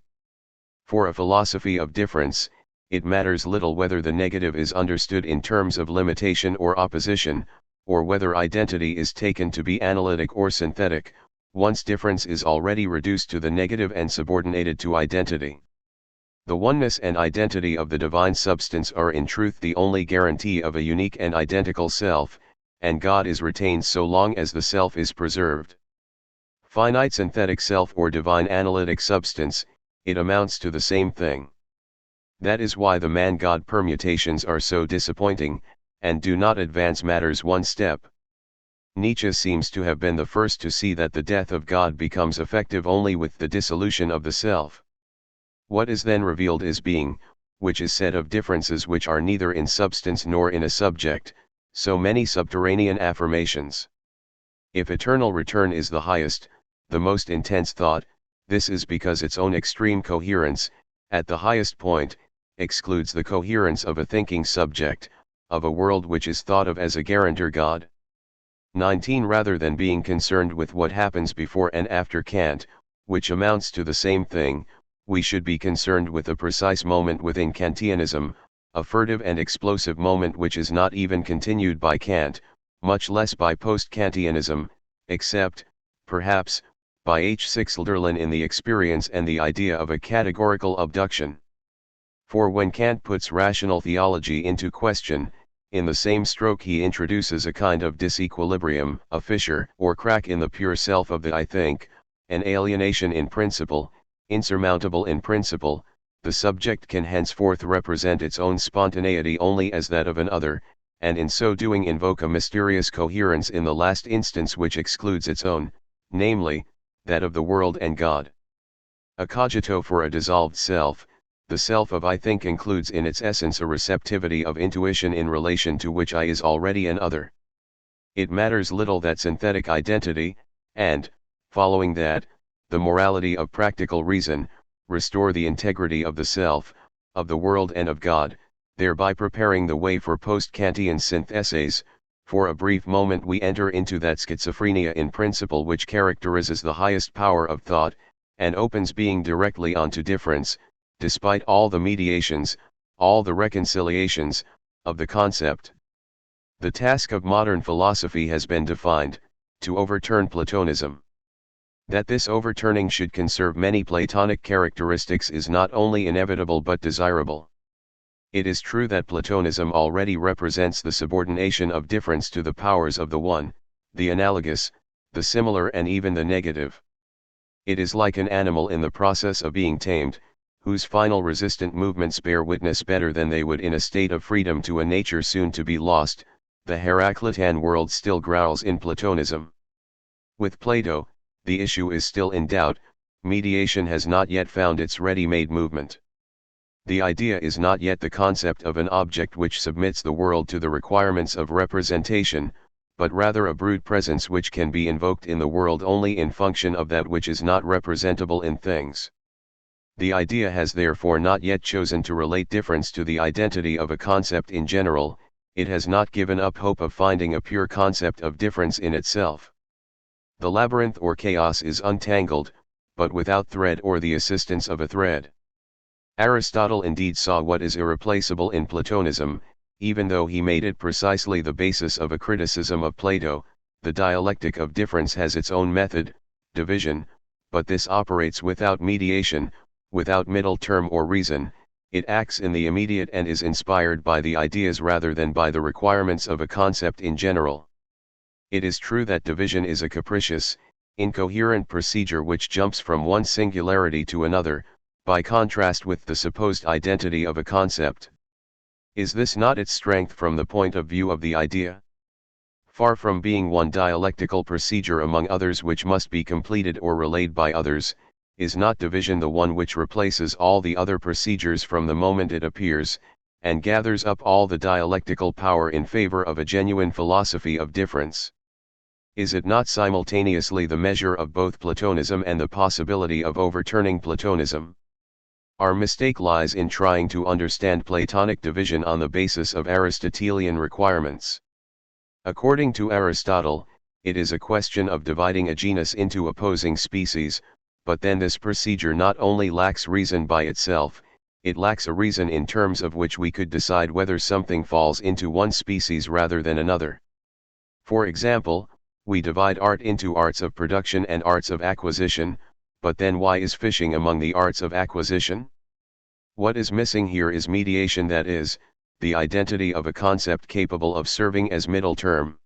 For a philosophy of difference, it matters little whether the negative is understood in terms of limitation or opposition, or whether identity is taken to be analytic or synthetic, once difference is already reduced to the negative and subordinated to identity. The oneness and identity of the divine substance are in truth the only guarantee of a unique and identical self, and God is retained so long as the self is preserved. Finite synthetic self or divine analytic substance, it amounts to the same thing. That is why the man-God permutations are so disappointing, and do not advance matters one step. Nietzsche seems to have been the first to see that the death of God becomes effective only with the dissolution of the self. What is then revealed is being, which is said of differences which are neither in substance nor in a subject, so many subterranean affirmations. If eternal return is the highest, the most intense thought, this is because its own extreme coherence, at the highest point, excludes the coherence of a thinking subject, of a world which is thought of as a guarantor God. 19. Rather than being concerned with what happens before and after Kant, which amounts to the same thing, we should be concerned with a precise moment within Kantianism, a furtive and explosive moment which is not even continued by Kant, much less by post-Kantianism, except, perhaps, by H. Sixelderlin in the experience and the idea of a categorical abduction. For when Kant puts rational theology into question, in the same stroke he introduces a kind of disequilibrium, a fissure or crack in the pure self of the I think, an alienation in principle, insurmountable in principle. The subject can henceforth represent its own spontaneity only as that of an other, and in so doing invoke a mysterious coherence in the last instance which excludes its own, namely, that of the world and God. A cogito for a dissolved self, the self of I think includes in its essence a receptivity of intuition in relation to which I is already an other. It matters little that synthetic identity, and, following that, the morality of practical reason, restore the integrity of the self, of the world and of God, thereby preparing the way for post-Kantian syntheses. For a brief moment we enter into that schizophrenia in principle which characterizes the highest power of thought, and opens being directly onto difference, despite all the mediations, all the reconciliations, of the concept. The task of modern philosophy has been defined, to overturn Platonism. That this overturning should conserve many Platonic characteristics is not only inevitable but desirable. It is true that Platonism already represents the subordination of difference to the powers of the one, the analogous, the similar and even the negative. It is like an animal in the process of being tamed, whose final resistant movements bear witness better than they would in a state of freedom to a nature soon to be lost. The Heraclitean world still growls in Platonism. With Plato, the issue is still in doubt, mediation has not yet found its ready-made movement. The idea is not yet the concept of an object which submits the world to the requirements of representation, but rather a brute presence which can be invoked in the world only in function of that which is not representable in things. The idea has therefore not yet chosen to relate difference to the identity of a concept in general. It has not given up hope of finding a pure concept of difference in itself. The labyrinth or chaos is untangled, but without thread or the assistance of a thread. Aristotle indeed saw what is irreplaceable in Platonism, even though he made it precisely the basis of a criticism of Plato. The dialectic of difference has its own method, division, but this operates without mediation, without middle term or reason. It acts in the immediate and is inspired by the ideas rather than by the requirements of a concept in general. It is true that division is a capricious, incoherent procedure which jumps from one singularity to another, by contrast with the supposed identity of a concept. Is this not its strength from the point of view of the idea? Far from being one dialectical procedure among others which must be completed or relayed by others, is not division the one which replaces all the other procedures from the moment it appears, and gathers up all the dialectical power in favor of a genuine philosophy of difference? Is it not simultaneously the measure of both Platonism and the possibility of overturning Platonism? Our mistake lies in trying to understand Platonic division on the basis of Aristotelian requirements. According to Aristotle, it is a question of dividing a genus into opposing species, but then this procedure not only lacks reason by itself, it lacks a reason in terms of which we could decide whether something falls into one species rather than another. For example, we divide art into arts of production and arts of acquisition, but then why is fishing among the arts of acquisition? What is missing here is mediation, that is, the identity of a concept capable of serving as middle term.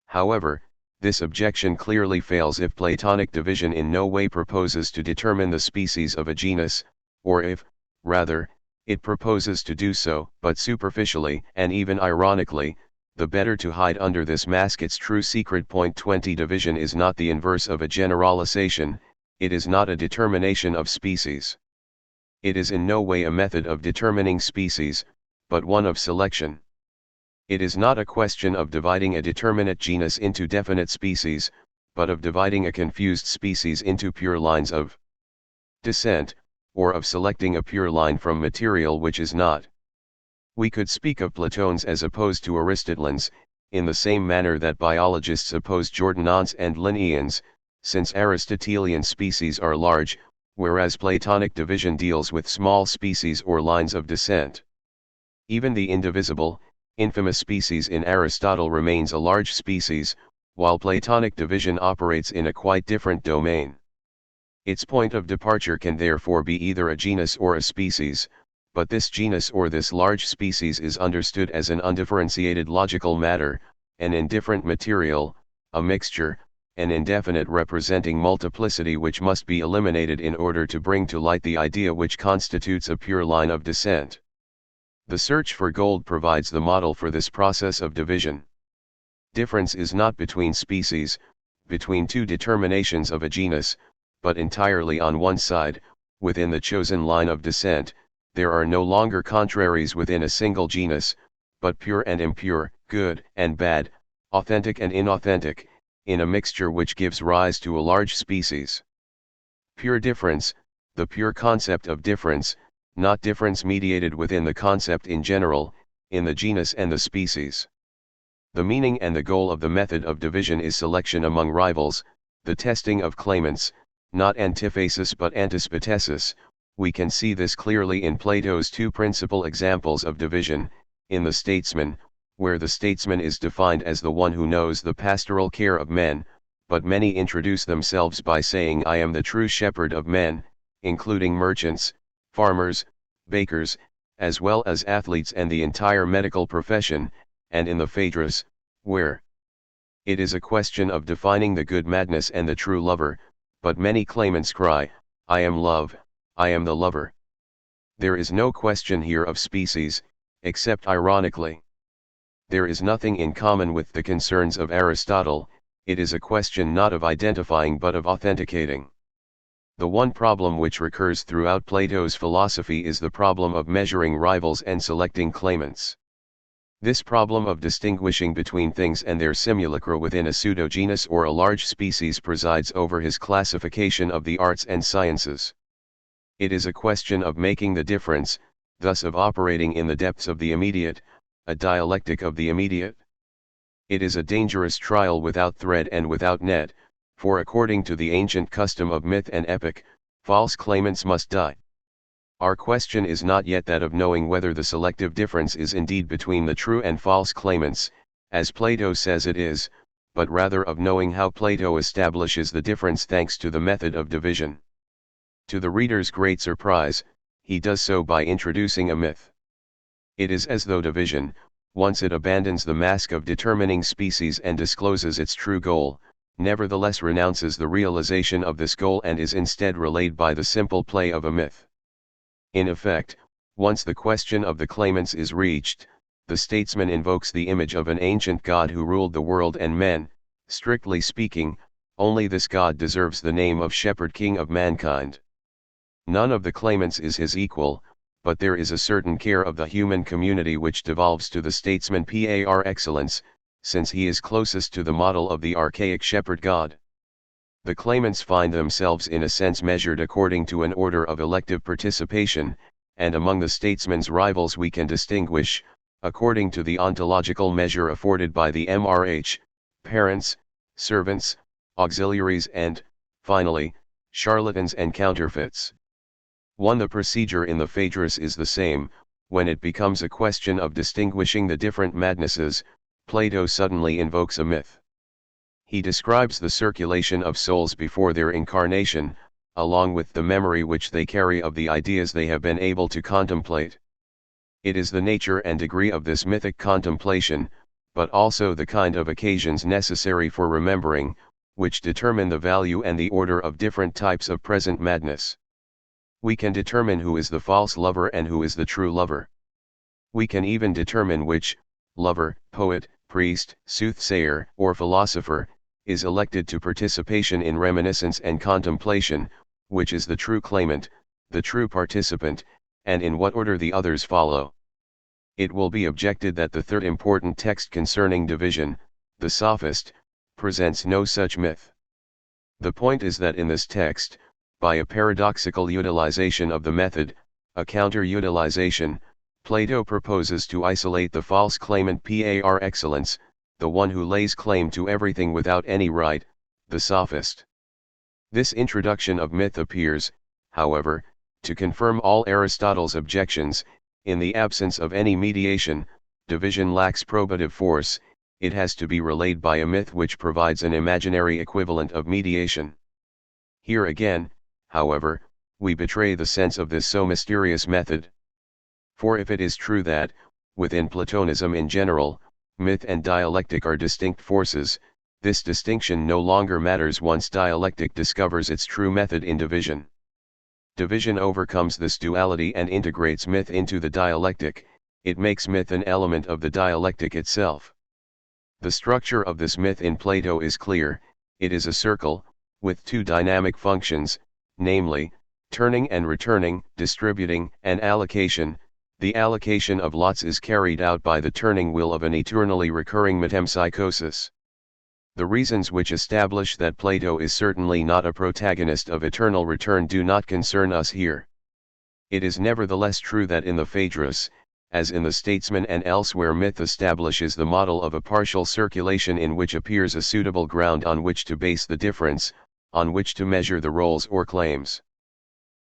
However, this objection clearly fails if Platonic division in no way proposes to determine the species of a genus, or if, rather, it proposes to do so, but superficially and even ironically. The better to hide under this mask its true secret. 20 Division is not the inverse of a generalization, it is not a determination of species. It is in no way a method of determining species, but one of selection. It is not a question of dividing a determinate genus into definite species, but of dividing a confused species into pure lines of descent, or of selecting a pure line from material which is not. We could speak of Platons as opposed to Aristotelians, in the same manner that biologists oppose Jordanans and Linnaeans, since Aristotelian species are large, whereas Platonic division deals with small species or lines of descent. Even the indivisible, infamous species in Aristotle remains a large species, while Platonic division operates in a quite different domain. Its point of departure can therefore be either a genus or a species, but this genus or this large species is understood as an undifferentiated logical matter, an indifferent material, a mixture, an indefinite representing multiplicity which must be eliminated in order to bring to light the idea which constitutes a pure line of descent. The search for gold provides the model for this process of division. Difference is not between species, between two determinations of a genus, but entirely on one side. Within the chosen line of descent, there are no longer contraries within a single genus, but pure and impure, good and bad, authentic and inauthentic, in a mixture which gives rise to a large species. Pure difference, the pure concept of difference, not difference mediated within the concept in general, in the genus and the species. The meaning and the goal of the method of division is selection among rivals, the testing of claimants, not antiphasis but antispatesis. We can see this clearly in Plato's two principal examples of division, in the statesman, where the statesman is defined as the one who knows the pastoral care of men, but many introduce themselves by saying I am the true shepherd of men, including merchants, farmers, bakers, as well as athletes and the entire medical profession, and in the Phaedrus, where it is a question of defining the good madness and the true lover, but many claimants cry, I am love, I am the lover. There is no question here of species, except ironically. There is nothing in common with the concerns of Aristotle, it is a question not of identifying but of authenticating. The one problem which recurs throughout Plato's philosophy is the problem of measuring rivals and selecting claimants. This problem of distinguishing between things and their simulacra within a pseudogenus or a large species presides over his classification of the arts and sciences. It is a question of making the difference, thus of operating in the depths of the immediate, a dialectic of the immediate. It is a dangerous trial without thread and without net, for according to the ancient custom of myth and epic, false claimants must die. Our question is not yet that of knowing whether the selective difference is indeed between the true and false claimants, as Plato says it is, but rather of knowing how Plato establishes the difference thanks to the method of division. To the reader's great surprise, he does so by introducing a myth. It is as though division, once it abandons the mask of determining species and discloses its true goal, nevertheless renounces the realization of this goal and is instead relayed by the simple play of a myth. In effect, once the question of the claimants is reached, the statesman invokes the image of an ancient god who ruled the world and men. Strictly speaking, only this god deserves the name of shepherd king of mankind. None of the claimants is his equal, but there is a certain care of the human community which devolves to the statesman par excellence, since he is closest to the model of the archaic shepherd god. The claimants find themselves in a sense measured according to an order of elective participation, and among the statesman's rivals we can distinguish, according to the ontological measure afforded by the MRH, parents, servants, auxiliaries and, finally, charlatans and counterfeits. 1. The procedure in the Phaedrus is the same. When it becomes a question of distinguishing the different madnesses, Plato suddenly invokes a myth. He describes the circulation of souls before their incarnation, along with the memory which they carry of the ideas they have been able to contemplate. It is the nature and degree of this mythic contemplation, but also the kind of occasions necessary for remembering, which determine the value and the order of different types of present madness. We can determine who is the false lover and who is the true lover. We can even determine which lover, poet, priest, soothsayer, or philosopher is elected to participation in reminiscence and contemplation, which is the true claimant, the true participant, and in what order the others follow. It will be objected that the third important text concerning division, the Sophist, presents no such myth. The point is that in this text, by a paradoxical utilization of the method, a counter-utilization, Plato proposes to isolate the false claimant par excellence, the one who lays claim to everything without any right, the sophist. This introduction of myth appears, however, to confirm all Aristotle's objections. In the absence of any mediation, division lacks probative force, it has to be relayed by a myth which provides an imaginary equivalent of mediation. Here again, however, we betray the sense of this so mysterious method. For if it is true that, within Platonism in general, myth and dialectic are distinct forces, this distinction no longer matters once dialectic discovers its true method in division. Division overcomes this duality and integrates myth into the dialectic, it makes myth an element of the dialectic itself. The structure of this myth in Plato is clear, it is a circle, with two dynamic functions, namely, turning and returning, distributing and allocation. The allocation of lots is carried out by the turning wheel of an eternally recurring metempsychosis. The reasons which establish that Plato is certainly not a protagonist of eternal return do not concern us here. It is nevertheless true that in the Phaedrus, as in the Statesman and elsewhere, myth establishes the model of a partial circulation in which appears a suitable ground on which to base the difference, on which to measure the roles or claims.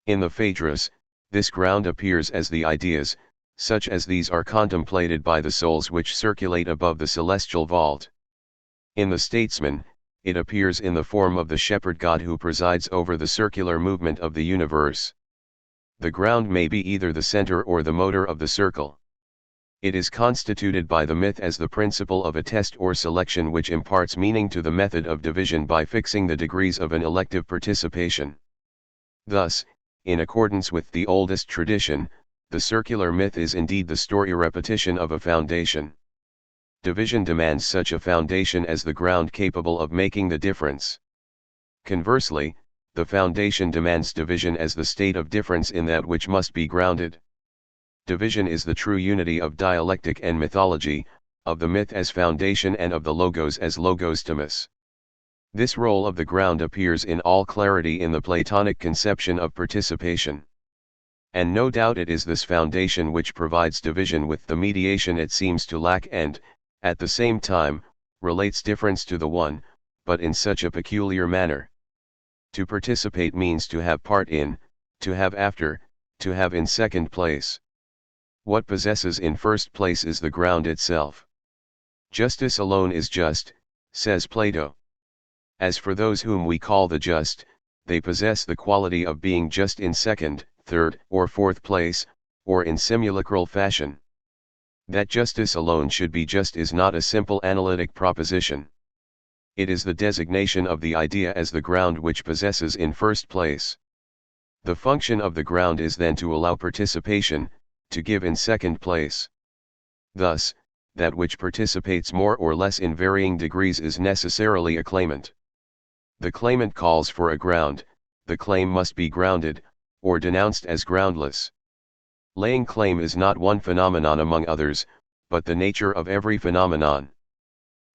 In the Phaedrus, this ground appears as the ideas, such as these are contemplated by the souls which circulate above the celestial vault. In the statesman, it appears in the form of the shepherd god who presides over the circular movement of the universe. The ground may be either the center or the motor of the circle. It is constituted by the myth as the principle of a test or selection which imparts meaning to the method of division by fixing the degrees of an elective participation. Thus, in accordance with the oldest tradition, the circular myth is indeed the story repetition of a foundation. Division demands such a foundation as the ground capable of making the difference. Conversely, the foundation demands division as the state of difference in that which must be grounded. Division is the true unity of dialectic and mythology, of the myth as foundation and of the logos as logostomus. This role of the ground appears in all clarity in the Platonic conception of participation. And no doubt it is this foundation which provides division with the mediation it seems to lack and, at the same time, relates difference to the one, but in such a peculiar manner. To participate means to have part in, to have after, to have in second place. What possesses in first place is the ground itself. Justice alone is just, says Plato. As for those whom we call the just, they possess the quality of being just in second, third, or fourth place, or in simulacral fashion. That justice alone should be just is not a simple analytic proposition. It is the designation of the idea as the ground which possesses in first place. The function of the ground is then to allow participation, to give in second place. Thus, that which participates more or less in varying degrees is necessarily a claimant. The claimant calls for a ground, the claim must be grounded, or denounced as groundless. Laying claim is not one phenomenon among others, but the nature of every phenomenon.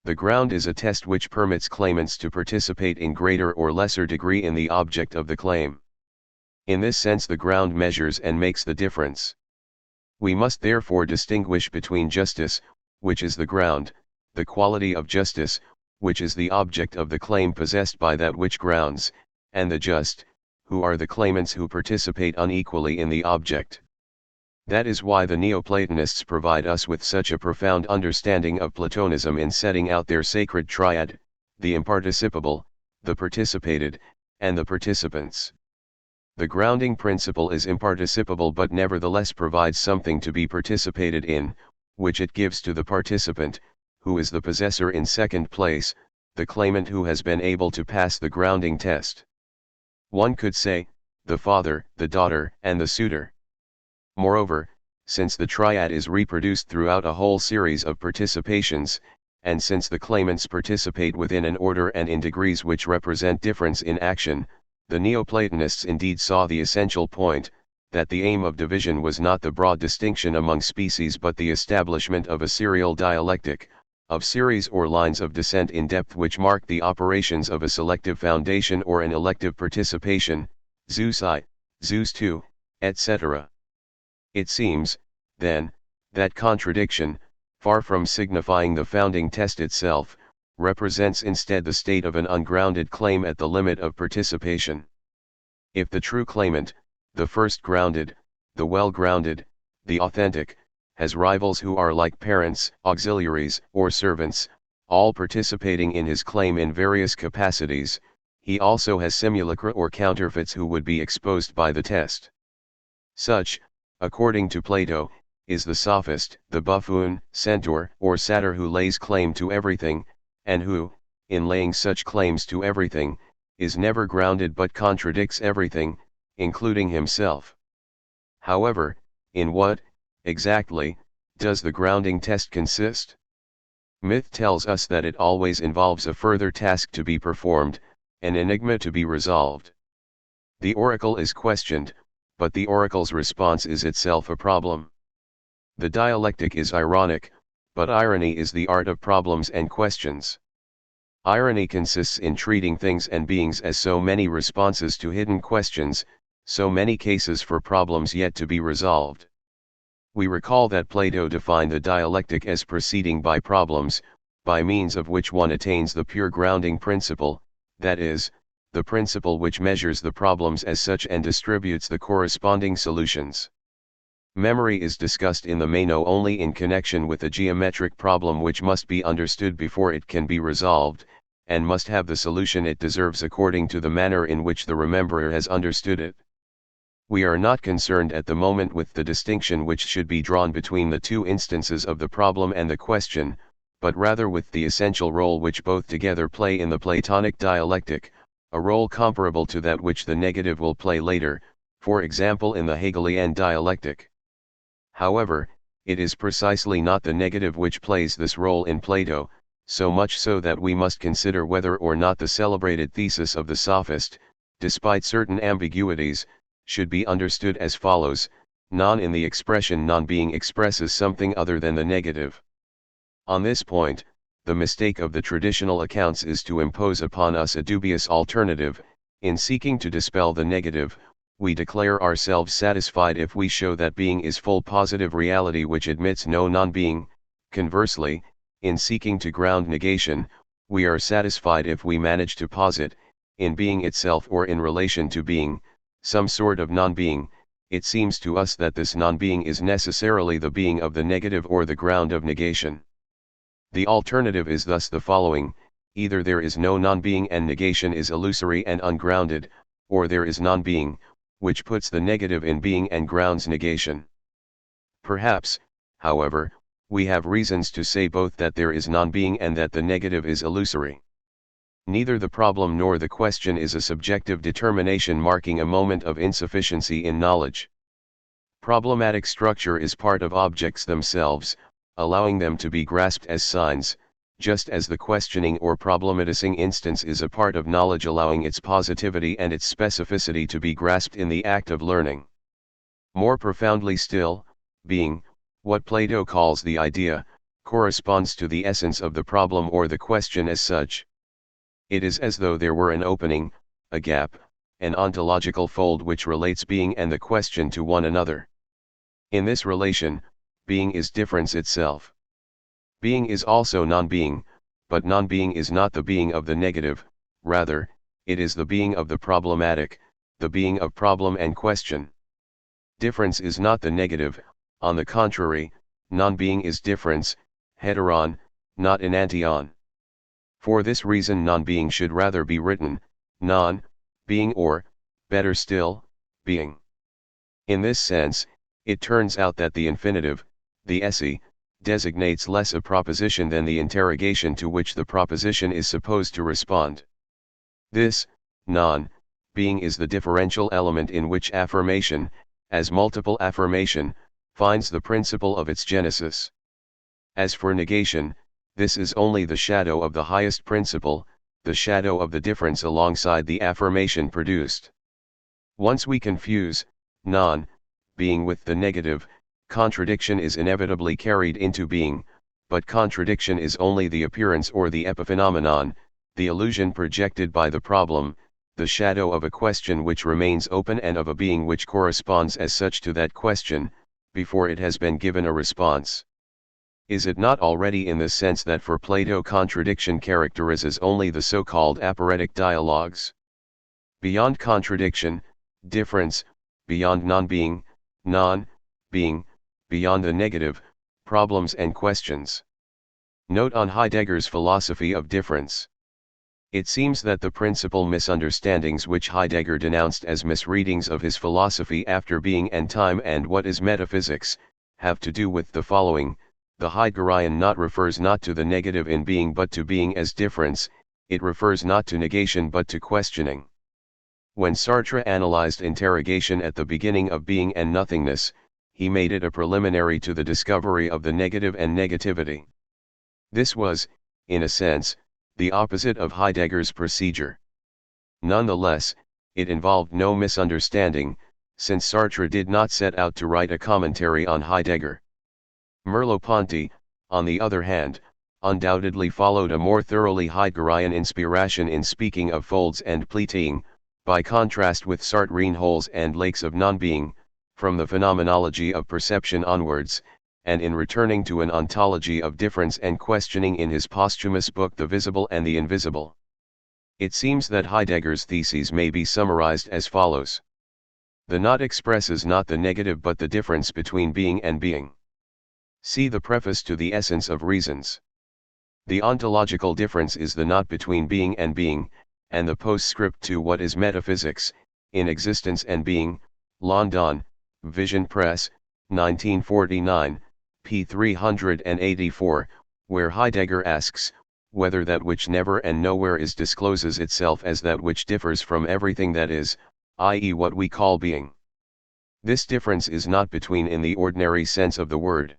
The ground is a test which permits claimants to participate in greater or lesser degree in the object of the claim. In this sense the ground measures and makes the difference. We must therefore distinguish between justice, which is the ground, the quality of justice, which is the object of the claim possessed by that which grounds, and the just, who are the claimants who participate unequally in the object. That is why the Neoplatonists provide us with such a profound understanding of Platonism in setting out their sacred triad, the imparticipable, the participated, and the participants. The grounding principle is imparticipable but nevertheless provides something to be participated in, which it gives to the participant, who is the possessor in second place, the claimant who has been able to pass the grounding test. One could say, the father, the daughter, and the suitor. Moreover, since the triad is reproduced throughout a whole series of participations, and since the claimants participate within an order and in degrees which represent difference in action, the Neoplatonists indeed saw the essential point, that the aim of division was not the broad distinction among species but the establishment of a serial dialectic, of series or lines of descent in depth which mark the operations of a selective foundation or an elective participation, Zeus I, Zeus II, etc. It seems, then, that contradiction, far from signifying the founding test itself, represents instead the state of an ungrounded claim at the limit of participation. If the true claimant, the first grounded, the well-grounded, the authentic, has rivals who are like parents, auxiliaries, or servants, all participating in his claim in various capacities, he also has simulacra or counterfeits who would be exposed by the test. Such, according to Plato, is the sophist, the buffoon, centaur, or satyr who lays claim to everything, and who, in laying such claims to everything, is never grounded but contradicts everything, including himself. However, in what, exactly, does the grounding test consist? Myth tells us that it always involves a further task to be performed, an enigma to be resolved. The oracle is questioned, but the oracle's response is itself a problem. The dialectic is ironic, but irony is the art of problems and questions. Irony consists in treating things and beings as so many responses to hidden questions, so many cases for problems yet to be resolved. We recall that Plato defined the dialectic as proceeding by problems, by means of which one attains the pure grounding principle, that is, the principle which measures the problems as such and distributes the corresponding solutions. Memory is discussed in the Meno only in connection with a geometric problem which must be understood before it can be resolved, and must have the solution it deserves according to the manner in which the rememberer has understood it. We are not concerned at the moment with the distinction which should be drawn between the two instances of the problem and the question, but rather with the essential role which both together play in the Platonic dialectic, a role comparable to that which the negative will play later, for example in the Hegelian dialectic. However, it is precisely not the negative which plays this role in Plato, so much so that we must consider whether or not the celebrated thesis of the sophist, despite certain ambiguities, should be understood as follows: non in the expression non-being expresses something other than the negative. On this point, the mistake of the traditional accounts is to impose upon us a dubious alternative. In seeking to dispel the negative, we declare ourselves satisfied if we show that being is full positive reality which admits no non-being. Conversely, in seeking to ground negation, we are satisfied if we manage to posit, in being itself or in relation to being, some sort of non-being. It seems to us that this non-being is necessarily the being of the negative or the ground of negation. The alternative is thus the following: either there is no non-being and negation is illusory and ungrounded, or there is non-being, which puts the negative in being and grounds negation. Perhaps, however, we have reasons to say both that there is non-being and that the negative is illusory. Neither the problem nor the question is a subjective determination marking a moment of insufficiency in knowledge. Problematic structure is part of objects themselves, allowing them to be grasped as signs, just as the questioning or problematizing instance is a part of knowledge allowing its positivity and its specificity to be grasped in the act of learning. More profoundly still, being, what Plato calls the idea, corresponds to the essence of the problem or the question as such. It is as though there were an opening, a gap, an ontological fold which relates being and the question to one another. In this relation, being is difference itself. Being is also non-being, but non-being is not the being of the negative, rather, it is the being of the problematic, the being of problem and question. Difference is not the negative, on the contrary, non-being is difference, heteron, not enantion. For this reason non-being should rather be written, non-being or, better still, being. In this sense, it turns out that the infinitive, the esse, designates less a proposition than the interrogation to which the proposition is supposed to respond. This, non-being is the differential element in which affirmation, as multiple affirmation, finds the principle of its genesis. As for negation, this is only the shadow of the highest principle, the shadow of the difference alongside the affirmation produced. Once we confuse non-being with the negative, contradiction is inevitably carried into being, but contradiction is only the appearance or the epiphenomenon, the illusion projected by the problem, the shadow of a question which remains open and of a being which corresponds as such to that question, before it has been given a response. Is it not already in the sense that for Plato contradiction characterizes only the so-called aporetic dialogues? Beyond contradiction, difference, beyond non-being, non-being, beyond the negative, problems and questions. Note on Heidegger's philosophy of difference. It seems that the principal misunderstandings which Heidegger denounced as misreadings of his philosophy after being and time and what is metaphysics, have to do with the following. The Heideggerian not refers not to the negative in being but to being as difference, it refers not to negation but to questioning. When Sartre analyzed interrogation at the beginning of being and nothingness, he made it a preliminary to the discovery of the negative and negativity. This was, in a sense, the opposite of Heidegger's procedure. Nonetheless, it involved no misunderstanding, since Sartre did not set out to write a commentary on Heidegger. Merleau-Ponty, on the other hand, undoubtedly followed a more thoroughly Heideggerian inspiration in speaking of folds and pleating, by contrast with Sartrine holes and lakes of non-being, from the phenomenology of perception onwards, and in returning to an ontology of difference and questioning in his posthumous book The Visible and the Invisible. It seems that Heidegger's theses may be summarized as follows. The not expresses not the negative but the difference between being and being. See the preface to the Essence of Reasons. The ontological difference is the not between being and being, and the postscript to what is metaphysics, in existence and being, London, Vision Press, 1949, p. 384, where Heidegger asks, whether that which never and nowhere is discloses itself as that which differs from everything that is, i.e. what we call being. This difference is not between in the ordinary sense of the word.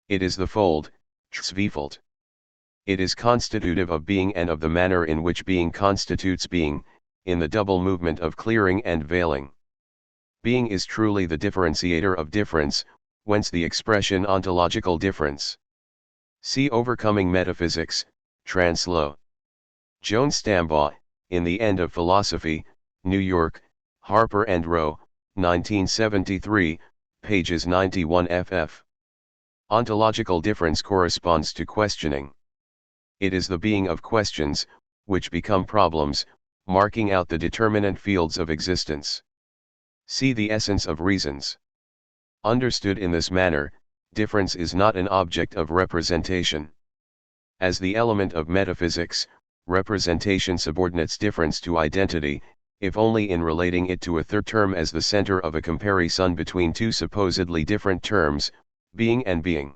It is the fold, Zwiefeld. It is constitutive of being and of the manner in which being constitutes being, in the double movement of clearing and veiling. Being is truly the differentiator of difference, whence the expression ontological difference. See Overcoming Metaphysics, Translo. Jones Stambaugh, In the End of Philosophy, New York, Harper and Row, 1973, pages 91 ff. Ontological difference corresponds to questioning. It is the being of questions, which become problems, marking out the determinant fields of existence. See the Essence of Reasons. Understood in this manner, difference is not an object of representation. As the element of metaphysics, representation subordinates difference to identity, if only in relating it to a third term as the center of a comparison between two supposedly different terms, being and being.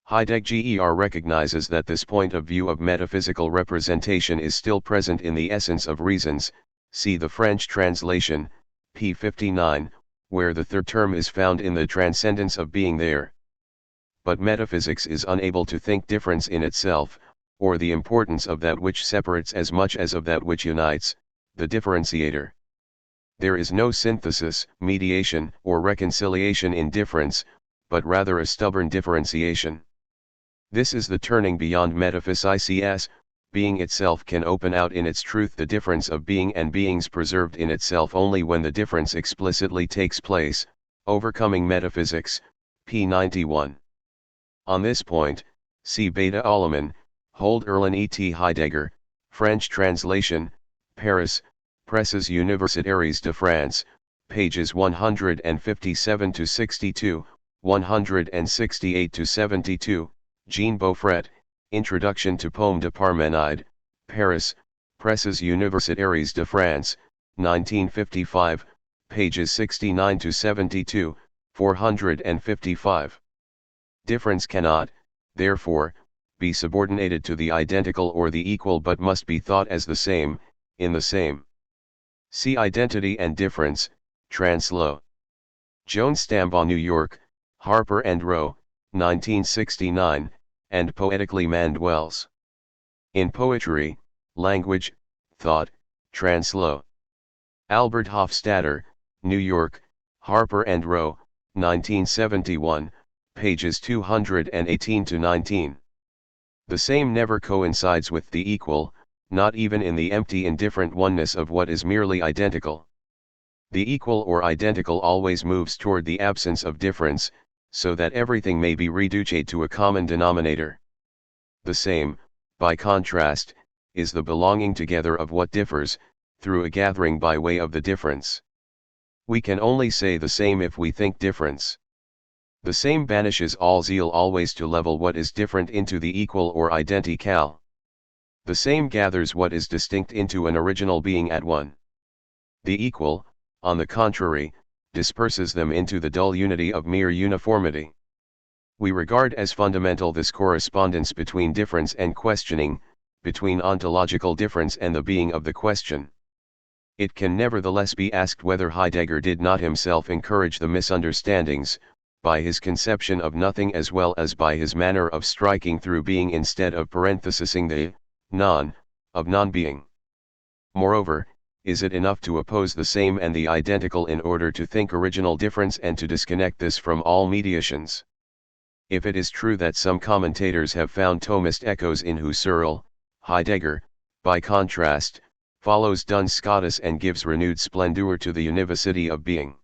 Heidegger recognizes that this point of view of metaphysical representation is still present in the Essence of Reasons, see the French translation, p. 59, where the third term is found in the transcendence of being there. But metaphysics is unable to think difference in itself, or the importance of that which separates as much as of that which unites, the differentiator. There is no synthesis, mediation, or reconciliation in difference, but rather a stubborn differentiation. This is the turning beyond metaphysics. Being itself can open out in its truth the difference of being and beings preserved in itself only when the difference explicitly takes place. Overcoming Metaphysics, p. 91. On this point, see Beta Allemann, Hold Erlen et Heidegger, French translation, Paris, Presses Universitaires de France, pages 157-62, 168-72, Jean Beaufret, Introduction to Poème de Parmenide, Paris, Presses Universitaires de France, 1955, pages 69-72, 455. Difference cannot, therefore, be subordinated to the identical or the equal but must be thought as the same, in the same. See Identity and Difference, Translo. Jones Stambaugh, New York, Harper and Row, 1969, and Poetically Mandwells. In Poetry, Language, Thought, Translo. Albert Hofstadter, New York, Harper and Row, 1971, pages 218-19. The same never coincides with the equal, not even in the empty indifferent oneness of what is merely identical. The equal or identical always moves toward the absence of difference, so that everything may be reduced to a common denominator. The same, by contrast, is the belonging together of what differs, through a gathering by way of the difference. We can only say the same if we think difference. The same banishes all zeal always to level what is different into the equal or identical. The same gathers what is distinct into an original being at one. The equal, on the contrary, disperses them into the dull unity of mere uniformity. We regard as fundamental this correspondence between difference and questioning, between ontological difference and the being of the question. It can nevertheless be asked whether Heidegger did not himself encourage the misunderstandings, by his conception of nothing as well as by his manner of striking through being instead of parenthesising the non of non-being. Moreover, is it enough to oppose the same and the identical in order to think original difference and to disconnect this from all mediations? If it is true that some commentators have found Thomist echoes in Husserl, Heidegger, by contrast, follows Duns Scotus and gives renewed splendor to the univocity of being.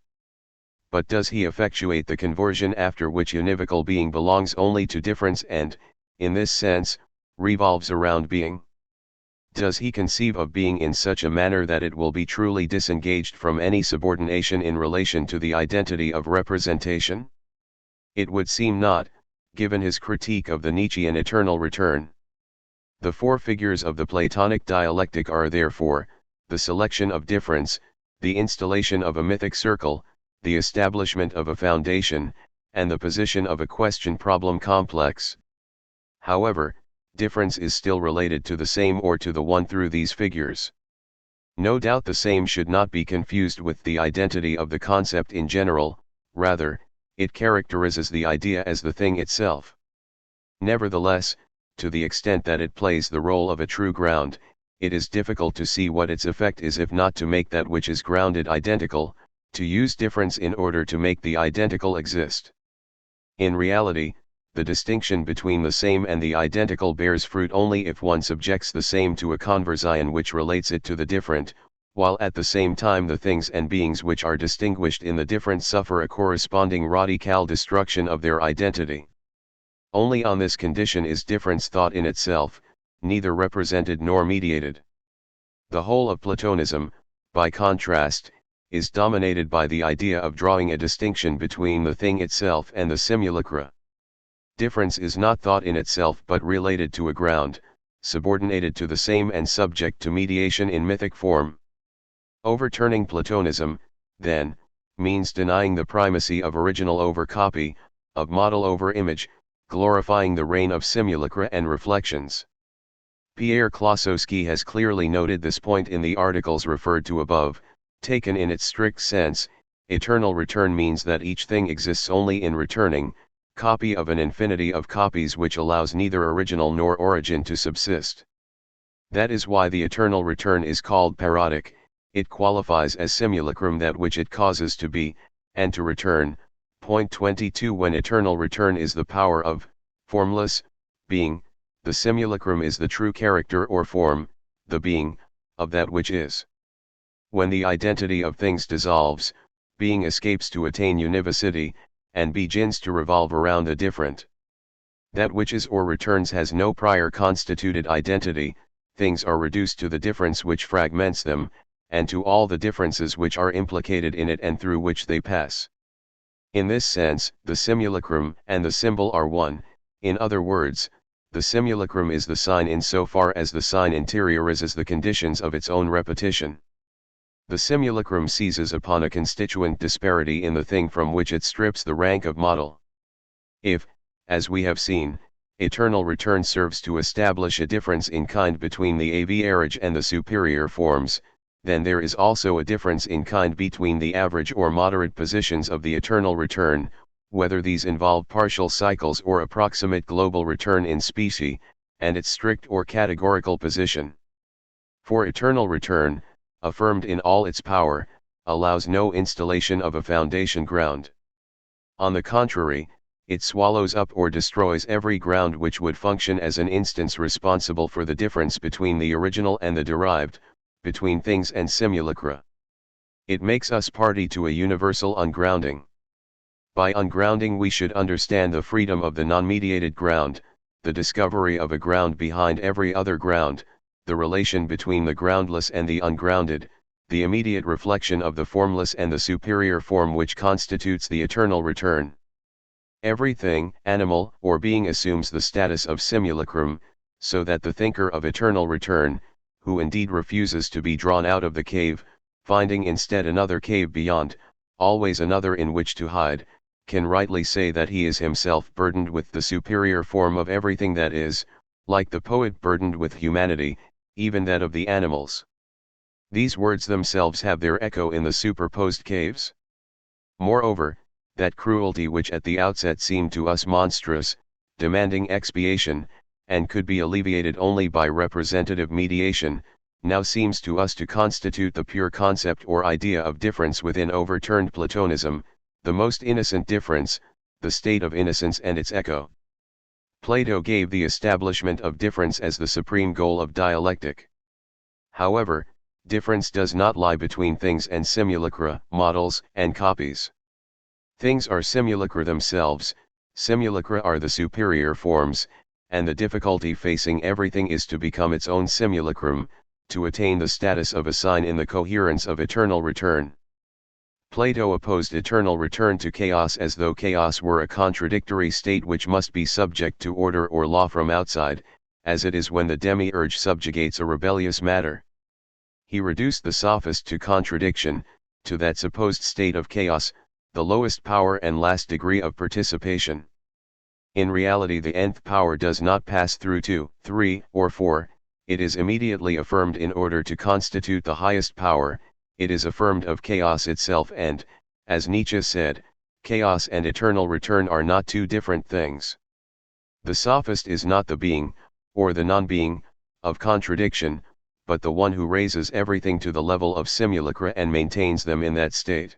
But does he effectuate the conversion after which univocal being belongs only to difference and, in this sense, revolves around being? Does he conceive of being in such a manner that it will be truly disengaged from any subordination in relation to the identity of representation? It would seem not, given his critique of the Nietzschean eternal return. The four figures of the Platonic dialectic are therefore, the selection of difference, the installation of a mythic circle, the establishment of a foundation, and the position of a question-problem complex. However, difference is still related to the same or to the one through these figures. No doubt the same should not be confused with the identity of the concept in general, rather, it characterizes the idea as the thing itself. Nevertheless, to the extent that it plays the role of a true ground, it is difficult to see what its effect is if not to make that which is grounded identical, to use difference in order to make the identical exist. In reality, the distinction between the same and the identical bears fruit only if one subjects the same to a conversion which relates it to the different, while at the same time the things and beings which are distinguished in the different suffer a corresponding radical destruction of their identity. Only on this condition is difference thought in itself, neither represented nor mediated. The whole of Platonism, by contrast, is dominated by the idea of drawing a distinction between the thing itself and the simulacra. Difference is not thought in itself but related to a ground, subordinated to the same and subject to mediation in mythic form. Overturning Platonism, then, means denying the primacy of original over copy, of model over image, glorifying the reign of simulacra and reflections. Pierre Klossowski has clearly noted this point in the articles referred to above. Taken in its strict sense, eternal return means that each thing exists only in returning, copy of an infinity of copies which allows neither original nor origin to subsist. That is why the eternal return is called parodic. It qualifies as simulacrum that which it causes to be, and to return. Point 22. When eternal return is the power of, formless, being, the simulacrum is the true character or form, the being, of that which is. When the identity of things dissolves, being escapes to attain univocity, and begins to revolve around the different. That which is or returns has no prior constituted identity, things are reduced to the difference which fragments them, and to all the differences which are implicated in it and through which they pass. In this sense, the simulacrum and the symbol are one. In other words, the simulacrum is the sign insofar as the sign interiorizes the conditions of its own repetition. The simulacrum seizes upon a constituent disparity in the thing from which it strips the rank of model. If, as we have seen, eternal return serves to establish a difference in kind between the average and the superior forms, then there is also a difference in kind between the average or moderate positions of the eternal return, whether these involve partial cycles or approximate global return in specie, and its strict or categorical position. For eternal return, affirmed in all its power, allows no installation of a foundation ground. On the contrary, it swallows up or destroys every ground which would function as an instance responsible for the difference between the original and the derived, between things and simulacra. It makes us party to a universal ungrounding. By ungrounding we should understand the freedom of the non-mediated ground, the discovery of a ground behind every other ground, the relation between the groundless and the ungrounded, the immediate reflection of the formless and the superior form which constitutes the eternal return. Everything, animal or being, assumes the status of simulacrum, so that the thinker of eternal return, who indeed refuses to be drawn out of the cave, finding instead another cave beyond, always another in which to hide, can rightly say that he is himself burdened with the superior form of everything that is, like the poet burdened with humanity, even that of the animals. These words themselves have their echo in the superposed caves. Moreover, that cruelty which at the outset seemed to us monstrous, demanding expiation, and could be alleviated only by representative mediation, now seems to us to constitute the pure concept or idea of difference within overturned Platonism, the most innocent difference, the state of innocence and its echo. Plato gave the establishment of difference as the supreme goal of dialectic. However, difference does not lie between things and simulacra, models and copies. Things are simulacra themselves, simulacra are the superior forms, and the difficulty facing everything is to become its own simulacrum, to attain the status of a sign in the coherence of eternal return. Plato opposed eternal return to chaos as though chaos were a contradictory state which must be subject to order or law from outside, as it is when the demiurge subjugates a rebellious matter. He reduced the sophist to contradiction, to that supposed state of chaos, the lowest power and last degree of participation. In reality the nth power does not pass through 2, 3, or 4, it is immediately affirmed in order to constitute the highest power, it is affirmed of chaos itself and, as Nietzsche said, chaos and eternal return are not two different things. The sophist is not the being, or the non-being, of contradiction, but the one who raises everything to the level of simulacra and maintains them in that state.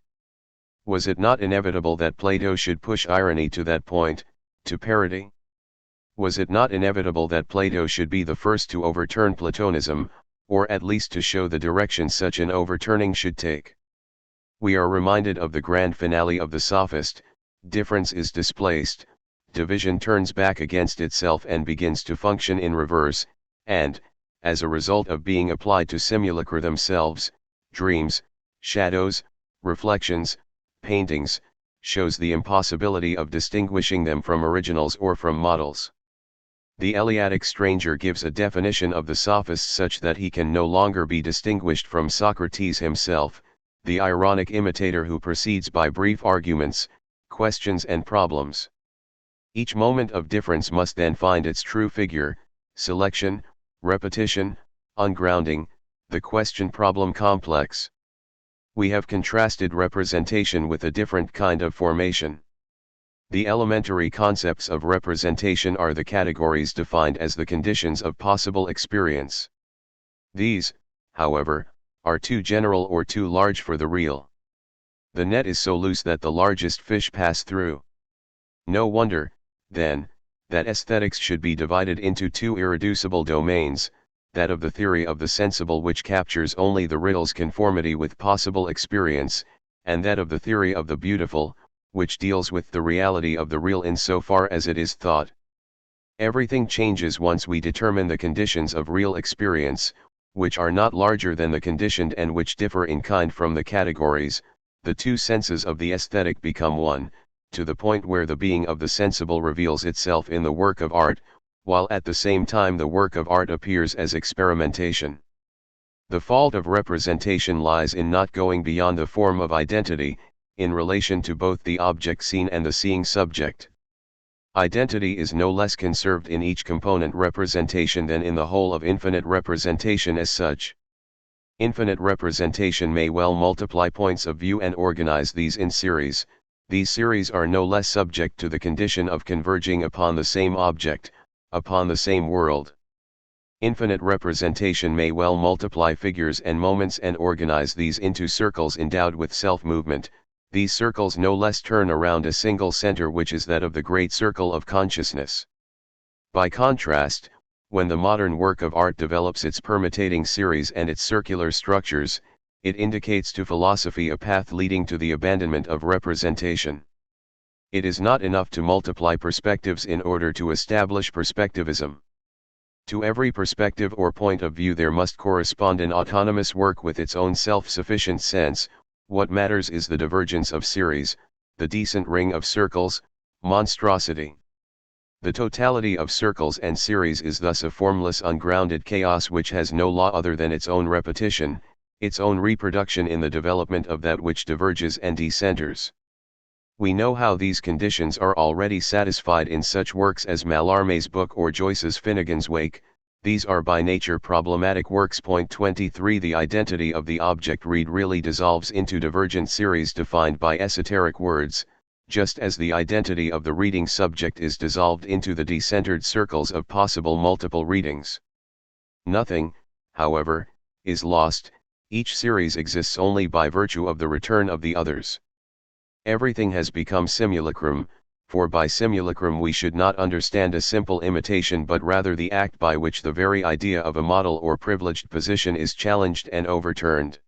Was it not inevitable that Plato should push irony to that point, to parody? Was it not inevitable that Plato should be the first to overturn Platonism, or at least to show the direction such an overturning should take? We are reminded of the grand finale of the sophist: difference is displaced, division turns back against itself and begins to function in reverse, and, as a result of being applied to simulacra themselves, dreams, shadows, reflections, paintings, shows the impossibility of distinguishing them from originals or from models. The Eleatic stranger gives a definition of the sophist such that he can no longer be distinguished from Socrates himself, the ironic imitator who proceeds by brief arguments, questions and problems. Each moment of difference must then find its true figure: selection, repetition, ungrounding, the question-problem complex. We have contrasted representation with a different kind of formation. The elementary concepts of representation are the categories defined as the conditions of possible experience. These, however, are too general or too large for the real. The net is so loose that the largest fish pass through. No wonder, then, that aesthetics should be divided into two irreducible domains, that of the theory of the sensible which captures only the riddle's conformity with possible experience, and that of the theory of the beautiful, which deals with the reality of the real insofar as it is thought. Everything changes once we determine the conditions of real experience, which are not larger than the conditioned and which differ in kind from the categories. The two senses of the aesthetic become one, to the point where the being of the sensible reveals itself in the work of art, while at the same time the work of art appears as experimentation. The fault of representation lies in not going beyond the form of identity, in relation to both the object seen and the seeing subject. Identity is no less conserved in each component representation than in the whole of infinite representation as such. Infinite representation may well multiply points of view and organize these in series. These series are no less subject to the condition of converging upon the same object, upon the same world. Infinite representation may well multiply figures and moments and organize these into circles endowed with self-movement. These circles no less turn around a single center, which is that of the great circle of consciousness. By contrast, when the modern work of art develops its permutating series and its circular structures, it indicates to philosophy a path leading to the abandonment of representation. It is not enough to multiply perspectives in order to establish perspectivism. To every perspective or point of view there must correspond an autonomous work with its own self-sufficient sense. What matters is the divergence of series, the decent ring of circles, monstrosity. The totality of circles and series is thus a formless ungrounded chaos which has no law other than its own repetition, its own reproduction in the development of that which diverges and decenters. We know how these conditions are already satisfied in such works as Mallarmé's book or Joyce's Finnegan's Wake. These are by nature problematic works. Point 23. The identity of the object read really dissolves into divergent series defined by esoteric words, just as the identity of the reading subject is dissolved into the decentered circles of possible multiple readings. Nothing, however, is lost. Each series exists only by virtue of the return of the others. Everything has become simulacrum, for by simulacrum we should not understand a simple imitation but rather the act by which the very idea of a model or privileged position is challenged and overturned.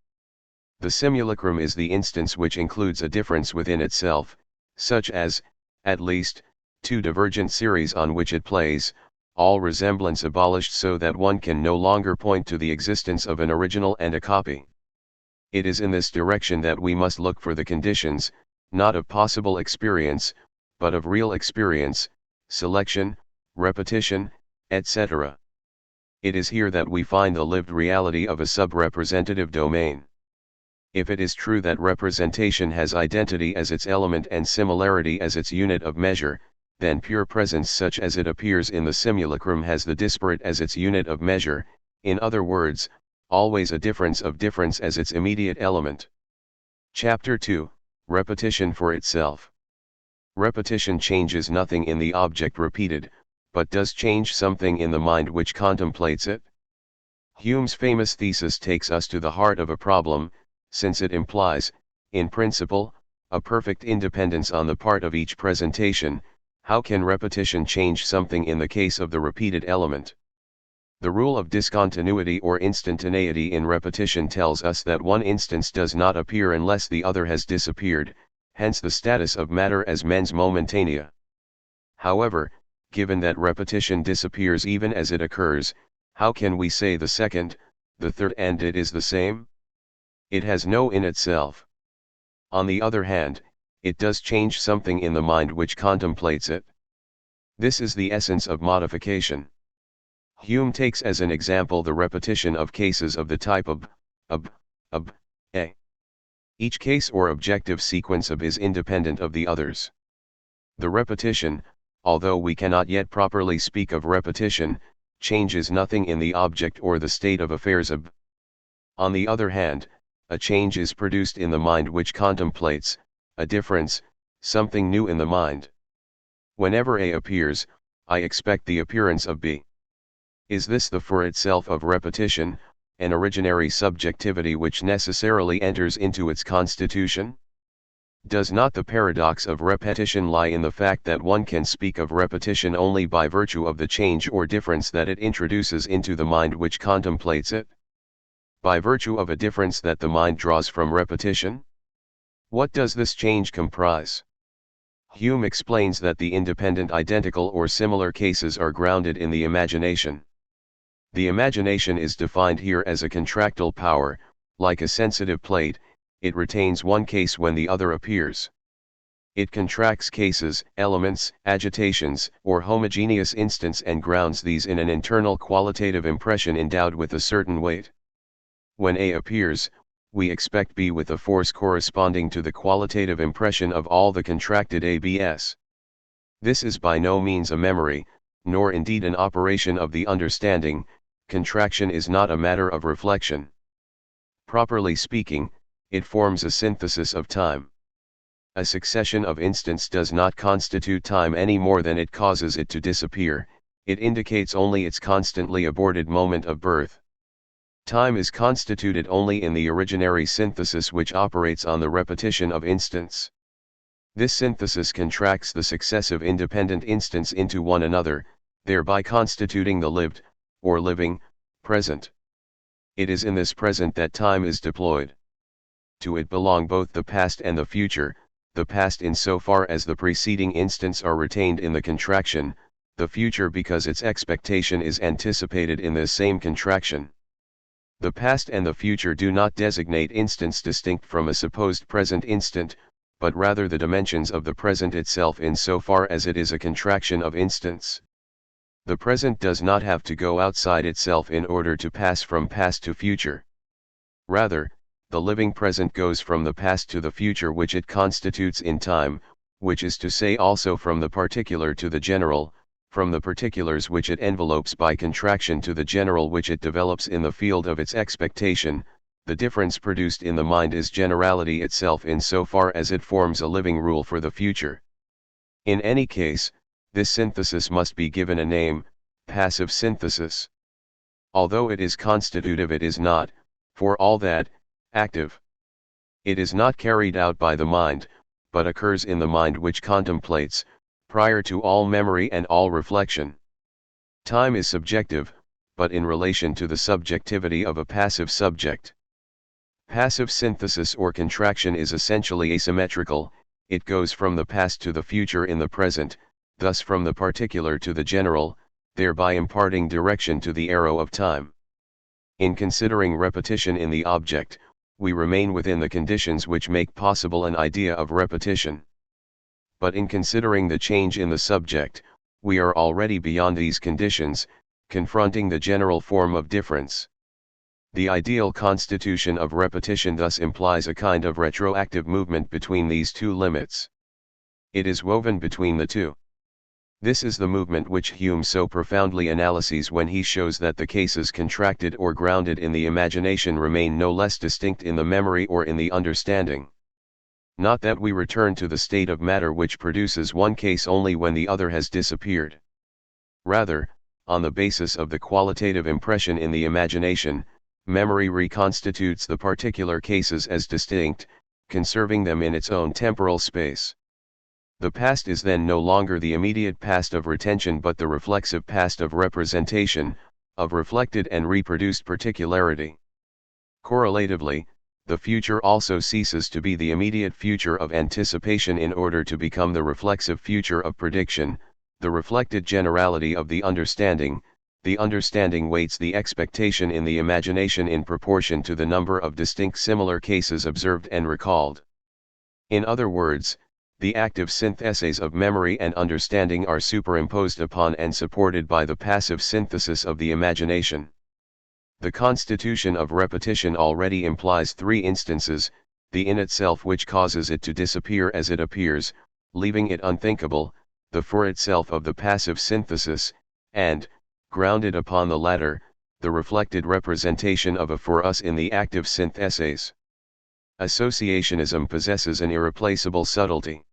The simulacrum is the instance which includes a difference within itself, such as, at least, two divergent series on which it plays, all resemblance abolished so that one can no longer point to the existence of an original and a copy. It is in this direction that we must look for the conditions, not of possible experience, but of real experience, selection, repetition, etc. It is here that we find the lived reality of a sub-representative domain. If it is true that representation has identity as its element and similarity as its unit of measure, then pure presence such as it appears in the simulacrum has the disparate as its unit of measure, in other words, always a difference of difference as its immediate element. Chapter 2, Repetition for itself. Repetition changes nothing in the object repeated, but does change something in the mind which contemplates it. Hume's famous thesis takes us to the heart of a problem, since it implies, in principle, a perfect independence on the part of each presentation. How can repetition change something in the case of the repeated element? The rule of discontinuity or instantaneity in repetition tells us that one instance does not appear unless the other has disappeared, hence the status of matter as mens momentanea. However, given that repetition disappears even as it occurs, how can we say the second, the third and it is the same? It has no in itself. On the other hand, it does change something in the mind which contemplates it. This is the essence of modification. Hume takes as an example the repetition of cases of the type of a. Each case or objective sequence of is independent of the others. The repetition, although we cannot yet properly speak of repetition, changes nothing in the object or the state of affairs of. On the other hand, a change is produced in the mind which contemplates, a difference, something new in the mind. Whenever A appears, I expect the appearance of B. Is this the for itself of repetition, an originary subjectivity which necessarily enters into its constitution? Does not the paradox of repetition lie in the fact that one can speak of repetition only by virtue of the change or difference that it introduces into the mind which contemplates it? By virtue of a difference that the mind draws from repetition? What does this change comprise? Hume explains that the independent identical or similar cases are grounded in the imagination. The imagination is defined here as a contractile power. Like a sensitive plate, it retains one case when the other appears. It contracts cases, elements, agitations, or homogeneous instants and grounds these in an internal qualitative impression endowed with a certain weight. When A appears, we expect B with a force corresponding to the qualitative impression of all the contracted ABS. This is by no means a memory, nor indeed an operation of the understanding. Contraction is not a matter of reflection. Properly speaking, it forms a synthesis of time. A succession of instants does not constitute time any more than it causes it to disappear, it indicates only its constantly aborted moment of birth. Time is constituted only in the originary synthesis which operates on the repetition of instants. This synthesis contracts the successive independent instants into one another, thereby constituting the lived, or living, present. It is in this present that time is deployed. To it belong both the past and the future, the past in so far as the preceding instants are retained in the contraction, the future because its expectation is anticipated in this same contraction. The past and the future do not designate instants distinct from a supposed present instant, but rather the dimensions of the present itself in so far as it is a contraction of instants. The present does not have to go outside itself in order to pass from past to future. Rather, the living present goes from the past to the future which it constitutes in time, which is to say also from the particular to the general, from the particulars which it envelopes by contraction to the general which it develops in the field of its expectation. The difference produced in the mind is generality itself in so far as it forms a living rule for the future. In any case, this synthesis must be given a name, passive synthesis. Although it is constitutive, it is not, for all that, active. It is not carried out by the mind, but occurs in the mind which contemplates, prior to all memory and all reflection. Time is subjective, but in relation to the subjectivity of a passive subject. Passive synthesis or contraction is essentially asymmetrical, it goes from the past to the future in the present, thus from the particular to the general, thereby imparting direction to the arrow of time. In considering repetition in the object, we remain within the conditions which make possible an idea of repetition. But in considering the change in the subject, we are already beyond these conditions, confronting the general form of difference. The ideal constitution of repetition thus implies a kind of retroactive movement between these two limits. It is woven between the two. This is the movement which Hume so profoundly analyses when he shows that the cases contracted or grounded in the imagination remain no less distinct in the memory or in the understanding. Not that we return to the state of matter which produces one case only when the other has disappeared. Rather, on the basis of the qualitative impression in the imagination, memory reconstitutes the particular cases as distinct, conserving them in its own temporal space. The past is then no longer the immediate past of retention but the reflexive past of representation, of reflected and reproduced particularity. Correlatively, the future also ceases to be the immediate future of anticipation in order to become the reflexive future of prediction, the reflected generality of the understanding weights the expectation in the imagination in proportion to the number of distinct similar cases observed and recalled. In other words, the active syntheses of memory and understanding are superimposed upon and supported by the passive synthesis of the imagination. The constitution of repetition already implies three instances: the in itself which causes it to disappear as it appears, leaving it unthinkable, the for itself of the passive synthesis, and, grounded upon the latter, the reflected representation of a for us in the active syntheses. Associationism possesses an irreplaceable subtlety.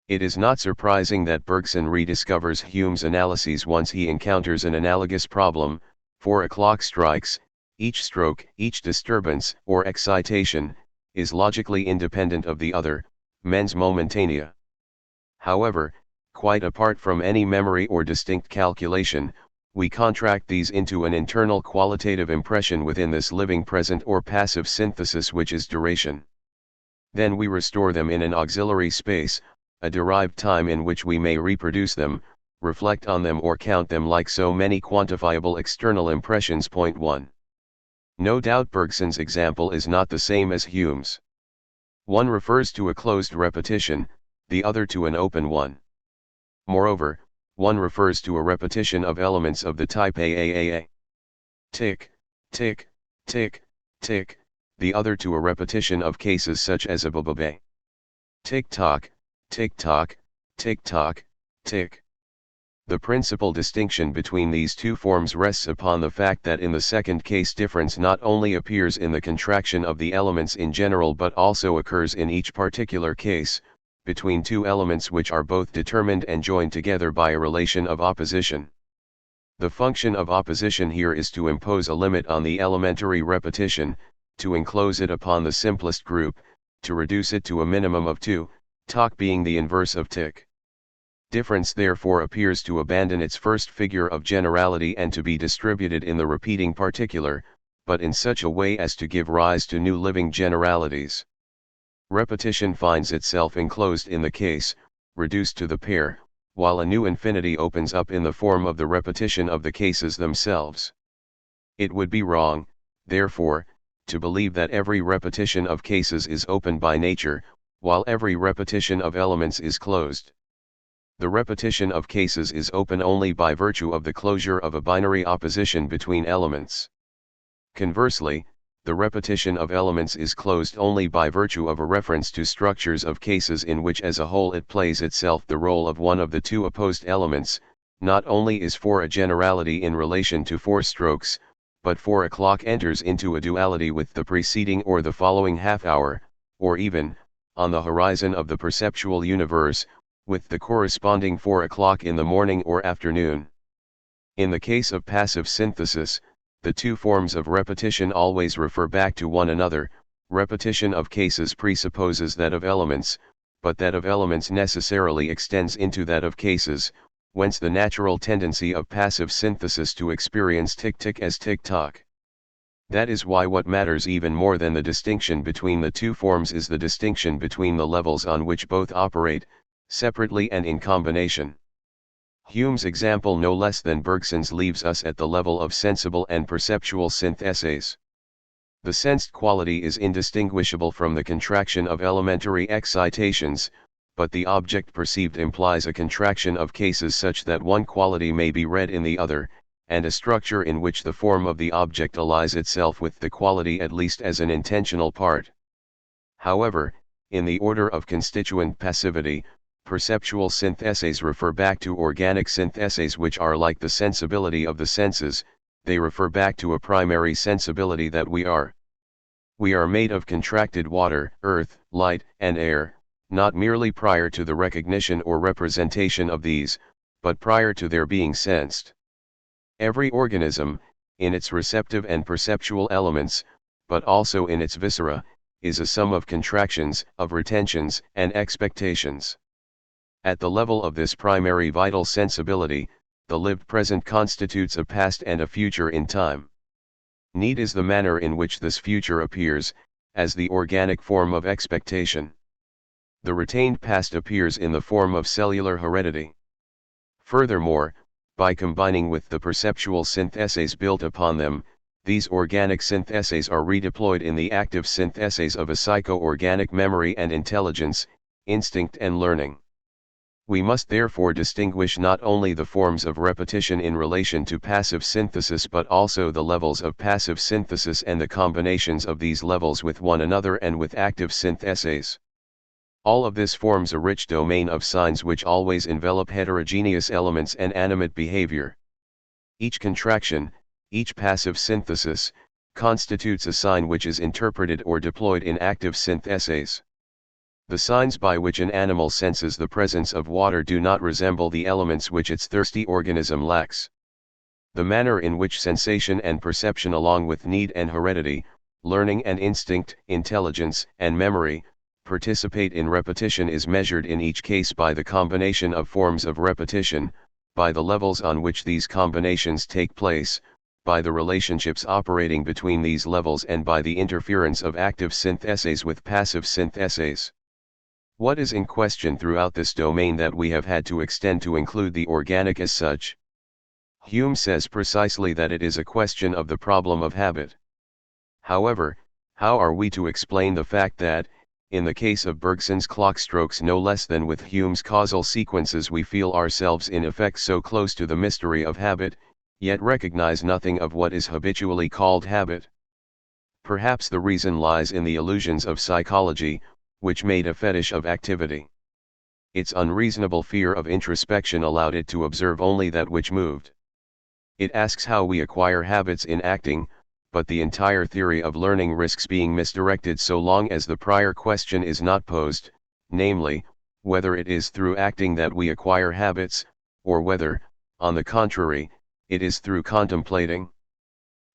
It is not surprising that Bergson rediscovers Hume's analyses once he encounters an analogous problem: 4 o'clock strikes, each stroke, each disturbance or excitation, is logically independent of the other, mens momentanea. However, quite apart from any memory or distinct calculation, we contract these into an internal qualitative impression within this living present or passive synthesis which is duration. Then we restore them in an auxiliary space, a derived time in which we may reproduce them, reflect on them or count them like so many quantifiable external impressions. Point 1. No doubt Bergson's example is not the same as Hume's. One refers to a closed repetition, the other to an open one. Moreover, one refers to a repetition of elements of the type AAAA. Tick, tick, tick, tick, the other to a repetition of cases such as a bababay. Tick-tock, tick-tock, tick-tock, tick. The principal distinction between these two forms rests upon the fact that in the second case difference not only appears in the contraction of the elements in general but also occurs in each particular case, between two elements which are both determined and joined together by a relation of opposition. The function of opposition here is to impose a limit on the elementary repetition, to enclose it upon the simplest group, to reduce it to a minimum of 2, talk being the inverse of tick. Difference therefore appears to abandon its first figure of generality and to be distributed in the repeating particular, but in such a way as to give rise to new living generalities. Repetition finds itself enclosed in the case, reduced to the pair, while a new infinity opens up in the form of the repetition of the cases themselves. It would be wrong, therefore, to believe that every repetition of cases is open by nature, while every repetition of elements is closed. The repetition of cases is open only by virtue of the closure of a binary opposition between elements. Conversely, the repetition of elements is closed only by virtue of a reference to structures of cases in which as a whole it plays itself the role of one of the two opposed elements. Not only is 4 a generality in relation to 4 strokes, but 4 o'clock enters into a duality with the preceding or the following half hour, or even, on the horizon of the perceptual universe, with the corresponding 4 o'clock in the morning or afternoon. In the case of passive synthesis, the two forms of repetition always refer back to one another. Repetition of cases presupposes that of elements, but that of elements necessarily extends into that of cases, whence the natural tendency of passive synthesis to experience tick-tick as tick-tock. That is why what matters even more than the distinction between the two forms is the distinction between the levels on which both operate, separately and in combination. Hume's example no less than Bergson's leaves us at the level of sensible and perceptual syntheses. The sensed quality is indistinguishable from the contraction of elementary excitations, but the object perceived implies a contraction of cases such that one quality may be read in the other, and a structure in which the form of the object allies itself with the quality at least as an intentional part. However, in the order of constituent passivity, perceptual syntheses refer back to organic syntheses which are like the sensibility of the senses, they refer back to a primary sensibility that we are. We are made of contracted water, earth, light, and air, not merely prior to the recognition or representation of these, but prior to their being sensed. Every organism, in its receptive and perceptual elements, but also in its viscera, is a sum of contractions, of retentions, and expectations. At the level of this primary vital sensibility, the lived present constitutes a past and a future in time. Need is the manner in which this future appears, as the organic form of expectation. The retained past appears in the form of cellular heredity. Furthermore, by combining with the perceptual syntheses built upon them, these organic syntheses are redeployed in the active syntheses of a psycho-organic memory and intelligence, instinct and learning. We must therefore distinguish not only the forms of repetition in relation to passive synthesis but also the levels of passive synthesis and the combinations of these levels with one another and with active syntheses. All of this forms a rich domain of signs which always envelop heterogeneous elements and animate behavior. Each contraction, each passive synthesis, constitutes a sign which is interpreted or deployed in active syntheses. The signs by which an animal senses the presence of water do not resemble the elements which its thirsty organism lacks. The manner in which sensation and perception along with need and heredity, learning and instinct, intelligence and memory, participate in repetition is measured in each case by the combination of forms of repetition, by the levels on which these combinations take place, by the relationships operating between these levels and by the interference of active syntheses with passive syntheses. What is in question throughout this domain that we have had to extend to include the organic as such? Hume says precisely that it is a question of the problem of habit. However, how are we to explain the fact that, in the case of Bergson's clock strokes no less than with Hume's causal sequences we feel ourselves in effect so close to the mystery of habit, yet recognize nothing of what is habitually called habit? Perhaps the reason lies in the illusions of psychology, which made a fetish of activity. Its unreasonable fear of introspection allowed it to observe only that which moved. It asks how we acquire habits in acting, but the entire theory of learning risks being misdirected so long as the prior question is not posed, namely, whether it is through acting that we acquire habits, or whether, on the contrary, it is through contemplating.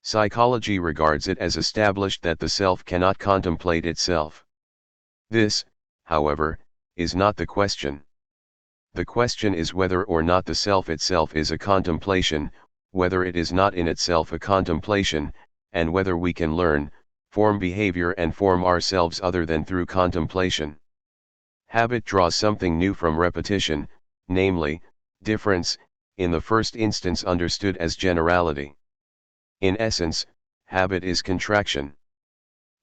Psychology regards it as established that the self cannot contemplate itself. This, however, is not the question. The question is whether or not the self itself is a contemplation, whether it is not in itself a contemplation, and whether we can learn, form behavior and form ourselves other than through contemplation. Habit draws something new from repetition, namely, difference, in the first instance understood as generality. In essence, habit is contraction.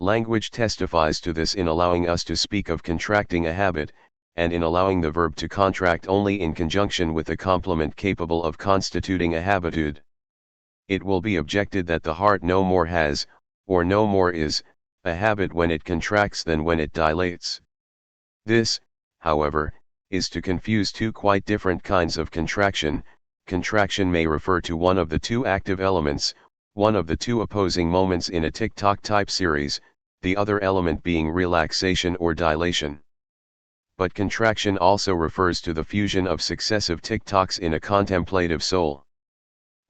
Language testifies to this in allowing us to speak of contracting a habit, and in allowing the verb to contract only in conjunction with a complement capable of constituting a habitude. It will be objected that the heart no more has, or no more is, a habit when it contracts than when it dilates. This, however, is to confuse two quite different kinds of contraction. Contraction may refer to one of the two active elements, one of the two opposing moments in a tick-tock type series, the other element being relaxation or dilation. But contraction also refers to the fusion of successive tick-tocks in a contemplative soul.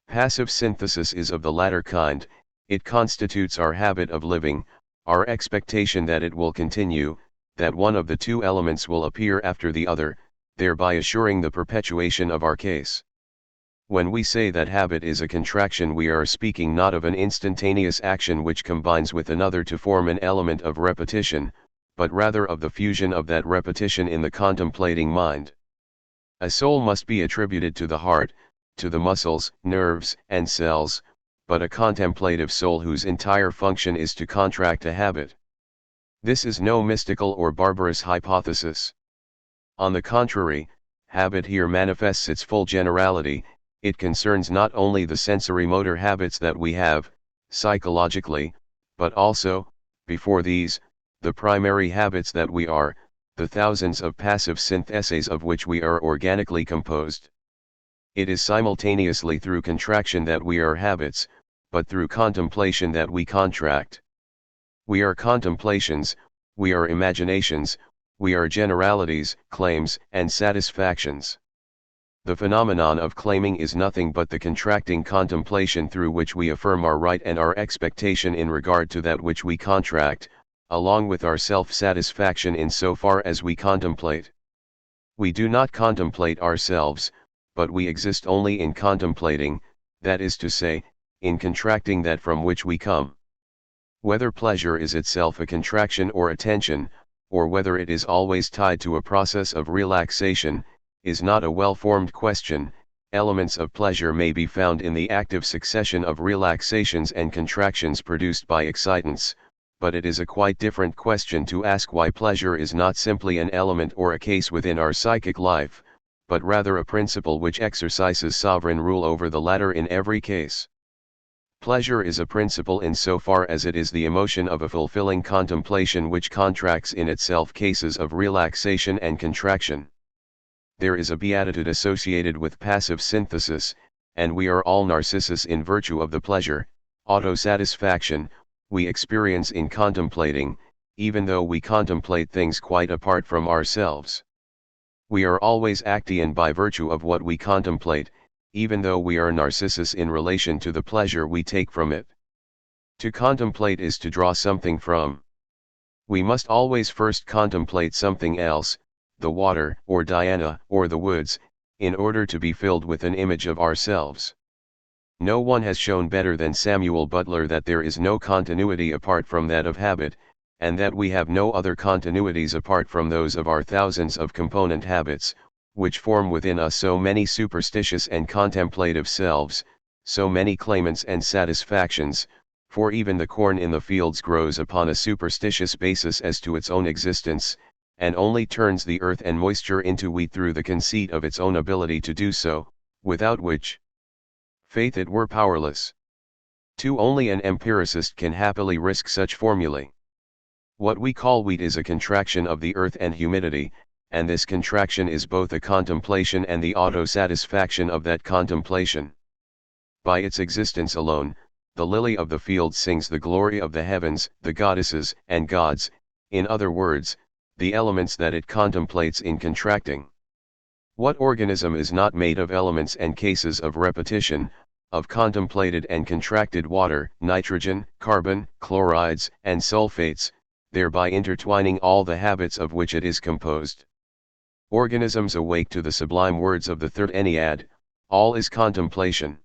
Passive synthesis is of the latter kind. It constitutes our habit of living, our expectation that it will continue, that one of the two elements will appear after the other, thereby assuring the perpetuation of our case. When we say that habit is a contraction, we are speaking not of an instantaneous action which combines with another to form an element of repetition, but rather of the fusion of that repetition in the contemplating mind. A soul must be attributed to the heart, to the muscles, nerves, and cells, but a contemplative soul whose entire function is to contract a habit. This is no mystical or barbarous hypothesis. On the contrary, habit here manifests its full generality. It concerns not only the sensory-motor habits that we have, psychologically, but also, before these, the primary habits that we are, the thousands of passive syntheses of which we are organically composed. It is simultaneously through contraction that we are habits, but through contemplation that we contract. We are contemplations, we are imaginations, we are generalities, claims, and satisfactions. The phenomenon of claiming is nothing but the contracting contemplation through which we affirm our right and our expectation in regard to that which we contract, along with our self-satisfaction in so far as we contemplate. We do not contemplate ourselves, but we exist only in contemplating, that is to say, in contracting that from which we come. Whether pleasure is itself a contraction or a tension, or whether it is always tied to a process of relaxation, is not a well-formed question. Elements of pleasure may be found in the active succession of relaxations and contractions produced by excitants, but it is a quite different question to ask why pleasure is not simply an element or a case within our psychic life, but rather a principle which exercises sovereign rule over the latter in every case. Pleasure is a principle in so far as it is the emotion of a fulfilling contemplation which contracts in itself cases of relaxation and contraction. There is a beatitude associated with passive synthesis, and we are all Narcissus in virtue of the pleasure, auto-satisfaction, we experience in contemplating, even though we contemplate things quite apart from ourselves. We are always Acteon by virtue of what we contemplate, even though we are Narcissus in relation to the pleasure we take from it. To contemplate is to draw something from. We must always first contemplate something else, the water, or Diana, or the woods, in order to be filled with an image of ourselves. No one has shown better than Samuel Butler that there is no continuity apart from that of habit, and that we have no other continuities apart from those of our thousands of component habits, which form within us so many superstitious and contemplative selves, so many claimants and satisfactions, for even the corn in the fields grows upon a superstitious basis as to its own existence, and only turns the earth and moisture into wheat through the conceit of its own ability to do so, without which faith it were powerless. Only an empiricist can happily risk such formulae. What we call wheat is a contraction of the earth and humidity, and this contraction is both a contemplation and the auto-satisfaction of that contemplation. By its existence alone, the lily of the field sings the glory of the heavens, the goddesses and gods, in other words, the elements that it contemplates in contracting. What organism is not made of elements and cases of repetition, of contemplated and contracted water, nitrogen, carbon, chlorides, and sulfates, thereby intertwining all the habits of which it is composed? Organisms awake to the sublime words of the third Ennead, all is contemplation.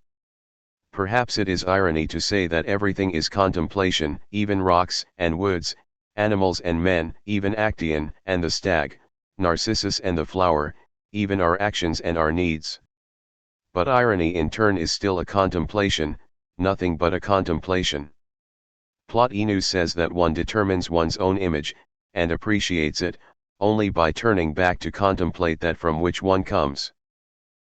Perhaps it is irony to say that everything is contemplation, even rocks and woods, animals and men, even Acteon and the stag, Narcissus and the flower, even our actions and our needs. But irony in turn is still a contemplation, nothing but a contemplation. Plotinus says that one determines one's own image, and appreciates it, only by turning back to contemplate that from which one comes.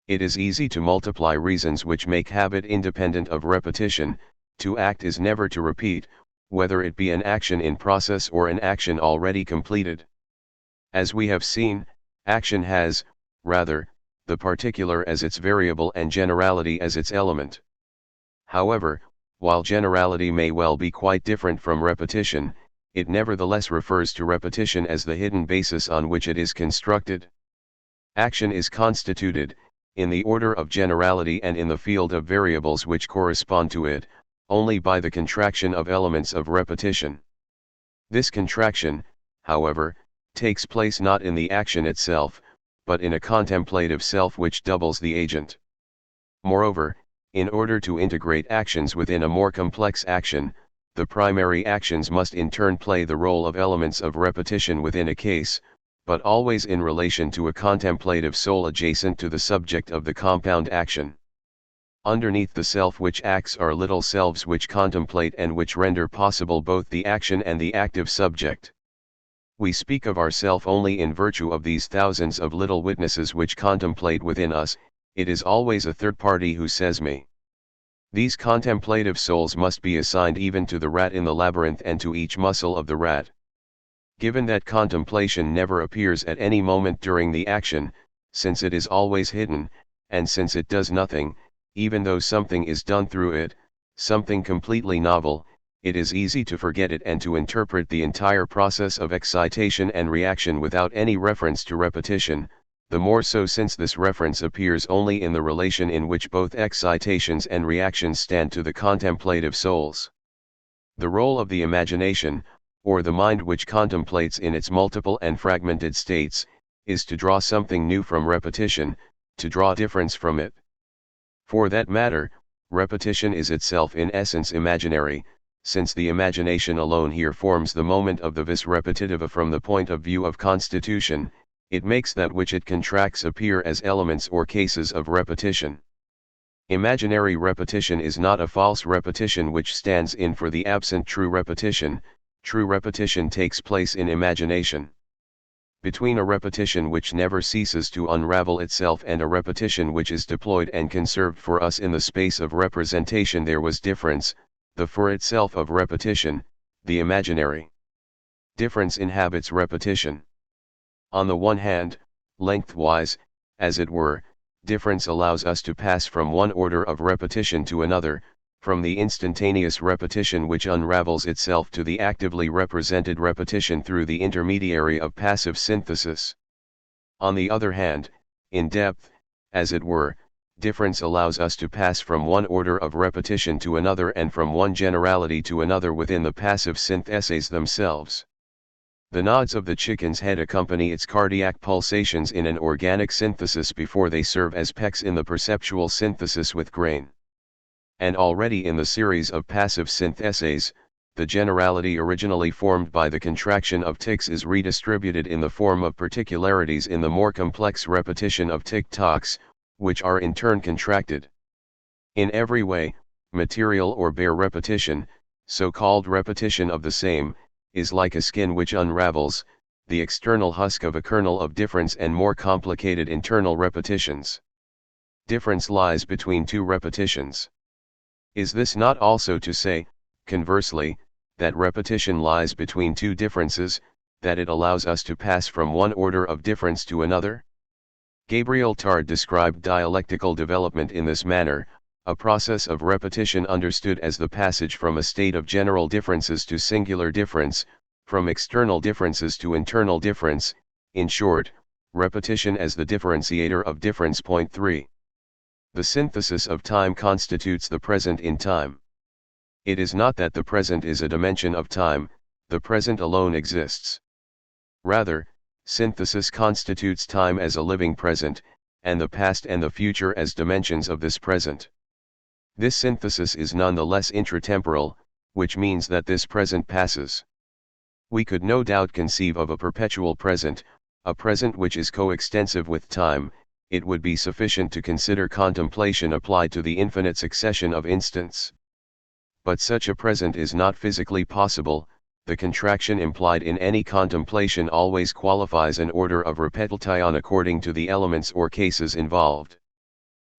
It is easy to multiply reasons which make habit independent of repetition. To act is never to repeat, whether it be an action in process or an action already completed. As we have seen, action has, rather, the particular as its variable and generality as its element. However, while generality may well be quite different from repetition, it nevertheless refers to repetition as the hidden basis on which it is constructed. Action is constituted, in the order of generality and in the field of variables which correspond to it, only by the contraction of elements of repetition. This contraction, however, takes place not in the action itself, but in a contemplative self which doubles the agent. Moreover, in order to integrate actions within a more complex action, the primary actions must in turn play the role of elements of repetition within a case, but always in relation to a contemplative soul adjacent to the subject of the compound action. Underneath the self which acts are little selves which contemplate and which render possible both the action and the active subject. We speak of ourself only in virtue of these thousands of little witnesses which contemplate within us. It is always a third party who says me. These contemplative souls must be assigned even to the rat in the labyrinth and to each muscle of the rat. Given that contemplation never appears at any moment during the action, since it is always hidden, and since it does nothing, even though something is done through it, something completely novel, it is easy to forget it and to interpret the entire process of excitation and reaction without any reference to repetition, the more so since this reference appears only in the relation in which both excitations and reactions stand to the contemplative souls. The role of the imagination, or the mind which contemplates in its multiple and fragmented states, is to draw something new from repetition, to draw difference from it. For that matter, repetition is itself in essence imaginary, since the imagination alone here forms the moment of the vis repetitiva from the point of view of constitution. It makes that which it contracts appear as elements or cases of repetition. Imaginary repetition is not a false repetition which stands in for the absent true repetition. True repetition takes place in imagination. Between a repetition which never ceases to unravel itself and a repetition which is deployed and conserved for us in the space of representation there was difference, the for itself of repetition, the imaginary difference inhabits repetition. On the one hand, lengthwise, as it were, difference allows us to pass from one order of repetition to another, from the instantaneous repetition which unravels itself to the actively represented repetition through the intermediary of passive synthesis. On the other hand, in depth, as it were, difference allows us to pass from one order of repetition to another and from one generality to another within the passive syntheses themselves. The nods of the chicken's head accompany its cardiac pulsations in an organic synthesis before they serve as pecks in the perceptual synthesis with grain. And already in the series of passive syntheses, the generality originally formed by the contraction of ticks is redistributed in the form of particularities in the more complex repetition of tick-tocks, which are in turn contracted. In every way, material or bare repetition, so-called repetition of the same, is like a skin which unravels, the external husk of a kernel of difference and more complicated internal repetitions. Difference lies between two repetitions. Is this not also to say, conversely, that repetition lies between two differences, that it allows us to pass from one order of difference to another? Gabriel Tarde described dialectical development in this manner, a process of repetition understood as the passage from a state of general differences to singular difference, from external differences to internal difference, in short, repetition as the differentiator of difference. Point 3. The synthesis of time constitutes the present in time. It is not that the present is a dimension of time, the present alone exists. Rather, synthesis constitutes time as a living present, and the past and the future as dimensions of this present. This synthesis is nonetheless intratemporal, which means that this present passes. We could no doubt conceive of a perpetual present, a present which is coextensive with time. It would be sufficient to consider contemplation applied to the infinite succession of instants. But such a present is not physically possible. The contraction implied in any contemplation always qualifies an order of repetition according to the elements or cases involved.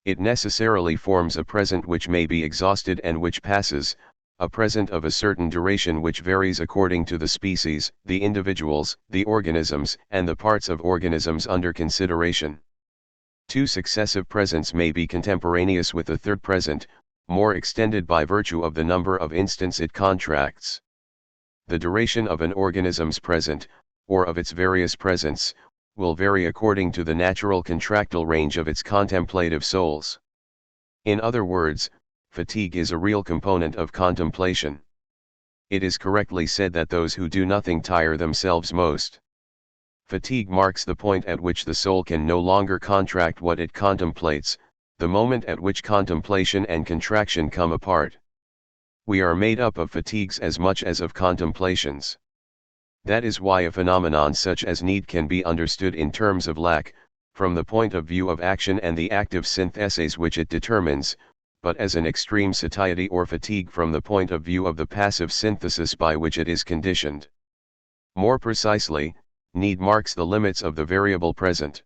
It necessarily forms a present which may be exhausted and which passes, a present of a certain duration which varies according to the species, the individuals, the organisms, and the parts of organisms under consideration. Two successive presents may be contemporaneous with a third present, more extended by virtue of the number of instants it contracts. The duration of an organism's present, or of its various presents, will vary according to the natural contractile range of its contemplative souls. In other words, fatigue is a real component of contemplation. It is correctly said that those who do nothing tire themselves most. Fatigue marks the point at which the soul can no longer contract what it contemplates, the moment at which contemplation and contraction come apart. We are made up of fatigues as much as of contemplations. That is why a phenomenon such as need can be understood in terms of lack, from the point of view of action and the active syntheses which it determines, but as an extreme satiety or fatigue from the point of view of the passive synthesis by which it is conditioned. More precisely, need marks the limits of the variable present.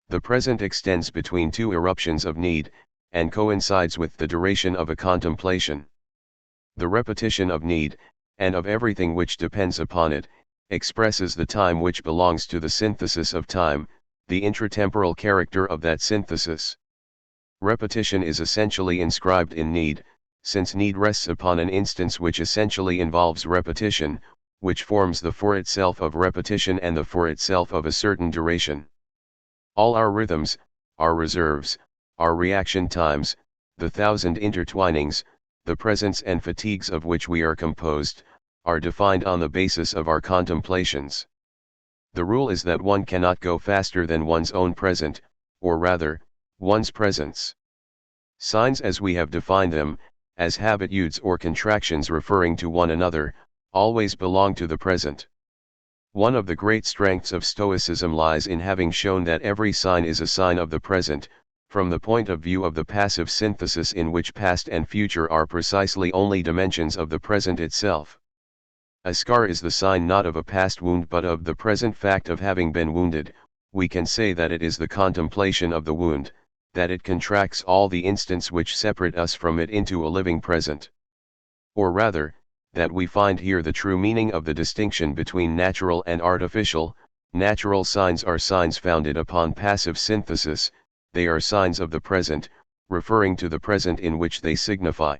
The present extends between two eruptions of need, and coincides with the duration of a contemplation. The repetition of need, and of everything which depends upon it, expresses the time which belongs to the synthesis of time, the intratemporal character of that synthesis. Repetition is essentially inscribed in need, since need rests upon an instance which essentially involves repetition, which forms the for itself of repetition and the for itself of a certain duration. All our rhythms, our reserves, our reaction times, the thousand intertwinings, the presents and fatigues of which we are composed, are defined on the basis of our contemplations. The rule is that one cannot go faster than one's own present, or rather, one's presence. Signs as we have defined them, as habitudes or contractions referring to one another, always belong to the present. One of the great strengths of Stoicism lies in having shown that every sign is a sign of the present, from the point of view of the passive synthesis in which past and future are precisely only dimensions of the present itself. A scar is the sign not of a past wound but of the present fact of having been wounded. We can say that it is the contemplation of the wound, that it contracts all the instants which separate us from it into a living present. Or rather, that we find here the true meaning of the distinction between natural and artificial. Natural signs are signs founded upon passive synthesis, they are signs of the present, referring to the present in which they signify.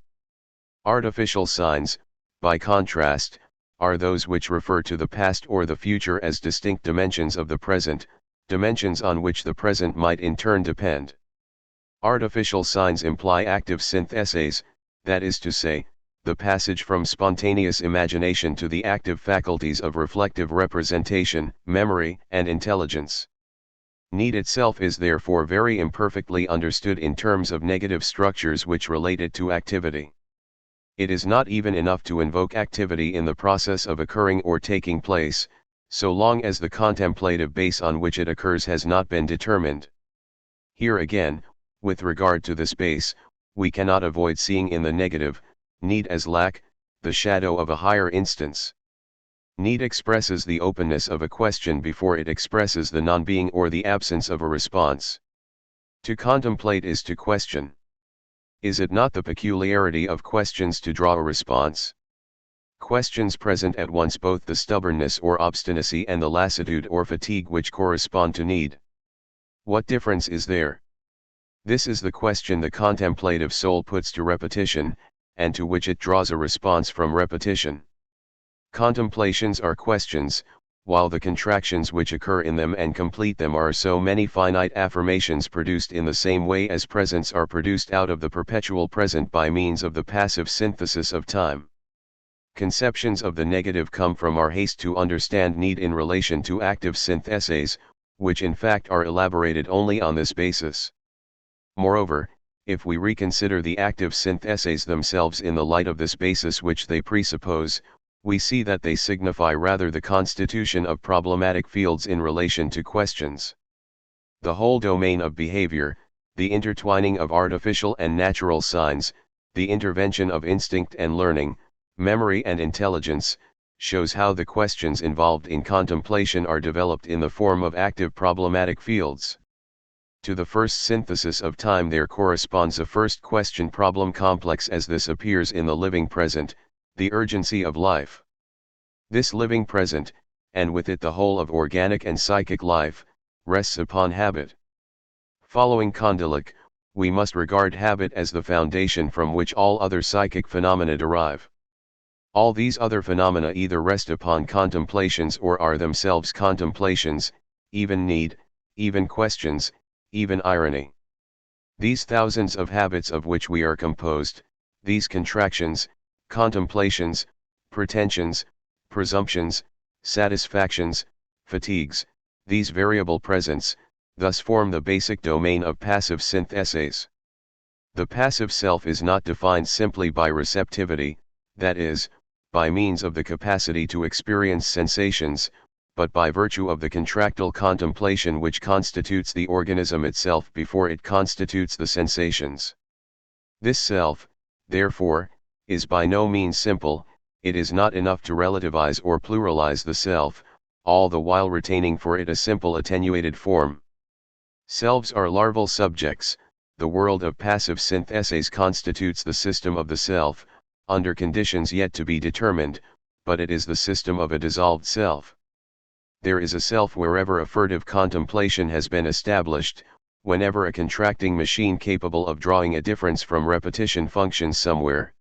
Artificial signs, by contrast, are those which refer to the past or the future as distinct dimensions of the present, dimensions on which the present might in turn depend. Artificial signs imply active syntheses, that is to say, the passage from spontaneous imagination to the active faculties of reflective representation, memory, and intelligence. Need itself is therefore very imperfectly understood in terms of negative structures which relate it to activity. It is not even enough to invoke activity in the process of occurring or taking place, so long as the contemplative base on which it occurs has not been determined. Here again, with regard to this base, we cannot avoid seeing in the negative, need as lack, the shadow of a higher instance. Need expresses the openness of a question before it expresses the non-being or the absence of a response. To contemplate is to question. Is it not the peculiarity of questions to draw a response? Questions present at once both the stubbornness or obstinacy and the lassitude or fatigue which correspond to need. What difference is there? This is the question the contemplative soul puts to repetition, and to which it draws a response from repetition. Contemplations are questions, while the contractions which occur in them and complete them are so many finite affirmations produced in the same way as presents are produced out of the perpetual present by means of the passive synthesis of time. Conceptions of the negative come from our haste to understand need in relation to active syntheses, which in fact are elaborated only on this basis. Moreover, if we reconsider the active syntheses themselves in the light of this basis which they presuppose, we see that they signify rather the constitution of problematic fields in relation to questions. The whole domain of behavior, the intertwining of artificial and natural signs, the intervention of instinct and learning, memory and intelligence, shows how the questions involved in contemplation are developed in the form of active problematic fields. To the first synthesis of time there corresponds a first question problem complex as this appears in the living present, the urgency of life. This living present, and with it the whole of organic and psychic life, rests upon habit. Following Condillac, we must regard habit as the foundation from which all other psychic phenomena derive. All these other phenomena either rest upon contemplations or are themselves contemplations, even need, even questions, even irony. These thousands of habits of which we are composed, these contractions, contemplations, pretensions, presumptions, satisfactions, fatigues, these variable presents, thus form the basic domain of passive syntheses. The passive self is not defined simply by receptivity, that is, by means of the capacity to experience sensations, but by virtue of the contractile contemplation which constitutes the organism itself before it constitutes the sensations. This self, therefore, is by no means simple. It is not enough to relativize or pluralize the self, all the while retaining for it a simple attenuated form. Selves are larval subjects. The world of passive syntheses constitutes the system of the self, under conditions yet to be determined, but it is the system of a dissolved self. There is a self wherever a furtive contemplation has been established, whenever a contracting machine capable of drawing a difference from repetition functions somewhere.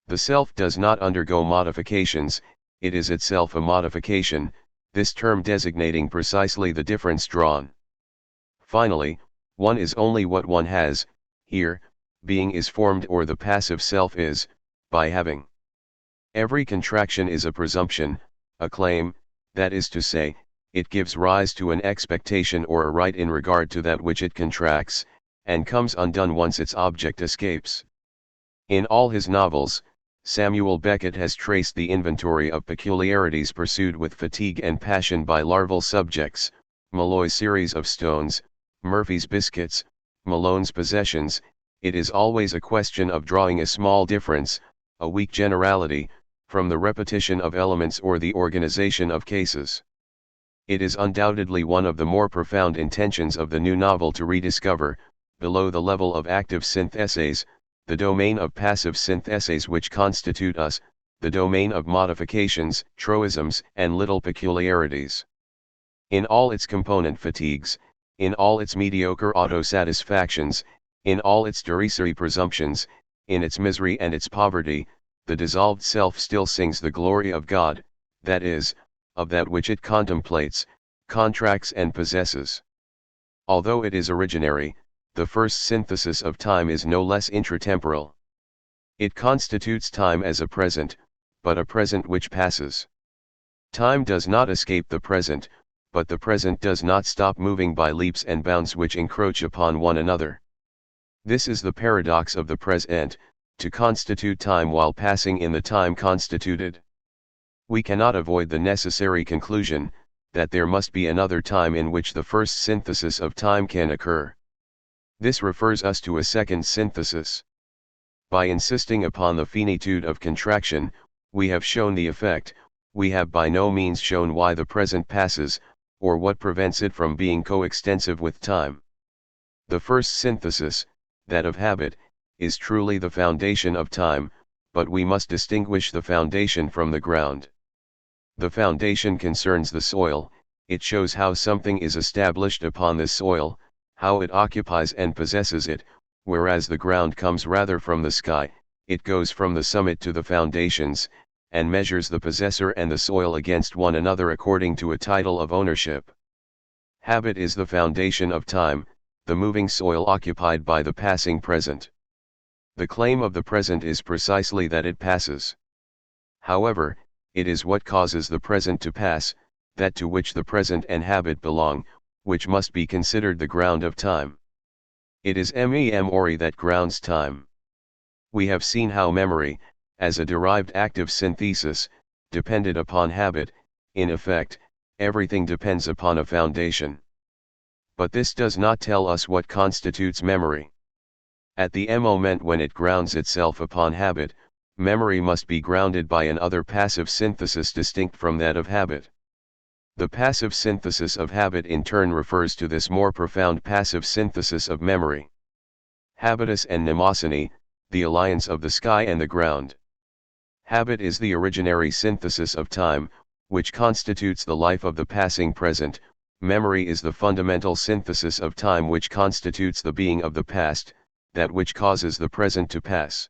The self does not undergo modifications, it is itself a modification, this term designating precisely the difference drawn. Finally, one is only what one has. Here, being is formed, or the passive self is, by having. Every contraction is a presumption, a claim, that is to say, it gives rise to an expectation or a right in regard to that which it contracts, and comes undone once its object escapes. In all his novels, Samuel Beckett has traced the inventory of peculiarities pursued with fatigue and passion by larval subjects: Malloy's series of stones, Murphy's biscuits, Malone's possessions. It is always a question of drawing a small difference, a weak generality, from the repetition of elements or the organization of cases. It is undoubtedly one of the more profound intentions of the new novel to rediscover, below the level of active syntheses, the domain of passive syntheses which constitute us, the domain of modifications, troisms, and little peculiarities. In all its component fatigues, in all its mediocre auto-satisfactions, in all its derisory presumptions, in its misery and its poverty, the dissolved self still sings the glory of God, that is, of that which it contemplates, contracts and possesses. Although it is originary, the first synthesis of time is no less intratemporal. It constitutes time as a present, but a present which passes. Time does not escape the present, but the present does not stop moving by leaps and bounds which encroach upon one another. This is the paradox of the present, to constitute time while passing in the time constituted. We cannot avoid the necessary conclusion, that there must be another time in which the first synthesis of time can occur. This refers us to a second synthesis. By insisting upon the finitude of contraction, we have shown the effect, we have by no means shown why the present passes, or what prevents it from being coextensive with time. The first synthesis, that of habit, is truly the foundation of time, but we must distinguish the foundation from the ground. The foundation concerns the soil, it shows how something is established upon this soil, how it occupies and possesses it, whereas the ground comes rather from the sky, it goes from the summit to the foundations, and measures the possessor and the soil against one another according to a title of ownership. Habit is the foundation of time, the moving soil occupied by the passing present. The claim of the present is precisely that it passes. However, it is what causes the present to pass, that to which the present and habit belong, which must be considered the ground of time. It is memory that grounds time. We have seen how memory, as a derived active synthesis, depended upon habit. In effect, everything depends upon a foundation. But this does not tell us what constitutes memory. At the moment when it grounds itself upon habit, memory must be grounded by another passive synthesis distinct from that of habit. The passive synthesis of habit in turn refers to this more profound passive synthesis of memory. Habitus and mnemosony, the alliance of the sky and the ground. Habit is the originary synthesis of time, which constitutes the life of the passing present. Memory is the fundamental synthesis of time which constitutes the being of the past, that which causes the present to pass.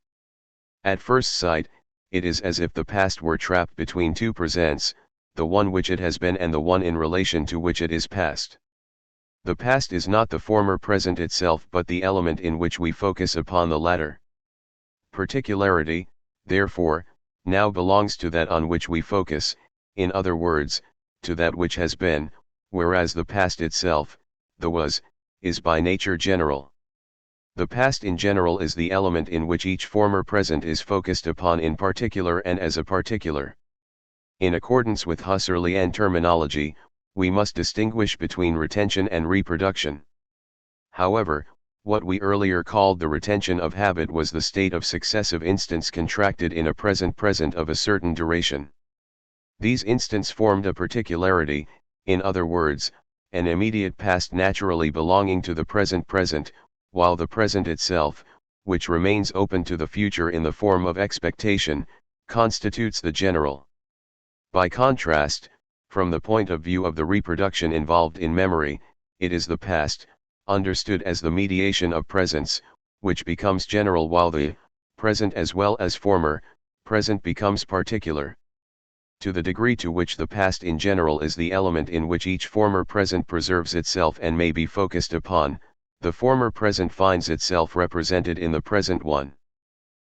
At first sight, it is as if the past were trapped between two presents, the one which it has been and the one in relation to which it is past. The past is not the former present itself but the element in which we focus upon the latter. Particularity, therefore, now belongs to that on which we focus, in other words, to that which has been, whereas the past itself, the was, is by nature general. The past in general is the element in which each former present is focused upon in particular and as a particular. In accordance with Husserlian terminology, we must distinguish between retention and reproduction. However, what we earlier called the retention of habit was the state of successive instants contracted in a present of a certain duration. These instants formed a particularity, in other words, an immediate past naturally belonging to the present, while the present itself, which remains open to the future in the form of expectation, constitutes the general. By contrast, from the point of view of the reproduction involved in memory, it is the past, understood as the mediation of presents, which becomes general while the present as well as former present becomes particular. To the degree to which the past in general is the element in which each former present preserves itself and may be focused upon, the former present finds itself represented in the present one.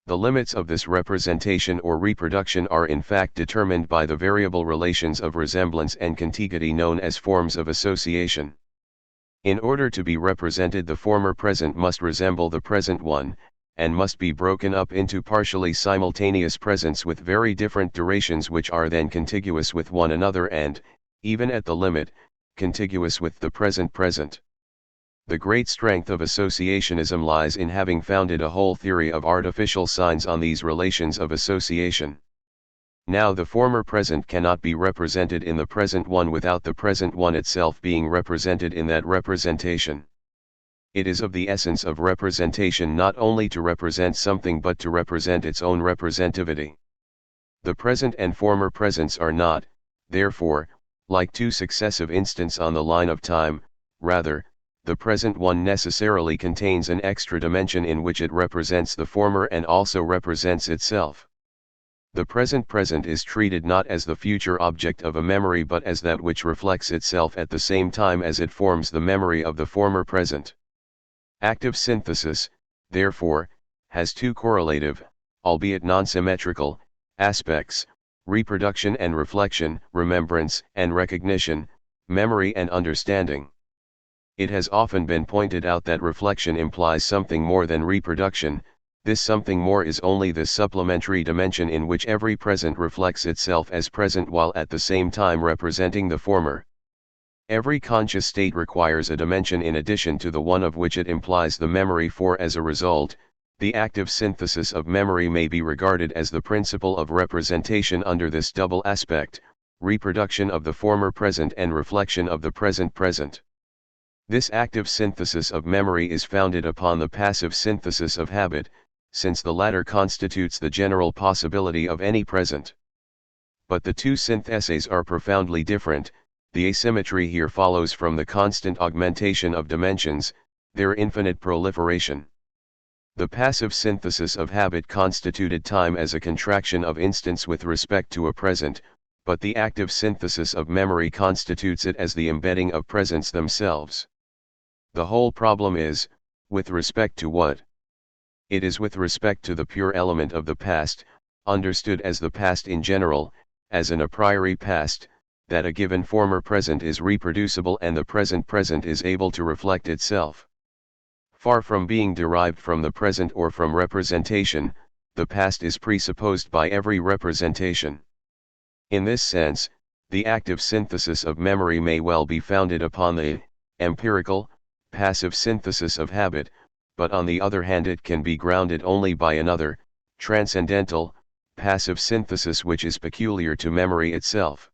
The limits of this representation or reproduction are in fact determined by the variable relations of resemblance and contiguity known as forms of association. In order to be represented, the former present must resemble the present one, and must be broken up into partially simultaneous presents with very different durations which are then contiguous with one another and, even at the limit, contiguous with the present. The great strength of associationism lies in having founded a whole theory of artificial signs on these relations of association. Now the former present cannot be represented in the present one without the present one itself being represented in that representation. It is of the essence of representation not only to represent something but to represent its own representativity. The present and former presents are not, therefore, like two successive instants on the line of time, rather, the present one necessarily contains an extra dimension in which it represents the former and also represents itself. The present is treated not as the future object of a memory but as that which reflects itself at the same time as it forms the memory of the former present. Active synthesis, therefore, has two correlative, albeit non-symmetrical, aspects: reproduction and reflection, remembrance and recognition, memory and understanding. It has often been pointed out that reflection implies something more than reproduction. This something more is only the supplementary dimension in which every present reflects itself as present while at the same time representing the former. Every conscious state requires a dimension in addition to the one of which it implies the memory, for as a result, the active synthesis of memory may be regarded as the principle of representation under this double aspect: reproduction of the former present and reflection of the present. This active synthesis of memory is founded upon the passive synthesis of habit, since the latter constitutes the general possibility of any present. But the two syntheses are profoundly different. The asymmetry here follows from the constant augmentation of dimensions, their infinite proliferation. The passive synthesis of habit constituted time as a contraction of instants with respect to a present, but the active synthesis of memory constitutes it as the embedding of presents themselves. The whole problem is, with respect to what? It is with respect to the pure element of the past, understood as the past in general, as an a priori past, that a given former present is reproducible and the present is able to reflect itself. Far from being derived from the present or from representation, the past is presupposed by every representation. In this sense, the active synthesis of memory may well be founded upon the empirical, passive synthesis of habit, but on the other hand it can be grounded only by another, transcendental, passive synthesis which is peculiar to memory itself.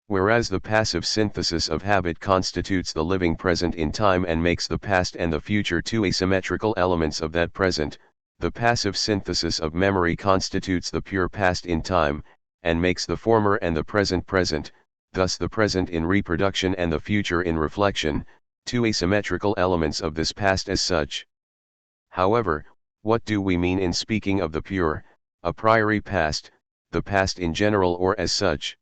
Whereas the passive synthesis of habit constitutes the living present in time and makes the past and the future two asymmetrical elements of that present, the passive synthesis of memory constitutes the pure past in time, and makes the former and the present, thus the present in reproduction and the future in reflection, two asymmetrical elements of this past as such. However, what do we mean in speaking of the pure, a priori past, the past in general or as such?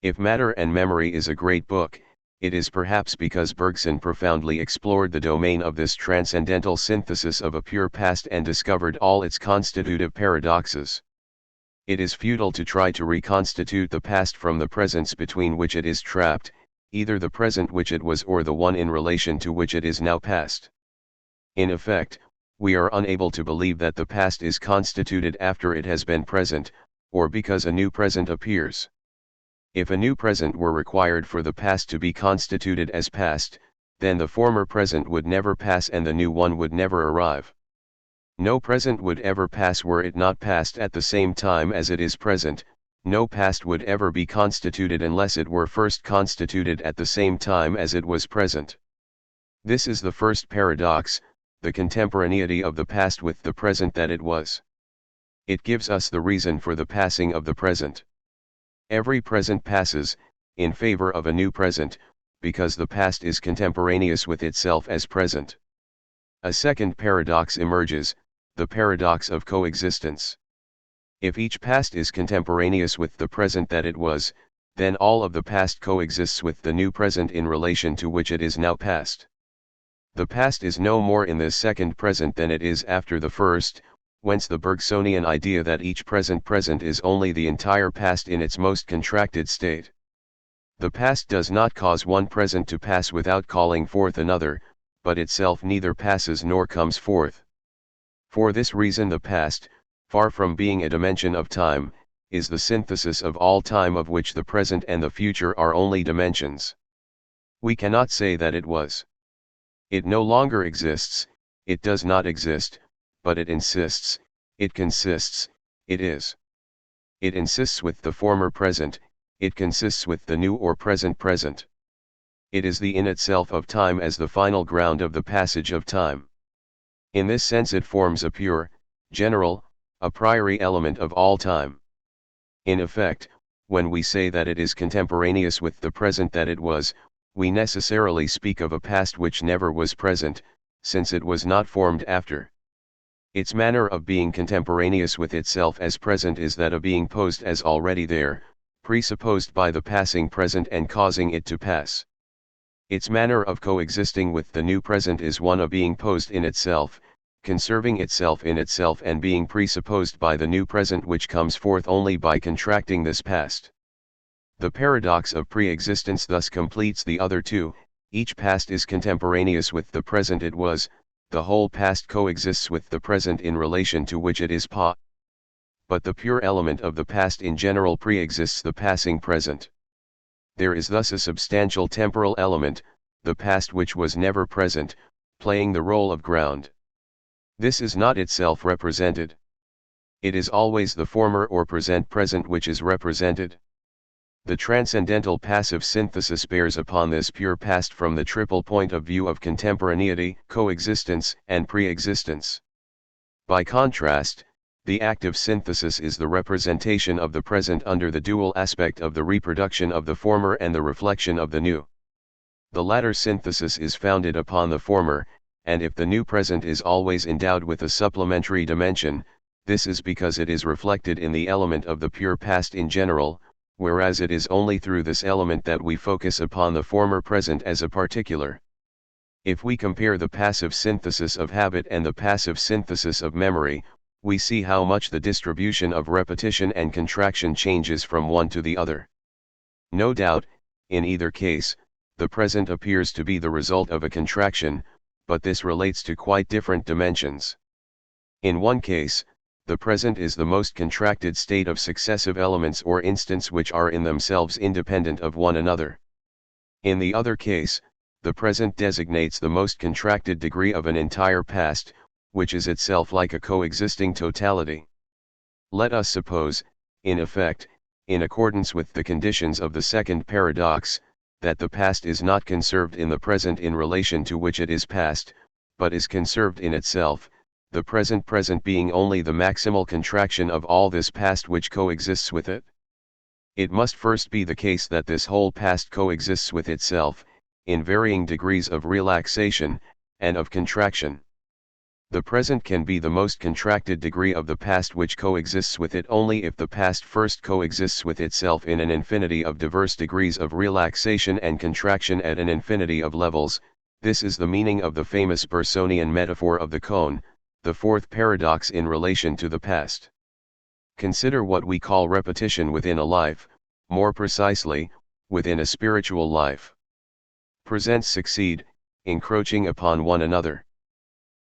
If Matter and Memory is a great book, it is perhaps because Bergson profoundly explored the domain of this transcendental synthesis of a pure past and discovered all its constitutive paradoxes. It is futile to try to reconstitute the past from the presents between which it is trapped, either the present which it was or the one in relation to which it is now past. In effect, we are unable to believe that the past is constituted after it has been present, or because a new present appears. If a new present were required for the past to be constituted as past, then the former present would never pass and the new one would never arrive. No present would ever pass were it not past at the same time as it is present. No past would ever be constituted unless it were first constituted at the same time as it was present. This is the first paradox, the contemporaneity of the past with the present that it was. It gives us the reason for the passing of the present. Every present passes, in favor of a new present, because the past is contemporaneous with itself as present. A second paradox emerges, the paradox of coexistence. If each past is contemporaneous with the present that it was, then all of the past coexists with the new present in relation to which it is now past. The past is no more in this second present than it is after the first, whence the Bergsonian idea that each present is only the entire past in its most contracted state. The past does not cause one present to pass without calling forth another, but itself neither passes nor comes forth. For this reason the past, far from being a dimension of time, is the synthesis of all time, of which the present and the future are only dimensions. We cannot say that it was. It no longer exists, it does not exist, but it insists, it consists, it is. It insists with the former present, it consists with the new or present present. It is the in itself of time as the final ground of the passage of time. In this sense it forms a pure, general, a priori element of all time. In effect, when we say that it is contemporaneous with the present that it was, we necessarily speak of a past which never was present, since it was not formed after. Its manner of being contemporaneous with itself as present is that of being posed as already there, presupposed by the passing present and causing it to pass. Its manner of coexisting with the new present is one of being posed in itself, conserving itself in itself and being presupposed by the new present which comes forth only by contracting this past. The paradox of pre-existence thus completes the other two. Each past is contemporaneous with the present it was, the whole past coexists with the present in relation to which it is but the pure element of the past in general pre-exists the passing present. There is thus a substantial temporal element, the past which was never present, playing the role of ground. This is not itself represented. It is always the former or present which is represented. The transcendental passive synthesis bears upon this pure past from the triple point of view of contemporaneity, coexistence, and pre-existence. By contrast, the active synthesis is the representation of the present under the dual aspect of the reproduction of the former and the reflection of the new. The latter synthesis is founded upon the former, and if the new present is always endowed with a supplementary dimension, this is because it is reflected in the element of the pure past in general, whereas it is only through this element that we focus upon the former present as a particular. If we compare the passive synthesis of habit and the passive synthesis of memory, we see how much the distribution of repetition and contraction changes from one to the other. No doubt, in either case, the present appears to be the result of a contraction, but this relates to quite different dimensions. In one case, the present is the most contracted state of successive elements or instants which are in themselves independent of one another. In the other case, the present designates the most contracted degree of an entire past, which is itself like a coexisting totality. Let us suppose, in effect, in accordance with the conditions of the second paradox, that the past is not conserved in the present in relation to which it is past, but is conserved in itself, the present being only the maximal contraction of all this past which coexists with it. It must first be the case that this whole past coexists with itself, in varying degrees of relaxation, and of contraction. The present can be the most contracted degree of the past which coexists with it only if the past first coexists with itself in an infinity of diverse degrees of relaxation and contraction at an infinity of levels. This is the meaning of the famous Bergsonian metaphor of the cone, the fourth paradox in relation to the past. Consider what we call repetition within a life, more precisely, within a spiritual life. Presents succeed, encroaching upon one another.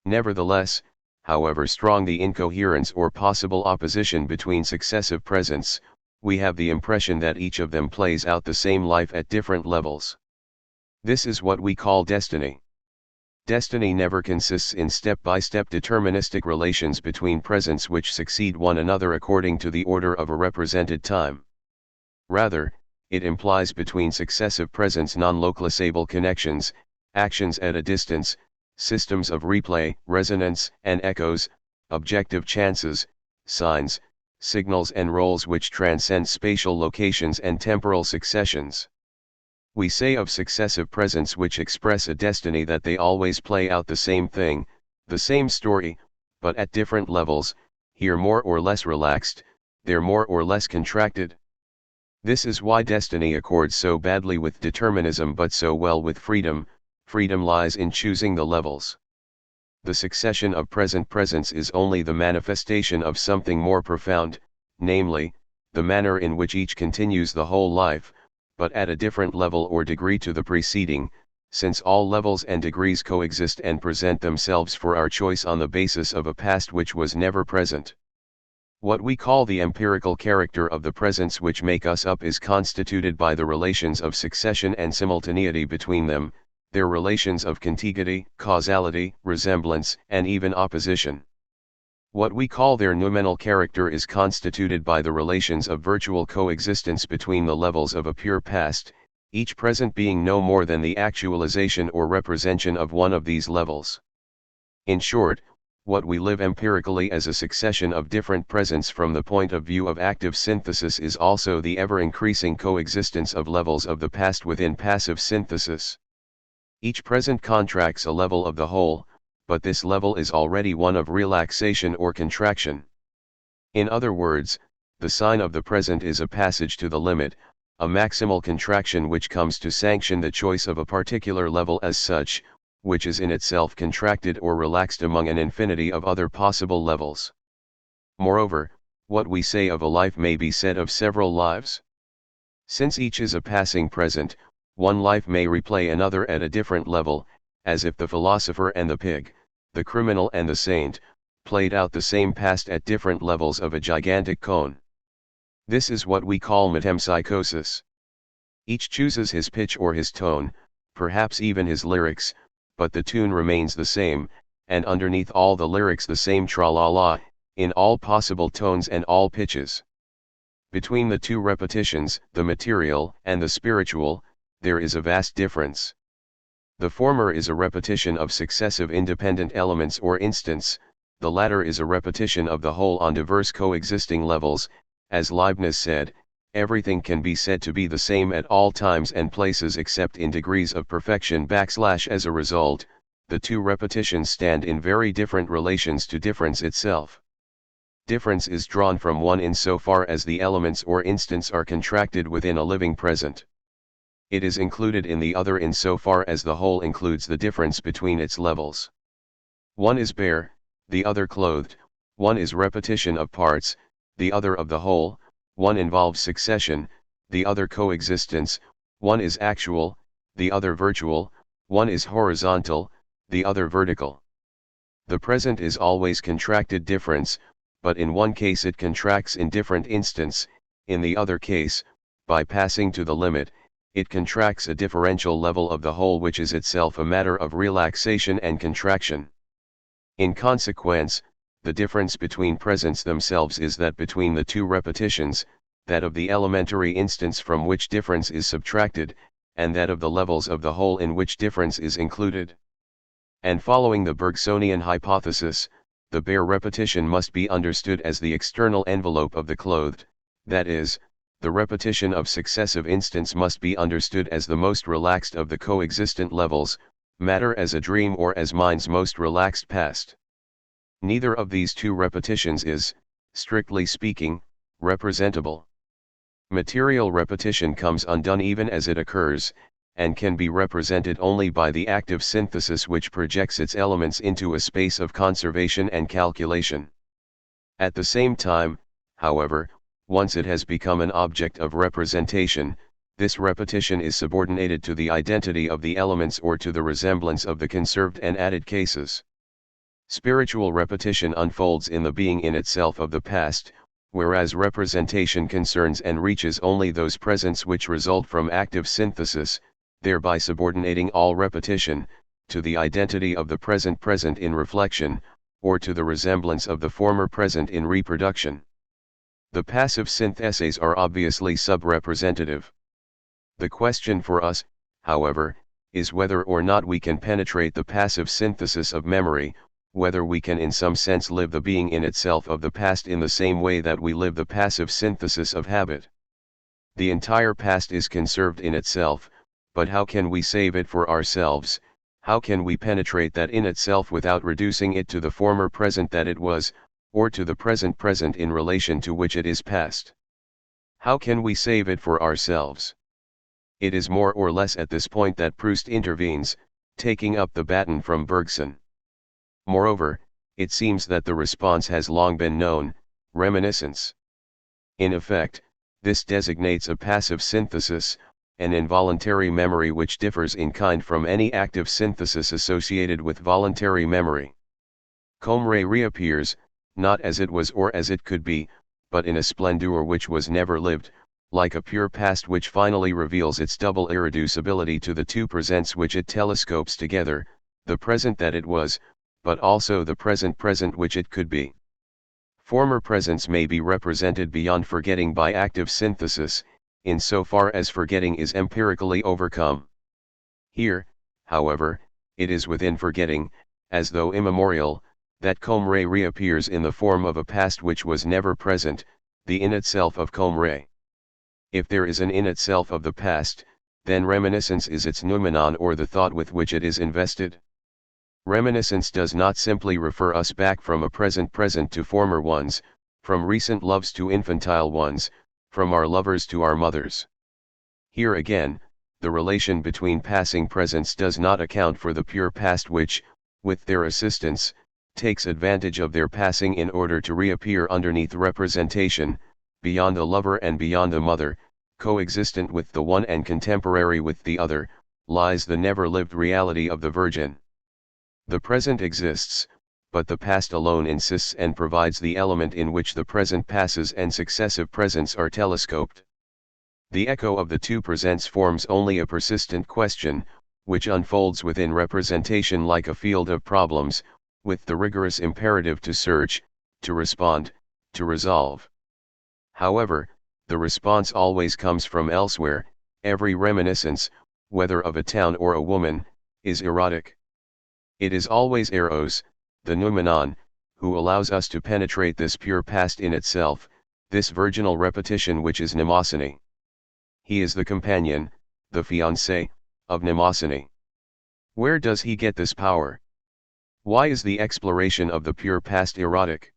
Nevertheless, however strong the incoherence or possible opposition between successive presents, we have the impression that each of them plays out the same life at different levels. This is what we call destiny. Destiny never consists in step-by-step deterministic relations between presents which succeed one another according to the order of a represented time. Rather, it implies between successive presents non-localizable connections, actions at a distance, systems of replay, resonance, and echoes, objective chances, signs, signals and roles which transcend spatial locations and temporal successions. We say of successive presents which express a destiny that they always play out the same thing, the same story, but at different levels, here more or less relaxed, there more or less contracted. This is why destiny accords so badly with determinism but so well with freedom. Freedom lies in choosing the levels. The succession of present presents is only the manifestation of something more profound, namely, the manner in which each continues the whole life, but at a different level or degree to the preceding, since all levels and degrees coexist and present themselves for our choice on the basis of a past which was never present. What we call the empirical character of the presents which make us up is constituted by the relations of succession and simultaneity between them, their relations of contiguity, causality, resemblance, and even opposition. What we call their noumenal character is constituted by the relations of virtual coexistence between the levels of a pure past, each present being no more than the actualization or representation of one of these levels. In short, what we live empirically as a succession of different presents from the point of view of active synthesis is also the ever-increasing coexistence of levels of the past within passive synthesis. Each present contracts a level of the whole, but this level is already one of relaxation or contraction. In other words, the sign of the present is a passage to the limit, a maximal contraction which comes to sanction the choice of a particular level as such, which is in itself contracted or relaxed among an infinity of other possible levels. Moreover, what we say of a life may be said of several lives. Since each is a passing present, one life may replay another at a different level, as if the philosopher and the pig, the criminal and the saint, played out the same past at different levels of a gigantic cone. This is what we call metempsychosis. Each chooses his pitch or his tone, perhaps even his lyrics, but the tune remains the same, and underneath all the lyrics the same tra-la-la, in all possible tones and all pitches. Between the two repetitions, the material and the spiritual, there is a vast difference. The former is a repetition of successive independent elements or instants, the latter is a repetition of the whole on diverse coexisting levels. As Leibniz said, everything can be said to be the same at all times and places except in degrees of perfection / as a result, the two repetitions stand in very different relations to difference itself. Difference is drawn from one insofar as the elements or instants are contracted within a living present. It is included in the other insofar as the whole includes the difference between its levels. One is bare, the other clothed, one is repetition of parts, the other of the whole, one involves succession, the other coexistence, one is actual, the other virtual, one is horizontal, the other vertical. The present is always contracted difference, but in one case it contracts in different instants, in the other case, by passing to the limit, it contracts a differential level of the whole which is itself a matter of relaxation and contraction. In consequence, the difference between presents themselves is that between the two repetitions, that of the elementary instance from which difference is subtracted, and that of the levels of the whole in which difference is included. And following the Bergsonian hypothesis, the bare repetition must be understood as the external envelope of the clothed, that is, the repetition of successive instants must be understood as the most relaxed of the coexistent levels, matter as a dream or as mind's most relaxed past. Neither of these two repetitions is, strictly speaking, representable. Material repetition comes undone even as it occurs, and can be represented only by the active synthesis which projects its elements into a space of conservation and calculation. At the same time, however, once it has become an object of representation, this repetition is subordinated to the identity of the elements or to the resemblance of the conserved and added cases. Spiritual repetition unfolds in the being in itself of the past, whereas representation concerns and reaches only those presents which result from active synthesis, thereby subordinating all repetition to the identity of the present in reflection, or to the resemblance of the former present in reproduction. The passive syntheses are obviously sub-representative. The question for us, however, is whether or not we can penetrate the passive synthesis of memory, whether we can in some sense live the being in itself of the past in the same way that we live the passive synthesis of habit. The entire past is conserved in itself, but how can we save it for ourselves? How can we penetrate that in itself without reducing it to the former present that it was, or to the present in relation to which it is past? How can we save it for ourselves? It is more or less at this point that Proust intervenes, taking up the baton from Bergson. Moreover, it seems that the response has long been known: reminiscence. In effect, this designates a passive synthesis, an involuntary memory which differs in kind from any active synthesis associated with voluntary memory. Comre reappears, not as it was or as it could be, but in a splendor which was never lived, like a pure past which finally reveals its double irreducibility to the two presents which it telescopes together, the present that it was, but also the present which it could be. Former presents may be represented beyond forgetting by active synthesis, in so far as forgetting is empirically overcome. Here, however, it is within forgetting, as though immemorial, that Comre reappears in the form of a past which was never present, the in itself of Comre. If there is an in itself of the past, then reminiscence is its noumenon or the thought with which it is invested. Reminiscence does not simply refer us back from a present to former ones, from recent loves to infantile ones, from our lovers to our mothers. Here again, the relation between passing presents does not account for the pure past which, with their assistance, takes advantage of their passing in order to reappear underneath representation, beyond the lover and beyond the mother, coexistent with the one and contemporary with the other, lies the never-lived reality of the Virgin. The present exists, but the past alone insists and provides the element in which the present passes and successive presents are telescoped. The echo of the two presents forms only a persistent question, which unfolds within representation like a field of problems, with the rigorous imperative to search, to respond, to resolve. However, the response always comes from elsewhere. Every reminiscence, whether of a town or a woman, is erotic. It is always Eros, the noumenon, who allows us to penetrate this pure past in itself, this virginal repetition which is mnemosyne. He is the companion, the fiancé, of mnemosyne. Where does he get this power? Why is the exploration of the pure past erotic?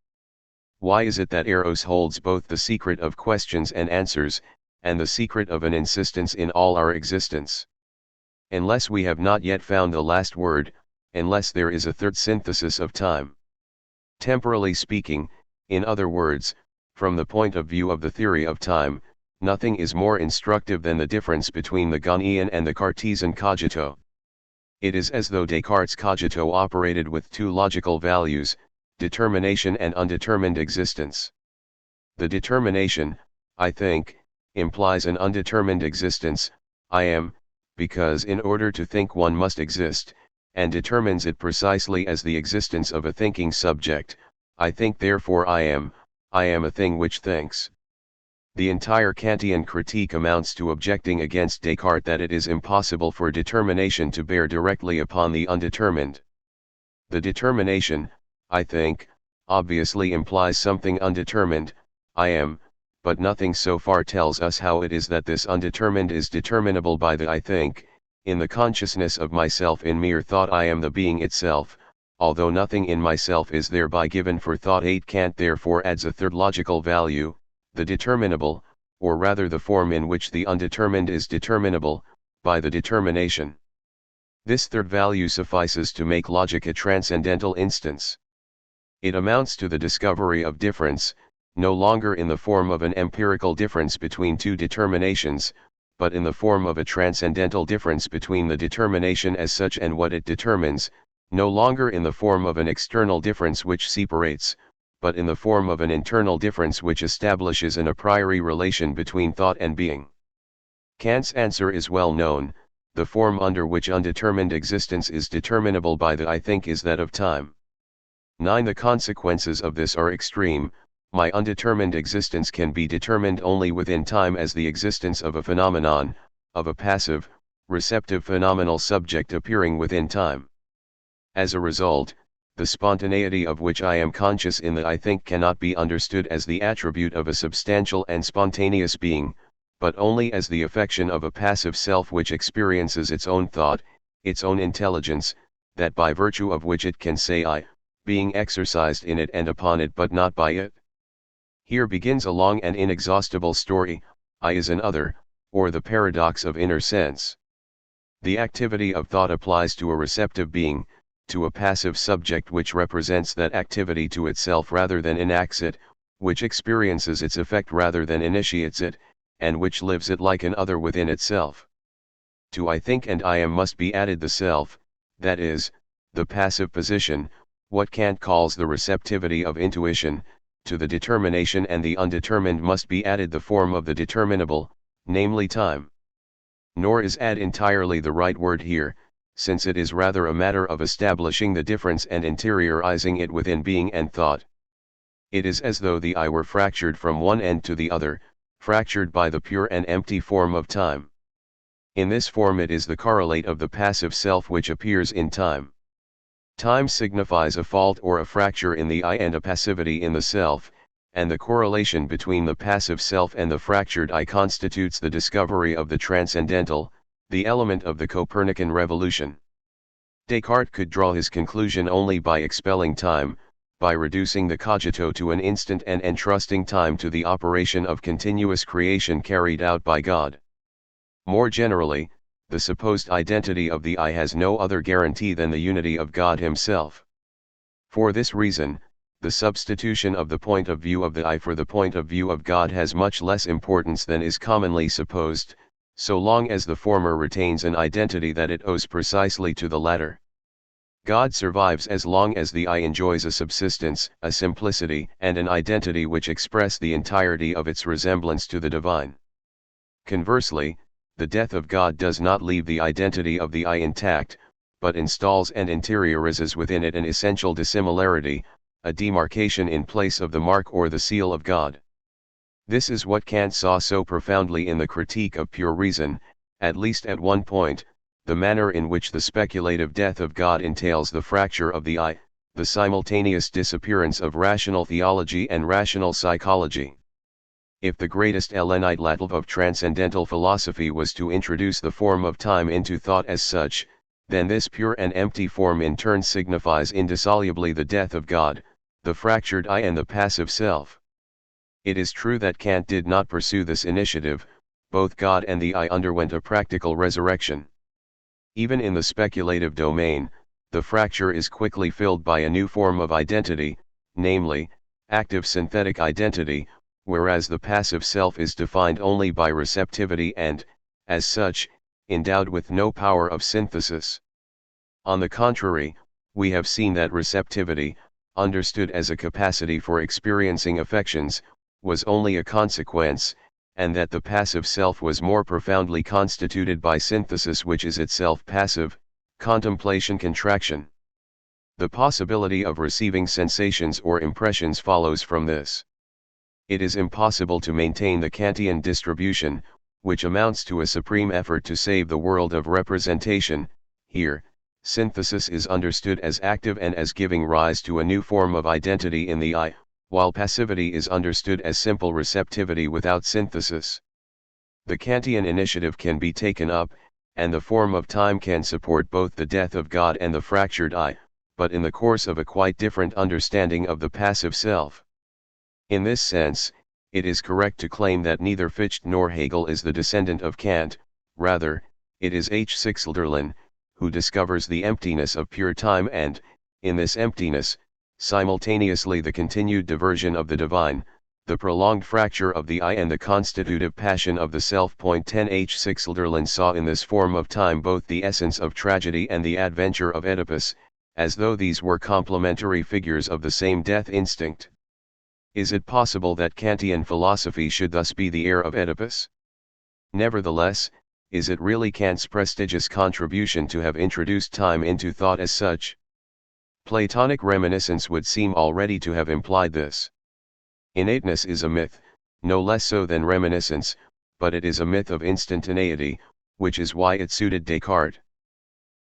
Why is it that Eros holds both the secret of questions and answers, and the secret of an insistence in all our existence? Unless we have not yet found the last word, unless there is a third synthesis of time. Temporally speaking, in other words, from the point of view of the theory of time, nothing is more instructive than the difference between the Ghanaian and the Cartesian cogito. It is as though Descartes' cogito operated with two logical values, determination and undetermined existence. The determination, I think, implies an undetermined existence, I am, because in order to think one must exist, and determines it precisely as the existence of a thinking subject. I think therefore I am a thing which thinks. The entire Kantian critique amounts to objecting against Descartes that it is impossible for determination to bear directly upon the undetermined. The determination, I think, obviously implies something undetermined, I am, but nothing so far tells us how it is that this undetermined is determinable by the I think. In the consciousness of myself in mere thought I am the being itself, although nothing in myself is thereby given for thought. 8 Kant therefore adds a third logical value, the determinable, or rather the form in which the undetermined is determinable, by the determination. This third value suffices to make logic a transcendental instance. It amounts to the discovery of difference, no longer in the form of an empirical difference between two determinations, but in the form of a transcendental difference between the determination as such and what it determines, no longer in the form of an external difference which separates, but in the form of an internal difference which establishes an a priori relation between thought and being. Kant's answer is well known: the form under which undetermined existence is determinable by the I think is that of time. 9. The consequences of this are extreme. My undetermined existence can be determined only within time as the existence of a phenomenon, of a passive, receptive phenomenal subject appearing within time. As a result, the spontaneity of which I am conscious in the I think cannot be understood as the attribute of a substantial and spontaneous being, but only as the affection of a passive self which experiences its own thought, its own intelligence, that by virtue of which it can say I, being exercised in it and upon it but not by it. Here begins a long and inexhaustible story. I is an other, or the paradox of inner sense. The activity of thought applies to a receptive being, to a passive subject which represents that activity to itself rather than enacts it, which experiences its effect rather than initiates it, and which lives it like an other within itself. To I think and I am must be added the self, that is, the passive position, what Kant calls the receptivity of intuition. To the determination and the undetermined must be added the form of the determinable, namely time. Nor is add entirely the right word here, since it is rather a matter of establishing the difference and interiorizing it within being and thought. It is as though the I were fractured from one end to the other, fractured by the pure and empty form of time. In this form it is the correlate of the passive self which appears in time. Time signifies a fault or a fracture in the I and a passivity in the self, and the correlation between the passive self and the fractured I constitutes the discovery of the transcendental, the element of the Copernican revolution. Descartes could draw his conclusion only by expelling time, by reducing the cogito to an instant and entrusting time to the operation of continuous creation carried out by God. More generally, the supposed identity of the I has no other guarantee than the unity of God himself. For this reason, the substitution of the point of view of the I for the point of view of God has much less importance than is commonly supposed, so long as the former retains an identity that it owes precisely to the latter. God survives as long as the I enjoys a subsistence, a simplicity, and an identity which express the entirety of its resemblance to the divine. Conversely, the death of God does not leave the identity of the I intact, but installs and interiorizes within it an essential dissimilarity, a demarcation in place of the mark or the seal of God. This is what Kant saw so profoundly in the Critique of Pure Reason, at least at one point, the manner in which the speculative death of God entails the fracture of the I, the simultaneous disappearance of rational theology and rational psychology. If the greatest Hellenite of transcendental philosophy was to introduce the form of time into thought as such, then this pure and empty form in turn signifies indissolubly the death of God, the fractured I and the passive self. It is true that Kant did not pursue this initiative. Both God and the I underwent a practical resurrection. Even in the speculative domain, the fracture is quickly filled by a new form of identity, namely, active synthetic identity, whereas the passive self is defined only by receptivity and, as such, endowed with no power of synthesis. On the contrary, we have seen that receptivity, understood as a capacity for experiencing affections, was only a consequence, and that the passive self was more profoundly constituted by synthesis, which is itself passive, contemplation contraction. The possibility of receiving sensations or impressions follows from this. It is impossible to maintain the Kantian distribution, which amounts to a supreme effort to save the world of representation. Here, synthesis is understood as active and as giving rise to a new form of identity in the I, while passivity is understood as simple receptivity without synthesis. The Kantian initiative can be taken up, and the form of time can support both the death of God and the fractured I, but in the course of a quite different understanding of the passive self. In this sense, it is correct to claim that neither Fichte nor Hegel is the descendant of Kant. Rather, it is H. Sixelderlin, who discovers the emptiness of pure time and, in this emptiness, simultaneously the continued diversion of the divine, the prolonged fracture of the I and the constitutive passion of the self. 10 H. Sixelderlin saw in this form of time both the essence of tragedy and the adventure of Oedipus, as though these were complementary figures of the same death instinct. Is it possible that Kantian philosophy should thus be the heir of Oedipus? Nevertheless, is it really Kant's prestigious contribution to have introduced time into thought as such? Platonic reminiscence would seem already to have implied this. Innateness is a myth, no less so than reminiscence, but it is a myth of instantaneity, which is why it suited Descartes.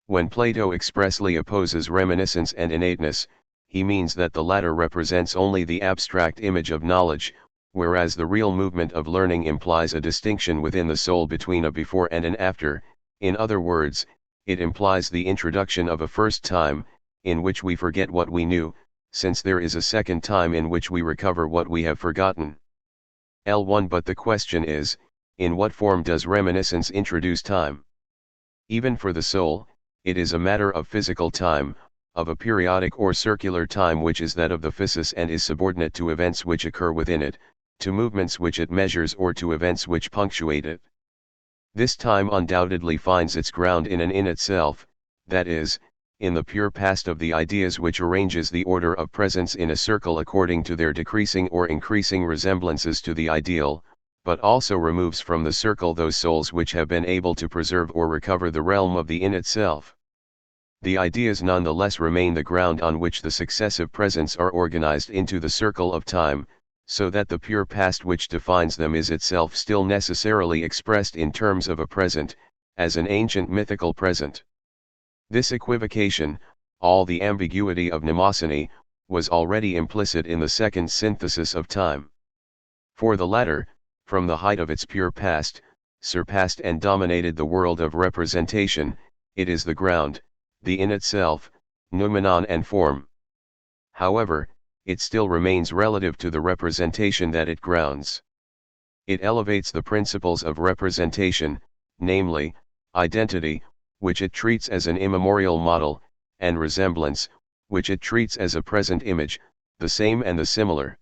When Plato expressly opposes reminiscence and innateness, he means that the latter represents only the abstract image of knowledge, whereas the real movement of learning implies a distinction within the soul between a before and an after. In other words, it implies the introduction of a first time, in which we forget what we knew, since there is a second time in which we recover what we have forgotten. L1 But the question is, in what form does reminiscence introduce time? Even for the soul, it is a matter of physical time, of a periodic or circular time which is that of the physis and is subordinate to events which occur within it, to movements which it measures or to events which punctuate it. This time undoubtedly finds its ground in itself, that is, in the pure past of the ideas which arranges the order of presence in a circle according to their decreasing or increasing resemblances to the ideal, but also removes from the circle those souls which have been able to preserve or recover the realm of the in itself. The ideas nonetheless remain the ground on which the successive presents are organized into the circle of time, so that the pure past which defines them is itself still necessarily expressed in terms of a present, as an ancient mythical present. This equivocation, all the ambiguity of mnemosyne, was already implicit in the second synthesis of time. For the latter, from the height of its pure past, surpassed and dominated the world of representation. It is the ground, the in itself, noumenon and form. However, it still remains relative to the representation that it grounds. It elevates the principles of representation, namely, identity, which it treats as an immemorial model, and resemblance, which it treats as a present image, the same and the similar.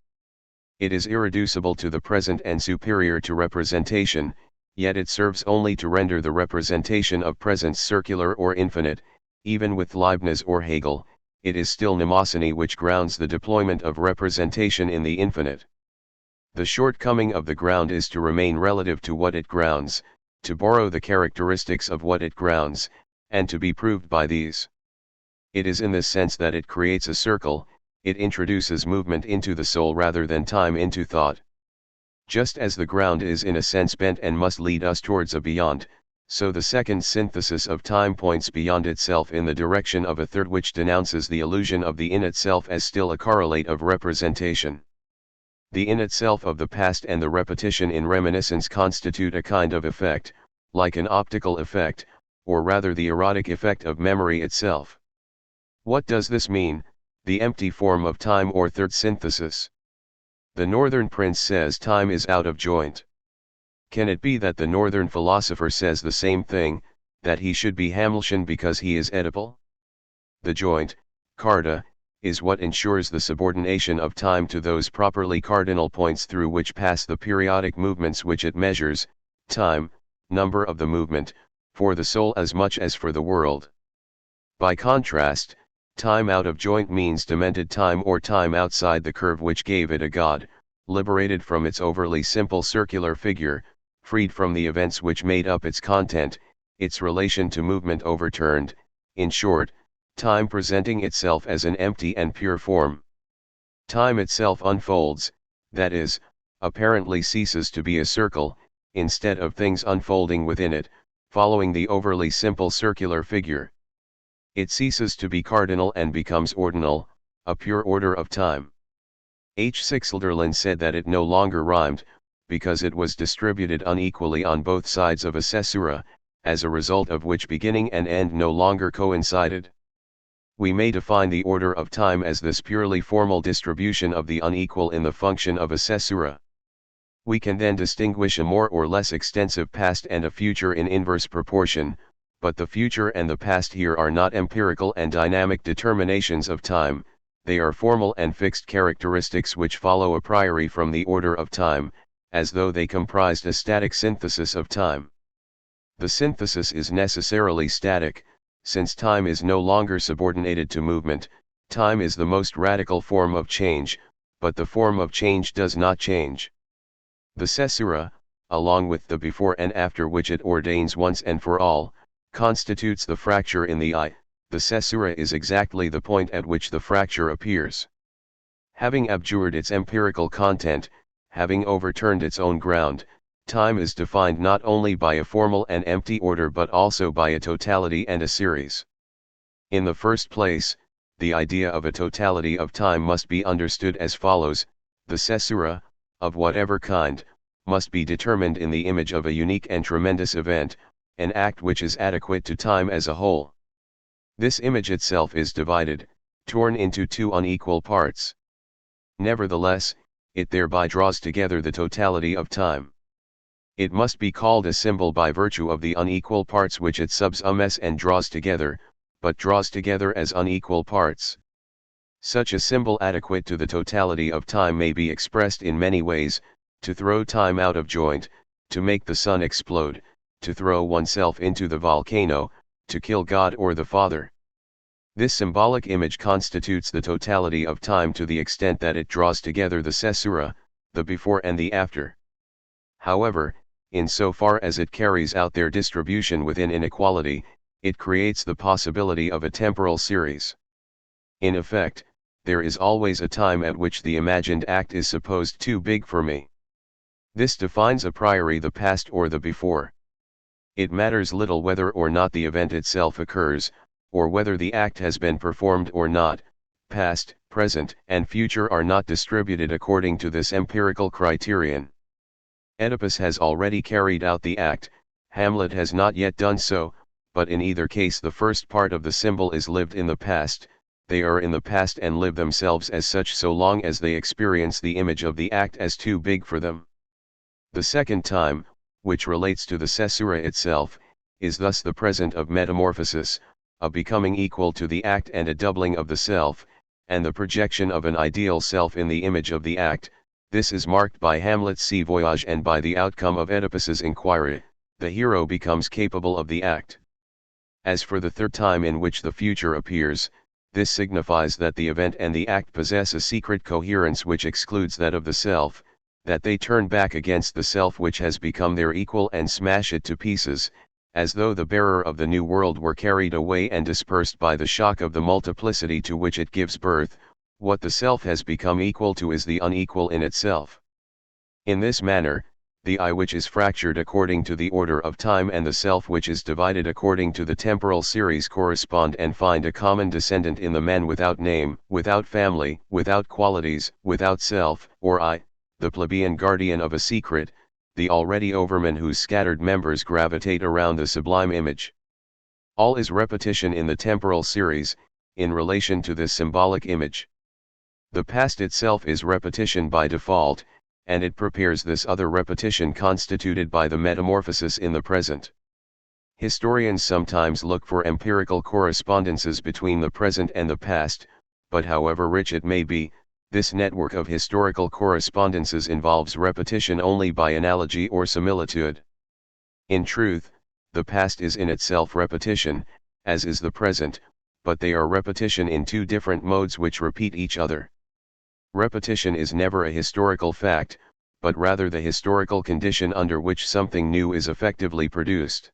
It is irreducible to the present and superior to representation, yet it serves only to render the representation of presence circular or infinite. Even with Leibniz or Hegel, it is still mnemosyne which grounds the deployment of representation in the infinite. The shortcoming of the ground is to remain relative to what it grounds, to borrow the characteristics of what it grounds, and to be proved by these. It is in this sense that it creates a circle, it introduces movement into the soul rather than time into thought. Just as the ground is in a sense bent and must lead us towards a beyond, so the second synthesis of time points beyond itself in the direction of a third which denounces the illusion of the in itself as still a correlate of representation. The in itself of the past and the repetition in reminiscence constitute a kind of effect, like an optical effect, or rather the erotic effect of memory itself. What does this mean, the empty form of time or third synthesis? The Northern Prince says time is out of joint. Can it be that the Northern philosopher says the same thing, that he should be Hamiltian because he is Oedipal? The joint, carta, is what ensures the subordination of time to those properly cardinal points through which pass the periodic movements which it measures, time, number of the movement, for the soul as much as for the world. By contrast, time out of joint means demented time or time outside the curve which gave it a god, liberated from its overly simple circular figure, freed from the events which made up its content, its relation to movement overturned, in short, time presenting itself as an empty and pure form. Time itself unfolds, that is, apparently ceases to be a circle, instead of things unfolding within it, following the overly simple circular figure. It ceases to be cardinal and becomes ordinal, a pure order of time. H. Sixelderlin said that it no longer rhymed, because it was distributed unequally on both sides of a caesura, as a result of which beginning and end no longer coincided. We may define the order of time as this purely formal distribution of the unequal in the function of a caesura. We can then distinguish a more or less extensive past and a future in inverse proportion, but the future and the past here are not empirical and dynamic determinations of time, they are formal and fixed characteristics which follow a priori from the order of time, as though they comprised a static synthesis of time. The synthesis is necessarily static, since time is no longer subordinated to movement, time is the most radical form of change, but the form of change does not change. The caesura, along with the before and after which it ordains once and for all, constitutes the fracture in the I. The caesura is exactly the point at which the fracture appears. Having abjured its empirical content, having overturned its own ground, time is defined not only by a formal and empty order but also by a totality and a series. In the first place, the idea of a totality of time must be understood as follows: the caesura, of whatever kind, must be determined in the image of a unique and tremendous event, an act which is adequate to time as a whole. This image itself is divided, torn into two unequal parts. Nevertheless, it thereby draws together the totality of time. It must be called a symbol by virtue of the unequal parts which it subsumes and draws together, but draws together as unequal parts. Such a symbol adequate to the totality of time may be expressed in many ways: to throw time out of joint, to make the sun explode, to throw oneself into the volcano, to kill God or the Father. This symbolic image constitutes the totality of time to the extent that it draws together the caesura, the before and the after. However, in so far as it carries out their distribution within inequality, it creates the possibility of a temporal series. In effect, there is always a time at which the imagined act is supposed too big for me. This defines a priori the past or the before. It matters little whether or not the event itself occurs, or whether the act has been performed or not. Past, present, and future are not distributed according to this empirical criterion. Oedipus has already carried out the act, Hamlet has not yet done so, but in either case the first part of the symbol is lived in the past. They are in the past and live themselves as such so long as they experience the image of the act as too big for them. The second time, which relates to the caesura itself, is thus the present of metamorphosis, a becoming equal to the act and a doubling of the self, and the projection of an ideal self in the image of the act. This is marked by Hamlet's sea voyage and by the outcome of Oedipus's inquiry: the hero becomes capable of the act. As for the third time in which the future appears, this signifies that the event and the act possess a secret coherence which excludes that of the self, that they turn back against the self which has become their equal and smash it to pieces, as though the bearer of the new world were carried away and dispersed by the shock of the multiplicity to which it gives birth. What the self has become equal to is the unequal in itself. In this manner, the I which is fractured according to the order of time and the self which is divided according to the temporal series correspond and find a common descendant in the man without name, without family, without qualities, without self, or I, the plebeian guardian of a secret, the already overman whose scattered members gravitate around the sublime image. All is repetition in the temporal series, in relation to this symbolic image. The past itself is repetition by default, and it prepares this other repetition constituted by the metamorphosis in the present. Historians sometimes look for empirical correspondences between the present and the past, but however rich it may be, this network of historical correspondences involves repetition only by analogy or similitude. In truth, the past is in itself repetition, as is the present, but they are repetition in two different modes which repeat each other. Repetition is never a historical fact, but rather the historical condition under which something new is effectively produced.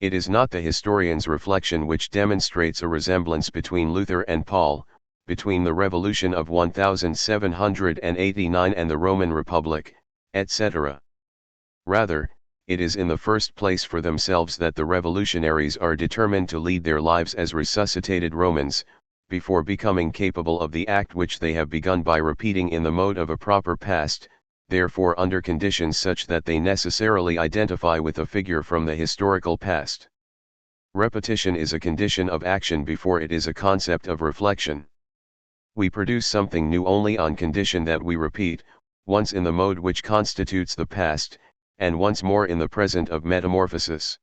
It is not the historian's reflection which demonstrates a resemblance between Luther and Paul, between the Revolution of 1789 and the Roman Republic, etc. Rather, it is in the first place for themselves that the revolutionaries are determined to lead their lives as resuscitated Romans, before becoming capable of the act which they have begun by repeating in the mode of a proper past, therefore under conditions such that they necessarily identify with a figure from the historical past. Repetition is a condition of action before it is a concept of reflection. We produce something new only on condition that we repeat, once in the mode which constitutes the past, and once more in the present of metamorphosis.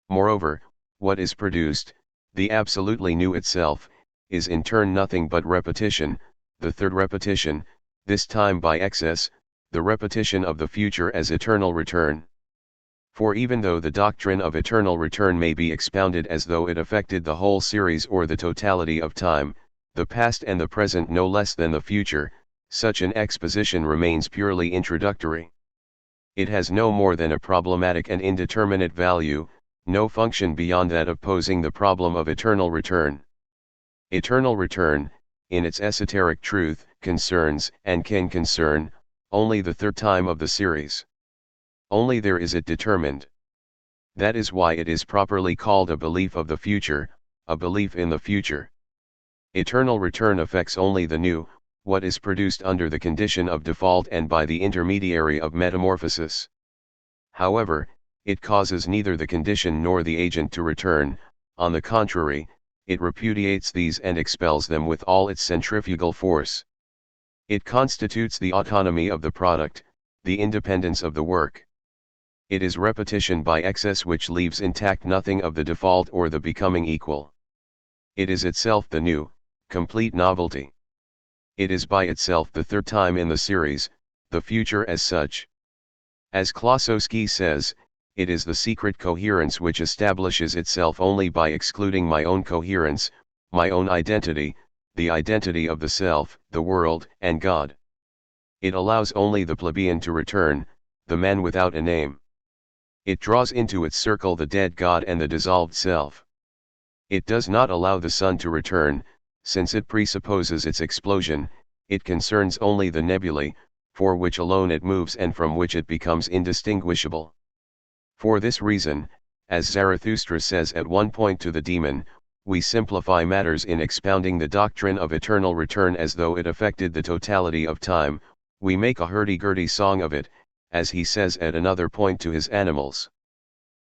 Moreover, what is produced, the absolutely new itself, is in turn nothing but repetition, the third repetition, this time by excess, the repetition of the future as eternal return. For even though the doctrine of eternal return may be expounded as though it affected the whole series or the totality of time, the past and the present no less than the future, such an exposition remains purely introductory. It has no more than a problematic and indeterminate value, no function beyond that of posing the problem of eternal return. Eternal return, in its esoteric truth, concerns, and can concern, only the third time of the series. Only there is it determined. That is why it is properly called a belief of the future, a belief in the future. Eternal return affects only the new, what is produced under the condition of default and by the intermediary of metamorphosis. However, it causes neither the condition nor the agent to return, on the contrary, it repudiates these and expels them with all its centrifugal force. It constitutes the autonomy of the product, the independence of the work. It is repetition by excess which leaves intact nothing of the default or the becoming equal. It is itself the new, complete novelty. It is by itself the third time in the series, the future as such. As Klossowski says, it is the secret coherence which establishes itself only by excluding my own coherence, my own identity, the identity of the self, the world, and God. It allows only the plebeian to return, the man without a name. It draws into its circle the dead God and the dissolved self. It does not allow the sun to return, since it presupposes its explosion. It concerns only the nebulae, for which alone it moves and from which it becomes indistinguishable. For this reason, as Zarathustra says at one point to the demon, we simplify matters in expounding the doctrine of eternal return as though it affected the totality of time, we make a hurdy-gurdy song of it, as he says at another point to his animals.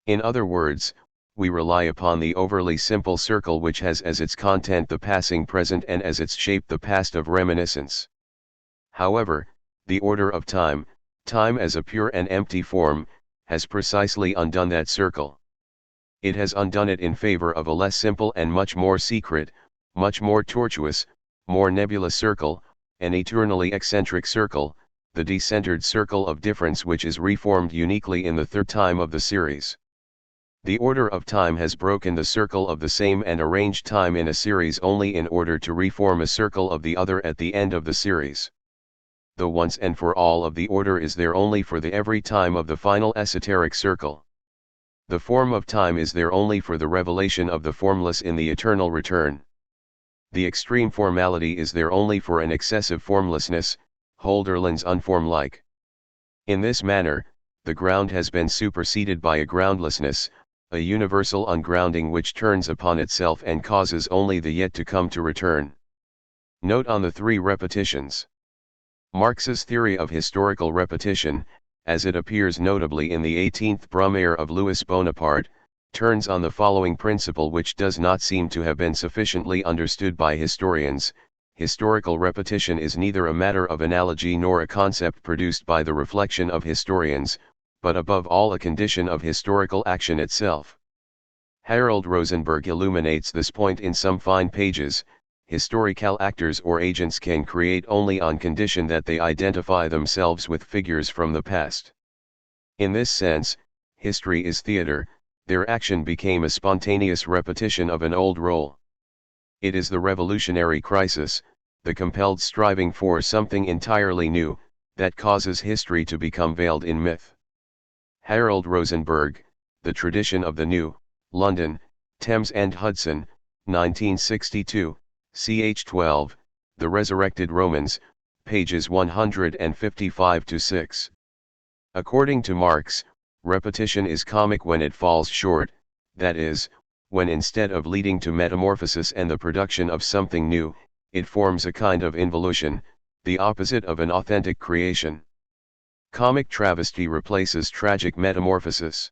In other words, we rely upon the overly simple circle which has as its content the passing present and as its shape the past of reminiscence. However, the order of time, time as a pure and empty form, has precisely undone that circle. It has undone it in favor of a less simple and much more secret, much more tortuous, more nebulous circle, an eternally eccentric circle, the decentered circle of difference which is reformed uniquely in the third time of the series. The order of time has broken the circle of the same and arranged time in a series only in order to reform a circle of the other at the end of the series. The once and for all of the order is there only for the every time of the final esoteric circle. The form of time is there only for the revelation of the formless in the eternal return. The extreme formality is there only for an excessive formlessness, Hölderlin's unform-like. In this manner, the ground has been superseded by a groundlessness, a universal ungrounding which turns upon itself and causes only the yet to come to return. Note on the three repetitions. Marx's theory of historical repetition, as it appears notably in the 18th Brumaire of Louis Bonaparte, turns on the following principle which does not seem to have been sufficiently understood by historians. Historical repetition is neither a matter of analogy nor a concept produced by the reflection of historians, but above all a condition of historical action itself. Harold Rosenberg illuminates this point in some fine pages. Historical actors or agents can create only on condition that they identify themselves with figures from the past. In this sense, history is theater, their action became a spontaneous repetition of an old role. It is the revolutionary crisis, the compelled striving for something entirely new, that causes history to become veiled in myth. Harold Rosenberg, The Tradition of the New, London, Thames and Hudson, 1962, ch. 12, The Resurrected Romans, pages 155-6. According to Marx, repetition is comic when it falls short, that is, when instead of leading to metamorphosis and the production of something new, it forms a kind of involution, the opposite of an authentic creation. Comic travesty replaces tragic metamorphosis.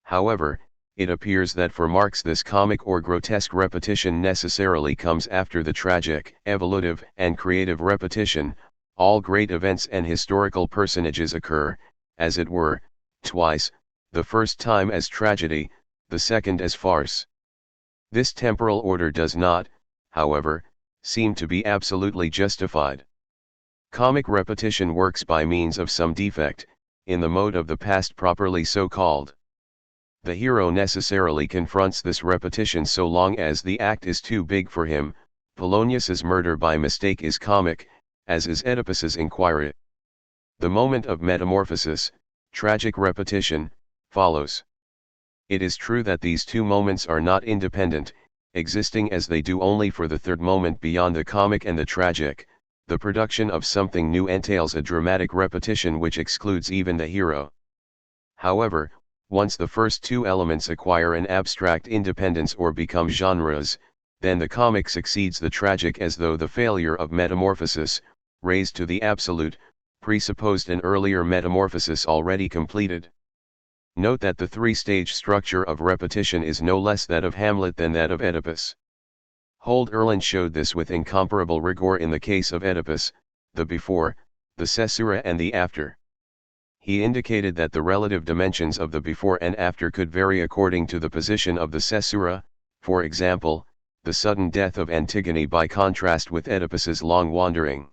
However, it appears that for Marx this comic or grotesque repetition necessarily comes after the tragic, evolutive, and creative repetition. All great events and historical personages occur, as it were, twice, the first time as tragedy, the second as farce. This temporal order does not, however, seem to be absolutely justified. Comic repetition works by means of some defect, in the mode of the past properly so called. The hero necessarily confronts this repetition so long as the act is too big for him. Polonius's murder by mistake is comic, as is Oedipus's inquiry. The moment of metamorphosis, tragic repetition, follows. It is true that these two moments are not independent, existing as they do only for the third moment beyond the comic and the tragic. The production of something new entails a dramatic repetition which excludes even the hero. However, once the first two elements acquire an abstract independence or become genres, then the comic succeeds the tragic as though the failure of metamorphosis, raised to the absolute, presupposed an earlier metamorphosis already completed. Note that the three-stage structure of repetition is no less that of Hamlet than that of Oedipus. Hölderlin showed this with incomparable rigor in the case of Oedipus, the before, the caesura and the after. He indicated that the relative dimensions of the before and after could vary according to the position of the caesura, for example, the sudden death of Antigone by contrast with Oedipus's long wandering.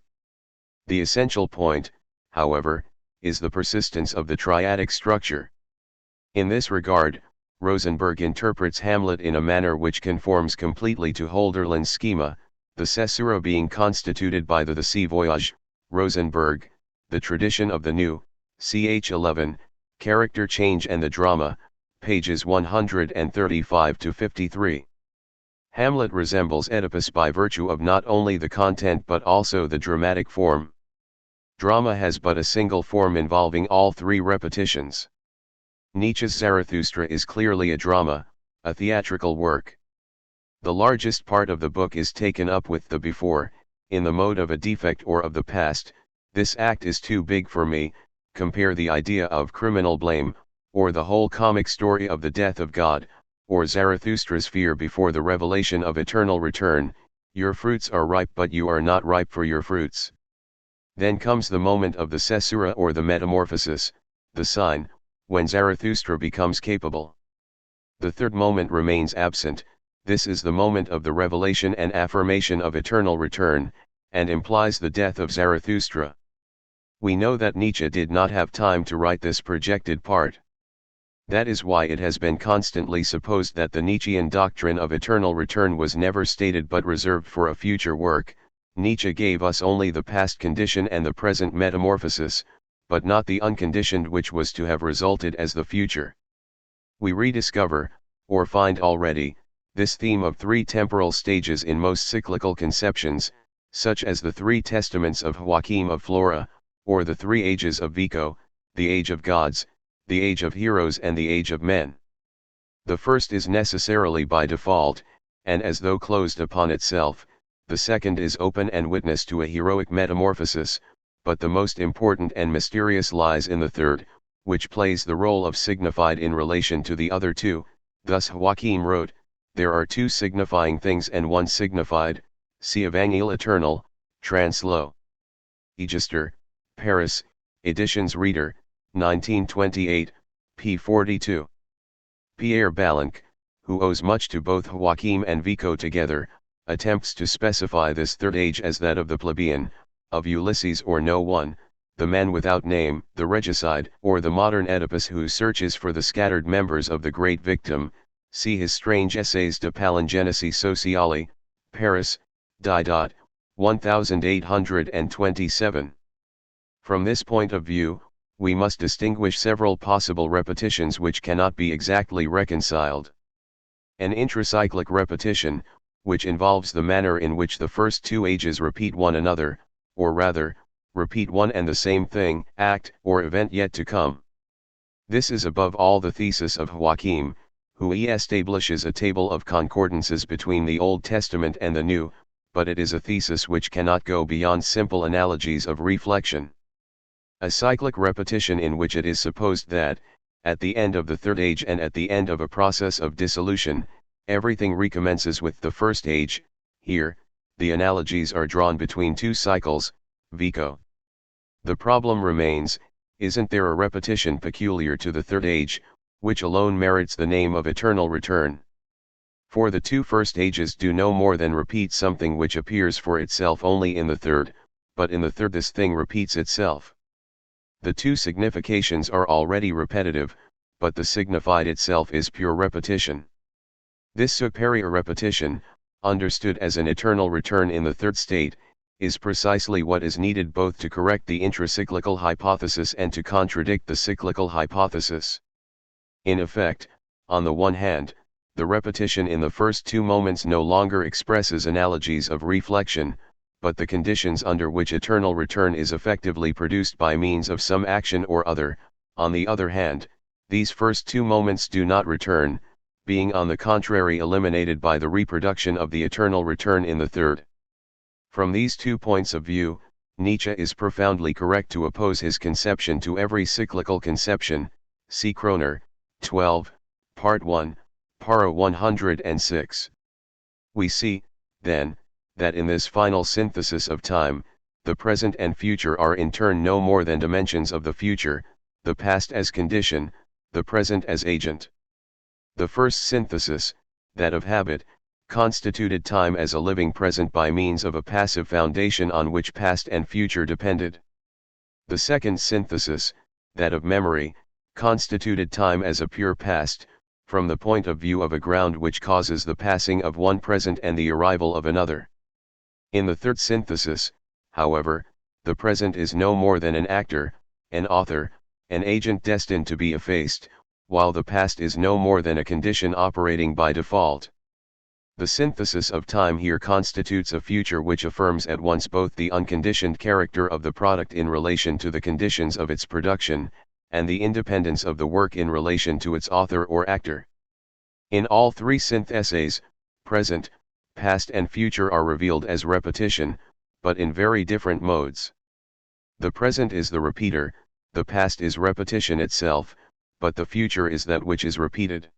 The essential point, however, is the persistence of the triadic structure. In this regard, Rosenberg interprets Hamlet in a manner which conforms completely to Hölderlin's schema, the caesura being constituted by the sea voyage, Rosenberg, the tradition of the new, ch. 11, character change and the drama, pages 135 to 53. Hamlet resembles Oedipus by virtue of not only the content but also the dramatic form. Drama has but a single form involving all three repetitions. Nietzsche's Zarathustra is clearly a drama, a theatrical work. The largest part of the book is taken up with the before, in the mode of a defect or of the past. This act is too big for me. Compare the idea of criminal blame, or the whole comic story of the death of God, or Zarathustra's fear before the revelation of eternal return. Your fruits are ripe but you are not ripe for your fruits. Then comes the moment of the caesura or the metamorphosis, the sign, when Zarathustra becomes capable. The third moment remains absent. This is the moment of the revelation and affirmation of eternal return, and implies the death of Zarathustra. We know that Nietzsche did not have time to write this projected part. That is why it has been constantly supposed that the Nietzschean doctrine of eternal return was never stated but reserved for a future work. Nietzsche gave us only the past condition and the present metamorphosis, but not the unconditioned which was to have resulted as the future. We rediscover, or find already, this theme of three temporal stages in most cyclical conceptions, such as the three testaments of Joachim of Flora, or the three ages of Vico, the age of gods, the age of heroes and the age of men. The first is necessarily by default, and as though closed upon itself. The second is open and witness to a heroic metamorphosis, but the most important and mysterious lies in the third, which plays the role of signified in relation to the other two. Thus Joachim wrote, "There are two signifying things and one signified, see Evangel Eternal, Translo. Egister, Paris, Editions Reader, 1928, p. 42. Pierre Ballanque, who owes much to both Joachim and Vico together, attempts to specify this third age as that of the plebeian, of Ulysses or no one, the man without name, the regicide, or the modern Oedipus who searches for the scattered members of the great victim. See his strange Essays de Palingenesie Sociale, Paris, Die. 1827. From this point of view, we must distinguish several possible repetitions which cannot be exactly reconciled. An intracyclic repetition, which involves the manner in which the first two ages repeat one another, or rather, repeat one and the same thing, act, or event yet to come. This is above all the thesis of Joachim, who establishes a table of concordances between the Old Testament and the New, but it is a thesis which cannot go beyond simple analogies of reflection. A cyclic repetition in which it is supposed that, at the end of the third age and at the end of a process of dissolution, everything recommences with the first age. Here, the analogies are drawn between two cycles, Vico. The problem remains, isn't there a repetition peculiar to the third age, which alone merits the name of eternal return? For the two first ages do no more than repeat something which appears for itself only in the third, but in the third this thing repeats itself. The two significations are already repetitive, but the signified itself is pure repetition. This superior repetition, understood as an eternal return in the third state, is precisely what is needed both to correct the intracyclical hypothesis and to contradict the cyclical hypothesis. In effect, on the one hand, the repetition in the first two moments no longer expresses analogies of reflection, but the conditions under which eternal return is effectively produced by means of some action or other. On the other hand, these first two moments do not return, being on the contrary eliminated by the reproduction of the eternal return in the third. From these 2 points of view, Nietzsche is profoundly correct to oppose his conception to every cyclical conception. See Kroner, 12, Part 1, Para 106. We see, then, that in this final synthesis of time, the present and future are in turn no more than dimensions of the future, the past as condition, the present as agent. The first synthesis, that of habit, constituted time as a living present by means of a passive foundation on which past and future depended. The second synthesis, that of memory, constituted time as a pure past, from the point of view of a ground which causes the passing of one present and the arrival of another. In the third synthesis, however, the present is no more than an actor, an author, an agent destined to be effaced, while the past is no more than a condition operating by default. The synthesis of time here constitutes a future which affirms at once both the unconditioned character of the product in relation to the conditions of its production, and the independence of the work in relation to its author or actor. In all three syntheses, present, past and future are revealed as repetition, but in very different modes. The present is the repeater, the past is repetition itself, but the future is that which is repeated.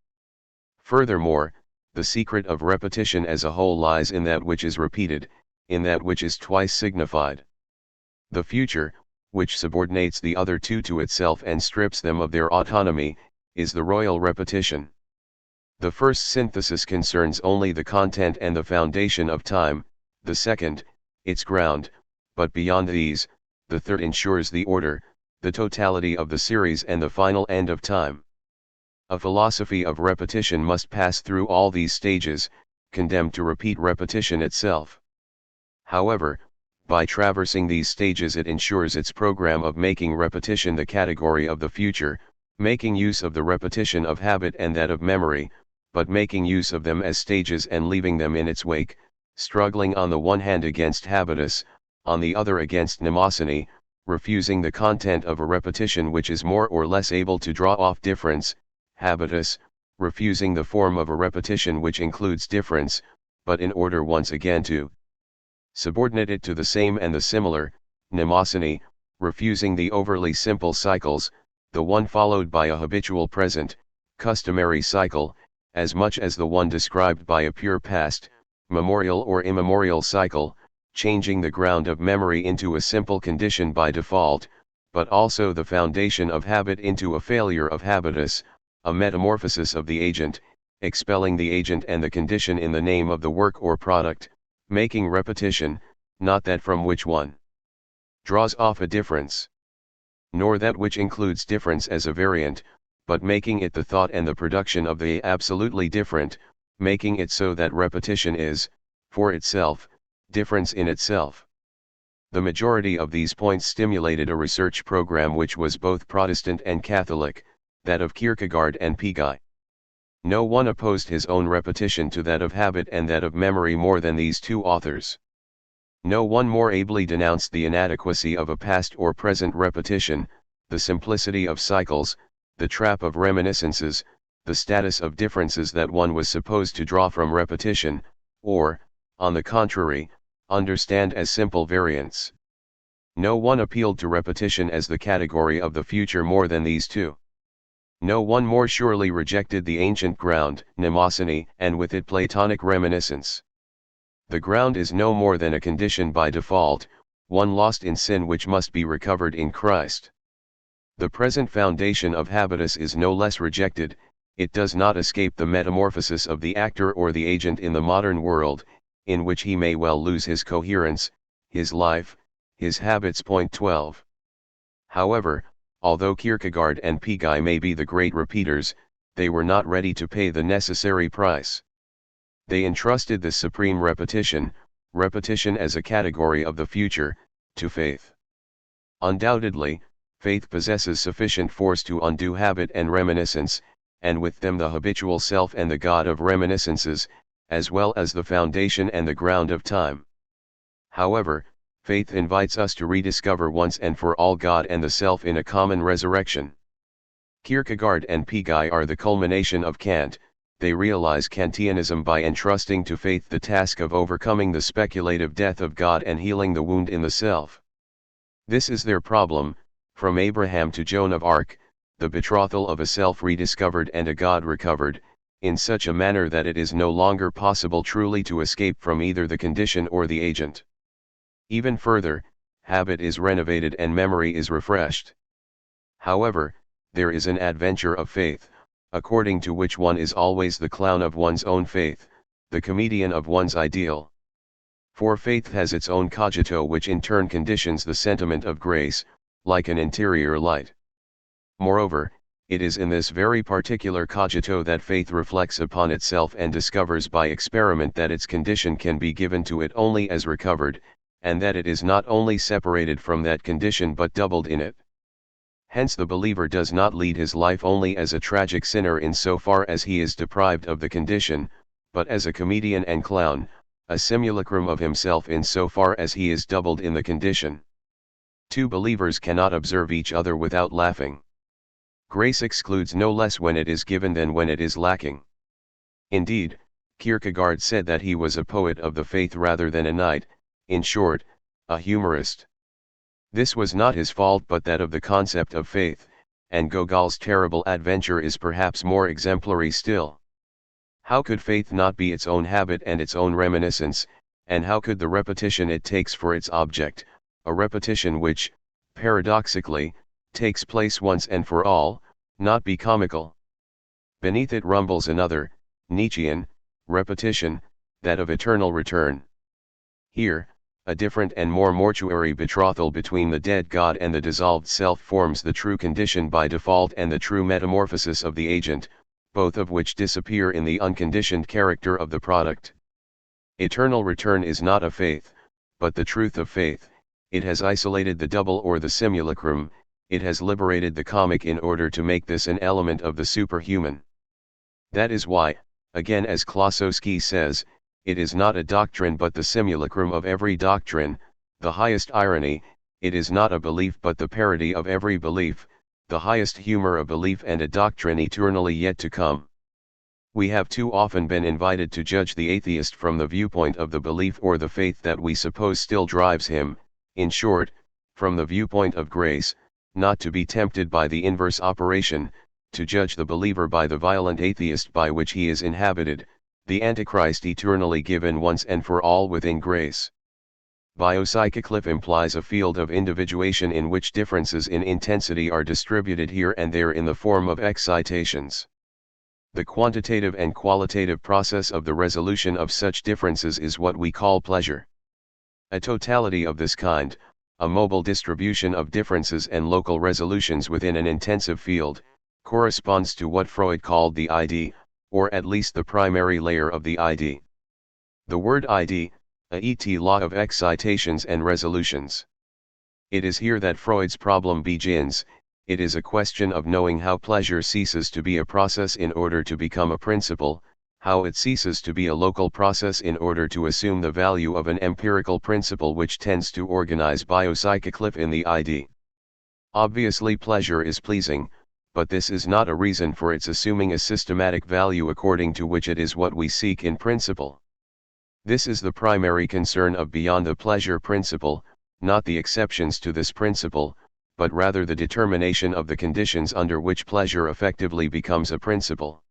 Furthermore, the secret of repetition as a whole lies in that which is repeated, in that which is twice signified. The future, which subordinates the other two to itself and strips them of their autonomy, is the royal repetition. The first synthesis concerns only the content and the foundation of time, the second, its ground, but beyond these, the third ensures the order, the totality of the series and the final end of time. A philosophy of repetition must pass through all these stages, condemned to repeat repetition itself. However, by traversing these stages it ensures its program of making repetition the category of the future, making use of the repetition of habit and that of memory, but making use of them as stages and leaving them in its wake, struggling on the one hand against habitus, on the other against mnemosyne, refusing the content of a repetition which is more or less able to draw off difference, habitus, refusing the form of a repetition which includes difference, but in order once again to subordinate it to the same and the similar, mnemosyne, refusing the overly simple cycles, the one followed by a habitual present, customary cycle, as much as the one described by a pure past, memorial or immemorial cycle, changing the ground of memory into a simple condition by default, but also the foundation of habit into a failure of habitus, a metamorphosis of the agent, expelling the agent and the condition in the name of the work or product, making repetition, not that from which one draws off a difference, nor that which includes difference as a variant, but making it the thought and the production of the absolutely different, making it so that repetition is, for itself, difference in itself. The majority of these points stimulated a research program which was both Protestant and Catholic, that of Kierkegaard and Piguet. No one opposed his own repetition to that of habit and that of memory more than these two authors. No one more ably denounced the inadequacy of a past or present repetition, the simplicity of cycles, the trap of reminiscences, the status of differences that one was supposed to draw from repetition, or, on the contrary, understand as simple variants. No one appealed to repetition as the category of the future more than these two. No one more surely rejected the ancient ground, mnemosyne, and with it Platonic reminiscence. The ground is no more than a condition by default, one lost in sin which must be recovered in Christ. The present foundation of habitus is no less rejected, it does not escape the metamorphosis of the actor or the agent in the modern world, in which he may well lose his coherence, his life, his habits. Point 12. However, Although Kierkegaard and Pegi may be the great repeaters, they were not ready to pay the necessary price. They entrusted this supreme repetition as a category of the future, to faith. Undoubtedly, faith possesses sufficient force to undo habit and reminiscence, and with them the habitual self and the God of reminiscences, as well as the foundation and the ground of time. However, faith invites us to rediscover once and for all God and the self in a common resurrection. Kierkegaard and Pegi are the culmination of Kant. They realize Kantianism by entrusting to faith the task of overcoming the speculative death of God and healing the wound in the self. This is their problem, from Abraham to Joan of Arc, the betrothal of a self rediscovered and a God recovered, in such a manner that it is no longer possible truly to escape from either the condition or the agent. Even further, habit is renovated and memory is refreshed. However, there is an adventure of faith, according to which one is always the clown of one's own faith, the comedian of one's ideal. For faith has its own cogito which in turn conditions the sentiment of grace, like an interior light. Moreover, it is in this very particular cogito that faith reflects upon itself and discovers by experiment that its condition can be given to it only as recovered, and that it is not only separated from that condition but doubled in it. Hence the believer does not lead his life only as a tragic sinner in so far as he is deprived of the condition, but as a comedian and clown, a simulacrum of himself in so far as he is doubled in the condition. Two believers cannot observe each other without laughing. Grace excludes no less when it is given than when it is lacking. Indeed, Kierkegaard said that he was a poet of the faith rather than a knight, in short, a humorist. This was not his fault but that of the concept of faith, and Gogol's terrible adventure is perhaps more exemplary still. How could faith not be its own habit and its own reminiscence, and how could the repetition it takes for its object, a repetition which, paradoxically, takes place once and for all, not be comical? Beneath it rumbles another, Nietzschean, repetition, that of eternal return. Here, a different and more mortuary betrothal between the dead God and the dissolved self forms the true condition by default and the true metamorphosis of the agent, both of which disappear in the unconditioned character of the product. Eternal return is not a faith, but the truth of faith. It has isolated the double or the simulacrum, it has liberated the comic in order to make this an element of the superhuman. That is why, again as Klossowski says, it is not a doctrine but the simulacrum of every doctrine, the highest irony, it is not a belief but the parody of every belief, the highest humor of belief and a doctrine eternally yet to come. We have too often been invited to judge the atheist from the viewpoint of the belief or the faith that we suppose still drives him, in short, from the viewpoint of grace, not to be tempted by the inverse operation, to judge the believer by the violent atheist by which he is inhabited, the Antichrist eternally given once and for all within grace. Biopsychocliff implies a field of individuation in which differences in intensity are distributed here and there in the form of excitations. The quantitative and qualitative process of the resolution of such differences is what we call pleasure. A totality of this kind, a mobile distribution of differences and local resolutions within an intensive field, corresponds to what Freud called the ID, or at least the primary layer of the ID. The word ID, a law of excitations and resolutions. It is here that Freud's problem begins. It is a question of knowing how pleasure ceases to be a process in order to become a principle, how it ceases to be a local process in order to assume the value of an empirical principle which tends to organize biopsychocliff in the ID. Obviously pleasure is pleasing, but this is not a reason for its assuming a systematic value according to which it is what we seek in principle. This is the primary concern of Beyond the Pleasure principle, not the exceptions to this principle, but rather the determination of the conditions under which pleasure effectively becomes a principle.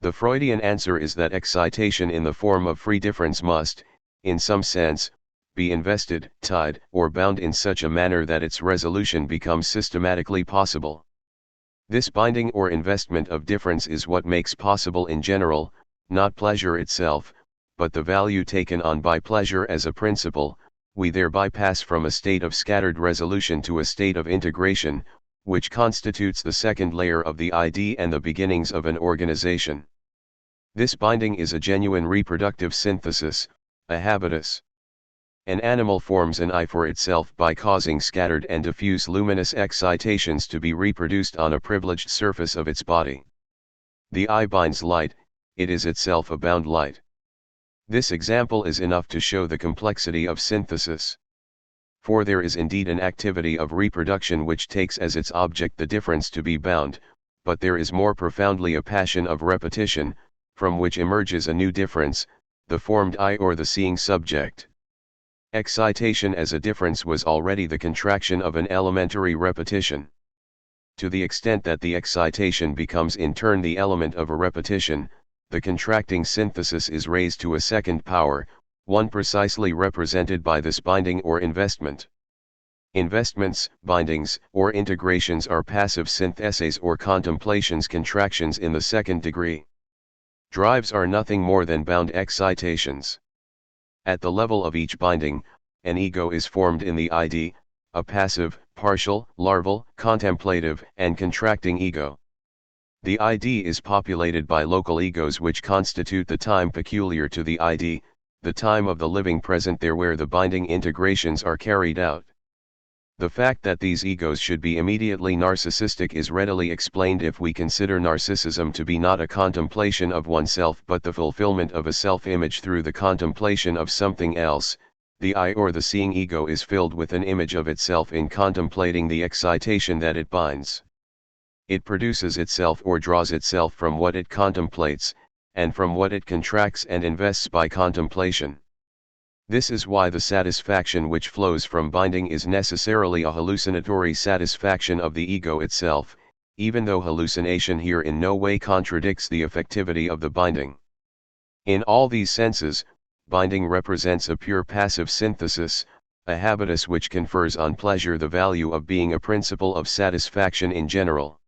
The Freudian answer is that excitation in the form of free difference must, in some sense, be invested, tied, or bound in such a manner that its resolution becomes systematically possible. This binding or investment of difference is what makes possible in general, not pleasure itself, but the value taken on by pleasure as a principle. We thereby pass from a state of scattered resolution to a state of integration, which constitutes the second layer of the ID and the beginnings of an organization. This binding is a genuine reproductive synthesis, a habitus. An animal forms an I for itself by causing scattered and diffuse luminous excitations to be reproduced on a privileged surface of its body. The I binds light, it is itself a bound light. This example is enough to show the complexity of synthesis. For there is indeed an activity of reproduction which takes as its object the difference to be bound, but there is more profoundly a passion of repetition, from which emerges a new difference, the formed I or the seeing subject. Excitation as a difference was already the contraction of an elementary repetition. To the extent that the excitation becomes in turn the element of a repetition, the contracting synthesis is raised to a second power, one precisely represented by this binding or investment. Investments, bindings, or integrations are passive syntheses or contemplations, contractions in the second degree. Drives are nothing more than bound excitations. At the level of each binding, an ego is formed in the ID, a passive, partial, larval, contemplative, and contracting ego. The ID is populated by local egos which constitute the time peculiar to the ID, the time of the living present there where the binding integrations are carried out. The fact that these egos should be immediately narcissistic is readily explained if we consider narcissism to be not a contemplation of oneself but the fulfillment of a self-image through the contemplation of something else. The I or the seeing ego is filled with an image of itself in contemplating the excitation that it binds. It produces itself or draws itself from what it contemplates, and from what it contracts and invests by contemplation. This is why the satisfaction which flows from binding is necessarily a hallucinatory satisfaction of the ego itself, even though hallucination here in no way contradicts the effectivity of the binding. In all these senses, binding represents a pure passive synthesis, a habitus which confers on pleasure the value of being a principle of satisfaction in general.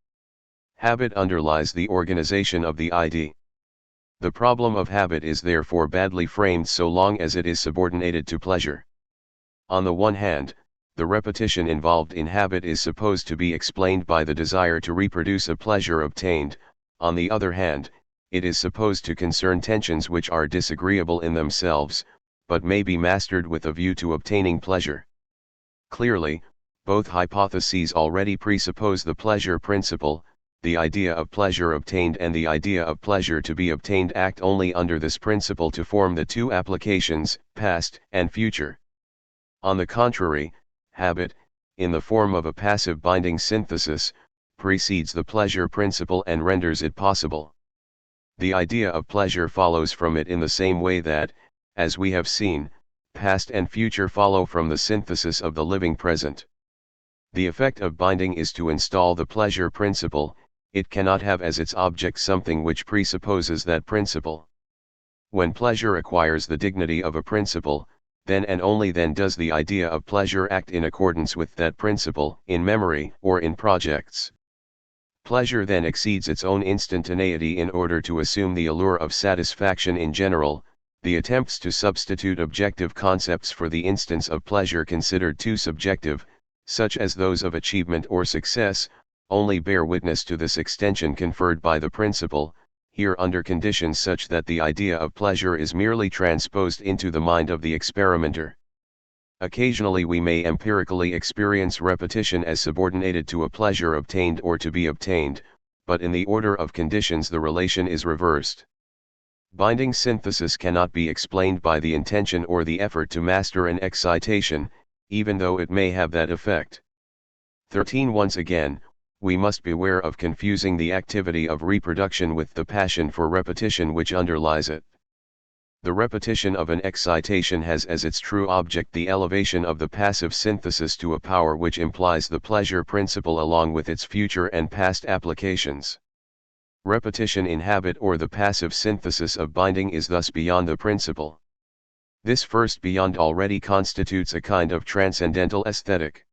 Habit underlies the organization of the ID. The problem of habit is therefore badly framed so long as it is subordinated to pleasure. On the one hand, the repetition involved in habit is supposed to be explained by the desire to reproduce a pleasure obtained, on the other hand, it is supposed to concern tensions which are disagreeable in themselves, but may be mastered with a view to obtaining pleasure. Clearly, both hypotheses already presuppose the pleasure principle. The idea of pleasure obtained and the idea of pleasure to be obtained act only under this principle to form the two applications, past and future. On the contrary, habit, in the form of a passive binding synthesis, precedes the pleasure principle and renders it possible. The idea of pleasure follows from it in the same way that, as we have seen, past and future follow from the synthesis of the living present. The effect of binding is to install the pleasure principle. It cannot have as its object something which presupposes that principle. When pleasure acquires the dignity of a principle, then and only then does the idea of pleasure act in accordance with that principle, in memory or in projects. Pleasure then exceeds its own instantaneity in order to assume the allure of satisfaction in general. The attempts to substitute objective concepts for the instance of pleasure considered too subjective, such as those of achievement or success, only bear witness to this extension conferred by the principle, here under conditions such that the idea of pleasure is merely transposed into the mind of the experimenter. Occasionally we may empirically experience repetition as subordinated to a pleasure obtained or to be obtained, but in the order of conditions the relation is reversed. Binding synthesis cannot be explained by the intention or the effort to master an excitation, even though it may have that effect. 13. Once again, we must beware of confusing the activity of reproduction with the passion for repetition which underlies it. The repetition of an excitation has as its true object the elevation of the passive synthesis to a power which implies the pleasure principle along with its future and past applications. Repetition in habit or the passive synthesis of binding is thus beyond the principle. This first beyond already constitutes a kind of transcendental aesthetic.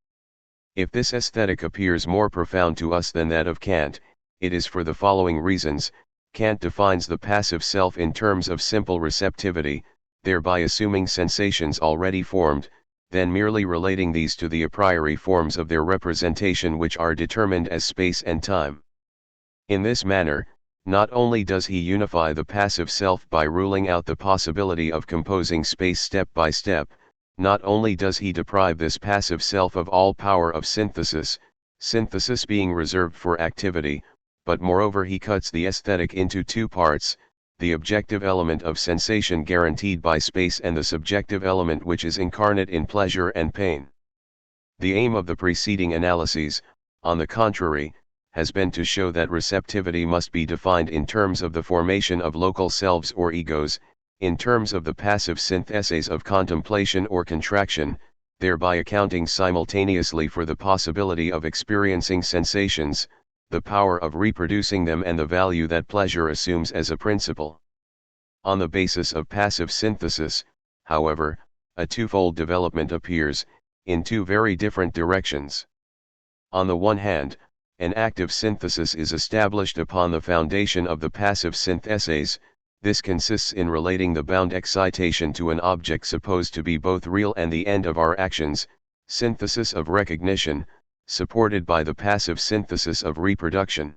If this aesthetic appears more profound to us than that of Kant, it is for the following reasons. Kant defines the passive self in terms of simple receptivity, thereby assuming sensations already formed, then merely relating these to the a priori forms of their representation which are determined as space and time. In this manner, not only does he unify the passive self by ruling out the possibility of composing space step by step, not only does he deprive this passive self of all power of synthesis, synthesis being reserved for activity, but moreover he cuts the aesthetic into two parts, the objective element of sensation guaranteed by space and the subjective element which is incarnate in pleasure and pain. The aim of the preceding analyses, on the contrary, has been to show that receptivity must be defined in terms of the formation of local selves or egos, in terms of the passive syntheses of contemplation or contraction, thereby accounting simultaneously for the possibility of experiencing sensations, the power of reproducing them and the value that pleasure assumes as a principle. On the basis of passive synthesis, however, a twofold development appears, in two very different directions. On the one hand, an active synthesis is established upon the foundation of the passive syntheses. This consists in relating the bound excitation to an object supposed to be both real and the end of our actions, synthesis of recognition, supported by the passive synthesis of reproduction.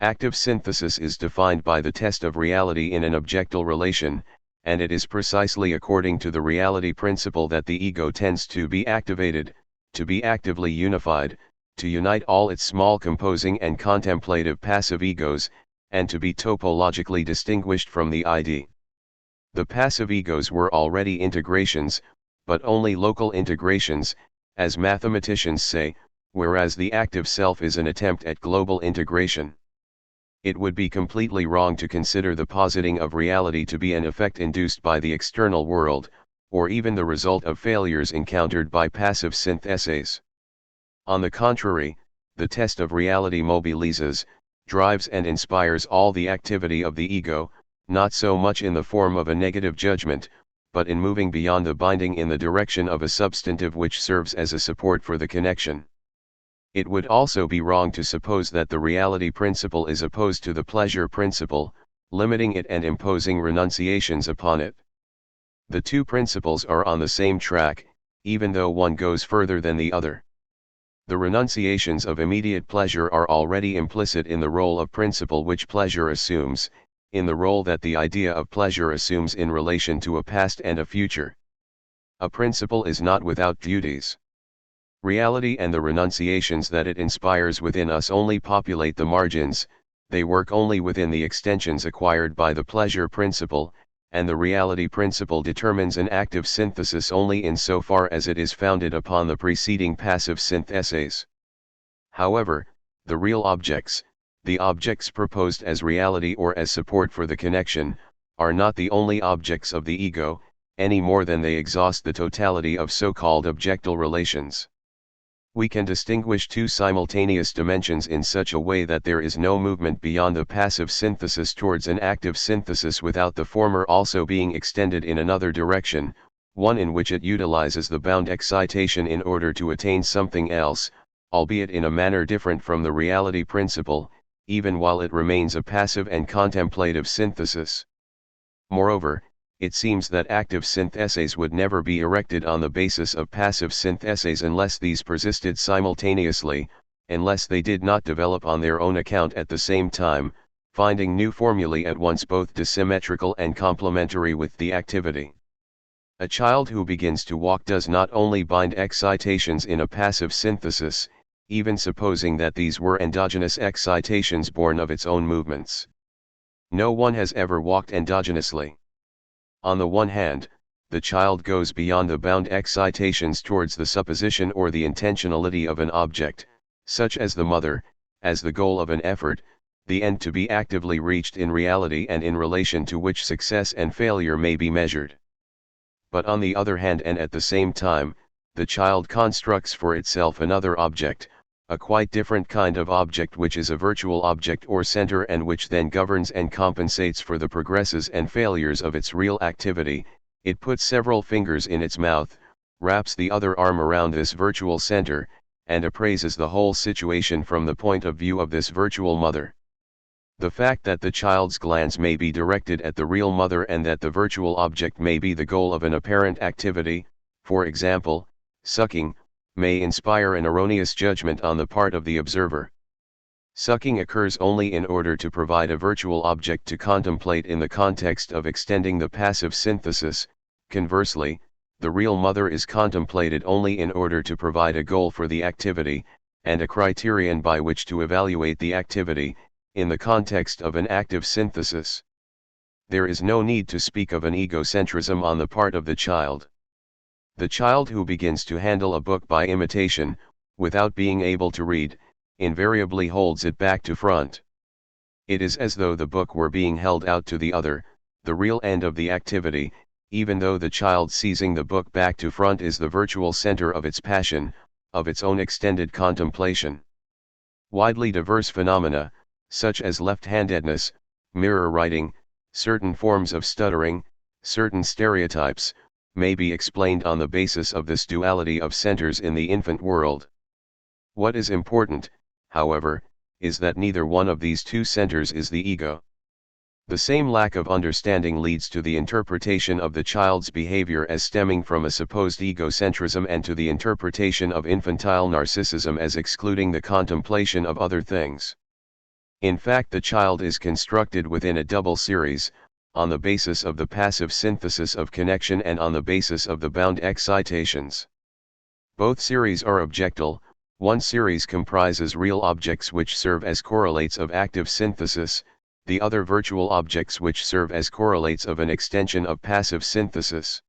Active synthesis is defined by the test of reality in an objectal relation, and it is precisely according to the reality principle that the ego tends to be activated, to be actively unified, to unite all its small composing and contemplative passive egos, and to be topologically distinguished from the id. The passive egos were already integrations, but only local integrations, as mathematicians say, whereas the active self is an attempt at global integration. It would be completely wrong to consider the positing of reality to be an effect induced by the external world, or even the result of failures encountered by passive syntheses. On the contrary, the test of reality mobilizes, drives and inspires all the activity of the ego, not so much in the form of a negative judgment, but in moving beyond the binding in the direction of a substantive which serves as a support for the connection. It would also be wrong to suppose that the reality principle is opposed to the pleasure principle, limiting it and imposing renunciations upon it. The two principles are on the same track, even though one goes further than the other. The renunciations of immediate pleasure are already implicit in the role of principle which pleasure assumes, in the role that the idea of pleasure assumes in relation to a past and a future. A principle is not without duties. Reality and the renunciations that it inspires within us only populate the margins, they work only within the extensions acquired by the pleasure principle, and the reality principle determines an active synthesis only insofar as it is founded upon the preceding passive syntheses. However, the real objects, the objects proposed as reality or as support for the connection, are not the only objects of the ego, any more than they exhaust the totality of so-called objectal relations. We can distinguish two simultaneous dimensions in such a way that there is no movement beyond the passive synthesis towards an active synthesis without the former also being extended in another direction, one in which it utilizes the bound excitation in order to attain something else, albeit in a manner different from the reality principle, even while it remains a passive and contemplative synthesis. Moreover, it seems that active syntheses would never be erected on the basis of passive syntheses unless these persisted simultaneously, unless they did not develop on their own account at the same time, finding new formulae at once both dissymmetrical and complementary with the activity. A child who begins to walk does not only bind excitations in a passive synthesis, even supposing that these were endogenous excitations born of its own movements. No one has ever walked endogenously. On the one hand, the child goes beyond the bound excitations towards the supposition or the intentionality of an object, such as the mother, as the goal of an effort, the end to be actively reached in reality and in relation to which success and failure may be measured. But on the other hand and at the same time, the child constructs for itself another object, a quite different kind of object which is a virtual object or center and which then governs and compensates for the progresses and failures of its real activity. It puts several fingers in its mouth, wraps the other arm around this virtual center, and appraises the whole situation from the point of view of this virtual mother. The fact that the child's glance may be directed at the real mother and that the virtual object may be the goal of an apparent activity, For example, sucking may inspire an erroneous judgment on the part of the observer. Sucking occurs only in order to provide a virtual object to contemplate in the context of extending the passive synthesis. Conversely, the real mother is contemplated only in order to provide a goal for the activity, and a criterion by which to evaluate the activity, in the context of an active synthesis. There is no need to speak of an egocentrism on the part of the child. The child who begins to handle a book by imitation, without being able to read, invariably holds it back to front. It is as though the book were being held out to the other, the real end of the activity, even though the child seizing the book back to front is the virtual center of its passion, of its own extended contemplation. Widely diverse phenomena, such as left-handedness, mirror writing, certain forms of stuttering, certain stereotypes, may be explained on the basis of this duality of centers in the infant world. What is important, however, is that neither one of these two centers is the ego. The same lack of understanding leads to the interpretation of the child's behavior as stemming from a supposed egocentrism and to the interpretation of infantile narcissism as excluding the contemplation of other things. In fact, the child is constructed within a double series, on the basis of the passive synthesis of connection and on the basis of the bound excitations. Both series are objectal. One series comprises real objects which serve as correlates of active synthesis, the other virtual objects which serve as correlates of an extension of passive synthesis.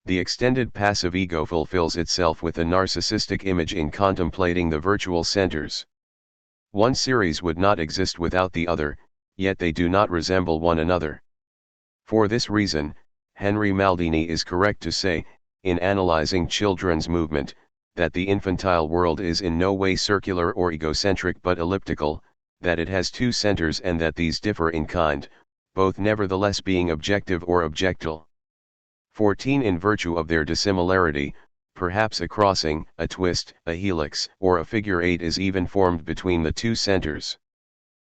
The extended passive ego fulfills itself with a narcissistic image in contemplating the virtual centers. One series would not exist without the other, yet they do not resemble one another. For this reason, Henry Maldini is correct to say, in analyzing children's movement, that the infantile world is in no way circular or egocentric but elliptical, that it has two centers and that these differ in kind, both nevertheless being objective or objectal. 14 In virtue of their dissimilarity, perhaps a crossing, a twist, a helix, or a figure 8 is even formed between the two centers.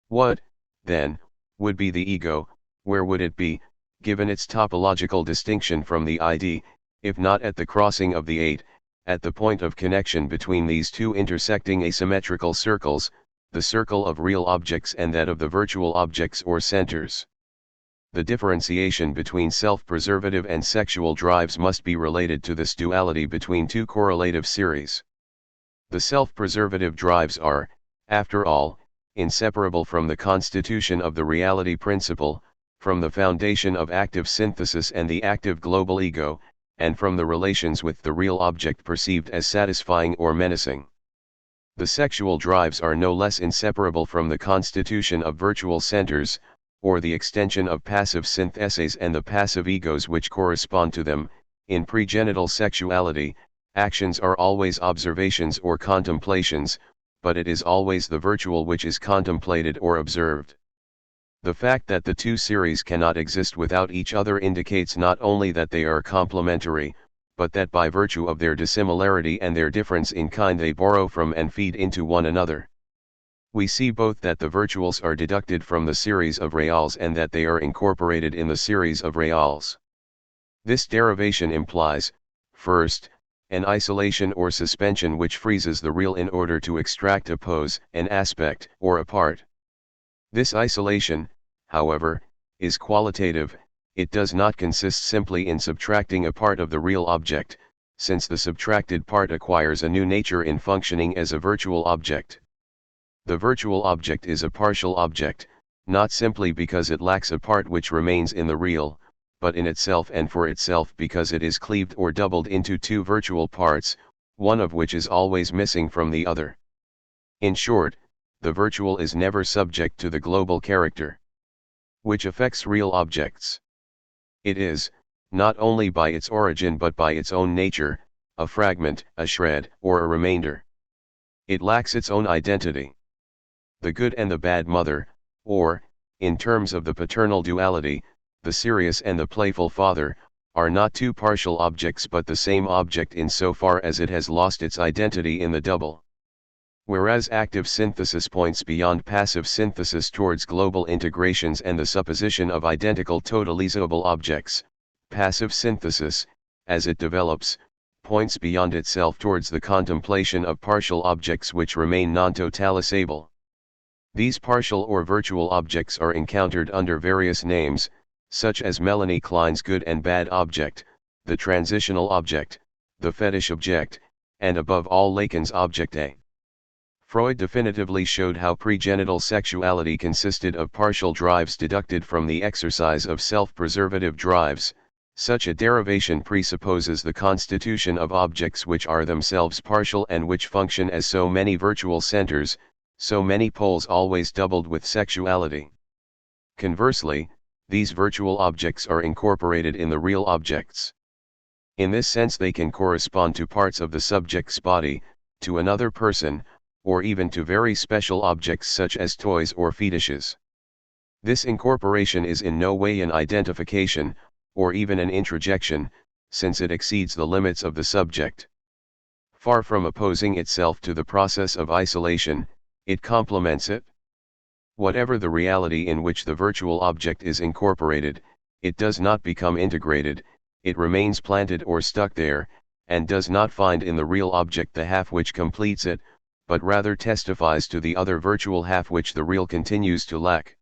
What, then, would be the ego, where would it be, given its topological distinction from the ID, if not at the crossing of the 8, at the point of connection between these two intersecting asymmetrical circles, the circle of real objects and that of the virtual objects or centers? The differentiation between self-preservative and sexual drives must be related to this duality between two correlative series. The self-preservative drives are, after all, inseparable from the constitution of the reality principle, from the foundation of active synthesis and the active global ego, and from the relations with the real object perceived as satisfying or menacing. The sexual drives are no less inseparable from the constitution of virtual centers, or the extension of passive syntheses and the passive egos which correspond to them. In pregenital sexuality, actions are always observations or contemplations, but it is always the virtual which is contemplated or observed. The fact that the two series cannot exist without each other indicates not only that they are complementary, but that by virtue of their dissimilarity and their difference in kind they borrow from and feed into one another. We see both that the virtuals are deducted from the series of reals and that they are incorporated in the series of reals. This derivation implies, first, an isolation or suspension which freezes the real in order to extract a pose, an aspect, or a part. This isolation, however, is qualitative. It does not consist simply in subtracting a part of the real object, since the subtracted part acquires a new nature in functioning as a virtual object. The virtual object is a partial object, not simply because it lacks a part which remains in the real, but in itself and for itself because it is cleaved or doubled into two virtual parts, one of which is always missing from the other. In short, the virtual is never subject to the global character, which affects real objects. It is, not only by its origin but by its own nature, a fragment, a shred, or a remainder. It lacks its own identity. The good and the bad mother, or, in terms of the paternal duality, the serious and the playful father, are not two partial objects but the same object insofar as it has lost its identity in the double. Whereas active synthesis points beyond passive synthesis towards global integrations and the supposition of identical totalizable objects, passive synthesis, as it develops, points beyond itself towards the contemplation of partial objects which remain non-totalisable. These partial or virtual objects are encountered under various names, such as Melanie Klein's good and bad object, the transitional object, the fetish object, and above all Lacan's object A. Freud definitively showed how pregenital sexuality consisted of partial drives deducted from the exercise of self-preservative drives. Such a derivation presupposes the constitution of objects which are themselves partial and which function as so many virtual centers, so many poles always doubled with sexuality. Conversely, these virtual objects are incorporated in the real objects. In this sense they can correspond to parts of the subject's body, to another person, or even to very special objects such as toys or fetishes. This incorporation is in no way an identification, or even an introjection, since it exceeds the limits of the subject. Far from opposing itself to the process of isolation, it complements it. Whatever the reality in which the virtual object is incorporated, it does not become integrated, it remains planted or stuck there, and does not find in the real object the half which completes it, but rather testifies to the other virtual half which the real continues to lack.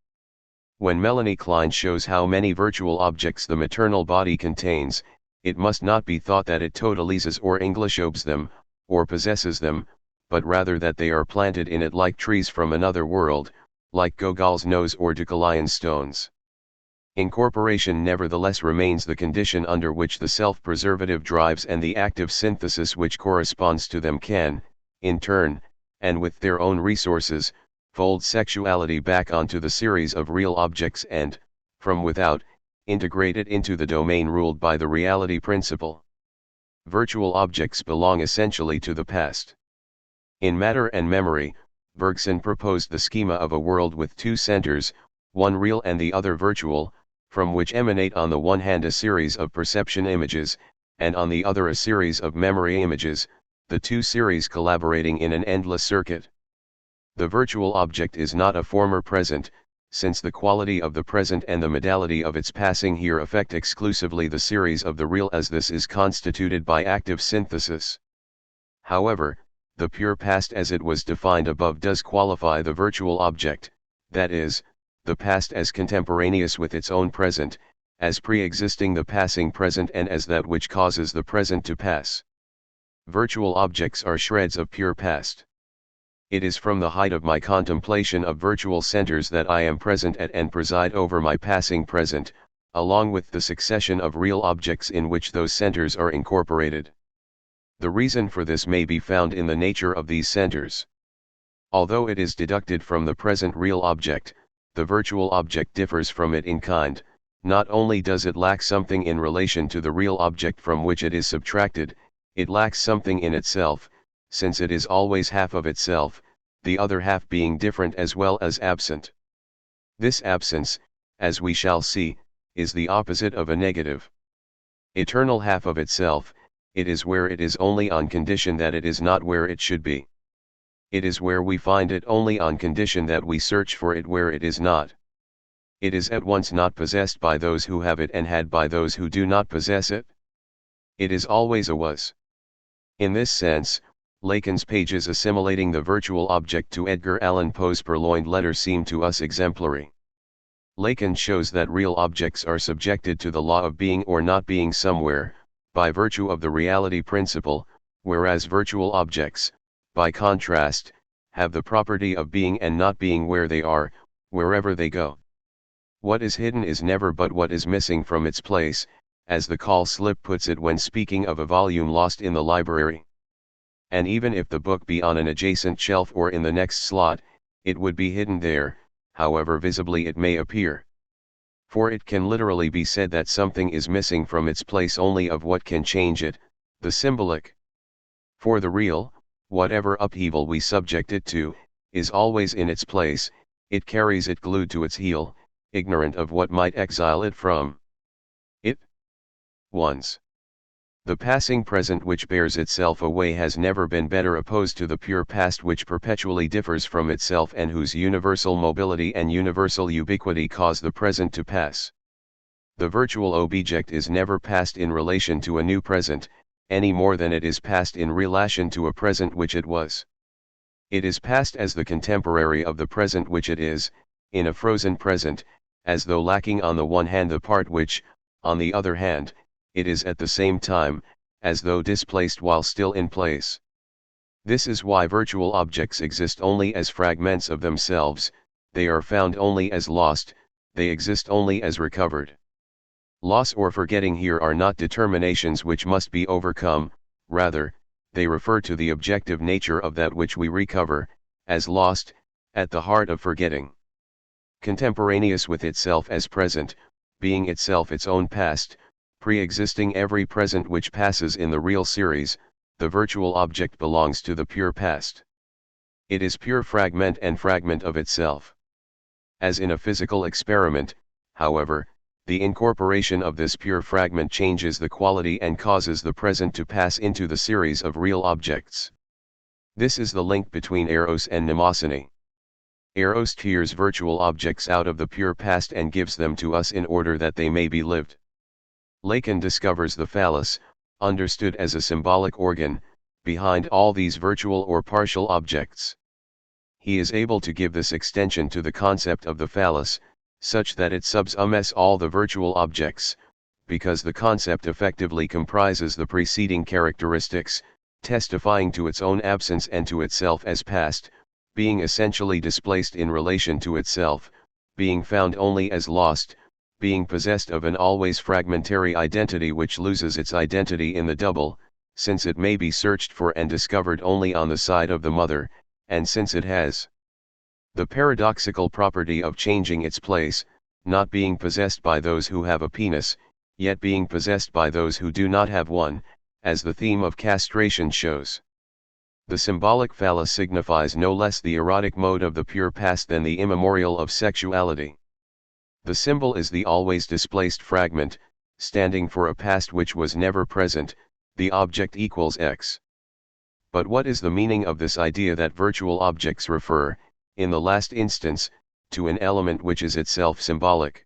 When Melanie Klein shows how many virtual objects the maternal body contains, it must not be thought that it totalizes or Englishobes them, or possesses them, but rather that they are planted in it like trees from another world, like Gogol's nose or Deucalion's stones. Incorporation nevertheless remains the condition under which the self-preservative drives and the active synthesis which corresponds to them can, in turn, and with their own resources, fold sexuality back onto the series of real objects and, from without, integrate it into the domain ruled by the reality principle. Virtual objects belong essentially to the past. In Matter and Memory, Bergson proposed the schema of a world with two centers, one real and the other virtual, from which emanate on the one hand a series of perception images, and on the other a series of memory images, the two series collaborating in an endless circuit. The virtual object is not a former present, since the quality of the present and the modality of its passing here affect exclusively the series of the real, as this is constituted by active synthesis. However, the pure past as it was defined above does qualify the virtual object, that is, the past as contemporaneous with its own present, as pre-existing the passing present and as that which causes the present to pass. Virtual objects are shreds of pure past. It is from the height of my contemplation of virtual centers that I am present at and preside over my passing present, along with the succession of real objects in which those centers are incorporated. The reason for this may be found in the nature of these centers. Although it is deducted from the present real object, the virtual object differs from it in kind. Not only does it lack something in relation to the real object from which it is subtracted, it lacks something in itself, since it is always half of itself, the other half being different as well as absent. This absence, as we shall see, is the opposite of a negative. Eternal half of itself, it is where it is only on condition that it is not where it should be. It is where we find it only on condition that we search for it where it is not. It is at once not possessed by those who have it and had by those who do not possess it. It is always a was. In this sense, Lacan's pages assimilating the virtual object to Edgar Allan Poe's purloined letter seem to us exemplary. Lacan shows that real objects are subjected to the law of being or not being somewhere, by virtue of the reality principle, whereas virtual objects, by contrast, have the property of being and not being where they are, wherever they go. What is hidden is never but what is missing from its place, as the call slip puts it when speaking of a volume lost in the library. And even if the book be on an adjacent shelf or in the next slot, it would be hidden there, however visibly it may appear. For it can literally be said that something is missing from its place only of what can change it, the symbolic. For the real, whatever upheaval we subject it to, is always in its place, it carries it glued to its heel, ignorant of what might exile it from it. Once. The passing present which bears itself away has never been better opposed to the pure past which perpetually differs from itself and whose universal mobility and universal ubiquity cause the present to pass. The virtual object is never passed in relation to a new present, any more than it is past in relation to a present which it was. It is past as the contemporary of the present which it is, in a frozen present, as though lacking on the one hand the part which, on the other hand, it is at the same time, as though displaced while still in place. This is why virtual objects exist only as fragments of themselves, they are found only as lost, they exist only as recovered. Loss or forgetting here are not determinations which must be overcome, rather, they refer to the objective nature of that which we recover, as lost, at the heart of forgetting. Contemporaneous with itself as present, being itself its own past, pre-existing every present which passes in the real series, the virtual object belongs to the pure past. It is pure fragment and fragment of itself. As in a physical experiment, however, the incorporation of this pure fragment changes the quality and causes the present to pass into the series of real objects. This is the link between eros and mnemosiny. Eros tears virtual objects out of the pure past and gives them to us in order that they may be lived. Lacan discovers the phallus, understood as a symbolic organ, behind all these virtual or partial objects. He is able to give this extension to the concept of the phallus, such that it subsumes all the virtual objects, because the concept effectively comprises the preceding characteristics, testifying to its own absence and to itself as past, being essentially displaced in relation to itself, being found only as lost, being possessed of an always fragmentary identity which loses its identity in the double, since it may be searched for and discovered only on the side of the mother, and since it has the paradoxical property of changing its place, not being possessed by those who have a penis, yet being possessed by those who do not have one, as the theme of castration shows. The symbolic phallus signifies no less the erotic mode of the pure past than the immemorial of sexuality. The symbol is the always displaced fragment, standing for a past which was never present, the object equals X. But what is the meaning of this idea that virtual objects refer, in the last instance, to an element which is itself symbolic?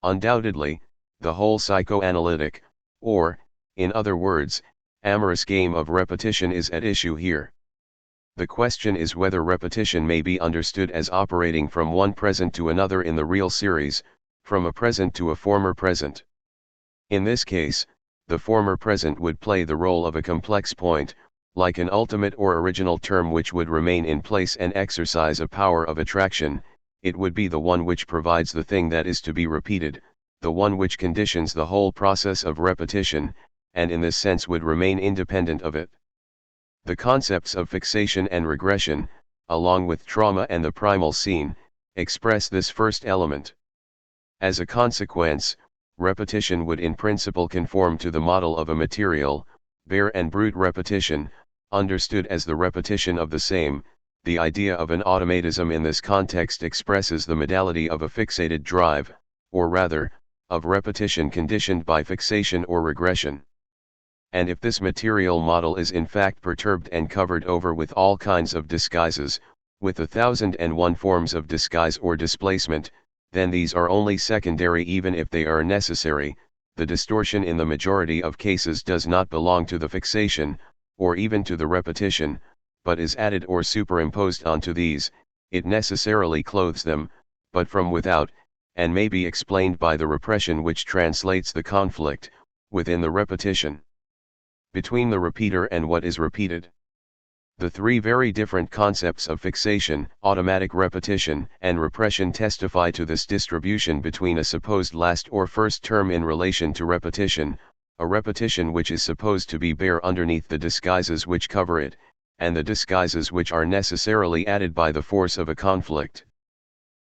Undoubtedly, the whole psychoanalytic, or, in other words, amorous game of repetition is at issue here. The question is whether repetition may be understood as operating from one present to another in the real series, from a present to a former present. In this case, the former present would play the role of a complex point, like an ultimate or original term which would remain in place and exercise a power of attraction. It would be the one which provides the thing that is to be repeated, the one which conditions the whole process of repetition, and in this sense would remain independent of it. The concepts of fixation and regression, along with trauma and the primal scene, express this first element. As a consequence, repetition would in principle conform to the model of a material, bare and brute repetition, understood as the repetition of the same. The idea of an automatism in this context expresses the modality of a fixated drive, or rather, of repetition conditioned by fixation or regression. And if this material model is in fact perturbed and covered over with all kinds of disguises, with 1,001 forms of disguise or displacement, then these are only secondary even if they are necessary. The distortion in the majority of cases does not belong to the fixation, or even to the repetition, but is added or superimposed onto these. It necessarily clothes them, but from without, and may be explained by the repression which translates the conflict, within the repetition, between the repeater and what is repeated. The three very different concepts of fixation, automatic repetition, and repression testify to this distribution between a supposed last or first term in relation to repetition, a repetition which is supposed to be bare underneath the disguises which cover it, and the disguises which are necessarily added by the force of a conflict.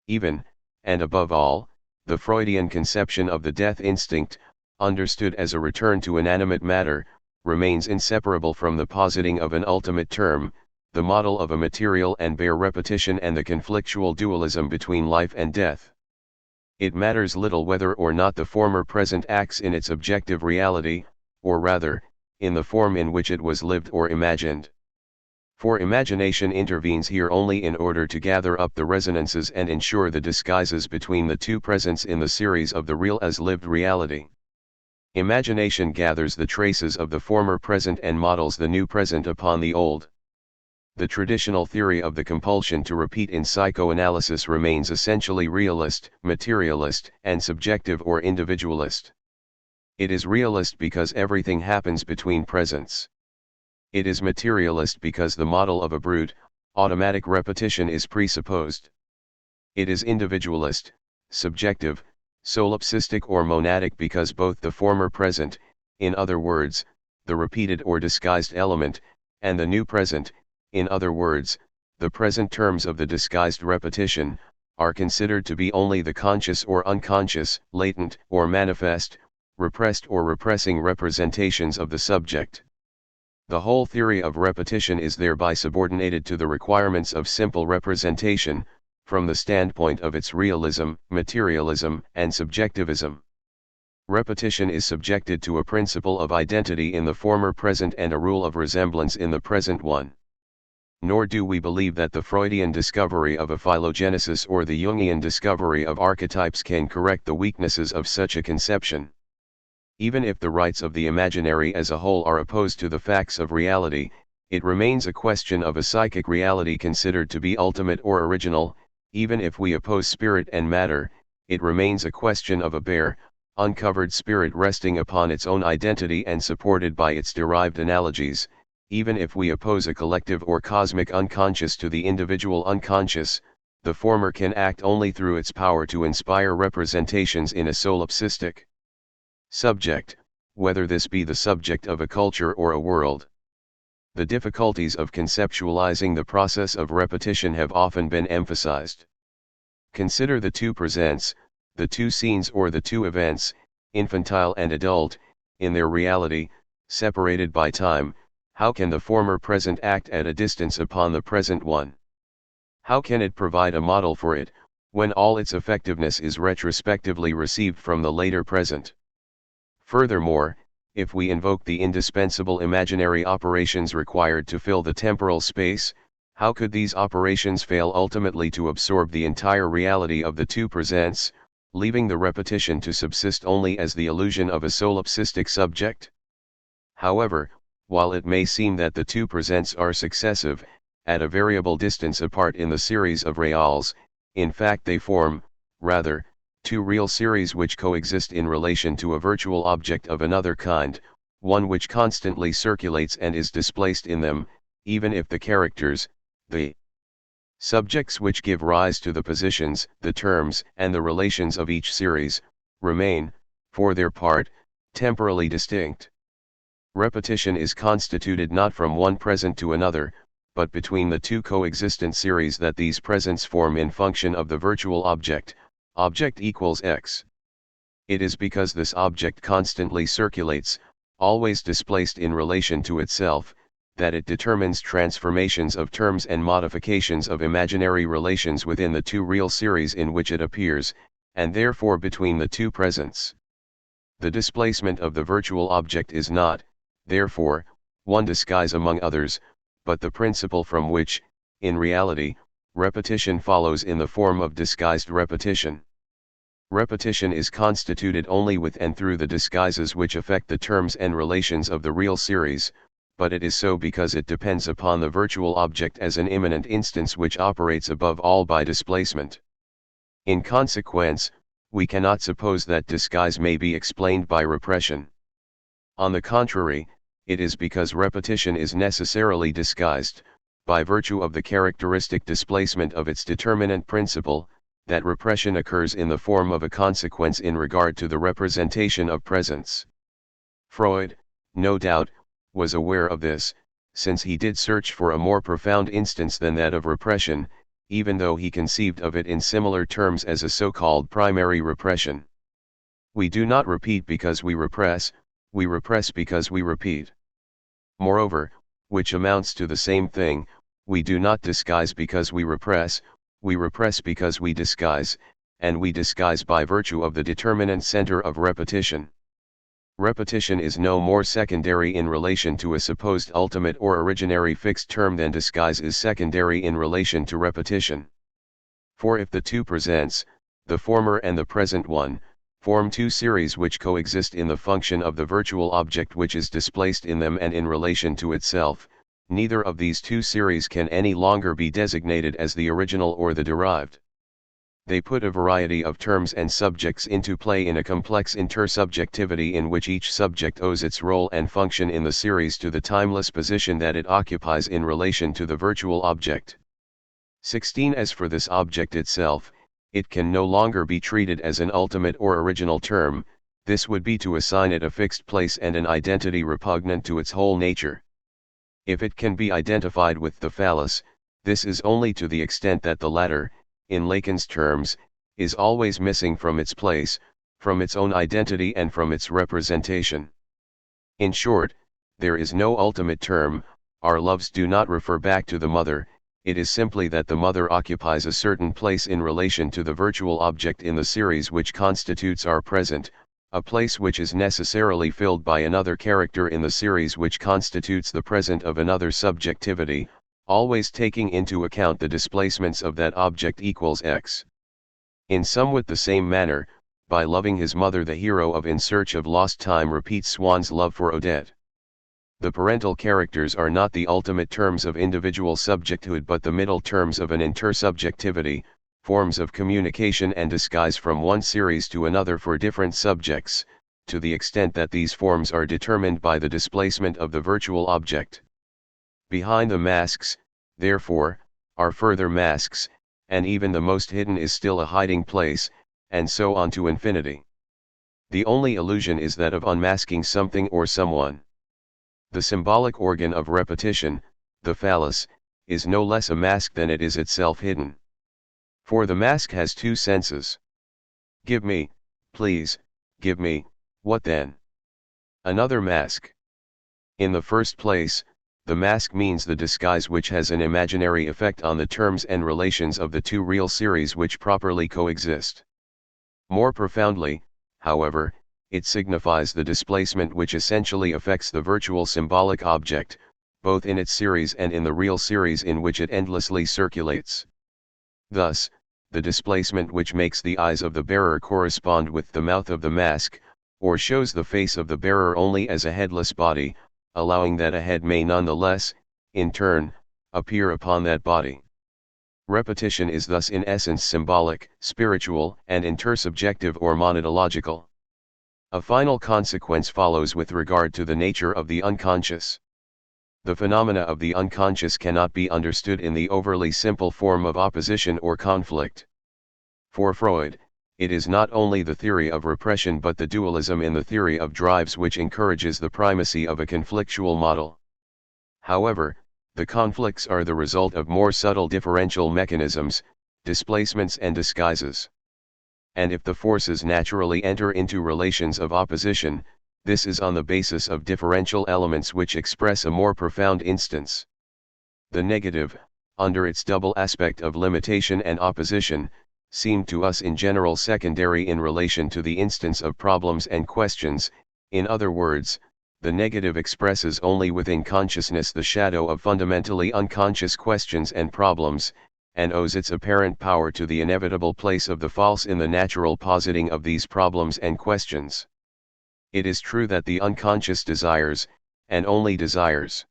Even, and above all, the Freudian conception of the death instinct, understood as a return to inanimate matter, remains inseparable from the positing of an ultimate term, the model of a material and bare repetition and the conflictual dualism between life and death. It matters little whether or not the former present acts in its objective reality, or rather, in the form in which it was lived or imagined. For imagination intervenes here only in order to gather up the resonances and ensure the disguises between the two presents in the series of the real as lived reality. Imagination gathers the traces of the former present and models the new present upon the old. The traditional theory of the compulsion to repeat in psychoanalysis remains essentially realist, materialist, and subjective or individualist. It is realist because everything happens between presents. It is materialist because the model of a brute, automatic repetition is presupposed. It is individualist, subjective, solipsistic or monadic because both the former present, in other words, the repeated or disguised element, and the new present, in other words, the present terms of the disguised repetition, are considered to be only the conscious or unconscious, latent or manifest, repressed or repressing representations of the subject. The whole theory of repetition is thereby subordinated to the requirements of simple representation, from the standpoint of its realism, materialism, and subjectivism. Repetition is subjected to a principle of identity in the former present and a rule of resemblance in the present one. Nor do we believe that the Freudian discovery of a phylogenesis or the Jungian discovery of archetypes can correct the weaknesses of such a conception. Even if the rights of the imaginary as a whole are opposed to the facts of reality, it remains a question of a psychic reality considered to be ultimate or original. Even if we oppose spirit and matter, it remains a question of a bare, uncovered spirit resting upon its own identity and supported by its derived analogies. Even if we oppose a collective or cosmic unconscious to the individual unconscious, the former can act only through its power to inspire representations in a solipsistic subject, whether this be the subject of a culture or a world. The difficulties of conceptualizing the process of repetition have often been emphasized. Consider the two presents, the two scenes or the two events, infantile and adult, in their reality, separated by time. How can the former present act at a distance upon the present one? How can it provide a model for it, when all its effectiveness is retrospectively received from the later present? Furthermore, if we invoke the indispensable imaginary operations required to fill the temporal space, how could these operations fail ultimately to absorb the entire reality of the two presents, leaving the repetition to subsist only as the illusion of a solipsistic subject? However, while it may seem that the two presents are successive, at a variable distance apart in the series of reals, in fact they form, rather, two real series which coexist in relation to a virtual object of another kind, one which constantly circulates and is displaced in them, even if the characters, the subjects which give rise to the positions, the terms, and the relations of each series, remain, for their part, temporally distinct. Repetition is constituted not from one present to another, but between the two coexistent series that these presents form in function of the virtual object, object equals X. It is because this object constantly circulates, always displaced in relation to itself, that it determines transformations of terms and modifications of imaginary relations within the two real series in which it appears, and therefore between the two presents. The displacement of the virtual object is not, therefore, one disguise among others, but the principle from which, in reality, repetition follows in the form of disguised repetition. Repetition is constituted only with and through the disguises which affect the terms and relations of the real series, but it is so because it depends upon the virtual object as an immanent instance which operates above all by displacement. In consequence, we cannot suppose that disguise may be explained by repression. On the contrary, it is because repetition is necessarily disguised, by virtue of the characteristic displacement of its determinant principle, that repression occurs in the form of a consequence in regard to the representation of presence. Freud, no doubt, was aware of this, since he did search for a more profound instance than that of repression, even though he conceived of it in similar terms as a so-called primary repression. We do not repeat because we repress because we repeat. Moreover, which amounts to the same thing, we do not disguise because we repress because we disguise, and we disguise by virtue of the determinant center of repetition. Repetition is no more secondary in relation to a supposed ultimate or originary fixed term than disguise is secondary in relation to repetition. For if the two presents, the former and the present one, form two series which coexist in the function of the virtual object which is displaced in them and in relation to itself. Neither of these two series can any longer be designated as the original or the derived. They put a variety of terms and subjects into play in a complex intersubjectivity in which each subject owes its role and function in the series to the timeless position that it occupies in relation to the virtual object. 16. As for this object itself, it can no longer be treated as an ultimate or original term. This would be to assign it a fixed place and an identity repugnant to its whole nature. If it can be identified with the phallus, this is only to the extent that the latter, in Lacan's terms, is always missing from its place, from its own identity and from its representation. In short, there is no ultimate term. Our loves do not refer back to the mother. It is simply that the mother occupies a certain place in relation to the virtual object in the series which constitutes our present, a place which is necessarily filled by another character in the series which constitutes the present of another subjectivity, always taking into account the displacements of that object equals x. In somewhat the same manner, by loving his mother the hero of In Search of Lost Time repeats Swann's love for Odette. The parental characters are not the ultimate terms of individual subjecthood but the middle terms of an intersubjectivity, forms of communication and disguise from one series to another for different subjects, to the extent that these forms are determined by the displacement of the virtual object. Behind the masks, therefore, are further masks, and even the most hidden is still a hiding place, and so on to infinity. The only illusion is that of unmasking something or someone. The symbolic organ of repetition, the phallus, is no less a mask than it is itself hidden. For the mask has two senses. Give me, please, give me, what then? Another mask. In the first place, the mask means the disguise which has an imaginary effect on the terms and relations of the two real series which properly coexist. More profoundly, however, it signifies the displacement which essentially affects the virtual symbolic object, both in its series and in the real series in which it endlessly circulates. Thus, the displacement which makes the eyes of the bearer correspond with the mouth of the mask, or shows the face of the bearer only as a headless body, allowing that a head may nonetheless, in turn, appear upon that body. Repetition is thus in essence symbolic, spiritual, and intersubjective or monadological. A final consequence follows with regard to the nature of the unconscious. The phenomena of the unconscious cannot be understood in the overly simple form of opposition or conflict. For Freud, it is not only the theory of repression but the dualism in the theory of drives which encourages the primacy of a conflictual model. However, the conflicts are the result of more subtle differential mechanisms, displacements and disguises. And if the forces naturally enter into relations of opposition, this is on the basis of differential elements which express a more profound instance. The negative, under its double aspect of limitation and opposition, seemed to us in general secondary in relation to the instance of problems and questions. In other words, the negative expresses only within consciousness the shadow of fundamentally unconscious questions and problems, and owes its apparent power to the inevitable place of the false in the natural positing of these problems and questions. It is true that the unconscious desires, and only desires.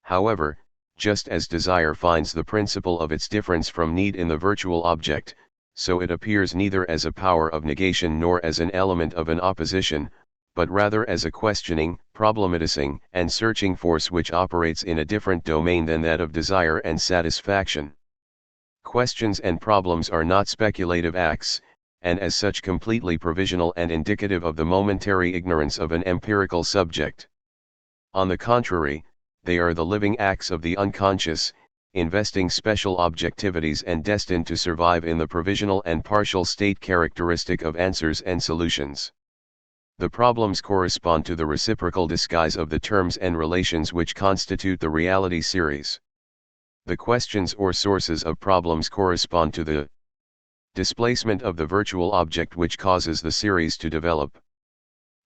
However, just as desire finds the principle of its difference from need in the virtual object, so it appears neither as a power of negation nor as an element of an opposition, but rather as a questioning, problematizing, and searching force which operates in a different domain than that of desire and satisfaction. Questions and problems are not speculative acts, and as such completely provisional and indicative of the momentary ignorance of an empirical subject. On the contrary, they are the living acts of the unconscious, investing special objectivities and destined to survive in the provisional and partial state characteristic of answers and solutions. The problems correspond to the reciprocal disguise of the terms and relations which constitute the reality series. The questions or sources of problems correspond to the displacement of the virtual object which causes the series to develop.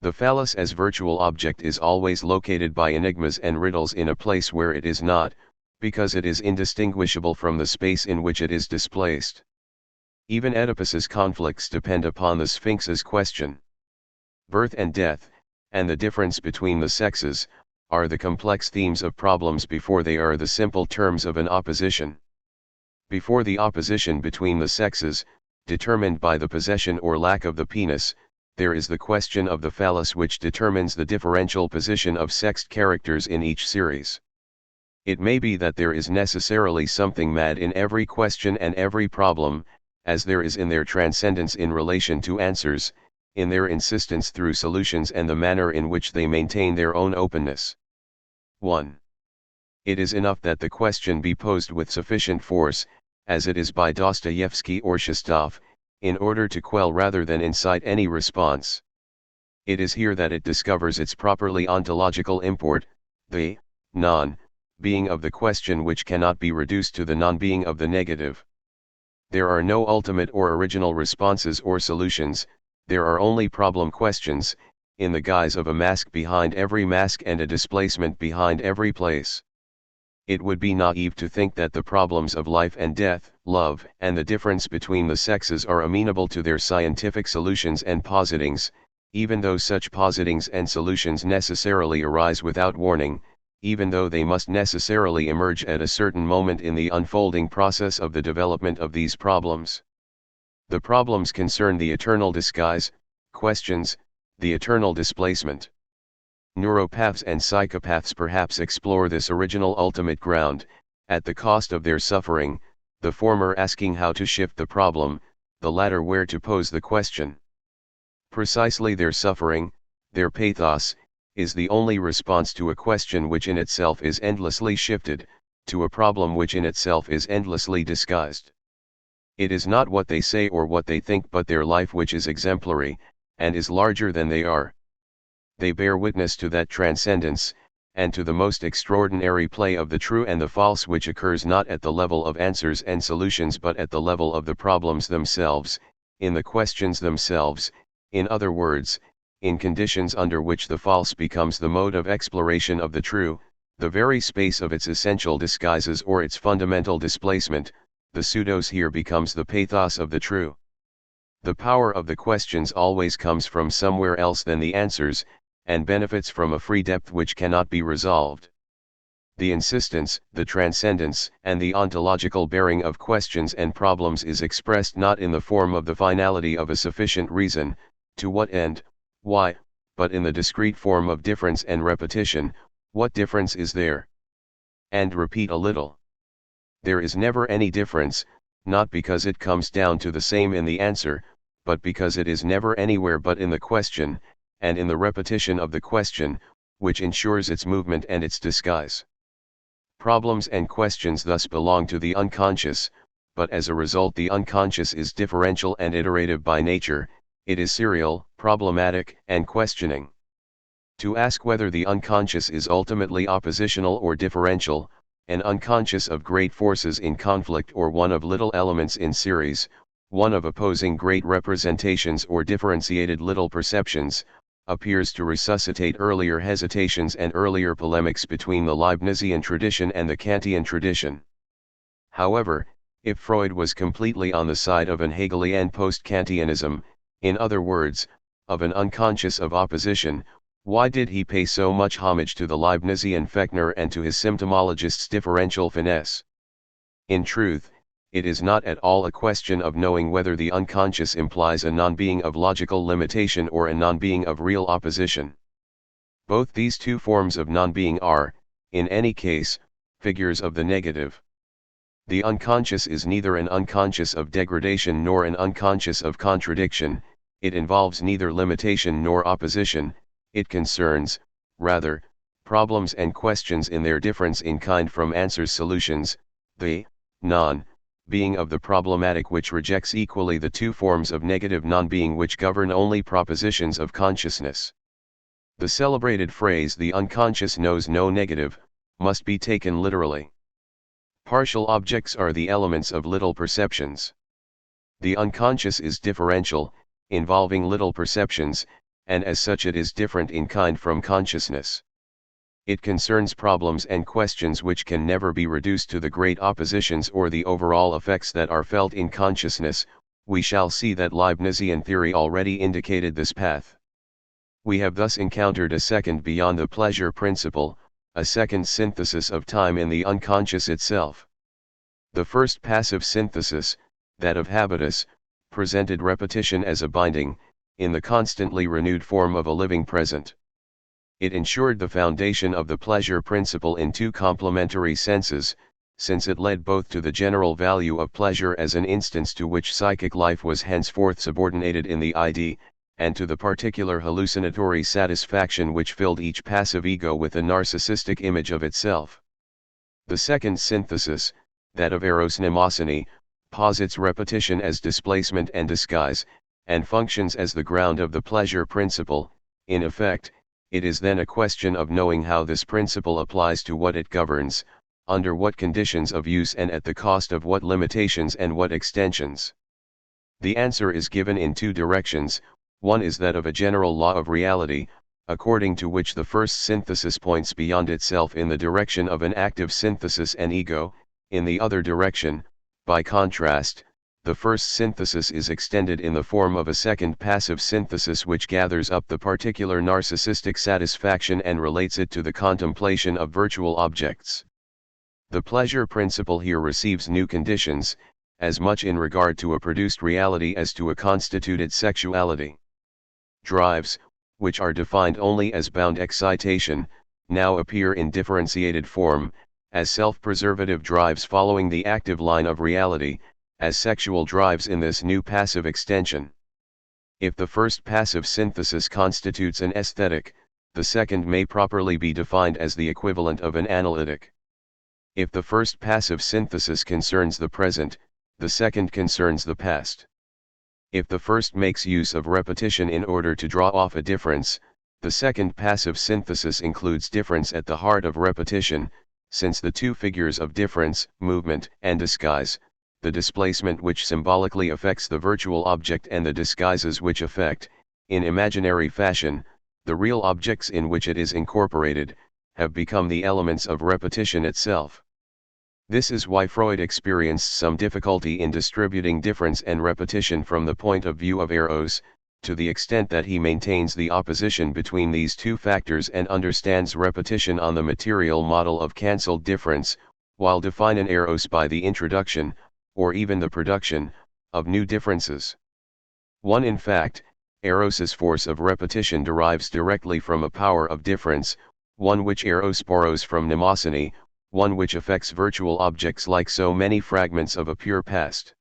The phallus as virtual object is always located by enigmas and riddles in a place where it is not, because it is indistinguishable from the space in which it is displaced. Even Oedipus's conflicts depend upon the Sphinx's question. Birth and death, and the difference between the sexes, are the complex themes of problems before they are the simple terms of an opposition. Before the opposition between the sexes, determined by the possession or lack of the penis, there is the question of the phallus, which determines the differential position of sexed characters in each series. It may be that there is necessarily something mad in every question and every problem, as there is in their transcendence in relation to answers, in their insistence through solutions and the manner in which they maintain their own openness. 1. It is enough that the question be posed with sufficient force, as it is by Dostoevsky or Shestov, in order to quell rather than incite any response. It is here that it discovers its properly ontological import, the non-being of the question, which cannot be reduced to the non-being of the negative. There are no ultimate or original responses or solutions, there are only problem questions, in the guise of a mask behind every mask and a displacement behind every place. It would be naive to think that the problems of life and death, love, and the difference between the sexes are amenable to their scientific solutions and positings, even though such positings and solutions necessarily arise without warning, even though they must necessarily emerge at a certain moment in the unfolding process of the development of these problems. The problems concern the eternal disguise, questions, the eternal displacement. Neuropaths and psychopaths perhaps explore this original ultimate ground, at the cost of their suffering, the former asking how to shift the problem, the latter where to pose the question. Precisely their suffering, their pathos, is the only response to a question which in itself is endlessly shifted, to a problem which in itself is endlessly disguised. It is not what they say or what they think, but their life which is exemplary, and is larger than they are. They bear witness to that transcendence, and to the most extraordinary play of the true and the false, which occurs not at the level of answers and solutions but at the level of the problems themselves, in the questions themselves, in other words, in conditions under which the false becomes the mode of exploration of the true, the very space of its essential disguises or its fundamental displacement. The pseudos here becomes the pathos of the true. The power of the questions always comes from somewhere else than the answers, and benefits from a free depth which cannot be resolved. The insistence, the transcendence, and the ontological bearing of questions and problems is expressed not in the form of the finality of a sufficient reason, to what end, why, but in the discrete form of difference and repetition. What difference is there? And repeat a little. There is never any difference, not because it comes down to the same in the answer, but because it is never anywhere but in the question, and in the repetition of the question, which ensures its movement and its disguise. Problems and questions thus belong to the unconscious, but as a result the unconscious is differential and iterative by nature, it is serial, problematic, and questioning. To ask whether the unconscious is ultimately oppositional or differential, an unconscious of great forces in conflict or one of little elements in series, one of opposing great representations or differentiated little perceptions, appears to resuscitate earlier hesitations and earlier polemics between the Leibnizian tradition and the Kantian tradition. However, if Freud was completely on the side of an Hegelian post-Kantianism, in other words, of an unconscious of opposition, why did he pay so much homage to the Leibnizian Fechner and to his symptomologist's differential finesse? In truth, it is not at all a question of knowing whether the unconscious implies a non-being of logical limitation or a non-being of real opposition. Both these two forms of non-being are, in any case, figures of the negative. The unconscious is neither an unconscious of degradation nor an unconscious of contradiction, it involves neither limitation nor opposition. It concerns, rather, problems and questions in their difference in kind from answers solutions, the non-being of the problematic which rejects equally the two forms of negative non-being which govern only propositions of consciousness. The celebrated phrase "the unconscious knows no negative," must be taken literally. Partial objects are the elements of little perceptions. The unconscious is differential, involving little perceptions, and as such it is different in kind from consciousness. It concerns problems and questions which can never be reduced to the great oppositions or the overall effects that are felt in consciousness, We shall see that Leibnizian theory already indicated this path. We have thus encountered a second beyond the pleasure principle, a second synthesis of time in the unconscious itself. The first passive synthesis, that of habitus, presented repetition as a binding, in the constantly renewed form of a living present. It ensured the foundation of the pleasure principle in two complementary senses, since it led both to the general value of pleasure as an instance to which psychic life was henceforth subordinated in the ID, and to the particular hallucinatory satisfaction which filled each passive ego with a narcissistic image of itself. The second synthesis, that of eros mnemosyne, posits repetition as displacement and disguise, and functions as the ground of the pleasure principle. In effect, it is then a question of knowing how this principle applies to what it governs, under what conditions of use and at the cost of what limitations and what extensions. The answer is given in two directions. One is that of a general law of reality, according to which the first synthesis points beyond itself in the direction of an active synthesis and ego. In the other direction, by contrast, the first synthesis is extended in the form of a second passive synthesis which gathers up the particular narcissistic satisfaction and relates it to the contemplation of virtual objects. The pleasure principle here receives new conditions, as much in regard to a produced reality as to a constituted sexuality. Drives, which are defined only as bound excitation, now appear in differentiated form, as self-preservative drives following the active line of reality, as sexual drives in this new passive extension. If the first passive synthesis constitutes an aesthetic, the second may properly be defined as the equivalent of an analytic. If the first passive synthesis concerns the present, the second concerns the past. If the first makes use of repetition in order to draw off a difference, the second passive synthesis includes difference at the heart of repetition, since the two figures of difference, movement, and disguise, the displacement which symbolically affects the virtual object and the disguises which affect, in imaginary fashion, the real objects in which it is incorporated, have become the elements of repetition itself. This is why Freud experienced some difficulty in distributing difference and repetition from the point of view of eros, to the extent that he maintains the opposition between these two factors and understands repetition on the material model of cancelled difference, while defining eros by the introduction, or even the production, of new differences. In fact, eros's force of repetition derives directly from a power of difference, one which eros borrows from mnemosyne, one which affects virtual objects like so many fragments of a pure past.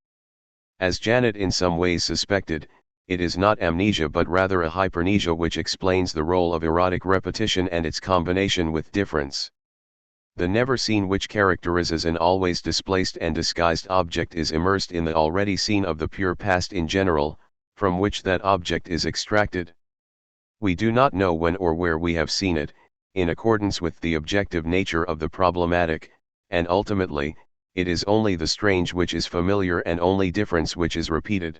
As Janet in some ways suspected, it is not amnesia but rather a hypermnesia which explains the role of erotic repetition and its combination with difference. The never seen which characterizes an always displaced and disguised object is immersed in the already seen of the pure past in general, from which that object is extracted. We do not know when or where we have seen it, in accordance with the objective nature of the problematic, and ultimately, it is only the strange which is familiar and only difference which is repeated.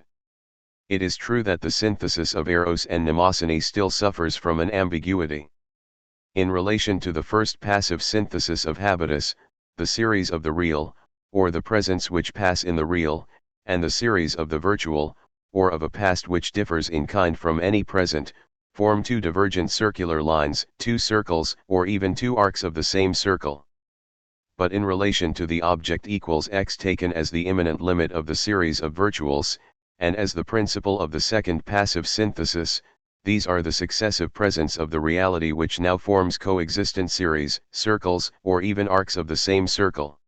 It is true that the synthesis of eros and mnemosyne still suffers from an ambiguity. In relation to the first passive synthesis of habitus, the series of the real, or the presents which pass in the real, and the series of the virtual, or of a past which differs in kind from any present, form two divergent circular lines, two circles, or even two arcs of the same circle. But in relation to the object equals x taken as the immanent limit of the series of virtuals, and as the principle of the second passive synthesis, these are the successive presents of the reality which now forms coexistent series, circles, or even arcs of the same circle.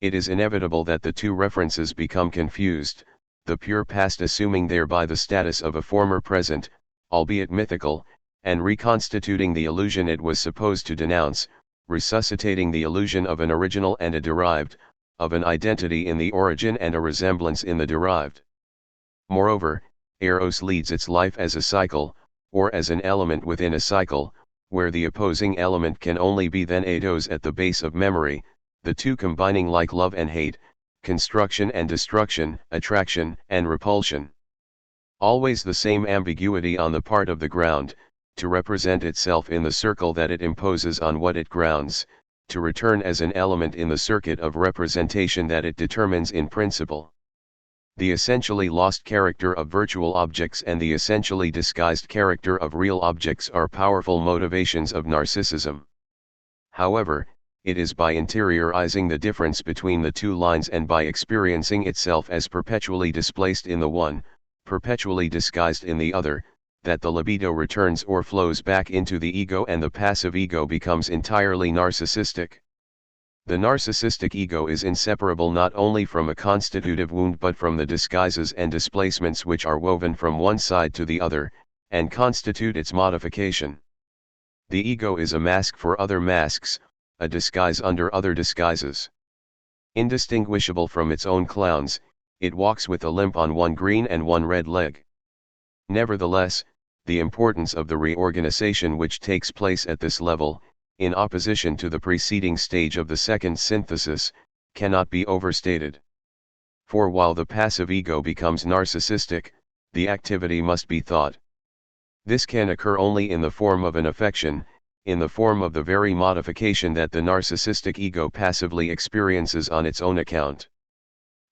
It is inevitable that the two references become confused, the pure past assuming thereby the status of a former present, albeit mythical, and reconstituting the illusion it was supposed to denounce, resuscitating the illusion of an original and a derived, of an identity in the origin and a resemblance in the derived. Moreover, eros leads its life as a cycle, or as an element within a cycle, where the opposing element can only be then eidos at the base of memory, the two combining like love and hate, construction and destruction, attraction and repulsion. Always the same ambiguity on the part of the ground, to represent itself in the circle that it imposes on what it grounds, to return as an element in the circuit of representation that it determines in principle. The essentially lost character of virtual objects and the essentially disguised character of real objects are powerful motivations of narcissism. However, it is by interiorizing the difference between the two lines and by experiencing itself as perpetually displaced in the one, perpetually disguised in the other, that the libido returns or flows back into the ego and the passive ego becomes entirely narcissistic. The narcissistic ego is inseparable not only from a constitutive wound but from the disguises and displacements which are woven from one side to the other, and constitute its modification. The ego is a mask for other masks, a disguise under other disguises. Indistinguishable from its own clowns, it walks with a limp on one green and one red leg. Nevertheless, the importance of the reorganization which takes place at this level, in opposition to the preceding stage of the second synthesis, cannot be overstated. For while the passive ego becomes narcissistic, the activity must be thought. This can occur only in the form of an affection, in the form of the very modification that the narcissistic ego passively experiences on its own account.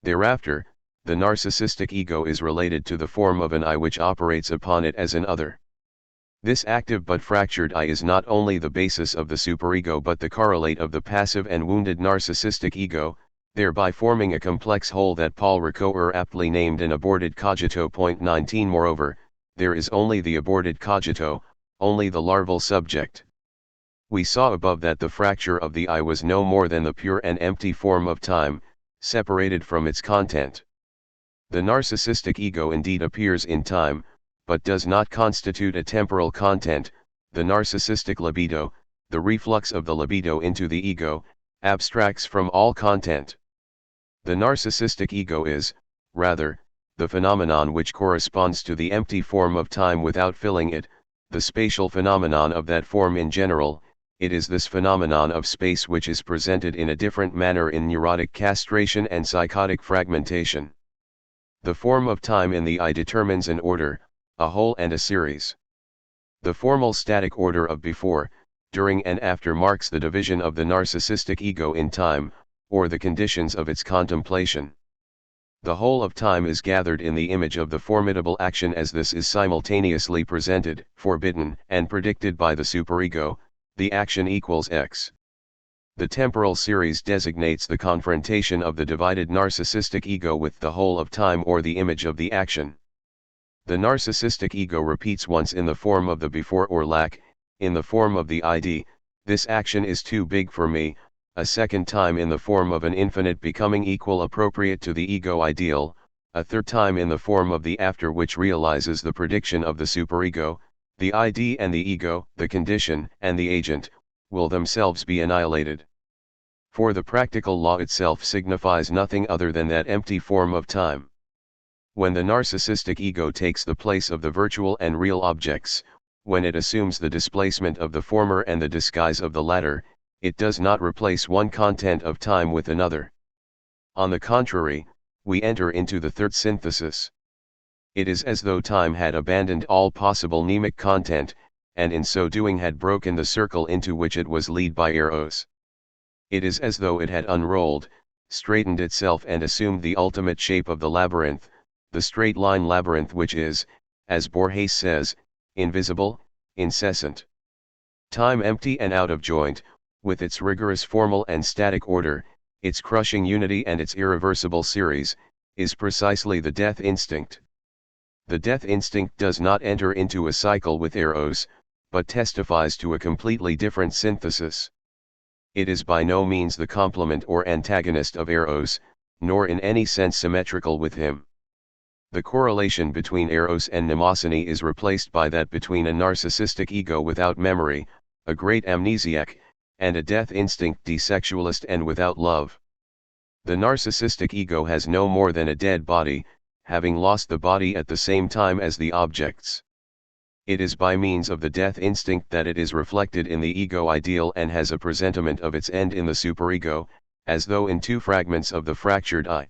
Thereafter, the narcissistic ego is related to the form of an I which operates upon it as an other. This active but fractured I is not only the basis of the superego but the correlate of the passive and wounded narcissistic ego, thereby forming a complex whole that Paul Ricoeur aptly named an aborted cogito. 19 Moreover, there is only the aborted cogito, only the larval subject. We saw above that the fracture of the I was no more than the pure and empty form of time, separated from its content. The narcissistic ego indeed appears in time, but does not constitute a temporal content. The narcissistic libido, the reflux of the libido into the ego, abstracts from all content. The narcissistic ego is, rather, the phenomenon which corresponds to the empty form of time without filling it, the spatial phenomenon of that form in general. It is this phenomenon of space which is presented in a different manner in neurotic castration and psychotic fragmentation. The form of time in the I determines an order, a whole and a series. The formal static order of before, during and after marks the division of the narcissistic ego in time, or the conditions of its contemplation. The whole of time is gathered in the image of the formidable action as this is simultaneously presented, forbidden, and predicted by the superego. The action equals X. The temporal series designates the confrontation of the divided narcissistic ego with the whole of time or the image of the action. The narcissistic ego repeats once in the form of the before or lack, in the form of the ID, this action is too big for me, a second time in the form of an infinite becoming equal appropriate to the ego ideal, a third time in the form of the after which realizes the prediction of the superego. The ID and the ego, the condition and the agent, will themselves be annihilated. For the practical law itself signifies nothing other than that empty form of time. When the narcissistic ego takes the place of the virtual and real objects, when it assumes the displacement of the former and the disguise of the latter, it does not replace one content of time with another. On the contrary, we enter into the third synthesis. It is as though time had abandoned all possible mnemic content, and in so doing had broken the circle into which it was led by eros. It is as though it had unrolled, straightened itself and assumed the ultimate shape of the labyrinth, the straight-line labyrinth which is, as Borges says, invisible, incessant. Time empty and out of joint, with its rigorous formal and static order, its crushing unity and its irreversible series, is precisely the death instinct. The death instinct does not enter into a cycle with eros, but testifies to a completely different synthesis. It is by no means the complement or antagonist of eros, nor in any sense symmetrical with him. The correlation between eros and mnemosyne is replaced by that between a narcissistic ego without memory, a great amnesiac, and a death instinct desexualist and without love. The narcissistic ego has no more than a dead body, having lost the body at the same time as the objects. It is by means of the death instinct that it is reflected in the ego ideal and has a presentiment of its end in the superego, as though in two fragments of the fractured I.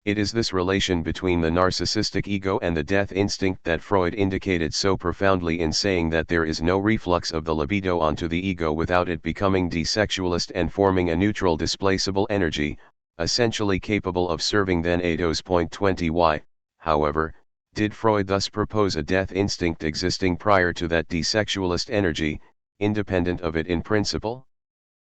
It is this relation between the narcissistic ego and the death instinct that Freud indicated so profoundly in saying that there is no reflux of the libido onto the ego without it becoming desexualist and forming a neutral displaceable energy, essentially capable of serving then Ados. 20. Why, however, did Freud thus propose a death instinct existing prior to that desexualist energy, independent of it in principle?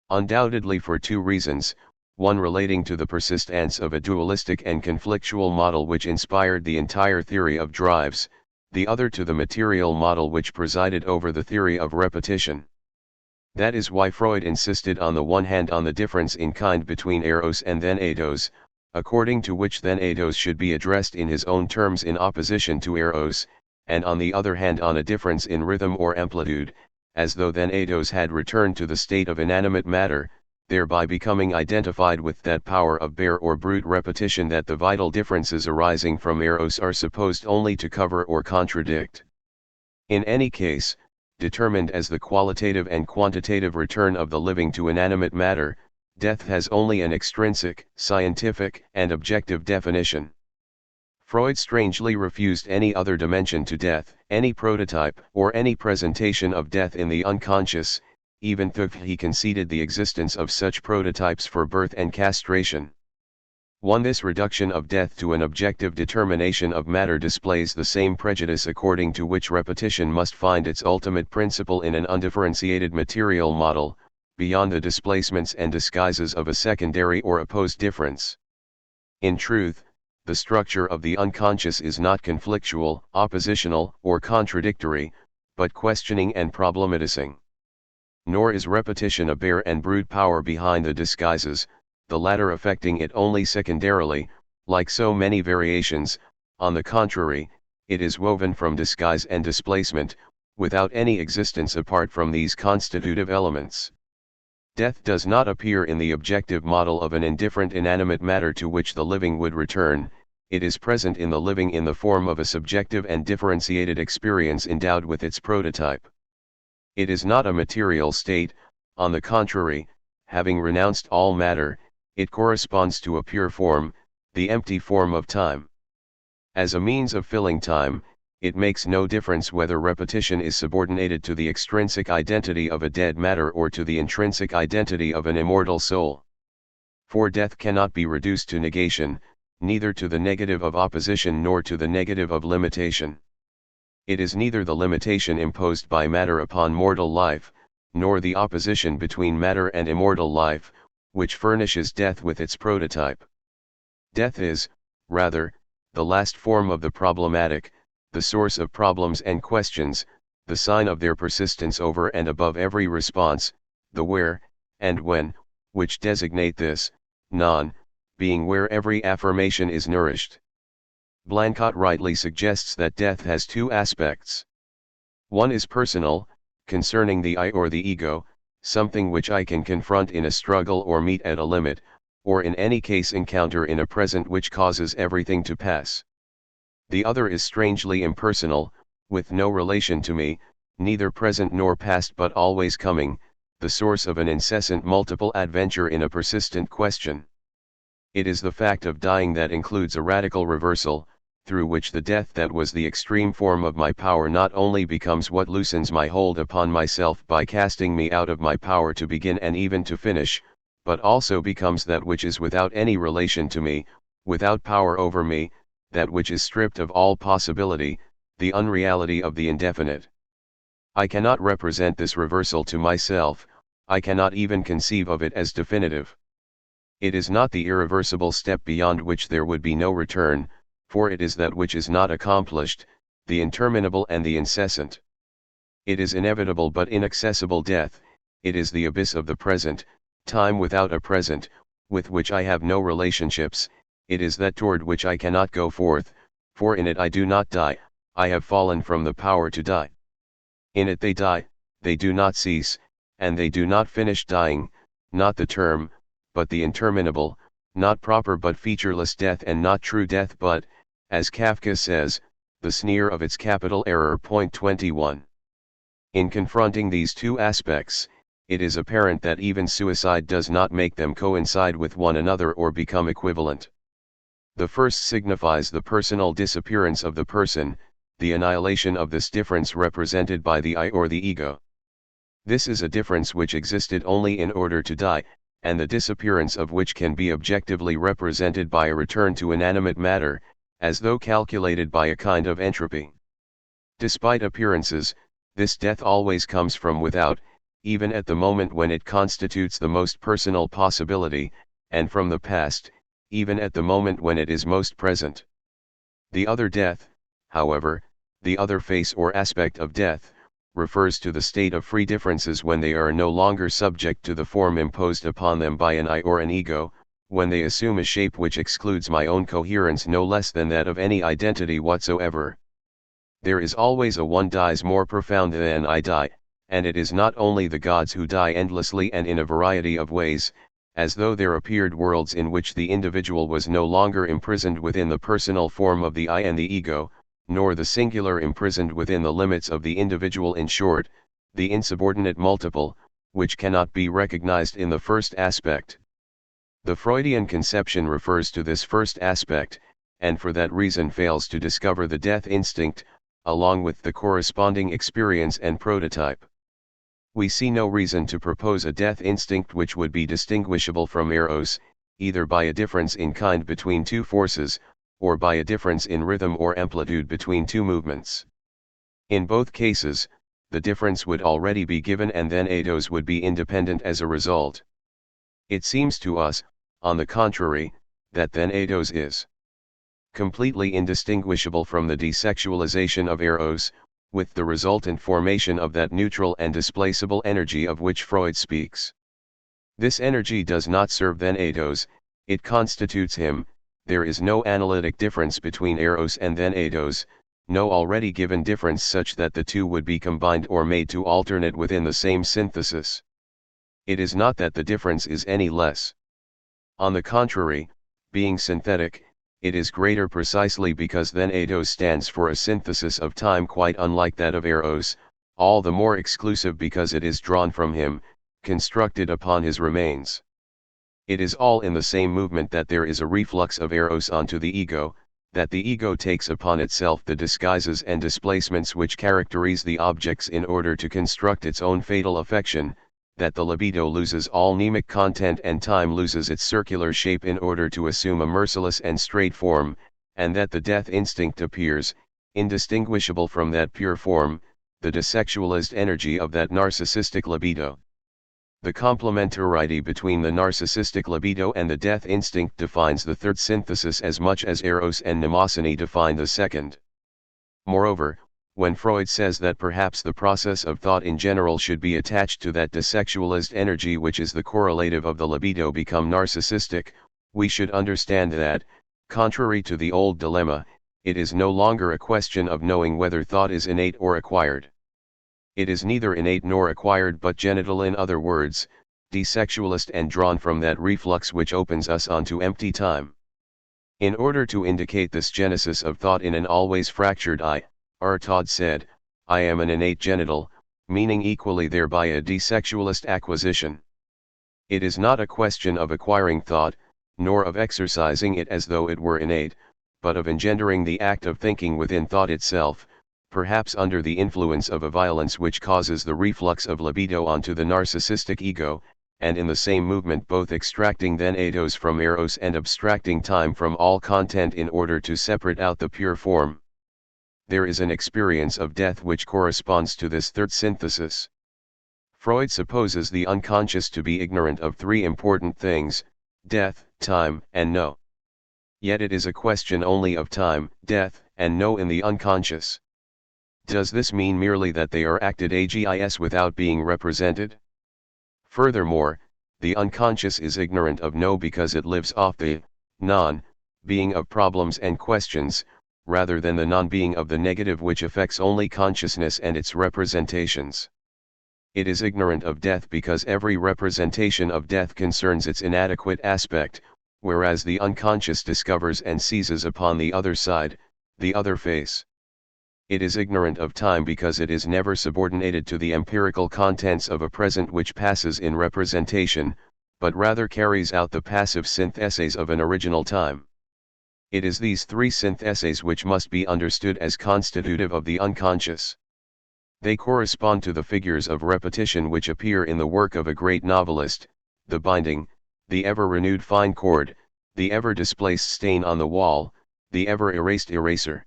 Undoubtedly for two reasons, one relating to the persistence of a dualistic and conflictual model which inspired the entire theory of drives, the other to the material model which presided over the theory of repetition. That is why Freud insisted on the one hand on the difference in kind between eros and then eidos, according to which then eidos should be addressed in his own terms in opposition to eros, and on the other hand on a difference in rhythm or amplitude, as though then eidos had returned to the state of inanimate matter, thereby becoming identified with that power of bare or brute repetition that the vital differences arising from eros are supposed only to cover or contradict. In any case, determined as the qualitative and quantitative return of the living to inanimate matter, death has only an extrinsic, scientific, and objective definition. Freud strangely refused any other dimension to death, any prototype, or any presentation of death in the unconscious, even though he conceded the existence of such prototypes for birth and castration. 1. This reduction of death to an objective determination of matter displays the same prejudice according to which repetition must find its ultimate principle in an undifferentiated material model, beyond the displacements and disguises of a secondary or opposed difference. In truth, the structure of the unconscious is not conflictual, oppositional, or contradictory, but questioning and problematizing. Nor is repetition a bare and brute power behind the disguises, the latter affecting it only secondarily, like so many variations. On the contrary, it is woven from disguise and displacement, without any existence apart from these constitutive elements. Death does not appear in the objective model of an indifferent inanimate matter to which the living would return, it is present in the living in the form of a subjective and differentiated experience endowed with its prototype. It is not a material state, on the contrary, having renounced all matter, it corresponds to a pure form, the empty form of time. As a means of filling time, it makes no difference whether repetition is subordinated to the extrinsic identity of a dead matter or to the intrinsic identity of an immortal soul. For death cannot be reduced to negation, neither to the negative of opposition nor to the negative of limitation. It is neither the limitation imposed by matter upon mortal life, nor the opposition between matter and immortal life, which furnishes death with its prototype. Death is, rather, the last form of the problematic, the source of problems and questions, the sign of their persistence over and above every response, the where, and when, which designate this, non-being where every affirmation is nourished. Blanchot rightly suggests that death has two aspects. One is personal, concerning the I or the ego, something which I can confront in a struggle or meet at a limit, or in any case encounter in a present which causes everything to pass. The other is strangely impersonal, with no relation to me, neither present nor past but always coming, the source of an incessant multiple adventure in a persistent question. It is the fact of dying that includes a radical reversal, through which the death that was the extreme form of my power not only becomes what loosens my hold upon myself by casting me out of my power to begin and even to finish, but also becomes that which is without any relation to me, without power over me, that which is stripped of all possibility, the unreality of the indefinite. I cannot represent this reversal to myself, I cannot even conceive of it as definitive. It is not the irreversible step beyond which there would be no return, for it is that which is not accomplished, the interminable and the incessant. It is inevitable but inaccessible death, it is the abyss of the present, time without a present, with which I have no relationships, it is that toward which I cannot go forth, for in it I do not die, I have fallen from the power to die. In it they die, they do not cease, and they do not finish dying, not the term, but the interminable, not proper but featureless death and not true death but, as Kafka says, the sneer of its capital error. 21. In confronting these two aspects, it is apparent that even suicide does not make them coincide with one another or become equivalent. The first signifies the personal disappearance of the person, the annihilation of this difference represented by the I or the ego. This is a difference which existed only in order to die, and the disappearance of which can be objectively represented by a return to inanimate matter, as though calculated by a kind of entropy. Despite appearances, this death always comes from without, even at the moment when it constitutes the most personal possibility, and from the past, even at the moment when it is most present. The other death, however, the other face or aspect of death, refers to the state of free differences when they are no longer subject to the form imposed upon them by an I or an ego, when they assume a shape which excludes my own coherence no less than that of any identity whatsoever. There is always a one dies more profound than I die, and it is not only the gods who die endlessly and in a variety of ways, as though there appeared worlds in which the individual was no longer imprisoned within the personal form of the I and the ego, nor the singular imprisoned within the limits of the individual, in short, the insubordinate multiple, which cannot be recognized in the first aspect. The Freudian conception refers to this first aspect, and for that reason fails to discover the death instinct, along with the corresponding experience and prototype. We see no reason to propose a death instinct which would be distinguishable from eros, either by a difference in kind between two forces, or by a difference in rhythm or amplitude between two movements. In both cases, the difference would already be given and then eidos would be independent as a result. It seems to us, on the contrary, that then eidos is completely indistinguishable from the desexualization of eros, with the resultant formation of that neutral and displaceable energy of which Freud speaks. This energy does not serve then eidos, it constitutes him. There is no analytic difference between eros and then eidos, no already given difference such that the two would be combined or made to alternate within the same synthesis. It is not that the difference is any less. On the contrary, being synthetic, it is greater precisely because then eidos stands for a synthesis of time quite unlike that of eros, all the more exclusive because it is drawn from him, constructed upon his remains. It is all in the same movement that there is a reflux of eros onto the ego, that the ego takes upon itself the disguises and displacements which characterize the objects in order to construct its own fatal affection, that the libido loses all mnemic content and time loses its circular shape in order to assume a merciless and straight form, and that the death instinct appears, indistinguishable from that pure form, the desexualized energy of that narcissistic libido. The complementarity between the narcissistic libido and the death instinct defines the third synthesis as much as eros and mnemosyne define the second. Moreover, when Freud says that perhaps the process of thought in general should be attached to that desexualized energy which is the correlative of the libido become narcissistic, we should understand that, contrary to the old dilemma, it is no longer a question of knowing whether thought is innate or acquired. It is neither innate nor acquired but genital, in other words, desexualist and drawn from that reflux which opens us onto empty time. In order to indicate this genesis of thought in an always fractured I, Todd said, I am an innate genital, meaning equally thereby a desexualist acquisition. It is not a question of acquiring thought, nor of exercising it as though it were innate, but of engendering the act of thinking within thought itself, perhaps under the influence of a violence which causes the reflux of libido onto the narcissistic ego, and in the same movement both extracting then eidos from eros and abstracting time from all content in order to separate out the pure form. There is an experience of death which corresponds to this third synthesis. Freud supposes the unconscious to be ignorant of three important things: death, time, and no. Yet it is a question only of time, death, and no in the unconscious. Does this mean merely that they are acted agis without being represented? Furthermore, the unconscious is ignorant of no because it lives off the non-being of problems and questions, rather than the non-being of the negative which affects only consciousness and its representations. It is ignorant of death because every representation of death concerns its inadequate aspect, whereas the unconscious discovers and seizes upon the other side, the other face. It is ignorant of time because it is never subordinated to the empirical contents of a present which passes in representation, but rather carries out the passive syntheses of an original time. It is these three syntheses which must be understood as constitutive of the unconscious. They correspond to the figures of repetition which appear in the work of a great novelist, the binding, the ever-renewed fine cord, the ever-displaced stain on the wall, the ever-erased eraser.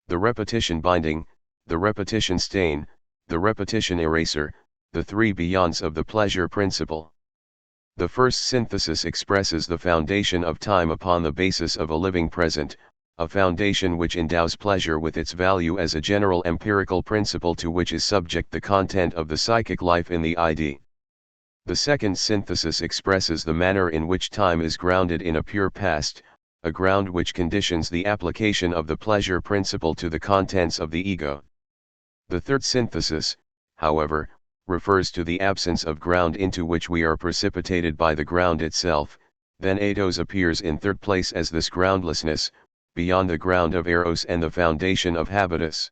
The repetition binding, the repetition stain, the repetition eraser, the three beyonds of the pleasure principle. The first synthesis expresses the foundation of time upon the basis of a living present, a foundation which endows pleasure with its value as a general empirical principle to which is subject the content of the psychic life in the ID. The second synthesis expresses the manner in which time is grounded in a pure past, a ground which conditions the application of the pleasure principle to the contents of the ego. The third synthesis, however, refers to the absence of ground into which we are precipitated by the ground itself. Then eidos appears in third place as this groundlessness, beyond the ground of eros and the foundation of habitus.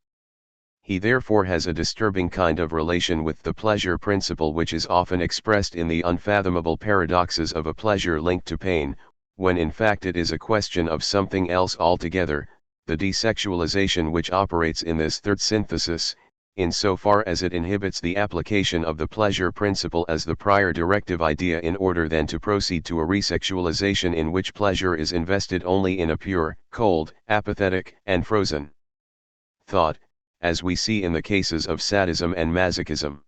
He therefore has a disturbing kind of relation with the pleasure principle which is often expressed in the unfathomable paradoxes of a pleasure linked to pain, when in fact it is a question of something else altogether, the desexualization which operates in this third synthesis, insofar as it inhibits the application of the pleasure principle as the prior directive idea in order then to proceed to a resexualization in which pleasure is invested only in a pure, cold, apathetic, and frozen thought, as we see in the cases of sadism and masochism.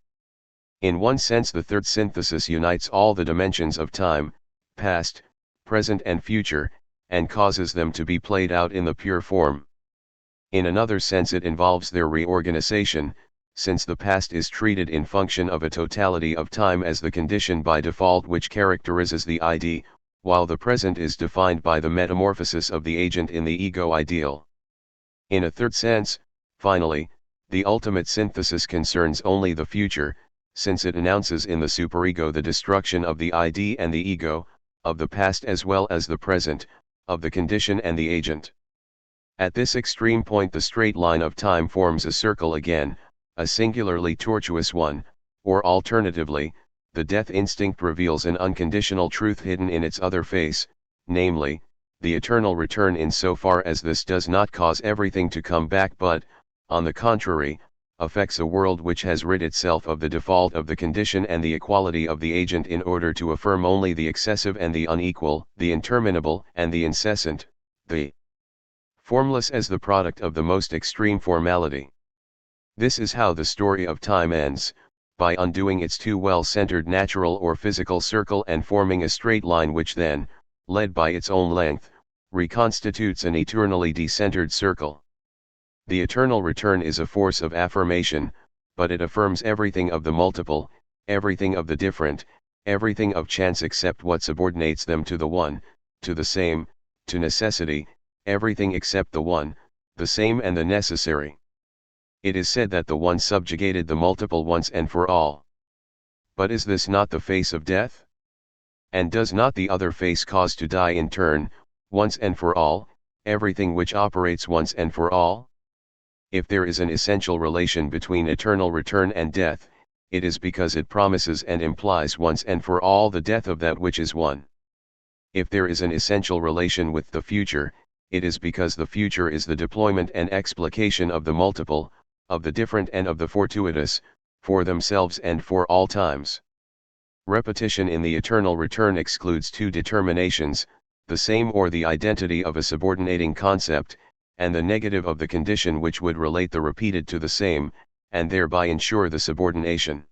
In one sense the third synthesis unites all the dimensions of time, past, present and future, and causes them to be played out in the pure form. In another sense it involves their reorganization, since the past is treated in function of a totality of time as the condition by default which characterizes the ID, while the present is defined by the metamorphosis of the agent in the ego ideal. In a third sense, finally, the ultimate synthesis concerns only the future, since it announces in the superego the destruction of the ID and the ego, of the past as well as the present, of the condition and the agent. At this extreme point the straight line of time forms a circle again, a singularly tortuous one, or alternatively, the death instinct reveals an unconditional truth hidden in its other face, namely, the eternal return insofar as this does not cause everything to come back but, on the contrary, affects a world which has rid itself of the default of the condition and the equality of the agent in order to affirm only the excessive and the unequal, the interminable and the incessant, the formless as the product of the most extreme formality. This is how the story of time ends, by undoing its too well-centered natural or physical circle and forming a straight line which then, led by its own length, reconstitutes an eternally decentered circle. The eternal return is a force of affirmation, but it affirms everything of the multiple, everything of the different, everything of chance except what subordinates them to the one, to the same, to necessity, everything except the one, the same and the necessary. It is said that the one subjugated the multiple once and for all. But is this not the face of death? And does not the other face cause to die in turn, once and for all, everything which operates once and for all? If there is an essential relation between eternal return and death, it is because it promises and implies once and for all the death of that which is one. If there is an essential relation with the future, it is because the future is the deployment and explication of the multiple, of the different and of the fortuitous, for themselves and for all times. Repetition in the eternal return excludes two determinations, the same or the identity of a subordinating concept, and the negative of the condition which would relate the repeated to the same, and thereby ensure the subordination.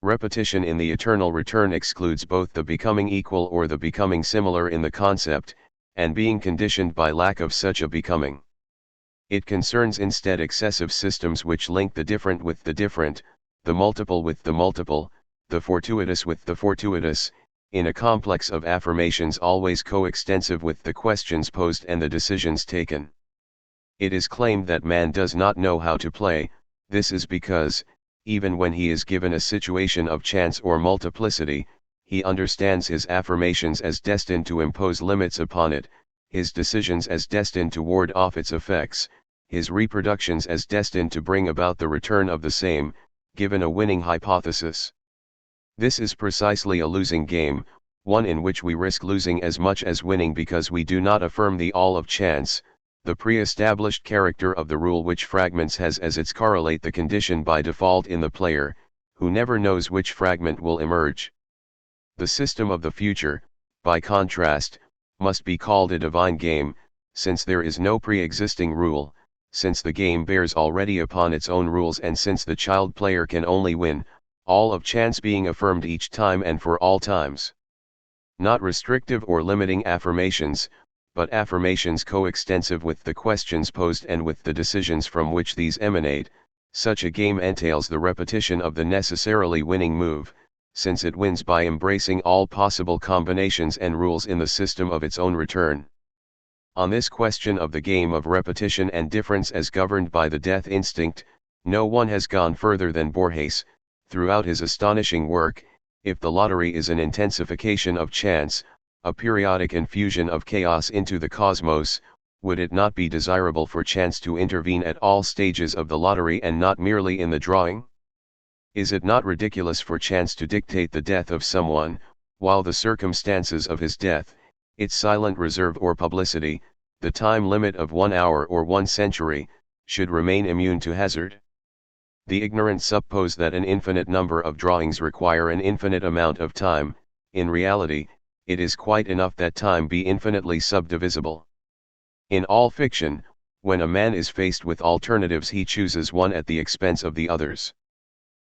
Repetition in the eternal return excludes both the becoming equal or the becoming similar in the concept, and being conditioned by lack of such a becoming. It concerns instead excessive systems which link the different with the different, the multiple with the multiple, the fortuitous with the fortuitous, in a complex of affirmations always coextensive with the questions posed and the decisions taken. It is claimed that man does not know how to play. This is because, even when he is given a situation of chance or multiplicity, he understands his affirmations as destined to impose limits upon it, his decisions as destined to ward off its effects, his reproductions as destined to bring about the return of the same, given a winning hypothesis. This is precisely a losing game, one in which we risk losing as much as winning because we do not affirm the all of chance, the pre-established character of the rule which fragments has as its correlate the condition by default in the player, who never knows which fragment will emerge. The system of the future, by contrast, must be called a divine game, since there is no pre-existing rule, since the game bears already upon its own rules, and since the child player can only win, all of chance being affirmed each time and for all times. Not restrictive or limiting affirmations, but affirmations coextensive with the questions posed and with the decisions from which these emanate. Such a game entails the repetition of the necessarily winning move, since it wins by embracing all possible combinations and rules in the system of its own return. On this question of the game of repetition and difference as governed by the death instinct, no one has gone further than Borges, throughout his astonishing work. If the lottery is an intensification of chance, a periodic infusion of chaos into the cosmos, would it not be desirable for chance to intervene at all stages of the lottery and not merely in the drawing? Is it not ridiculous for chance to dictate the death of someone, while the circumstances of his death, its silent reserve or publicity, the time limit of 1 hour or 1 century, should remain immune to hazard? The ignorant suppose that an infinite number of drawings require an infinite amount of time. In reality, it is quite enough that time be infinitely subdivisible. In all fiction, when a man is faced with alternatives, he chooses one at the expense of the others.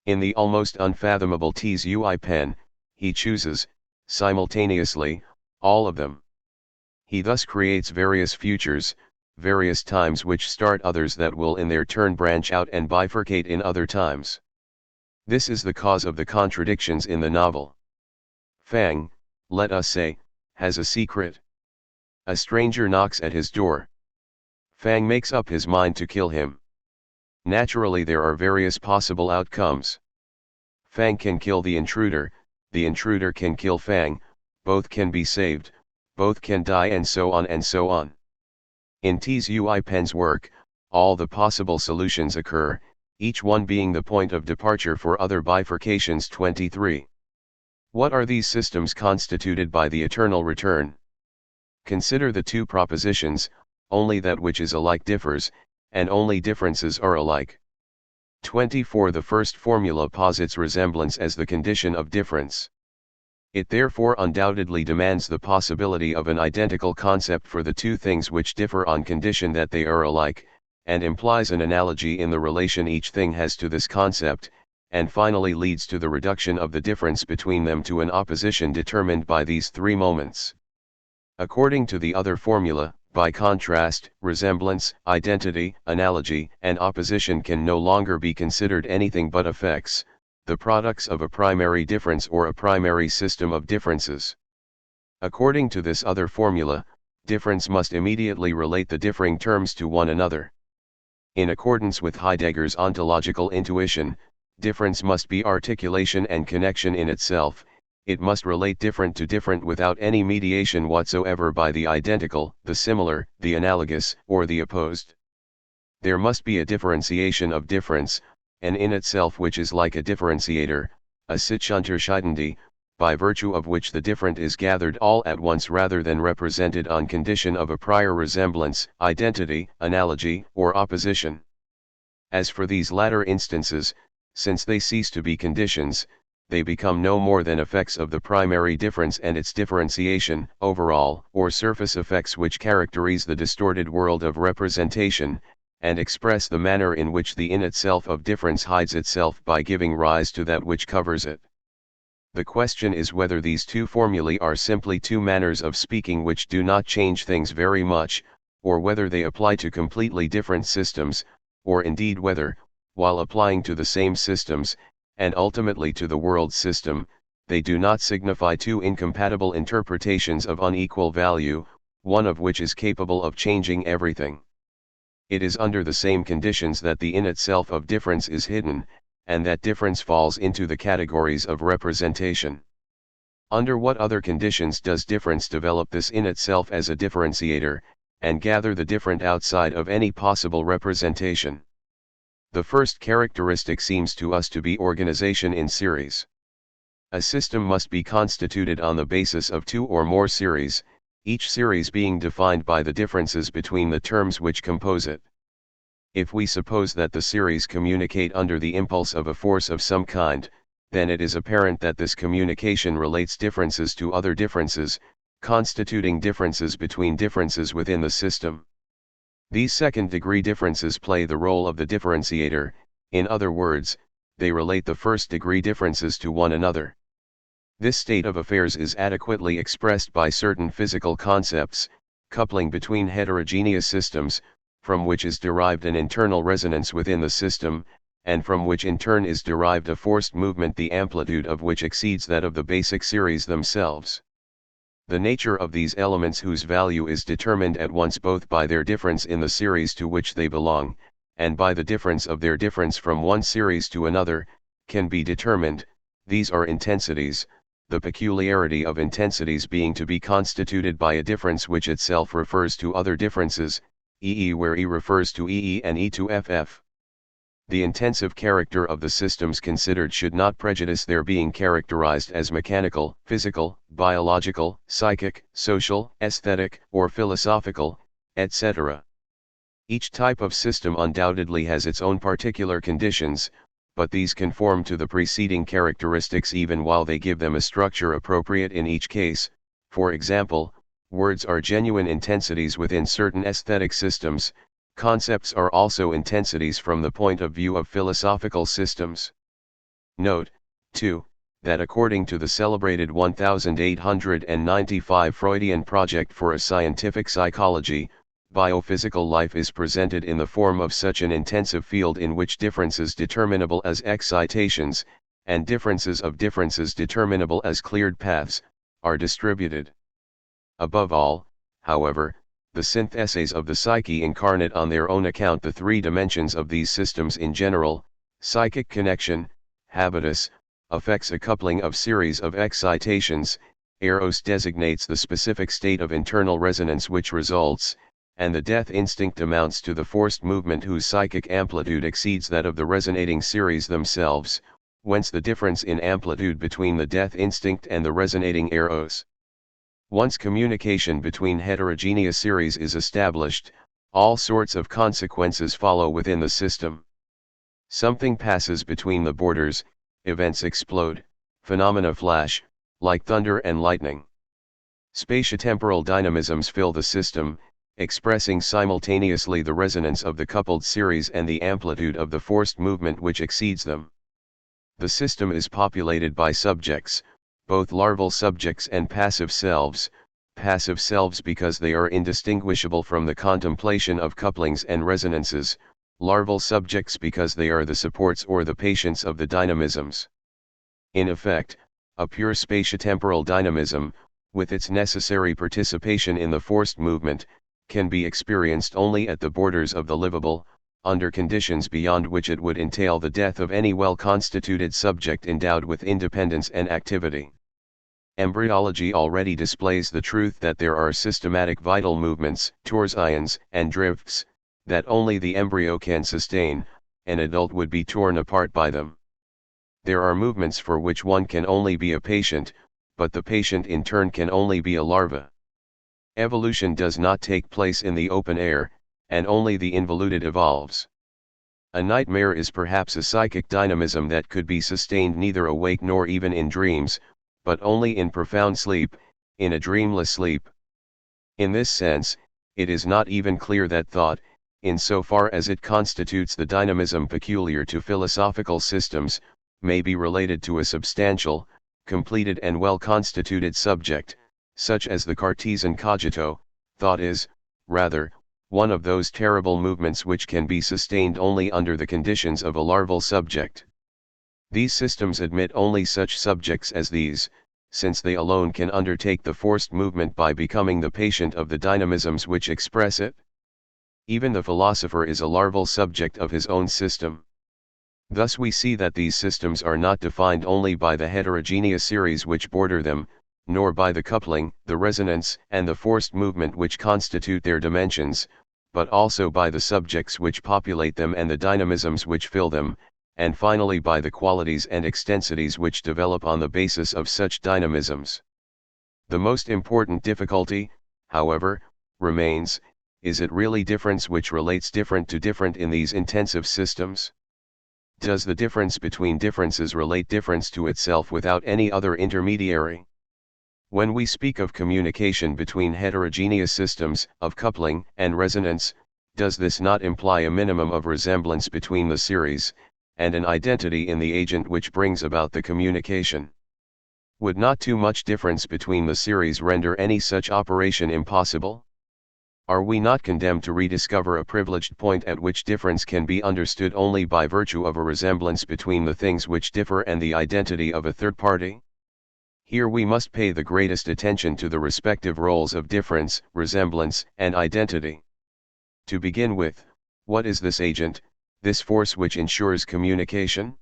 In the almost unfathomable THIRD pen, he chooses, simultaneously, all of them. He thus creates various futures, various times which start others that will in their turn branch out and bifurcate in other times. This is the cause of the contradictions in the novel. Fang, let us say, has a secret. A stranger knocks at his door. Fang makes up his mind to kill him. Naturally, there are various possible outcomes. Fang can kill the intruder can kill Fang, both can be saved, both can die, and so on and so on. In THIRD pen's work, all the possible solutions occur, each one being the point of departure for other bifurcations. 23. What are these systems constituted by the eternal return? Consider the two propositions, only that which is alike differs, and only differences are alike. 24. The first formula posits resemblance as the condition of difference. It therefore undoubtedly demands the possibility of an identical concept for the two things which differ on condition that they are alike, and implies an analogy in the relation each thing has to this concept, and finally leads to the reduction of the difference between them to an opposition determined by these three moments. According to the other formula, by contrast, resemblance, identity, analogy, and opposition can no longer be considered anything but effects, the products of a primary difference or a primary system of differences. According to this other formula, difference must immediately relate the differing terms to one another. In accordance with Heidegger's ontological intuition, difference must be articulation and connection in itself. It must relate different to different without any mediation whatsoever by the identical, the similar, the analogous, or the opposed. There must be a differentiation of difference, an in itself which is like a differentiator, a Sich-Unterscheidende, by virtue of which the different is gathered all at once rather than represented on condition of a prior resemblance, identity, analogy, or opposition. As for these latter instances, since they cease to be conditions, they become no more than effects of the primary difference and its differentiation, overall, or surface effects which characterize the distorted world of representation, and express the manner in which the in itself of difference hides itself by giving rise to that which covers it. The question is whether these two formulae are simply two manners of speaking which do not change things very much, or whether they apply to completely different systems, or indeed whether, while applying to the same systems, and ultimately to the world system, they do not signify two incompatible interpretations of unequal value, one of which is capable of changing everything. It is under the same conditions that the in itself of difference is hidden, and that difference falls into the categories of representation. Under what other conditions does difference develop this in itself as a differentiator, and gather the different outside of any possible representation? The first characteristic seems to us to be organization in series. A system must be constituted on the basis of two or more series, each series being defined by the differences between the terms which compose it. If we suppose that the series communicate under the impulse of a force of some kind, then it is apparent that this communication relates differences to other differences, constituting differences between differences within the system. These second-degree differences play the role of the differentiator, in other words, they relate the first-degree differences to one another. This state of affairs is adequately expressed by certain physical concepts, coupling between heterogeneous systems, from which is derived an internal resonance within the system, and from which in turn is derived a forced movement the amplitude of which exceeds that of the basic series themselves. The nature of these elements, whose value is determined at once both by their difference in the series to which they belong, and by the difference of their difference from one series to another, can be determined. These are intensities, the peculiarity of intensities being to be constituted by a difference which itself refers to other differences, e.e. where E refers to EE and E to FF. The intensive character of the systems considered should not prejudice their being characterized as mechanical, physical, biological, psychic, social, aesthetic, or philosophical, etc. Each type of system undoubtedly has its own particular conditions, but these conform to the preceding characteristics even while they give them a structure appropriate in each case. For example, words are genuine intensities within certain aesthetic systems. Concepts are also intensities from the point of view of philosophical systems. Note, too, that according to the celebrated 1895 Freudian project for a scientific psychology, biophysical life is presented in the form of such an intensive field in which differences determinable as excitations, and differences of differences determinable as cleared paths, are distributed. Above all, however, the syntheses of the psyche incarnate on their own account the three dimensions of these systems in general. Psychic connection, habitus, affects a coupling of series of excitations, eros designates the specific state of internal resonance which results, and the death instinct amounts to the forced movement whose psychic amplitude exceeds that of the resonating series themselves, whence the difference in amplitude between the death instinct and the resonating eros. Once communication between heterogeneous series is established, all sorts of consequences follow within the system. Something passes between the borders, events explode, phenomena flash, like thunder and lightning. Spatiotemporal dynamisms fill the system, expressing simultaneously the resonance of the coupled series and the amplitude of the forced movement which exceeds them. The system is populated by subjects, both larval subjects and passive selves because they are indistinguishable from the contemplation of couplings and resonances, larval subjects because they are the supports or the patients of the dynamisms. In effect, a pure spatiotemporal dynamism, with its necessary participation in the forced movement, can be experienced only at the borders of the livable, under conditions beyond which it would entail the death of any well-constituted subject endowed with independence and activity. Embryology already displays the truth that there are systematic vital movements, torsions, and drifts, that only the embryo can sustain. An adult would be torn apart by them. There are movements for which one can only be a patient, but the patient in turn can only be a larva. Evolution does not take place in the open air, and only the involuted evolves. A nightmare is perhaps a psychic dynamism that could be sustained neither awake nor even in dreams, but only in profound sleep, in a dreamless sleep. In this sense, it is not even clear that thought, in so far as it constitutes the dynamism peculiar to philosophical systems, may be related to a substantial, completed and well-constituted subject, such as the Cartesian cogito. Thought is, rather, one of those terrible movements which can be sustained only under the conditions of a larval subject. These systems admit only such subjects as these, since they alone can undertake the forced movement by becoming the patient of the dynamisms which express it. Even the philosopher is a larval subject of his own system. Thus we see that these systems are not defined only by the heterogeneous series which border them, nor by the coupling, the resonance, and the forced movement which constitute their dimensions, but also by the subjects which populate them and the dynamisms which fill them, and finally by the qualities and extensities which develop on the basis of such dynamisms. The most important difficulty, however, remains: is it really difference which relates different to different in these intensive systems? Does the difference between differences relate difference to itself without any other intermediary? When we speak of communication between heterogeneous systems, of coupling and resonance, does this not imply a minimum of resemblance between the series, and an identity in the agent which brings about the communication? Would not too much difference between the series render any such operation impossible? Are we not condemned to rediscover a privileged point at which difference can be understood only by virtue of a resemblance between the things which differ and the identity of a third party? Here we must pay the greatest attention to the respective roles of difference, resemblance, and identity. To begin with, what is this agent, this force which ensures communication?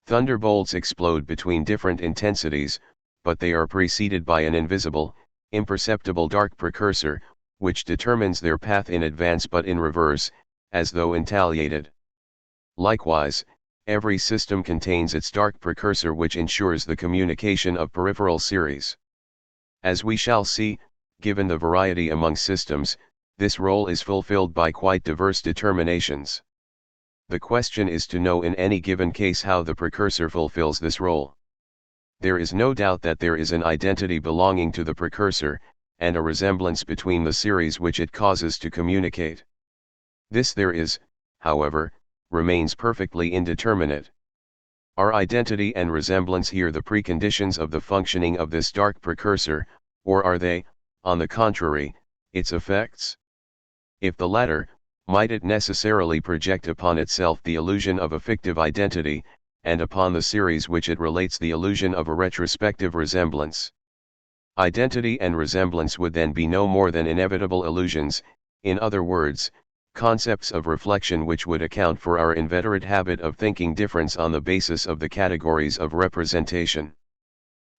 Thunderbolts explode between different intensities, but they are preceded by an invisible, imperceptible dark precursor, which determines their path in advance but in reverse, as though intagliated. Likewise, every system contains its dark precursor which ensures the communication of peripheral series. As we shall see, given the variety among systems, this role is fulfilled by quite diverse determinations. The question is to know in any given case how the precursor fulfills this role. There is no doubt that there is an identity belonging to the precursor, and a resemblance between the series which it causes to communicate. This there is, however, remains perfectly indeterminate. Are identity and resemblance here the preconditions of the functioning of this dark precursor, or are they, on the contrary, its effects? If the latter, might it necessarily project upon itself the illusion of a fictive identity, and upon the series which it relates the illusion of a retrospective resemblance? Identity and resemblance would then be no more than inevitable illusions, in other words, concepts of reflection which would account for our inveterate habit of thinking difference on the basis of the categories of representation.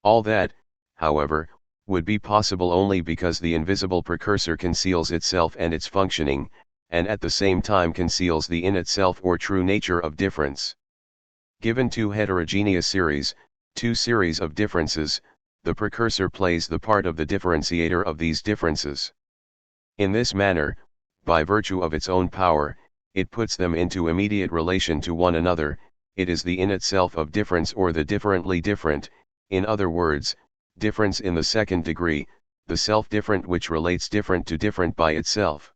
All that, however, would be possible only because the invisible precursor conceals itself and its functioning, and at the same time conceals the in itself or true nature of difference. Given two heterogeneous series, two series of differences, the precursor plays the part of the differentiator of these differences. In this manner, by virtue of its own power, it puts them into immediate relation to one another. It is the in itself of difference or the differently different, in other words, difference in the second degree, the self-different which relates different to different by itself.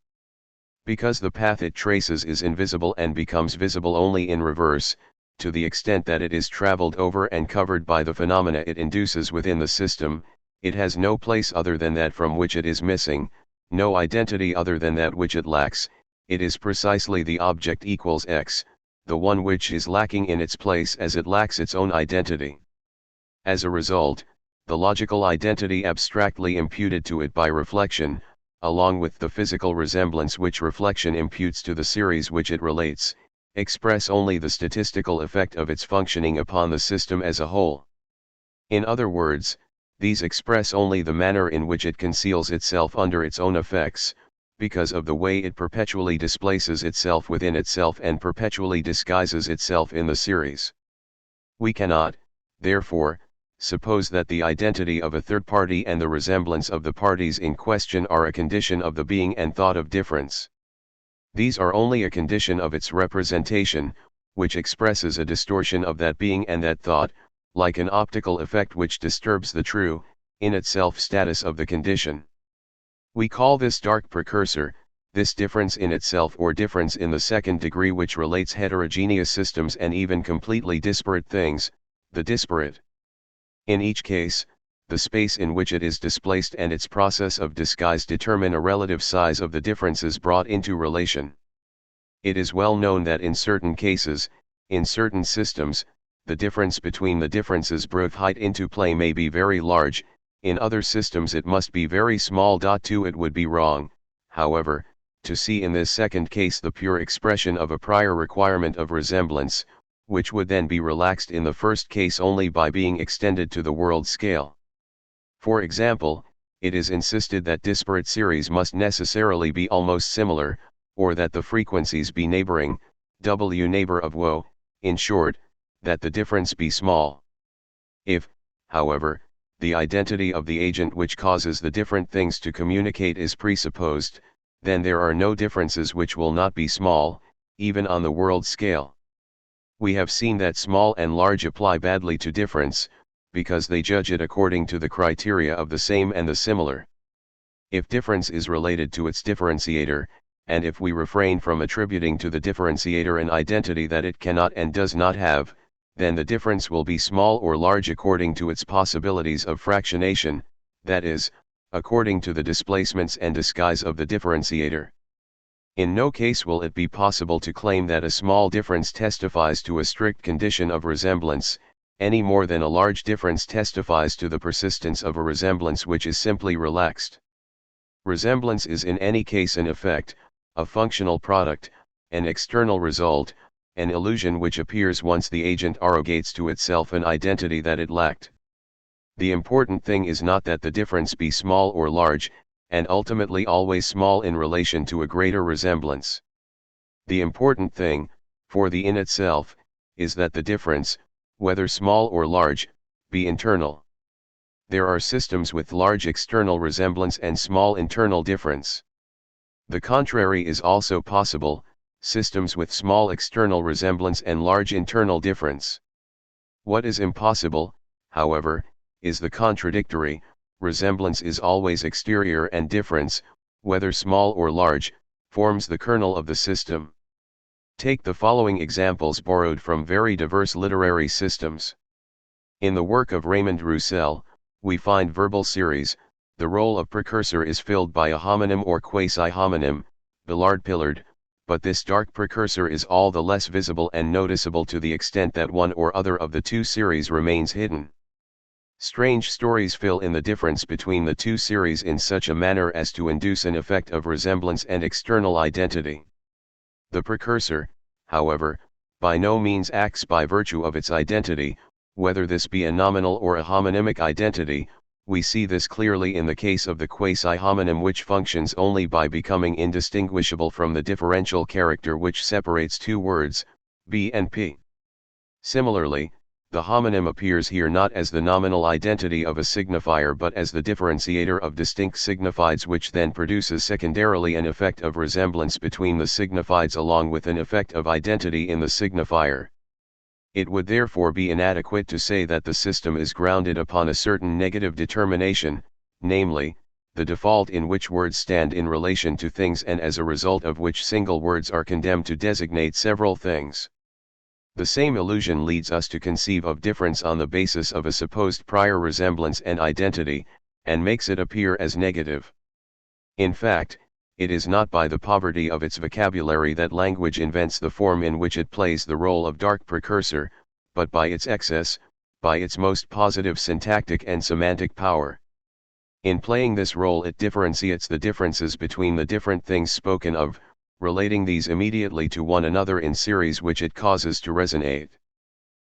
Because the path it traces is invisible and becomes visible only in reverse, to the extent that it is traveled over and covered by the phenomena it induces within the system, it has no place other than that from which it is missing, no identity other than that which it lacks. It is precisely the object equals X, the one which is lacking in its place as it lacks its own identity. As a result, the logical identity abstractly imputed to it by reflection, along with the physical resemblance which reflection imputes to the series which it relates, express only the statistical effect of its functioning upon the system as a whole. In other words, these express only the manner in which it conceals itself under its own effects, because of the way it perpetually displaces itself within itself and perpetually disguises itself in the series. We cannot, therefore, suppose that the identity of a third party and the resemblance of the parties in question are a condition of the being and thought of difference. These are only a condition of its representation, which expresses a distortion of that being and that thought, like an optical effect which disturbs the true, in itself status of the condition. We call this dark precursor, this difference in itself or difference in the second degree which relates heterogeneous systems and even completely disparate things, the disparate. In each case, the space in which it is displaced and its process of disguise determine a relative size of the differences brought into relation. It is well known that in certain cases, in certain systems, the difference between the differences brought height into play may be very large, in other systems it must be very small. It would be wrong, however, to see in this second case the pure expression of a prior requirement of resemblance, which would then be relaxed in the first case only by being extended to the world scale. For example, it is insisted that disparate series must necessarily be almost similar, or that the frequencies be neighboring, W neighbor of W, in short, that the difference be small. If, however, the identity of the agent which causes the different things to communicate is presupposed, then there are no differences which will not be small, even on the world scale. We have seen that small and large apply badly to difference, because they judge it according to the criteria of the same and the similar. If difference is related to its differentiator, and if we refrain from attributing to the differentiator an identity that it cannot and does not have, then the difference will be small or large according to its possibilities of fractionation, that is, according to the displacements and disguise of the differentiator. In no case will it be possible to claim that a small difference testifies to a strict condition of resemblance, any more than a large difference testifies to the persistence of a resemblance which is simply relaxed. Resemblance is in any case an effect, a functional product, an external result, an illusion which appears once the agent arrogates to itself an identity that it lacked. The important thing is not that the difference be small or large, and ultimately always small in relation to a greater resemblance. The important thing, for the in itself, is that the difference, whether small or large, be internal. There are systems with large external resemblance and small internal difference. The contrary is also possible, systems with small external resemblance and large internal difference. What is impossible, however, is the contradictory. Resemblance is always exterior and difference, whether small or large, forms the kernel of the system. Take the following examples borrowed from very diverse literary systems. In the work of Raymond Roussel, we find verbal series. The role of precursor is filled by a homonym or quasi-homonym, Billard-Pillard, but this dark precursor is all the less visible and noticeable to the extent that one or other of the two series remains hidden. Strange stories fill in the difference between the two series in such a manner as to induce an effect of resemblance and external identity. The precursor, however, by no means acts by virtue of its identity, whether this be a nominal or a homonymic identity. We see this clearly in the case of the quasi-homonym, which functions only by becoming indistinguishable from the differential character which separates two words, B and P. Similarly, the homonym appears here not as the nominal identity of a signifier but as the differentiator of distinct signifieds, which then produces secondarily an effect of resemblance between the signifieds along with an effect of identity in the signifier. It would therefore be inadequate to say that the system is grounded upon a certain negative determination, namely, the default in which words stand in relation to things and as a result of which single words are condemned to designate several things. The same illusion leads us to conceive of difference on the basis of a supposed prior resemblance and identity, and makes it appear as negative. In fact, it is not by the poverty of its vocabulary that language invents the form in which it plays the role of dark precursor, but by its excess, by its most positive syntactic and semantic power. In playing this role it differentiates the differences between the different things spoken of, relating these immediately to one another in series which it causes to resonate.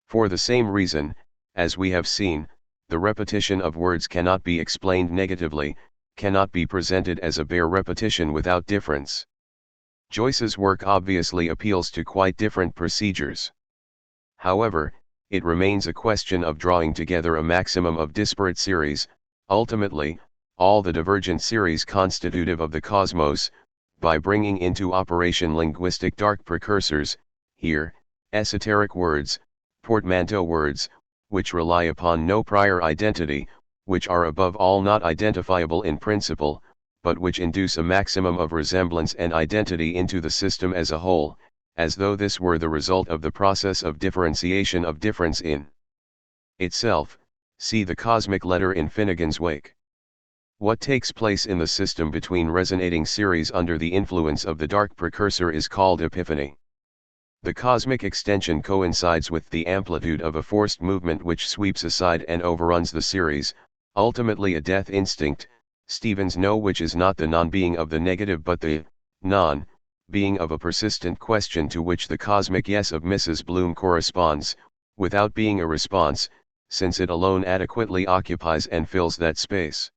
For the same reason, as we have seen, the repetition of words cannot be explained negatively, cannot be presented as a bare repetition without difference. Joyce's work obviously appeals to quite different procedures. However, it remains a question of drawing together a maximum of disparate series, ultimately, all the divergent series constitutive of the cosmos, by bringing into operation linguistic dark precursors, here, esoteric words, portmanteau words, which rely upon no prior identity, which are above all not identifiable in principle, but which induce a maximum of resemblance and identity into the system as a whole, as though this were the result of the process of differentiation of difference in itself. See the cosmic letter in Finnegan's Wake. What takes place in the system between resonating series under the influence of the dark precursor is called epiphany. The cosmic extension coincides with the amplitude of a forced movement which sweeps aside and overruns the series, ultimately a death instinct, Stevens know, which is not the non-being of the negative but the non-being of a persistent question to which the cosmic yes of Mrs. Bloom corresponds, without being a response, since it alone adequately occupies and fills that space.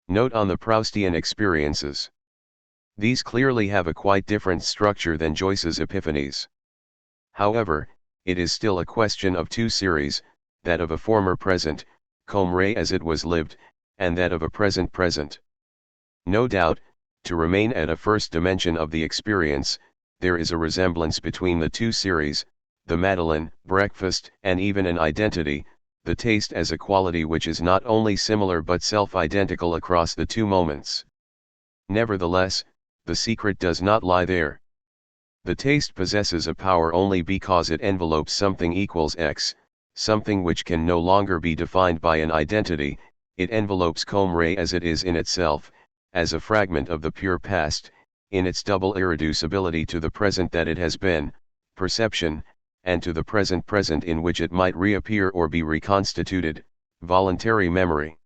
Note on the Proustian experiences. These clearly have a quite different structure than Joyce's epiphanies. However, it is still a question of two series, that of a former present, cum re as it was lived, and that of a present present. No doubt, to remain at a first dimension of the experience, there is a resemblance between the two series, the Madeleine, breakfast, and even an identity, the taste as a quality which is not only similar but self-identical across the two moments. Nevertheless, the secret does not lie there. The taste possesses a power only because it envelopes something equals X, something which can no longer be defined by an identity. It envelopes comme re as it is in itself, as a fragment of the pure past, in its double irreducibility to the present that it has been, perception, and to the present in which it might reappear or be reconstituted, voluntary memory.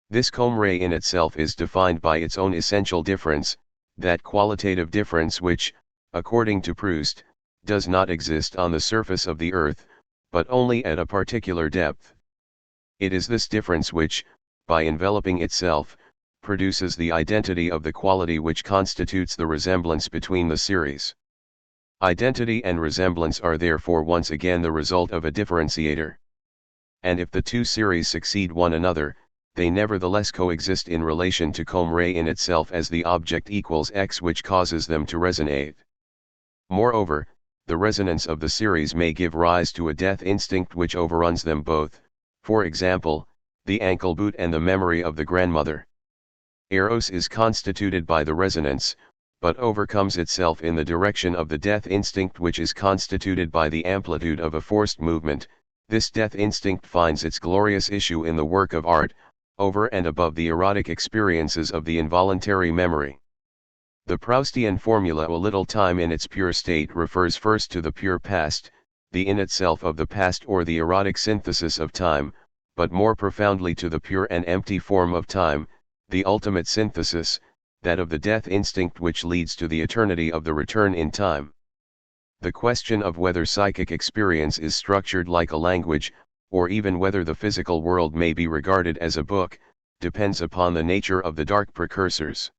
This comme re in itself is defined by its own essential difference, that qualitative difference which, according to Proust, does not exist on the surface of the earth, but only at a particular depth. It is this difference which, by enveloping itself, produces the identity of the quality which constitutes the resemblance between the series. Identity and resemblance are therefore once again the result of a differentiator. And if the two series succeed one another, they nevertheless coexist in relation to comme re in itself as the object equals X which causes them to resonate. Moreover, the resonance of the series may give rise to a death instinct which overruns them both, for example, the ankle boot and the memory of the grandmother. Eros is constituted by the resonance, but overcomes itself in the direction of the death instinct which is constituted by the amplitude of a forced movement. This death instinct finds its glorious issue in the work of art, over and above the erotic experiences of the involuntary memory. The Proustian formula "a little time in its pure state" refers first to the pure past, the in itself of the past or the erotic synthesis of time, but more profoundly to the pure and empty form of time, the ultimate synthesis, that of the death instinct which leads to the eternity of the return in time. The question of whether psychic experience is structured like a language, or even whether the physical world may be regarded as a book, depends upon the nature of the dark precursors.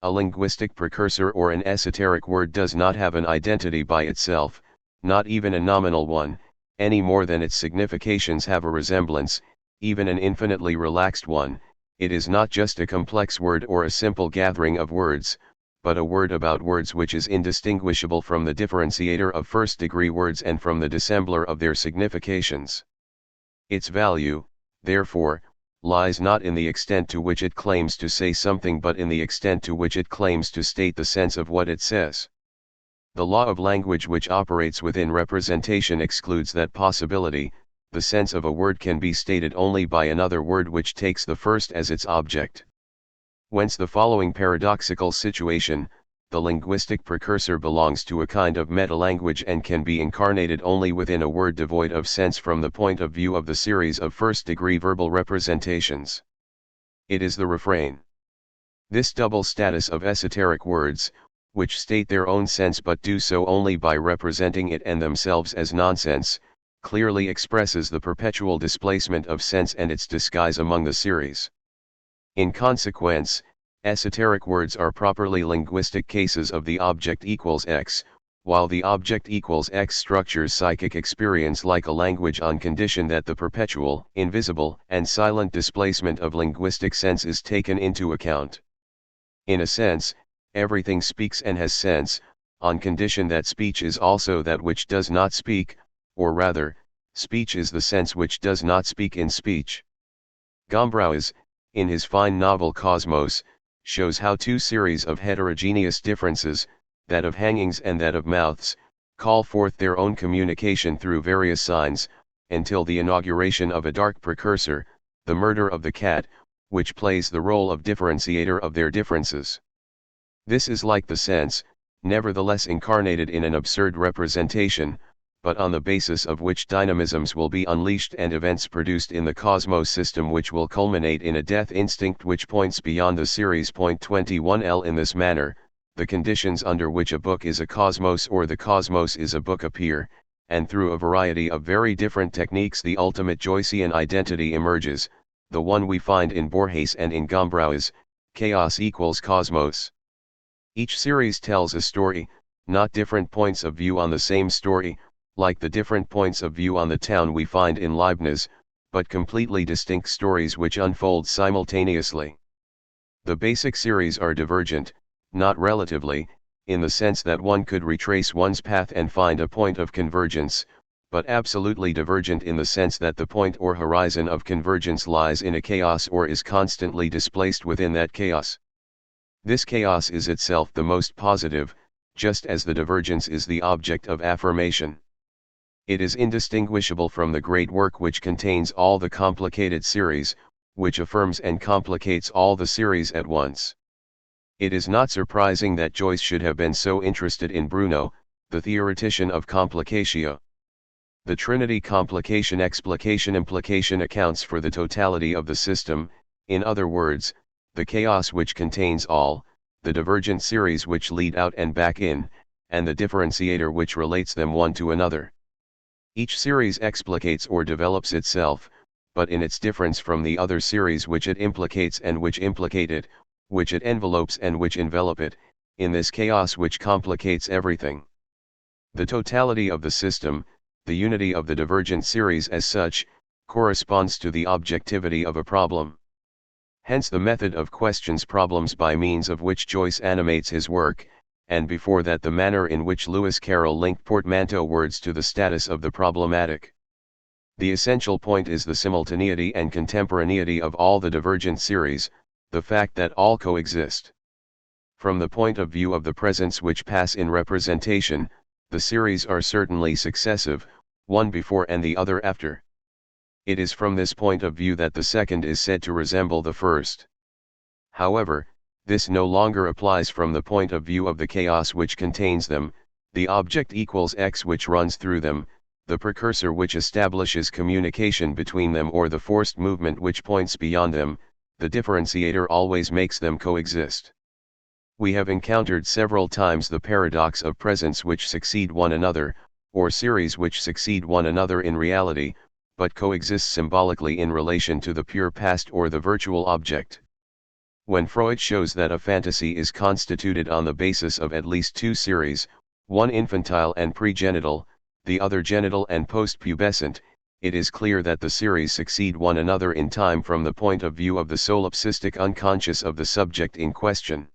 A linguistic precursor or an esoteric word does not have an identity by itself, not even a nominal one, any more than its significations have a resemblance, even an infinitely relaxed one. It is not just a complex word or a simple gathering of words, but a word about words which is indistinguishable from the differentiator of first-degree words and from the dissembler of their significations. Its value, therefore, lies not in the extent to which it claims to say something but in the extent to which it claims to state the sense of what it says. The law of language which operates within representation excludes that possibility. The sense of a word can be stated only by another word which takes the first as its object. Whence the following paradoxical situation: the linguistic precursor belongs to a kind of meta-language and can be incarnated only within a word devoid of sense from the point of view of the series of first-degree verbal representations. It is the refrain. This double status of esoteric words, which state their own sense but do so only by representing it and themselves as nonsense, clearly expresses the perpetual displacement of sense and its disguise among the series. In consequence, esoteric words are properly linguistic cases of the object equals X, while the object equals X structures psychic experience like a language on condition that the perpetual, invisible, and silent displacement of linguistic sense is taken into account. In a sense, everything speaks and has sense, on condition that speech is also that which does not speak, or rather, speech is the sense which does not speak in speech. Gombrowicz, in his fine novel Cosmos, shows how two series of heterogeneous differences, that of hangings and that of mouths, call forth their own communication through various signs, until the inauguration of a dark precursor, the murder of the cat, which plays the role of differentiator of their differences. This is like the sense, nevertheless incarnated in an absurd representation, but on the basis of which dynamisms will be unleashed and events produced in the cosmos system which will culminate in a death instinct which points beyond the series. 21L. In this manner, the conditions under which a book is a cosmos or the cosmos is a book appear, and through a variety of very different techniques the ultimate Joycean identity emerges, the one we find in Borges and in Gombrowicz: chaos equals cosmos. Each series tells a story, not different points of view on the same story, like the different points of view on the town we find in Leibniz, but completely distinct stories which unfold simultaneously. The basic series are divergent, not relatively, in the sense that one could retrace one's path and find a point of convergence, but absolutely divergent in the sense that the point or horizon of convergence lies in a chaos or is constantly displaced within that chaos. This chaos is itself the most positive, just as the divergence is the object of affirmation. It is indistinguishable from the great work which contains all the complicated series, which affirms and complicates all the series at once. It is not surprising that Joyce should have been so interested in Bruno, the theoretician of complicatio. The trinity complication-explication-implication accounts for the totality of the system, in other words, the chaos which contains all, the divergent series which lead out and back in, and the differentiator which relates them one to another. Each series explicates or develops itself, but in its difference from the other series which it implicates and which implicate it, which it envelopes and which envelop it, in this chaos which complicates everything. The totality of the system, the unity of the divergent series as such, corresponds to the objectivity of a problem. Hence the method of questions problems by means of which Joyce animates his work, and before that the manner in which Lewis Carroll linked portmanteau words to the status of the problematic. The essential point is the simultaneity and contemporaneity of all the divergent series, the fact that all coexist. From the point of view of the presents which pass in representation, the series are certainly successive, one before and the other after. It is from this point of view that the second is said to resemble the first. However, this no longer applies from the point of view of the chaos which contains them, the object equals X which runs through them, the precursor which establishes communication between them or the forced movement which points beyond them, the differentiator always makes them coexist. We have encountered several times the paradox of presents which succeed one another, or series which succeed one another in reality, but coexist symbolically in relation to the pure past or the virtual object. When Freud shows that a fantasy is constituted on the basis of at least two series, one infantile and pregenital, the other genital and post-pubescent, it is clear that the series succeed one another in time from the point of view of the solipsistic unconscious of the subject in question.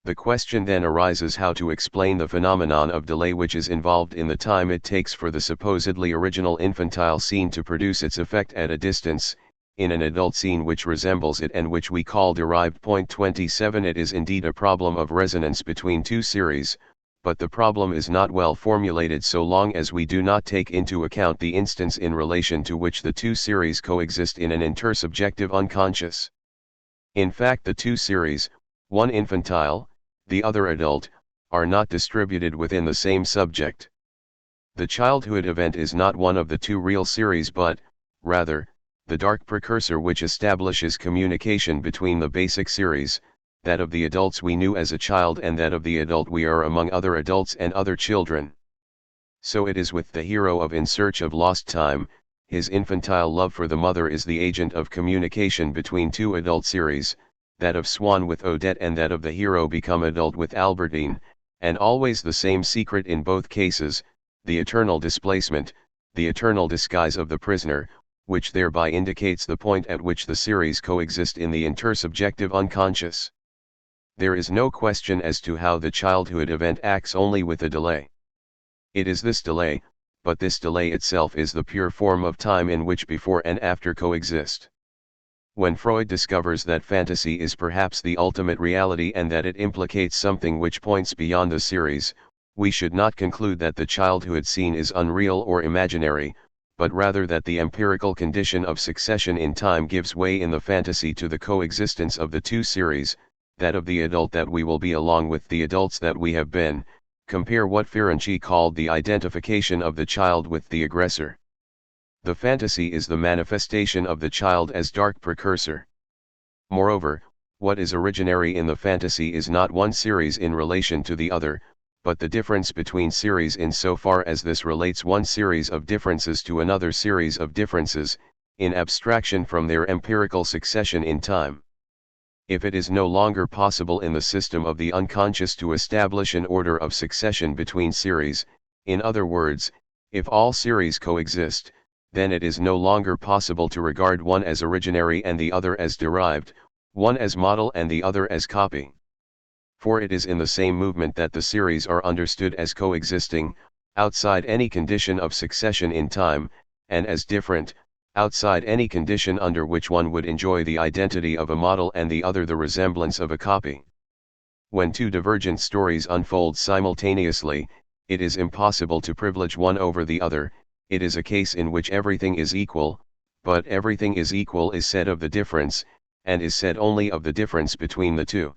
The question then arises how to explain the phenomenon of delay which is involved in the time it takes for the supposedly original infantile scene to produce its effect at a distance, in an adult scene which resembles it and which we call derived. Point 27. It is indeed a problem of resonance between two series, but the problem is not well formulated so long as we do not take into account the instance in relation to which the two series coexist in an intersubjective unconscious. In fact, the two series, one infantile, the other adult, are not distributed within the same subject. The childhood event is not one of the two real series but, rather, the dark precursor which establishes communication between the basic series, that of the adults we knew as a child and that of the adult we are among other adults and other children. So it is with the hero of In Search of Lost Time, his infantile love for the mother is the agent of communication between two adult series, that of Swann with Odette and that of the hero become adult with Albertine, and always the same secret in both cases, the eternal displacement, the eternal disguise of the prisoner, which thereby indicates the point at which the series coexist in the intersubjective unconscious. There is no question as to how the childhood event acts only with a delay. It is this delay, but this delay itself is the pure form of time in which before and after coexist. When Freud discovers that fantasy is perhaps the ultimate reality and that it implicates something which points beyond the series, we should not conclude that the childhood scene is unreal or imaginary, but rather that the empirical condition of succession in time gives way in the fantasy to the coexistence of the two series, that of the adult that we will be along with the adults that we have been. Compare what Ferenczi called the identification of the child with the aggressor. The fantasy is the manifestation of the child as dark precursor. Moreover, what is originary in the fantasy is not one series in relation to the other, but the difference between series in so far as this relates one series of differences to another series of differences, in abstraction from their empirical succession in time. If it is no longer possible in the system of the unconscious to establish an order of succession between series, in other words, if all series coexist, then it is no longer possible to regard one as originary and the other as derived, one as model and the other as copy. For it is in the same movement that the series are understood as coexisting, outside any condition of succession in time, and as different, outside any condition under which one would enjoy the identity of a model and the other the resemblance of a copy. When two divergent stories unfold simultaneously, it is impossible to privilege one over the other. It is a case in which everything is equal, but everything is equal is said of the difference, and is said only of the difference between the two.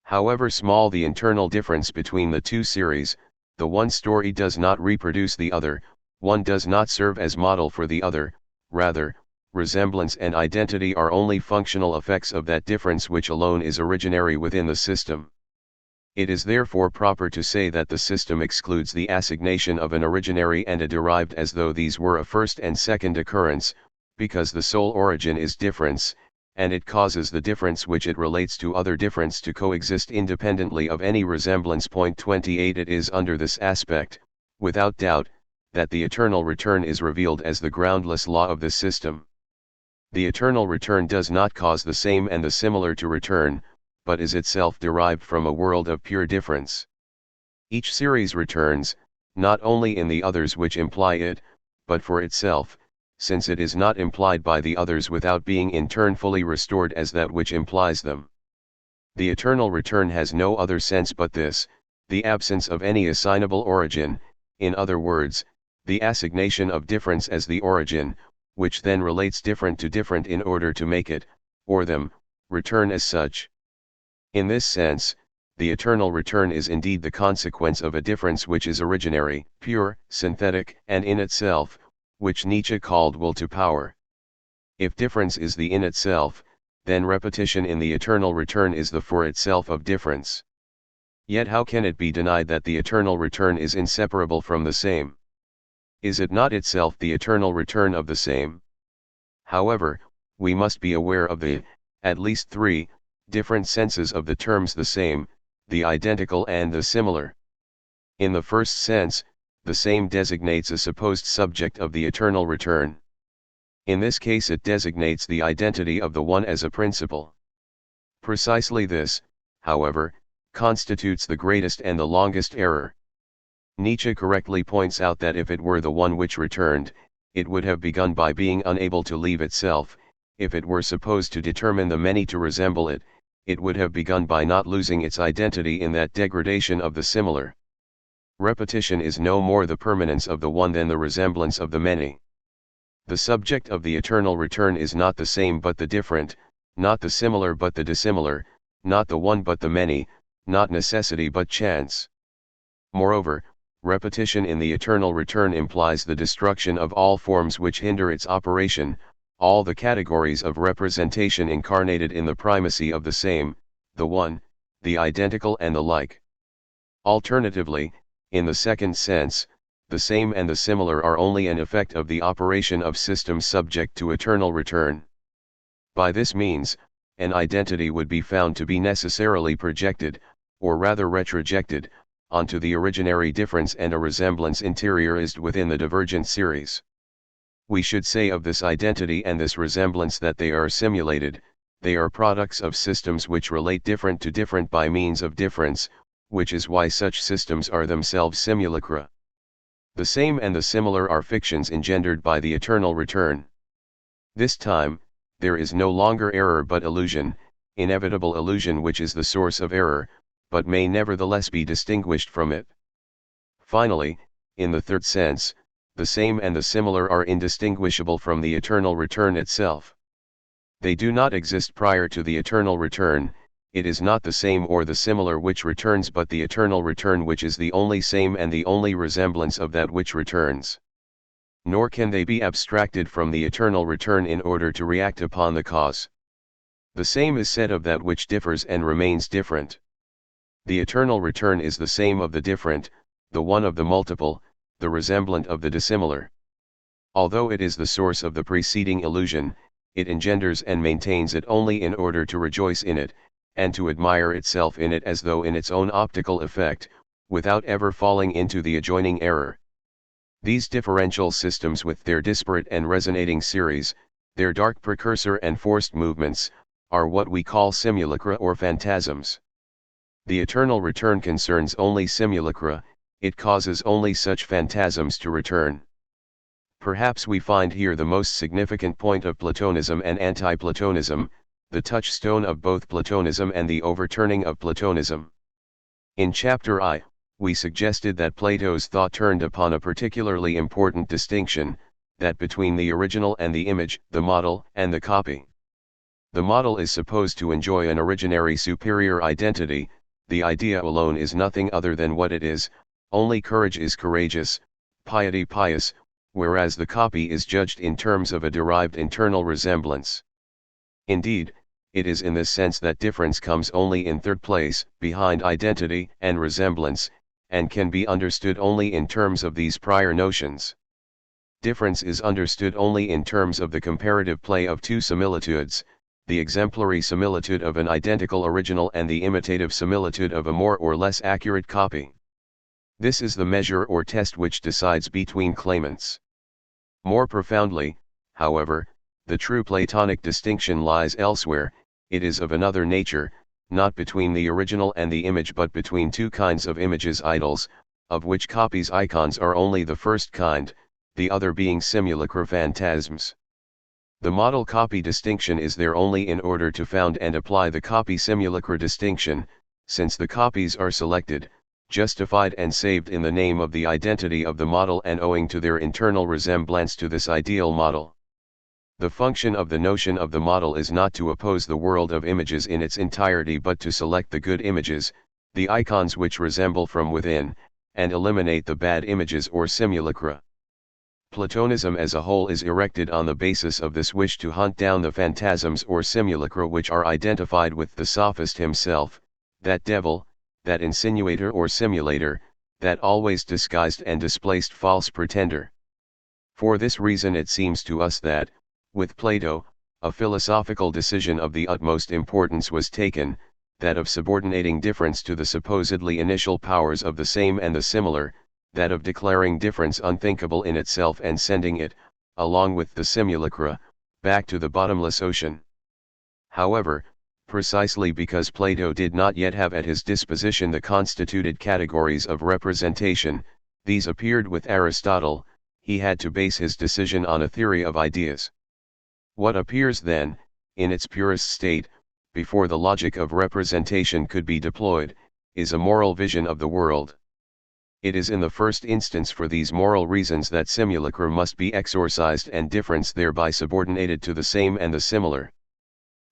However small the internal difference between the two series, the one story does not reproduce the other, one does not serve as model for the other. Rather, resemblance and identity are only functional effects of that difference which alone is originary within the system. It is therefore proper to say that the system excludes the assignation of an originary and a derived as though these were a first and second occurrence, because the sole origin is difference, and it causes the difference which it relates to other difference to coexist independently of any resemblance. 28 It is under this aspect, without doubt, that the eternal return is revealed as the groundless law of the system. The eternal return does not cause the same and the similar to return, but is itself derived from a world of pure difference. Each series returns, not only in the others which imply it, but for itself, since it is not implied by the others without being in turn fully restored as that which implies them. The eternal return has no other sense but this, the absence of any assignable origin, in other words, the assignation of difference as the origin, which then relates different to different in order to make it, or them, return as such. In this sense, the eternal return is indeed the consequence of a difference which is originary, pure, synthetic, and in itself, which Nietzsche called will to power. If difference is the in itself, then repetition in the eternal return is the for itself of difference. Yet how can it be denied that the eternal return is inseparable from the same? Is it not itself the eternal return of the same? However, we must be aware of the, at least three, different senses of the terms the same, the identical and the similar. In the first sense, the same designates a supposed subject of the eternal return. In this case it designates the identity of the one as a principle. Precisely this, however, constitutes the greatest and the longest error. Nietzsche correctly points out that if it were the one which returned, it would have begun by being unable to leave itself. If it were supposed to determine the many to resemble it, it would have begun by not losing its identity in that degradation of the similar. Repetition is no more the permanence of the one than the resemblance of the many. The subject of the eternal return is not the same but the different, not the similar but the dissimilar, not the one but the many, not necessity but chance. Moreover, repetition in the eternal return implies the destruction of all forms which hinder its operation, all the categories of representation incarnated in the primacy of the same, the one, the identical and the like. Alternatively, in the second sense, the same and the similar are only an effect of the operation of systems subject to eternal return. By this means, an identity would be found to be necessarily projected, or rather retrojected, onto the originary difference and a resemblance interiorized within the divergent series. We should say of this identity and this resemblance that they are simulated, they are products of systems which relate different to different by means of difference, which is why such systems are themselves simulacra. The same and the similar are fictions engendered by the eternal return. This time, there is no longer error but illusion, inevitable illusion which is the source of error, but may nevertheless be distinguished from it. Finally, in the third sense, the same and the similar are indistinguishable from the eternal return itself. They do not exist prior to the eternal return. It is not the same or the similar which returns but the eternal return which is the only same and the only resemblance of that which returns. Nor can they be abstracted from the eternal return in order to react upon the cause. The same is said of that which differs and remains different. The eternal return is the same of the different, the one of the multiple, the resemblant of the dissimilar. Although it is the source of the preceding illusion, it engenders and maintains it only in order to rejoice in it, and to admire itself in it as though in its own optical effect, without ever falling into the adjoining error. These differential systems with their disparate and resonating series, their dark precursor and forced movements, are what we call simulacra or phantasms. The eternal return concerns only simulacra, it causes only such phantasms to return. Perhaps we find here the most significant point of Platonism and anti-Platonism, the touchstone of both Platonism and the overturning of Platonism. In Chapter I, we suggested that Plato's thought turned upon a particularly important distinction, that between the original and the image, the model and the copy. The model is supposed to enjoy an originary superior identity, the idea alone is nothing other than what it is, only courage is courageous, piety pious, whereas the copy is judged in terms of a derived internal resemblance. Indeed, it is in this sense that difference comes only in third place, behind identity and resemblance, and can be understood only in terms of these prior notions. Difference is understood only in terms of the comparative play of two similitudes, the exemplary similitude of an identical original and the imitative similitude of a more or less accurate copy. This is the measure or test which decides between claimants. More profoundly, however, the true Platonic distinction lies elsewhere, it is of another nature, not between the original and the image but between two kinds of images idols, of which copies icons are only the first kind, the other being simulacra phantasms. The model-copy distinction is there only in order to found and apply the copy-simulacra distinction, since the copies are selected, justified and saved in the name of the identity of the model and owing to their internal resemblance to this ideal model. The function of the notion of the model is not to oppose the world of images in its entirety but to select the good images, the icons which resemble from within, and eliminate the bad images or simulacra. Platonism as a whole is erected on the basis of this wish to hunt down the phantasms or simulacra which are identified with the sophist himself, that devil, that insinuator or simulator, that always disguised and displaced false pretender. For this reason it seems to us that, with Plato, a philosophical decision of the utmost importance was taken, that of subordinating difference to the supposedly initial powers of the same and the similar, that of declaring difference unthinkable in itself and sending it, along with the simulacra, back to the bottomless ocean. However, precisely because Plato did not yet have at his disposition the constituted categories of representation, these appeared with Aristotle, he had to base his decision on a theory of ideas. What appears then, in its purest state, before the logic of representation could be deployed, is a moral vision of the world. It is in the first instance for these moral reasons that simulacra must be exorcised and difference thereby subordinated to the same and the similar.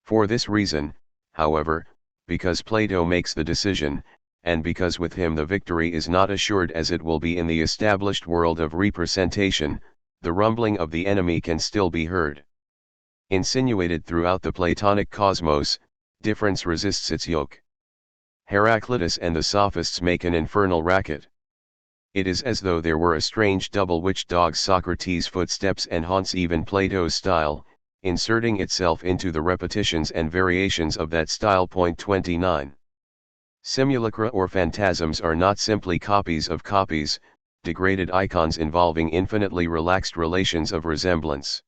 For this reason, however, because Plato makes the decision, and because with him the victory is not assured as it will be in the established world of representation, the rumbling of the enemy can still be heard. Insinuated throughout the Platonic cosmos, difference resists its yoke. Heraclitus and the sophists make an infernal racket. It is as though there were a strange double which dogs Socrates' footsteps and haunts even Plato's style, inserting itself into the repetitions and variations of that style. 29. Simulacra or phantasms are not simply copies of copies, degraded icons involving infinitely relaxed relations of resemblance.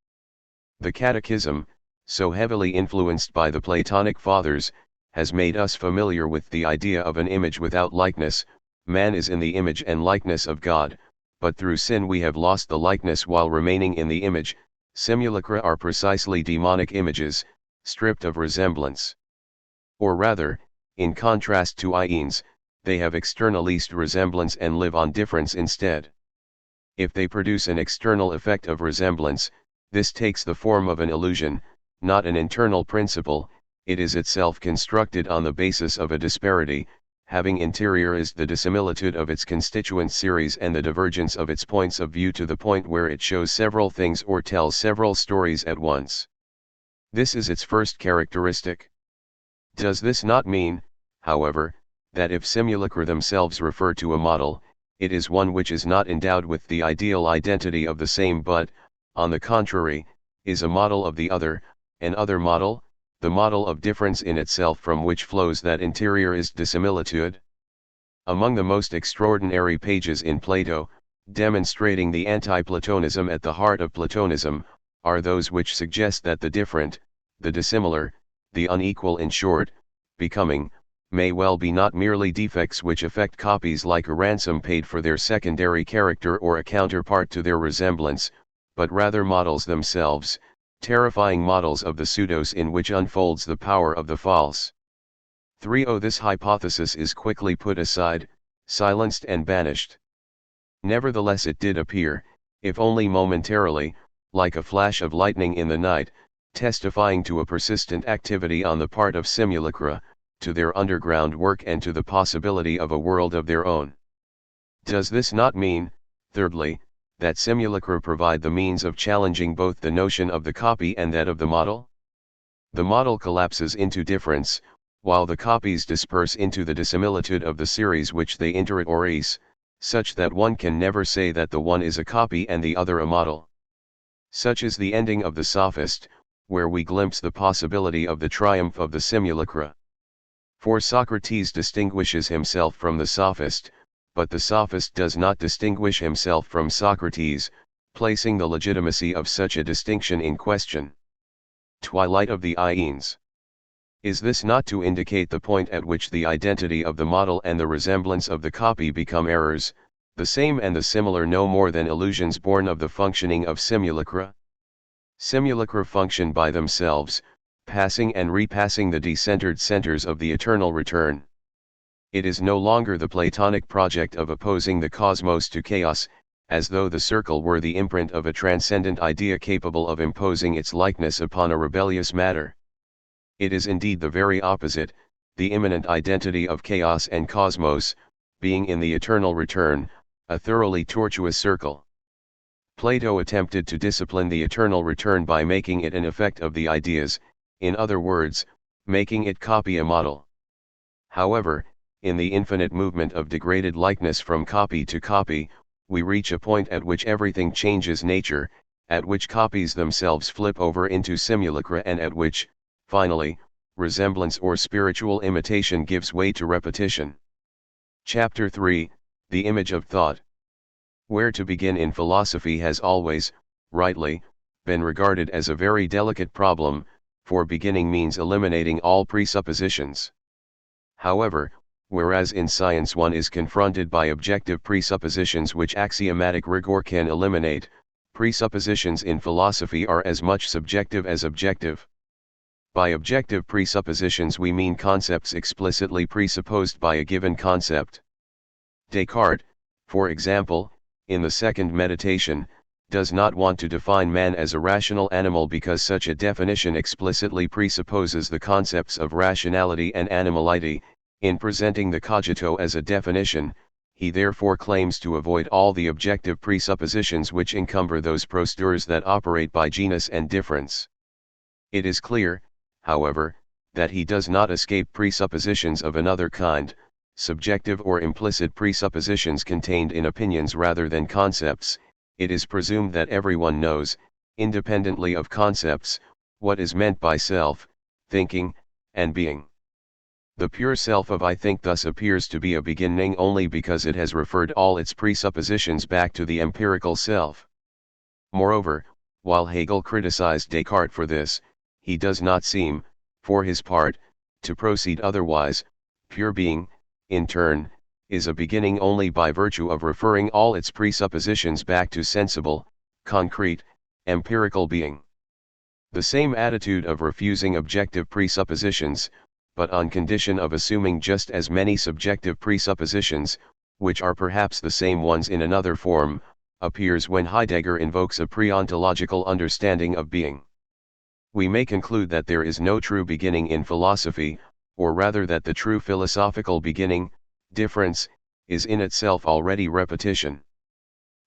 The Catechism, so heavily influenced by the Platonic fathers, has made us familiar with the idea of an image without likeness. Man is in the image and likeness of God, but through sin we have lost the likeness while remaining in the image. Simulacra are precisely demonic images, stripped of resemblance. Or rather, in contrast to icons, they have externalized resemblance and live on difference instead. If they produce an external effect of resemblance, this takes the form of an illusion, not an internal principle, it is itself constructed on the basis of a disparity, having interiorized the dissimilitude of its constituent series and the divergence of its points of view to the point where it shows several things or tells several stories at once. This is its first characteristic. Does this not mean, however, that if simulacra themselves refer to a model, it is one which is not endowed with the ideal identity of the same but, on the contrary, is a model of the other, an other model, the model of difference in itself from which flows that interiorized dissimilitude? Among the most extraordinary pages in Plato, demonstrating the anti-Platonism at the heart of Platonism, are those which suggest that the different, the dissimilar, the unequal in short, becoming, may well be not merely defects which affect copies like a ransom paid for their secondary character or a counterpart to their resemblance, but rather models themselves, terrifying models of the pseudos in which unfolds the power of the false. 3. This hypothesis is quickly put aside, silenced and banished. Nevertheless it did appear, if only momentarily, like a flash of lightning in the night, testifying to a persistent activity on the part of simulacra, to their underground work and to the possibility of a world of their own. Does this not mean, thirdly, that simulacra provide the means of challenging both the notion of the copy and that of the model? The model collapses into difference, while the copies disperse into the dissimilitude of the series which they interiorise, such that one can never say that the one is a copy and the other a model. Such is the ending of the sophist, where we glimpse the possibility of the triumph of the simulacra. For Socrates distinguishes himself from the sophist, but the sophist does not distinguish himself from Socrates, placing the legitimacy of such a distinction in question. Twilight of the Aeons. Is this not to indicate the point at which the identity of the model and the resemblance of the copy become errors, the same and the similar no more than illusions born of the functioning of simulacra? Simulacra function by themselves, passing and repassing the decentered centers of the eternal return. It is no longer the Platonic project of opposing the cosmos to chaos, as though the circle were the imprint of a transcendent idea capable of imposing its likeness upon a rebellious matter. It is indeed the very opposite, the immanent identity of chaos and cosmos, being in the eternal return, a thoroughly tortuous circle. Plato attempted to discipline the eternal return by making it an effect of the ideas, in other words, making it copy a model. However, in the infinite movement of degraded likeness from copy to copy, we reach a point at which everything changes nature, at which copies themselves flip over into simulacra and at which, finally, resemblance or spiritual imitation gives way to repetition. Chapter 3, The Image of Thought. Where to begin in philosophy has always, rightly, been regarded as a very delicate problem, for beginning means eliminating all presuppositions. However, whereas in science one is confronted by objective presuppositions which axiomatic rigor can eliminate, presuppositions in philosophy are as much subjective as objective. By objective presuppositions we mean concepts explicitly presupposed by a given concept. Descartes, for example, in the second meditation, does not want to define man as a rational animal because such a definition explicitly presupposes the concepts of rationality and animality. In presenting the cogito as a definition, he therefore claims to avoid all the objective presuppositions which encumber those postures that operate by genus and difference. It is clear, however, that he does not escape presuppositions of another kind, subjective or implicit presuppositions contained in opinions rather than concepts. It is presumed that everyone knows, independently of concepts, what is meant by self, thinking, and being. The pure self of I think thus appears to be a beginning only because it has referred all its presuppositions back to the empirical self. Moreover, while Hegel criticized Descartes for this, he does not seem, for his part, to proceed otherwise. Pure being, in turn, is a beginning only by virtue of referring all its presuppositions back to sensible, concrete, empirical being. The same attitude of refusing objective presuppositions, but on condition of assuming just as many subjective presuppositions, which are perhaps the same ones in another form, appears when Heidegger invokes a pre-ontological understanding of being. We may conclude that there is no true beginning in philosophy, or rather that the true philosophical beginning, difference, is in itself already repetition.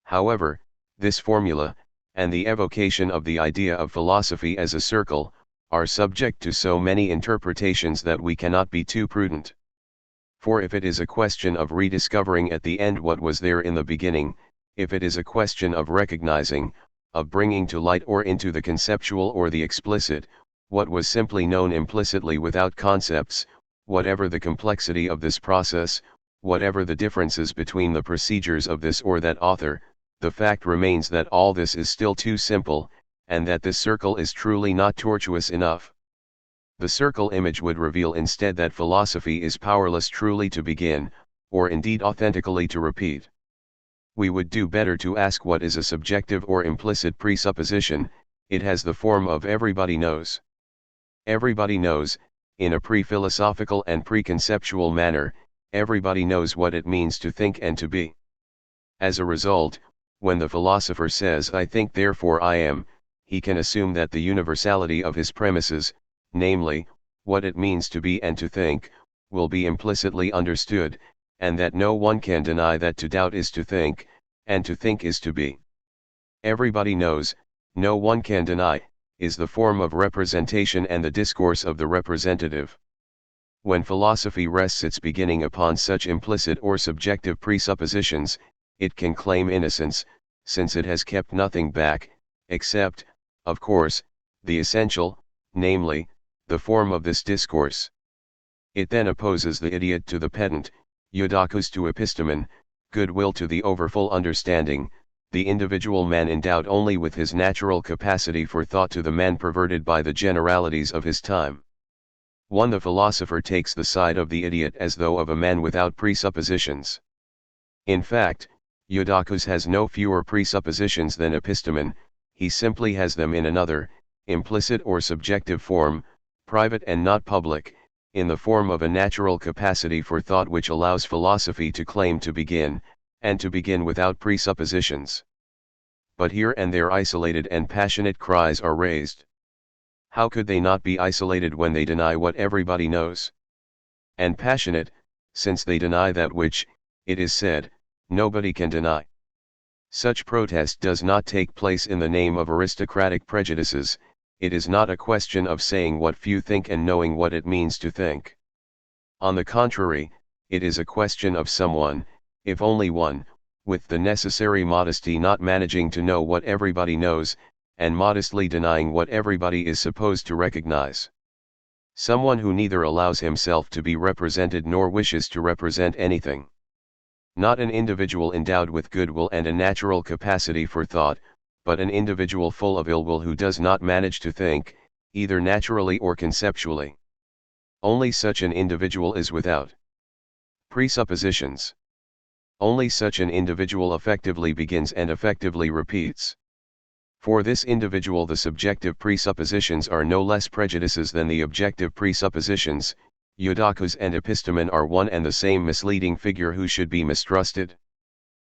However, this formula, and the evocation of the idea of philosophy as a circle, are subject to so many interpretations that we cannot be too prudent. For if it is a question of rediscovering at the end what was there in the beginning, if it is a question of recognizing, of bringing to light or into the conceptual or the explicit, what was simply known implicitly without concepts, whatever the complexity of this process, whatever the differences between the procedures of this or that author, the fact remains that all this is still too simple, and that this circle is truly not tortuous enough. The circle image would reveal instead that philosophy is powerless truly to begin, or indeed authentically to repeat. We would do better to ask what is a subjective or implicit presupposition. It has the form of everybody knows. Everybody knows, in a pre-philosophical and preconceptual manner, everybody knows what it means to think and to be. As a result, when the philosopher says I think therefore I am, he can assume that the universality of his premises, namely, what it means to be and to think, will be implicitly understood, and that no one can deny that to doubt is to think, and to think is to be. Everybody knows, no one can deny, is the form of representation and the discourse of the representative. When philosophy rests its beginning upon such implicit or subjective presuppositions, it can claim innocence, since it has kept nothing back, except, of course, the essential, namely, the form of this discourse. It then opposes the idiot to the pedant, eudakos to epistemon, goodwill to the overfull understanding, the individual man endowed only with his natural capacity for thought to the man perverted by the generalities of his time. The philosopher takes the side of the idiot as though of a man without presuppositions. In fact, eudakos has no fewer presuppositions than epistemon, he simply has them in another, implicit or subjective form, private and not public, in the form of a natural capacity for thought which allows philosophy to claim to begin, and to begin without presuppositions. But here and there isolated and passionate cries are raised. How could they not be isolated when they deny what everybody knows? And passionate, since they deny that which, it is said, nobody can deny. Such protest does not take place in the name of aristocratic prejudices. It is not a question of saying what few think and knowing what it means to think. On the contrary, it is a question of someone, if only one, with the necessary modesty not managing to know what everybody knows, and modestly denying what everybody is supposed to recognize. Someone who neither allows himself to be represented nor wishes to represent anything. Not an individual endowed with goodwill and a natural capacity for thought, but an individual full of ill will who does not manage to think, either naturally or conceptually. Only such an individual is without presuppositions. Only such an individual effectively begins and effectively repeats. For this individual the subjective presuppositions are no less prejudices than the objective presuppositions. Eudakos and epistemon are one and the same misleading figure who should be mistrusted.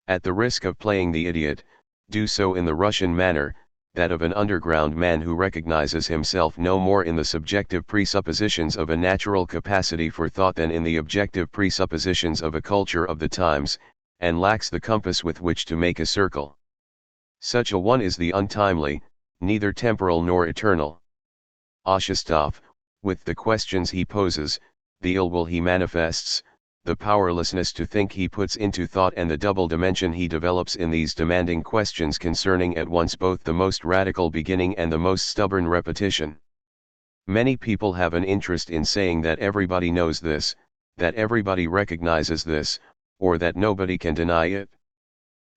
At the risk of playing the idiot, do so in the Russian manner, that of an underground man who recognizes himself no more in the subjective presuppositions of a natural capacity for thought than in the objective presuppositions of a culture of the times, and lacks the compass with which to make a circle. Such a one is the untimely, neither temporal nor eternal. Ashistov, with the questions he poses, the ill will he manifests, the powerlessness to think he puts into thought and the double dimension he develops in these demanding questions concerning at once both the most radical beginning and the most stubborn repetition. Many people have an interest in saying that everybody knows this, that everybody recognizes this, or that nobody can deny it.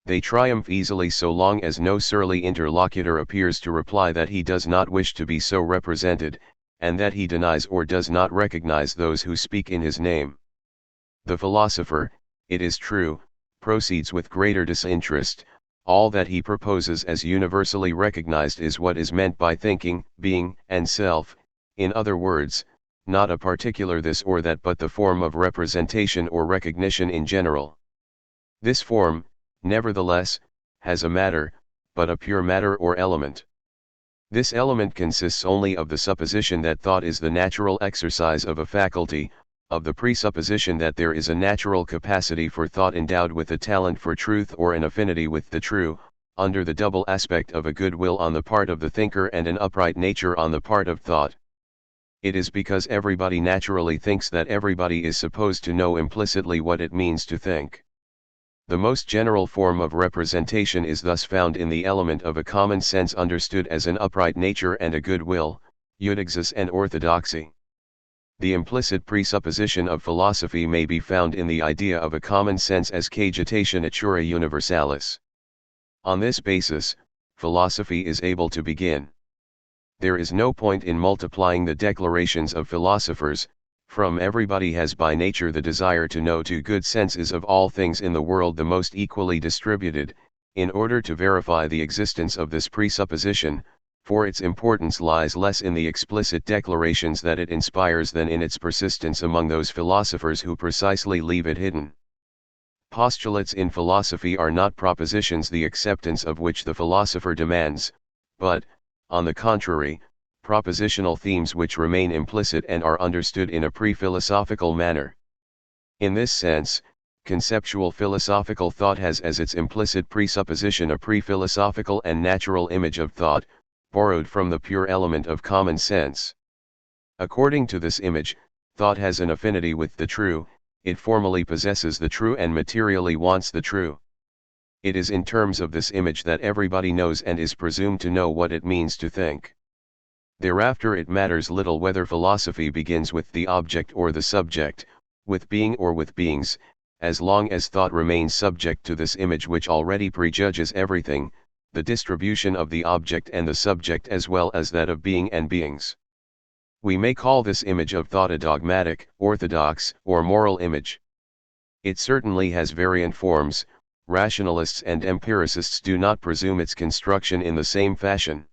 They triumph easily so long as no surly interlocutor appears to reply that he does not wish to be so represented, and that he denies or does not recognize those who speak in his name. The philosopher, it is true, proceeds with greater disinterest. All that he proposes as universally recognized is what is meant by thinking, being, and self, in other words, not a particular this or that but the form of representation or recognition in general. This form, nevertheless, has a matter, but a pure matter or element. This element consists only of the supposition that thought is the natural exercise of a faculty, of the presupposition that there is a natural capacity for thought endowed with a talent for truth or an affinity with the true, under the double aspect of a good will on the part of the thinker and an upright nature on the part of thought. It is because everybody naturally thinks that everybody is supposed to know implicitly what it means to think. The most general form of representation is thus found in the element of a common sense understood as an upright nature and a good will, eudoxis and orthodoxy. The implicit presupposition of philosophy may be found in the idea of a common sense as cagitation natura universalis. On this basis, philosophy is able to begin. There is no point in multiplying the declarations of philosophers, from everybody has by nature the desire to know. To good sense is of all things in the world the most equally distributed, in order to verify the existence of this presupposition, for its importance lies less in the explicit declarations that it inspires than in its persistence among those philosophers who precisely leave it hidden. Postulates in philosophy are not propositions the acceptance of which the philosopher demands, but, on the contrary, propositional themes which remain implicit and are understood in a pre-philosophical manner. In this sense, conceptual philosophical thought has as its implicit presupposition a pre-philosophical and natural image of thought, borrowed from the pure element of common sense. According to this image, thought has an affinity with the true, it formally possesses the true and materially wants the true. It is in terms of this image that everybody knows and is presumed to know what it means to think. Thereafter it matters little whether philosophy begins with the object or the subject, with being or with beings, as long as thought remains subject to this image which already prejudges everything, the distribution of the object and the subject as well as that of being and beings. We may call this image of thought a dogmatic, orthodox, or moral image. It certainly has variant forms. Rationalists and empiricists do not presume its construction in the same fashion.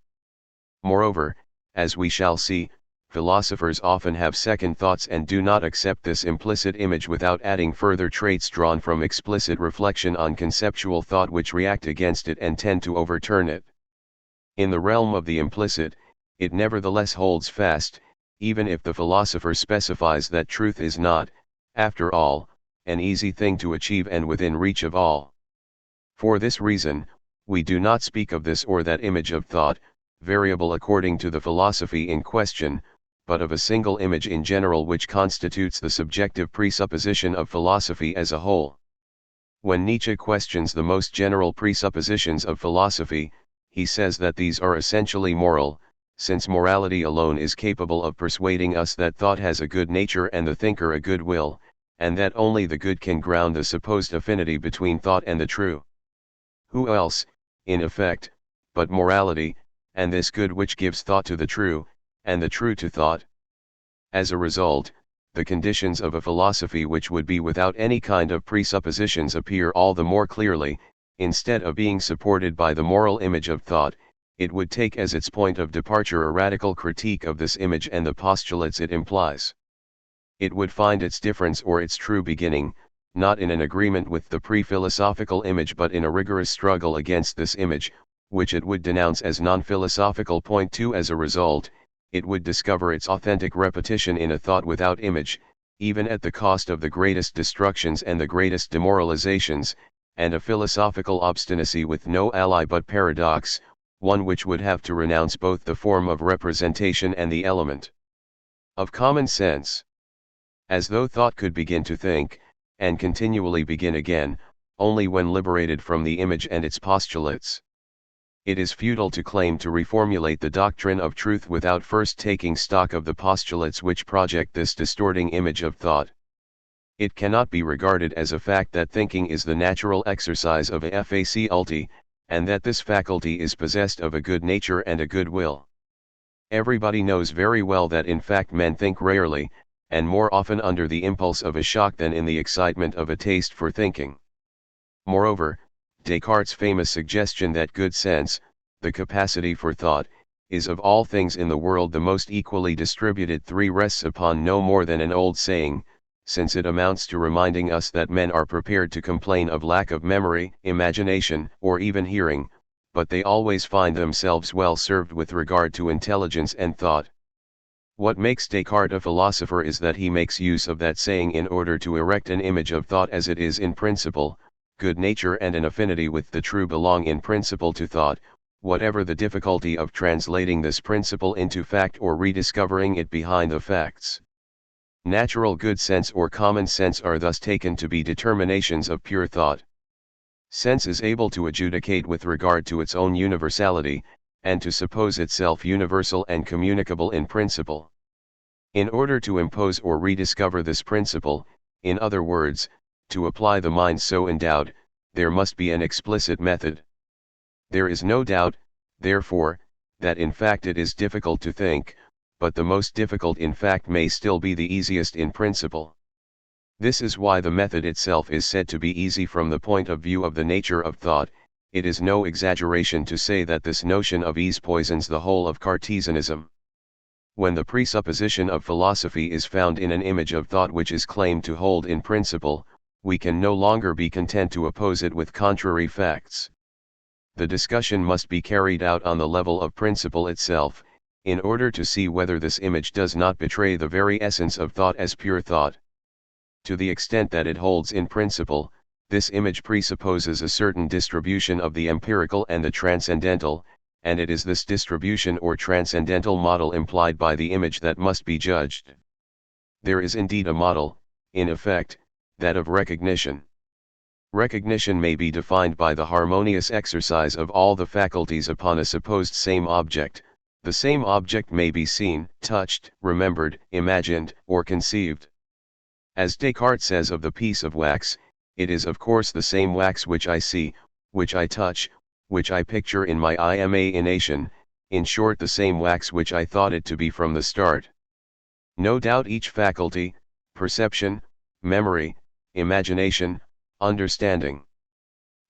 Moreover, as we shall see, philosophers often have second thoughts and do not accept this implicit image without adding further traits drawn from explicit reflection on conceptual thought which react against it and tend to overturn it. In the realm of the implicit, it nevertheless holds fast, even if the philosopher specifies that truth is not, after all, an easy thing to achieve and within reach of all. For this reason, we do not speak of this or that image of thought, variable according to the philosophy in question, but of a single image in general which constitutes the subjective presupposition of philosophy as a whole. When Nietzsche questions the most general presuppositions of philosophy, he says that these are essentially moral, since morality alone is capable of persuading us that thought has a good nature and the thinker a good will, and that only the good can ground the supposed affinity between thought and the true. Who else, in effect, but morality, and this good which gives thought to the true, and the true to thought? As a result, the conditions of a philosophy which would be without any kind of presuppositions appear all the more clearly. Instead of being supported by the moral image of thought, it would take as its point of departure a radical critique of this image and the postulates it implies. It would find its difference or its true beginning, not in an agreement with the pre-philosophical image but in a rigorous struggle against this image, which it would denounce as non-philosophical. Point 2. As a result, it would discover its authentic repetition in a thought without image, even at the cost of the greatest destructions and the greatest demoralizations, and a philosophical obstinacy with no ally but paradox, one which would have to renounce both the form of representation and the element of common sense. As though thought could begin to think, and continually begin again, only when liberated from the image and its postulates. It is futile to claim to reformulate the doctrine of truth without first taking stock of the postulates which project this distorting image of thought. It cannot be regarded as a fact that thinking is the natural exercise of a faculty, and that this faculty is possessed of a good nature and a good will. Everybody knows very well that in fact men think rarely, and more often under the impulse of a shock than in the excitement of a taste for thinking. Moreover, Descartes' famous suggestion that good sense, the capacity for thought, is of all things in the world the most equally distributed rests upon no more than an old saying, since it amounts to reminding us that men are prepared to complain of lack of memory, imagination, or even hearing, but they always find themselves well served with regard to intelligence and thought. What makes Descartes a philosopher is that he makes use of that saying in order to erect an image of thought as it is in principle. Good nature and an affinity with the true belong in principle to thought, whatever the difficulty of translating this principle into fact or rediscovering it behind the facts. Natural good sense or common sense are thus taken to be determinations of pure thought. Sense is able to adjudicate with regard to its own universality, and to suppose itself universal and communicable in principle. In order to impose or rediscover this principle, in other words, to apply the mind so endowed, there must be an explicit method. There is no doubt, therefore, that in fact it is difficult to think, but the most difficult in fact may still be the easiest in principle. This is why the method itself is said to be easy from the point of view of the nature of thought. It is no exaggeration to say that this notion of ease poisons the whole of Cartesianism. When the presupposition of philosophy is found in an image of thought which is claimed to hold in principle, we can no longer be content to oppose it with contrary facts. The discussion must be carried out on the level of principle itself, in order to see whether this image does not betray the very essence of thought as pure thought. To the extent that it holds in principle, this image presupposes a certain distribution of the empirical and the transcendental, and it is this distribution or transcendental model implied by the image that must be judged. There is indeed a model, in effect, that of recognition. Recognition may be defined by the harmonious exercise of all the faculties upon a supposed same object. The same object may be seen, touched, remembered, imagined, or conceived. As Descartes says of the piece of wax, it is of course the same wax which I see, which I touch, which I picture in my imagination, in short the same wax which I thought it to be from the start. No doubt each faculty, perception, memory, imagination, understanding,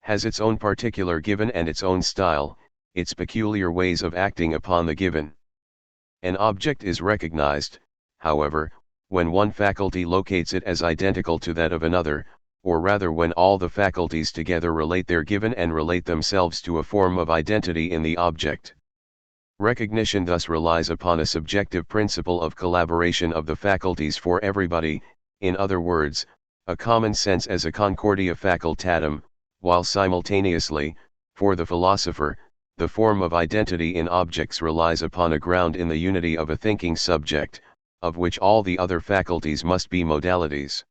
has its own particular given and its own style, its peculiar ways of acting upon the given. An object is recognized, however, when one faculty locates it as identical to that of another, or rather when all the faculties together relate their given and relate themselves to a form of identity in the object. Recognition thus relies upon a subjective principle of collaboration of the faculties for everybody, in other words, a common sense as a concordia facultatum, while simultaneously, for the philosopher, the form of identity in objects relies upon a ground in the unity of a thinking subject, of which all the other faculties must be modalities.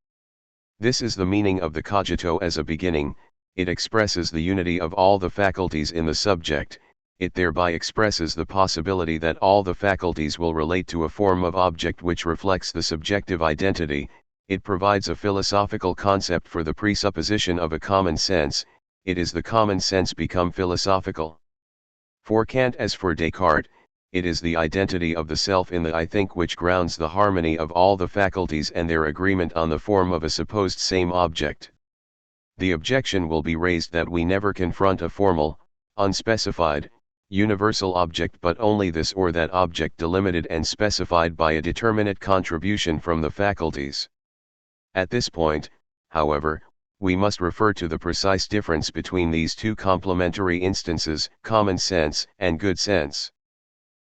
This is the meaning of the cogito as a beginning. It expresses the unity of all the faculties in the subject, it thereby expresses the possibility that all the faculties will relate to a form of object which reflects the subjective identity. It provides a philosophical concept for the presupposition of a common sense. It is the common sense become philosophical. For Kant as for Descartes, it is the identity of the self in the I think which grounds the harmony of all the faculties and their agreement on the form of a supposed same object. The objection will be raised that we never confront a formal, unspecified, universal object but only this or that object delimited and specified by a determinate contribution from the faculties. At this point, however, we must refer to the precise difference between these two complementary instances, common sense and good sense.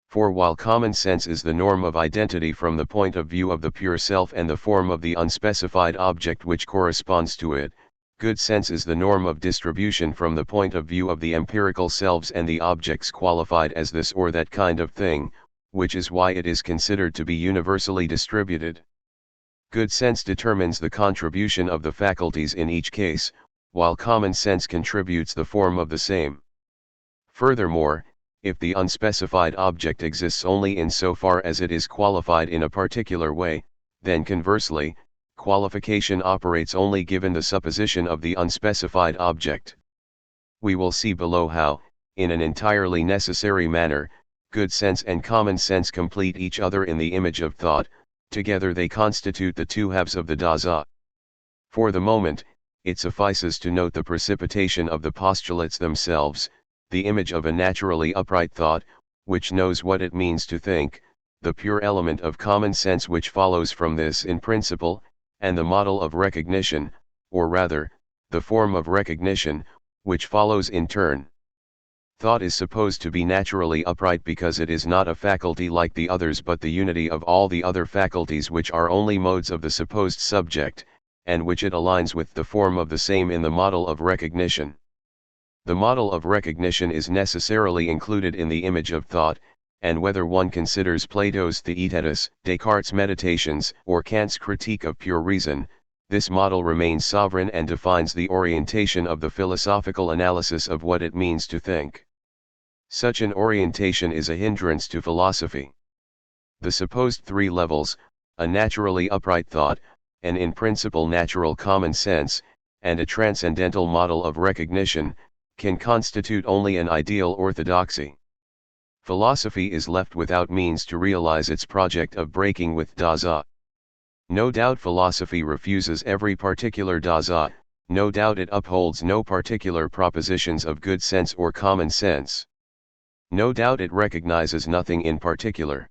For while common sense is the norm of identity from the point of view of the pure self and the form of the unspecified object which corresponds to it, good sense is the norm of distribution from the point of view of the empirical selves and the objects qualified as this or that kind of thing, which is why it is considered to be universally distributed. Good sense determines the contribution of the faculties in each case, while common sense contributes the form of the same. Furthermore, if the unspecified object exists only in so far as it is qualified in a particular way, then conversely, qualification operates only given the supposition of the unspecified object. We will see below how, in an entirely necessary manner, good sense and common sense complete each other in the image of thought. Together they constitute the two halves of the Dasein. For the moment, it suffices to note the precipitation of the postulates themselves, the image of a naturally upright thought, which knows what it means to think, the pure element of common sense which follows from this in principle, and the model of recognition, or rather, the form of recognition, which follows in turn. Thought is supposed to be naturally upright because it is not a faculty like the others but the unity of all the other faculties which are only modes of the supposed subject, and which it aligns with the form of the same in the model of recognition. The model of recognition is necessarily included in the image of thought, and whether one considers Plato's Theaetetus, Descartes' Meditations, or Kant's Critique of Pure Reason, this model remains sovereign and defines the orientation of the philosophical analysis of what it means to think. Such an orientation is a hindrance to philosophy. The supposed three levels, a naturally upright thought, an in principle natural common sense, and a transcendental model of recognition, can constitute only an ideal orthodoxy. Philosophy is left without means to realize its project of breaking with Dasein. No doubt philosophy refuses every particular Dasein, no doubt it upholds no particular propositions of good sense or common sense. No doubt it recognizes nothing in particular.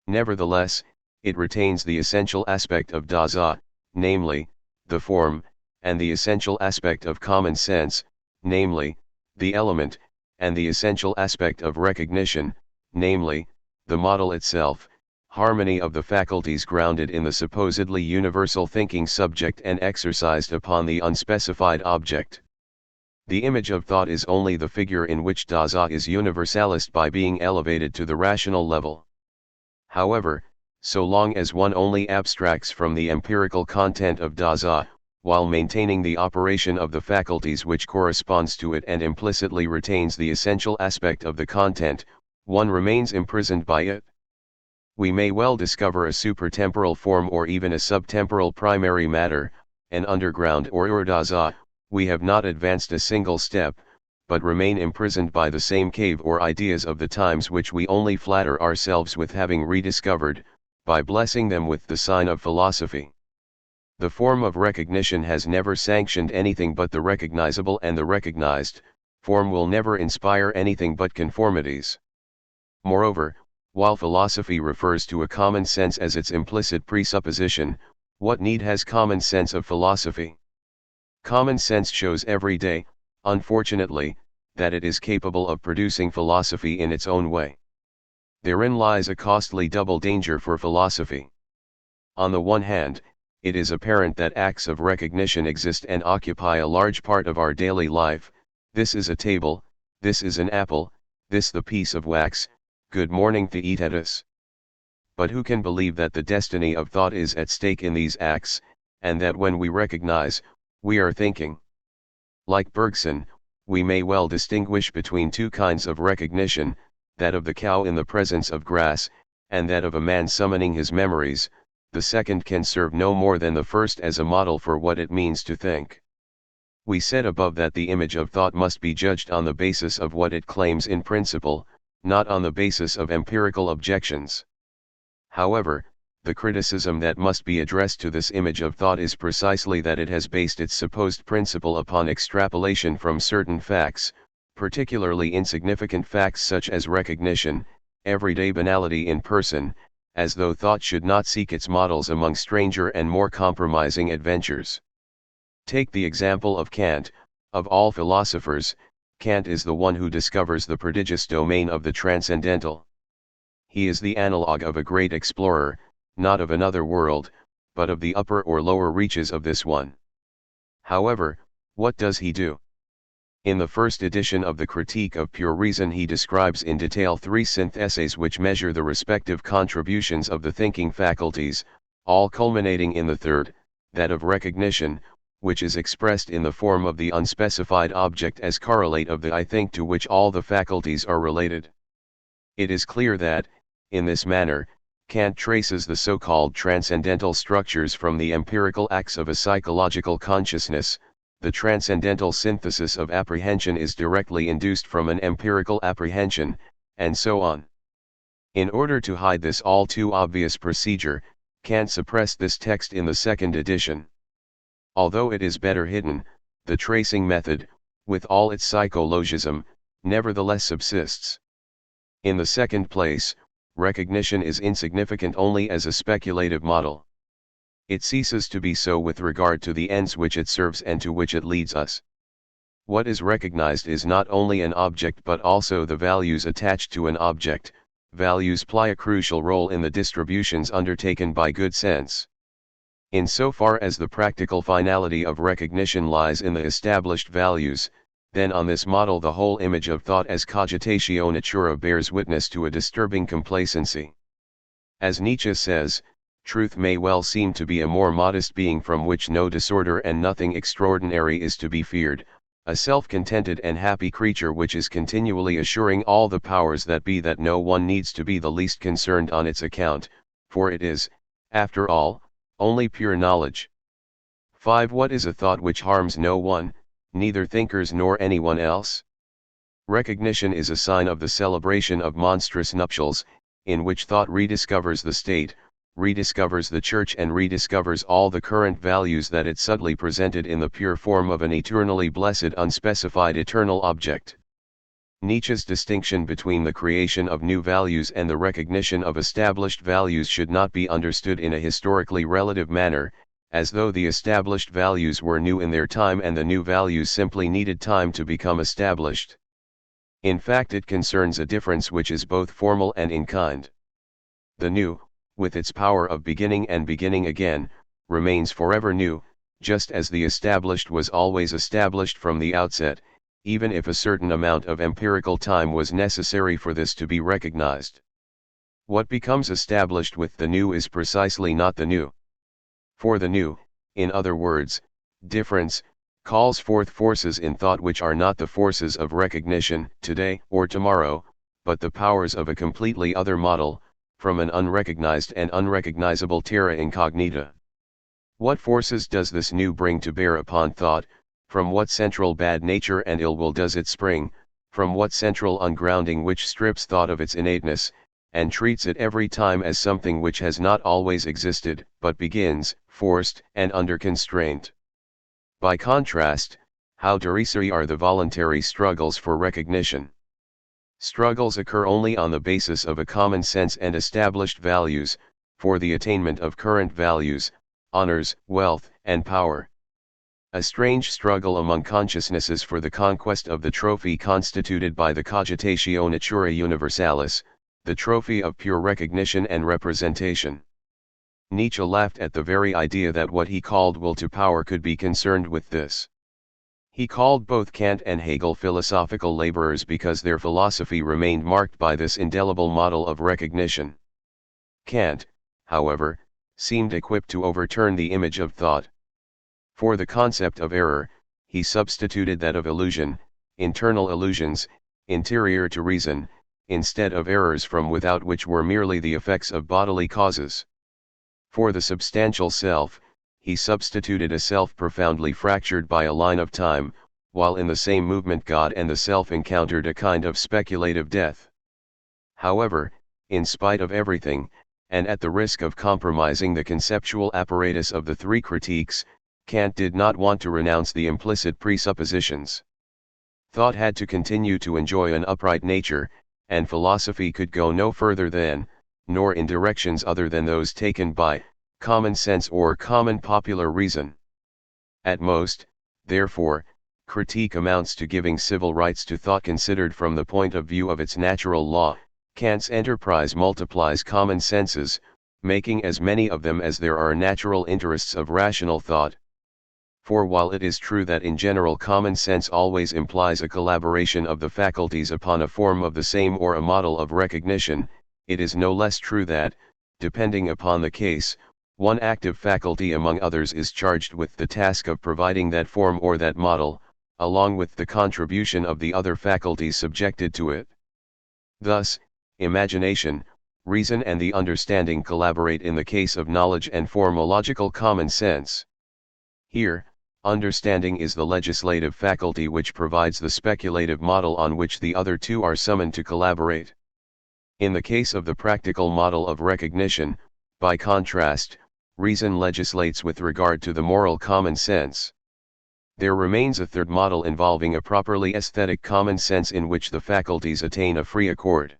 Nevertheless, it retains the essential aspect of Dasein, namely, the form, and the essential aspect of common sense, namely, the element, and the essential aspect of recognition, namely, the model itself, harmony of the faculties grounded in the supposedly universal thinking subject and exercised upon the unspecified object. The image of thought is only the figure in which Dasein is universalist by being elevated to the rational level. However, so long as one only abstracts from the empirical content of Dasein, while maintaining the operation of the faculties which corresponds to it and implicitly retains the essential aspect of the content, one remains imprisoned by it. We may well discover a supertemporal form or even a subtemporal primary matter, an underground or Ur-Dasein, we have not advanced a single step, but remain imprisoned by the same cave or ideas of the times which we only flatter ourselves with having rediscovered, by blessing them with the sign of philosophy. The form of recognition has never sanctioned anything but the recognizable, and the recognized form will never inspire anything but conformities. Moreover, while philosophy refers to a common sense as its implicit presupposition, what need has common sense of philosophy? Common sense shows every day, unfortunately, that it is capable of producing philosophy in its own way. Therein lies a costly double danger for philosophy. On the one hand, it is apparent that acts of recognition exist and occupy a large part of our daily life. This is a table, this is an apple, this the piece of wax, good morning Theaetetus. But who can believe that the destiny of thought is at stake in these acts, and that when we recognize, we are thinking? Like Bergson, we may well distinguish between two kinds of recognition, that of the cow in the presence of grass, and that of a man summoning his memories. The second can serve no more than the first as a model for what it means to think. We said above that the image of thought must be judged on the basis of what it claims in principle, not on the basis of empirical objections. However, the criticism that must be addressed to this image of thought is precisely that it has based its supposed principle upon extrapolation from certain facts, particularly insignificant facts such as recognition, everyday banality in person, as though thought should not seek its models among stranger and more compromising adventures. Take the example of Kant. Of all philosophers, Kant is the one who discovers the prodigious domain of the transcendental. He is the analogue of a great explorer, not of another world, but of the upper or lower reaches of this one. However, what does he do? In the first edition of the Critique of Pure Reason he describes in detail 3 syntheses which measure the respective contributions of the thinking faculties, all culminating in the third, that of recognition, which is expressed in the form of the unspecified object as correlate of the I think to which all the faculties are related. It is clear that, in this manner, Kant traces the so-called transcendental structures from the empirical acts of a psychological consciousness. The transcendental synthesis of apprehension is directly induced from an empirical apprehension, and so on. In order to hide this all too obvious procedure, Kant suppressed this text in the second edition. Although it is better hidden, the tracing method, with all its psychologism, nevertheless subsists. In the second place, recognition is insignificant only as a speculative model. It ceases to be so with regard to the ends which it serves and to which it leads us. What is recognized is not only an object but also the values attached to an object. Values play a crucial role in the distributions undertaken by good sense. In so far as the practical finality of recognition lies in the established values, then on this model the whole image of thought as cogitatio natura bears witness to a disturbing complacency. As Nietzsche says, truth may well seem to be a more modest being from which no disorder and nothing extraordinary is to be feared, a self-contented and happy creature which is continually assuring all the powers that be that no one needs to be the least concerned on its account, for it is, after all, only pure knowledge. 5. What is a thought which harms no one, neither thinkers nor anyone else? Recognition is a sign of the celebration of monstrous nuptials, in which thought rediscovers the state, rediscovers the church and rediscovers all the current values that it subtly presented in the pure form of an eternally blessed unspecified eternal object. Nietzsche's distinction between the creation of new values and the recognition of established values should not be understood in a historically relative manner, as though the established values were new in their time and the new values simply needed time to become established. In fact, it concerns a difference which is both formal and in kind. The new, with its power of beginning and beginning again, remains forever new, just as the established was always established from the outset, even if a certain amount of empirical time was necessary for this to be recognized. What becomes established with the new is precisely not the new. For the new, in other words, difference, calls forth forces in thought which are not the forces of recognition, today or tomorrow, but the powers of a completely other model, from an unrecognized and unrecognizable terra incognita. What forces does this new bring to bear upon thought? From what central bad nature and ill will does it spring? From what central ungrounding which strips thought of its innateness, and treats it every time as something which has not always existed, but begins, forced and under constraint? By contrast, how derisory are the voluntary struggles for recognition. Struggles occur only on the basis of a common sense and established values, for the attainment of current values, honors, wealth, and power. A strange struggle among consciousnesses for the conquest of the trophy constituted by the cogitatio naturae universalis, the trophy of pure recognition and representation. Nietzsche laughed at the very idea that what he called will to power could be concerned with this. He called both Kant and Hegel philosophical laborers because their philosophy remained marked by this indelible model of recognition. Kant, however, seemed equipped to overturn the image of thought. For the concept of error, he substituted that of illusion, internal illusions, interior to reason, instead of errors from without which were merely the effects of bodily causes. For the substantial self, he substituted a self profoundly fractured by a line of time, while in the same movement God and the self encountered a kind of speculative death. However, in spite of everything, and at the risk of compromising the conceptual apparatus of the three critiques, Kant did not want to renounce the implicit presuppositions. Thought had to continue to enjoy an upright nature, and philosophy could go no further than, nor in directions other than those taken by, common sense or common popular reason. At most, therefore, critique amounts to giving civil rights to thought considered from the point of view of its natural law. Kant's enterprise multiplies common senses, making as many of them as there are natural interests of rational thought. For while it is true that in general common sense always implies a collaboration of the faculties upon a form of the same or a model of recognition, it is no less true that, depending upon the case, one active faculty among others is charged with the task of providing that form or that model, along with the contribution of the other faculties subjected to it. Thus, imagination, reason and the understanding collaborate in the case of knowledge and form a logical common sense. Here, understanding is the legislative faculty which provides the speculative model on which the other two are summoned to collaborate. In the case of the practical model of recognition, by contrast, reason legislates with regard to the moral common sense. There remains a third model involving a properly aesthetic common sense in which the faculties attain a free accord.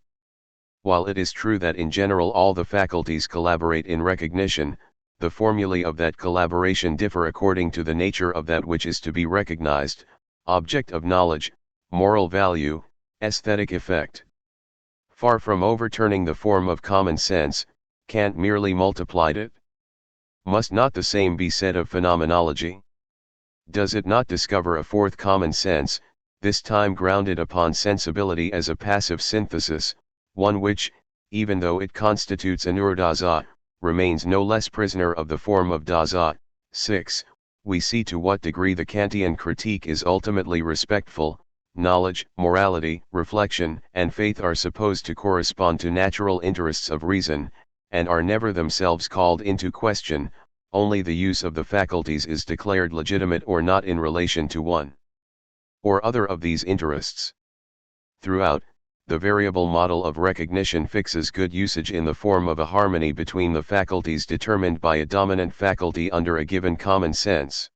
While it is true that in general all the faculties collaborate in recognition, the formulae of that collaboration differ according to the nature of that which is to be recognized, object of knowledge, moral value, aesthetic effect. Far from overturning the form of common sense, Kant merely multiplied it. Must not the same be said of phenomenology? Does it not discover a fourth common sense, this time grounded upon sensibility as a passive synthesis, one which, even though it constitutes an Urdaza, remains no less prisoner of the form of Daza? 6. We see to what degree the Kantian critique is ultimately respectful. Knowledge, morality, reflection, and faith are supposed to correspond to natural interests of reason, and are never themselves called into question, only the use of the faculties is declared legitimate or not in relation to one or other of these interests. Throughout, the variable model of recognition fixes good usage in the form of a harmony between the faculties determined by a dominant faculty under a given common sense.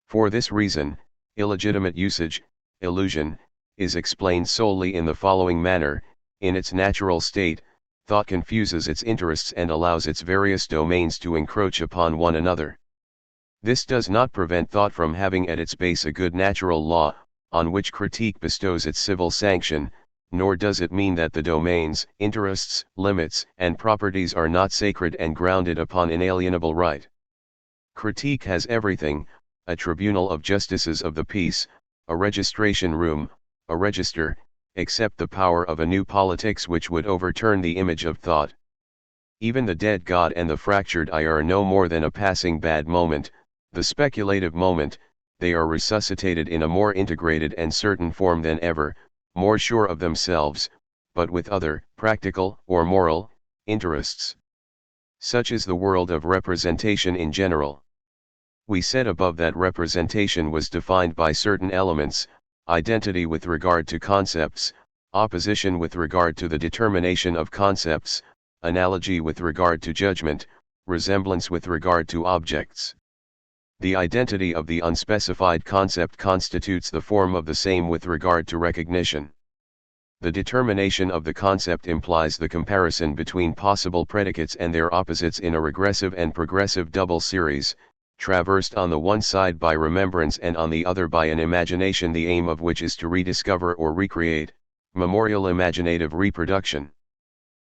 For this reason, illegitimate usage, illusion, is explained solely in the following manner: in its natural state, thought confuses its interests and allows its various domains to encroach upon one another. This does not prevent thought from having at its base a good natural law, on which critique bestows its civil sanction, nor does it mean that the domains, interests, limits, and properties are not sacred and grounded upon inalienable right. Critique has everything: a tribunal of justices of the peace, a registration room, a register, except the power of a new politics which would overturn the image of thought. Even the dead God and the fractured I are no more than a passing bad moment, the speculative moment. They are resuscitated in a more integrated and certain form than ever, more sure of themselves, but with other, practical, or moral, interests. Such is the world of representation in general. We said above that representation was defined by certain elements: identity with regard to concepts, opposition with regard to the determination of concepts, analogy with regard to judgment, resemblance with regard to objects. The identity of the unspecified concept constitutes the form of the same with regard to recognition. The determination of the concept implies the comparison between possible predicates and their opposites in a regressive and progressive double series, traversed on the one side by remembrance and on the other by an imagination, the aim of which is to rediscover or recreate, memorial imaginative reproduction.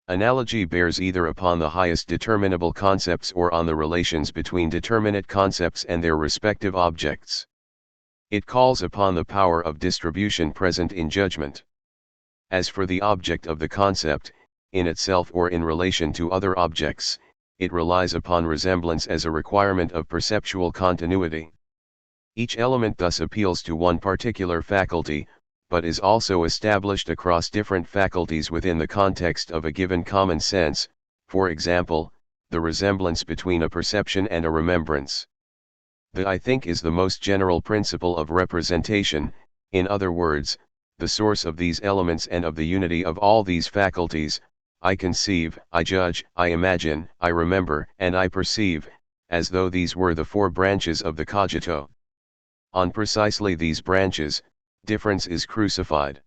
Analogy bears either upon the highest determinable concepts or on the relations between determinate concepts and their respective objects. It calls upon the power of distribution present in judgment. As for the object of the concept, in itself or in relation to other objects, it relies upon resemblance as a requirement of perceptual continuity. Each element thus appeals to one particular faculty, but is also established across different faculties within the context of a given common sense, for example, the resemblance between a perception and a remembrance. The I think is the most general principle of representation, in other words, the source of these elements and of the unity of all these faculties. I conceive, I judge, I imagine, I remember, and I perceive, as though these were the four branches of the cogito. On precisely these branches, difference is crucified.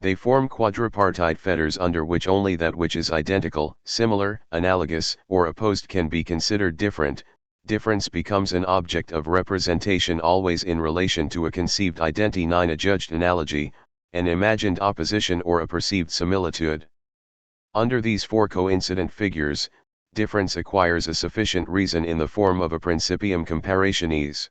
They form quadripartite fetters under which only that which is identical, similar, analogous, or opposed can be considered different. Difference becomes an object of representation always in relation to a conceived identity, a judged analogy, an imagined opposition, or a perceived similitude. Under these four coincident figures, difference acquires a sufficient reason in the form of a principium comparationis.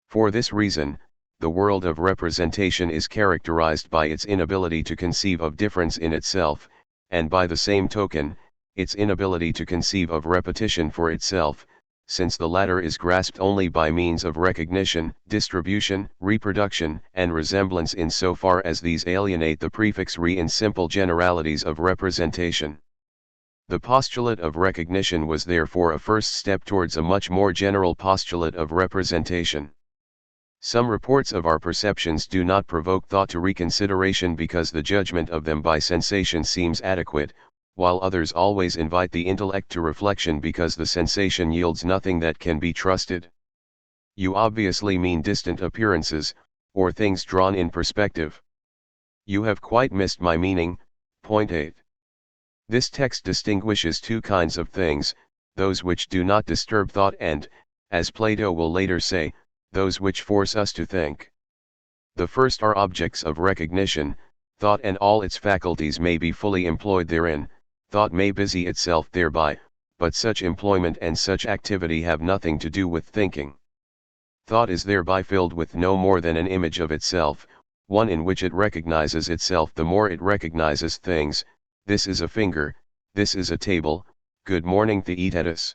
For this reason, the world of representation is characterized by its inability to conceive of difference in itself, and by the same token, its inability to conceive of repetition for itself, since the latter is grasped only by means of recognition, distribution, reproduction, and resemblance in so far as these alienate the prefix re in simple generalities of representation. The postulate of recognition was therefore a first step towards a much more general postulate of representation. Some reports of our perceptions do not provoke thought to reconsideration because the judgment of them by sensation seems adequate, while others always invite the intellect to reflection because the sensation yields nothing that can be trusted. You obviously mean distant appearances, or things drawn in perspective. You have quite missed my meaning. Point 8. This text distinguishes two kinds of things: those which do not disturb thought and, as Plato will later say, those which force us to think. The first are objects of recognition. Thought and all its faculties may be fully employed therein, thought may busy itself thereby, but such employment and such activity have nothing to do with thinking. Thought is thereby filled with no more than an image of itself, one in which it recognizes itself the more it recognizes things. This is a finger, this is a table, good morning Theaetetus.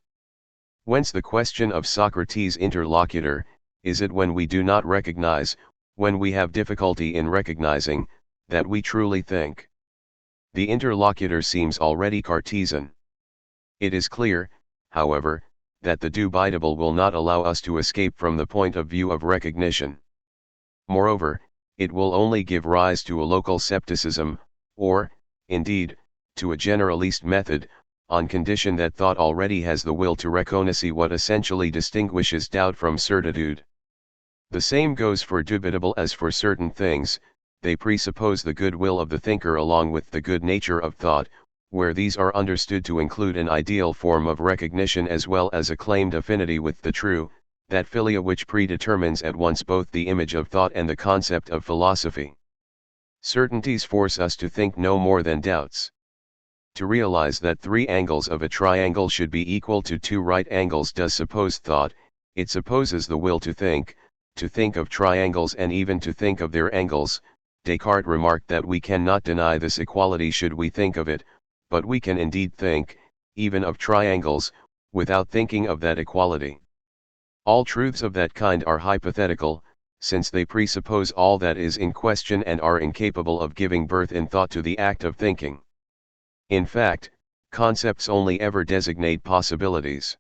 Whence the question of Socrates' interlocutor: is it when we do not recognize, when we have difficulty in recognizing, that we truly think? The interlocutor seems already Cartesian. It is clear, however, that the dubitable will not allow us to escape from the point of view of recognition. Moreover, it will only give rise to a local scepticism, or, indeed, to a generalist method, on condition that thought already has the will to reconnaisse what essentially distinguishes doubt from certitude. The same goes for dubitable as for certain things. They presuppose the good will of the thinker along with the good nature of thought, where these are understood to include an ideal form of recognition as well as a claimed affinity with the true, that philia which predetermines at once both the image of thought and the concept of philosophy. Certainties force us to think no more than doubts. To realize that 3 angles of a triangle should be equal to 2 right angles does suppose thought. It supposes the will to think of triangles and even to think of their angles. Descartes remarked that we cannot deny this equality should we think of it, but we can indeed think, even of triangles, without thinking of that equality. All truths of that kind are hypothetical, since they presuppose all that is in question and are incapable of giving birth in thought to the act of thinking. In fact, concepts only ever designate possibilities.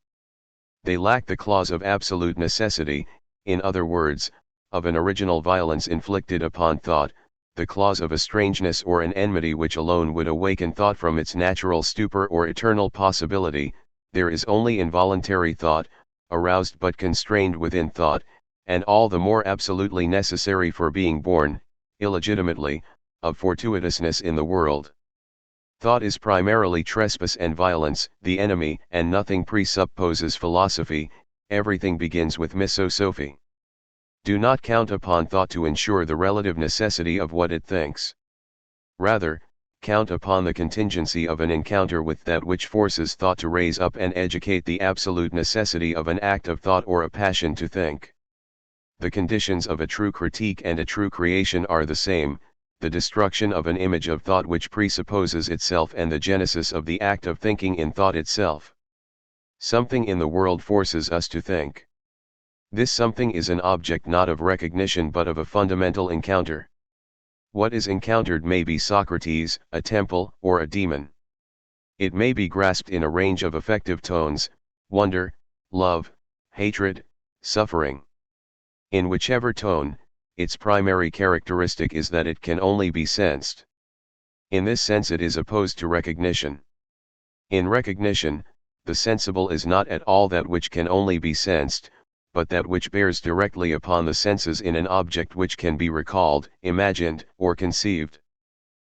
They lack the clause of absolute necessity, in other words, of an original violence inflicted upon thought, the clause of a strangeness or an enmity which alone would awaken thought from its natural stupor or eternal possibility. There is only involuntary thought, aroused but constrained within thought, and all the more absolutely necessary for being born, illegitimately, of fortuitousness in the world. Thought is primarily trespass and violence, the enemy, and nothing presupposes philosophy. Everything begins with misosophy. Do not count upon thought to ensure the relative necessity of what it thinks. Rather, count upon the contingency of an encounter with that which forces thought to raise up and educate the absolute necessity of an act of thought or a passion to think. The conditions of a true critique and a true creation are the same, the destruction of an image of thought which presupposes itself and the genesis of the act of thinking in thought itself. Something in the world forces us to think. This something is an object not of recognition but of a fundamental encounter. What is encountered may be Socrates, a temple, or a demon. It may be grasped in a range of affective tones: wonder, love, hatred, suffering. In whichever tone, its primary characteristic is that it can only be sensed. In this sense it is opposed to recognition. In recognition, the sensible is not at all that which can only be sensed, but that which bears directly upon the senses in an object which can be recalled, imagined, or conceived.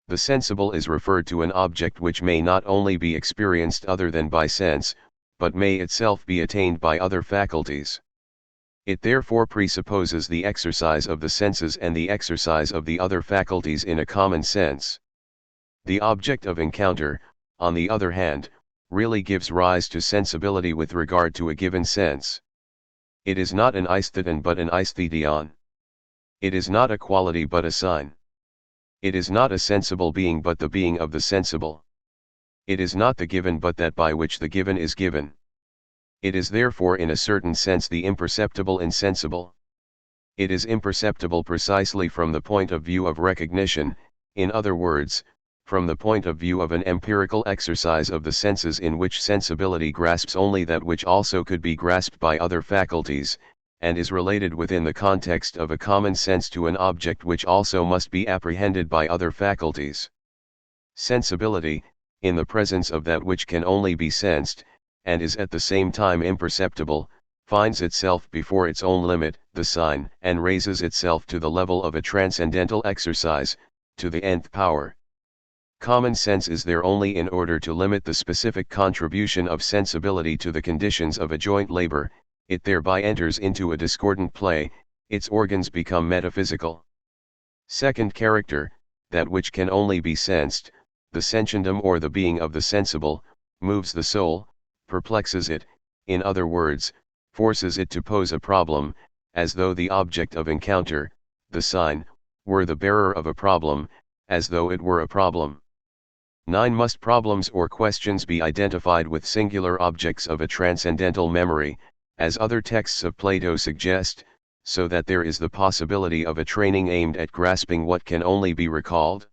The sensible is referred to an object which may not only be experienced other than by sense, but may itself be attained by other faculties. It therefore presupposes the exercise of the senses and the exercise of the other faculties in a common sense. The object of encounter, on the other hand, really gives rise to sensibility with regard to a given sense. It is not an aestheton but an aesthedion. It is not a quality but a sign. It is not a sensible being but the being of the sensible. It is not the given but that by which the given is given. It is therefore in a certain sense the imperceptible insensible. It is imperceptible precisely from the point of view of recognition, in other words, from the point of view of an empirical exercise of the senses in which sensibility grasps only that which also could be grasped by other faculties, and is related within the context of a common sense to an object which also must be apprehended by other faculties. Sensibility, in the presence of that which can only be sensed, and is at the same time imperceptible, finds itself before its own limit, the sign, and raises itself to the level of a transcendental exercise, to the nth power. Common sense is there only in order to limit the specific contribution of sensibility to the conditions of a joint labor. It thereby enters into a discordant play, its organs become metaphysical. Second character, that which can only be sensed, the sentiendum or the being of the sensible, moves the soul, perplexes it, in other words, forces it to pose a problem, as though the object of encounter, the sign, were the bearer of a problem, as though it were a problem. 9. Must problems or questions be identified with singular objects of a transcendental memory, as other texts of Plato suggest, so that there is the possibility of a training aimed at grasping what can only be recalled?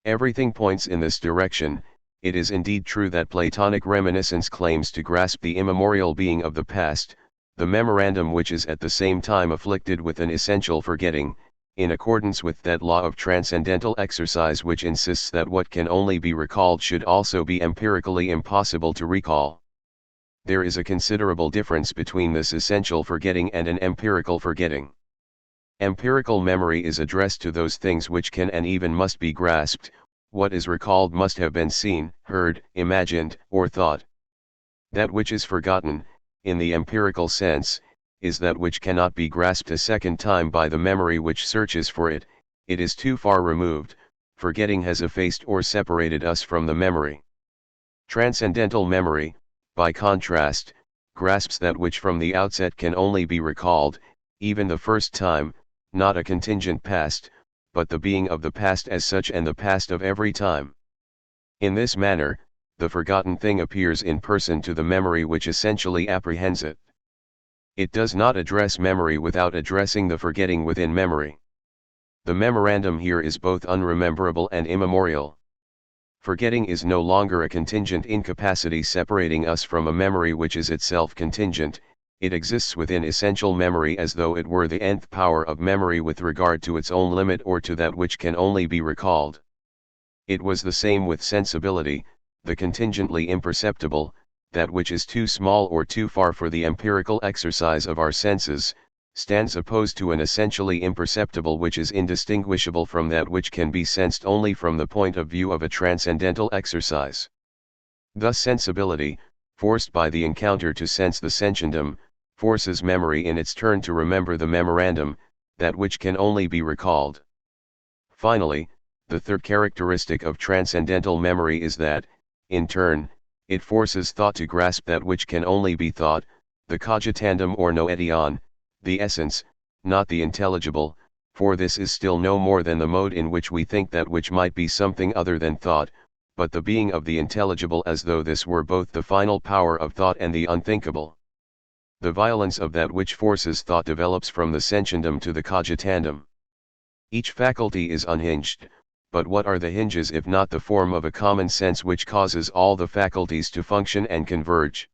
Everything points in this direction. It is indeed true that Platonic reminiscence claims to grasp the immemorial being of the past, the memorandum which is at the same time afflicted with an essential forgetting, in accordance with that law of transcendental exercise which insists that what can only be recalled should also be empirically impossible to recall. There is a considerable difference between this essential forgetting and an empirical forgetting. Empirical memory is addressed to those things which can and even must be grasped. What is recalled must have been seen, heard, imagined, or thought. That which is forgotten, in the empirical sense, is that which cannot be grasped a second time by the memory which searches for it. It is too far removed, forgetting has effaced or separated us from the memory. Transcendental memory, by contrast, grasps that which from the outset can only be recalled, even the first time, not a contingent past, but the being of the past as such and the past of every time. In this manner, the forgotten thing appears in person to the memory which essentially apprehends it. It does not address memory without addressing the forgetting within memory. The memorandum here is both unrememberable and immemorial. Forgetting is no longer a contingent incapacity separating us from a memory which is itself contingent. It exists within essential memory as though it were the nth power of memory with regard to its own limit or to that which can only be recalled. It was the same with sensibility, the contingently imperceptible, that which is too small or too far for the empirical exercise of our senses, stands opposed to an essentially imperceptible which is indistinguishable from that which can be sensed only from the point of view of a transcendental exercise. Thus sensibility, forced by the encounter to sense the sentiendum, forces memory in its turn to remember the memorandum, that which can only be recalled. Finally, the third characteristic of transcendental memory is that, in turn, it forces thought to grasp that which can only be thought, the cogitandum or noetion, the essence, not the intelligible, for this is still no more than the mode in which we think that which might be something other than thought, but the being of the intelligible as though this were both the final power of thought and the unthinkable. The violence of that which forces thought develops from the sentiendum to the cogitandum. Each faculty is unhinged, but what are the hinges if not the form of a common sense which causes all the faculties to function and converge?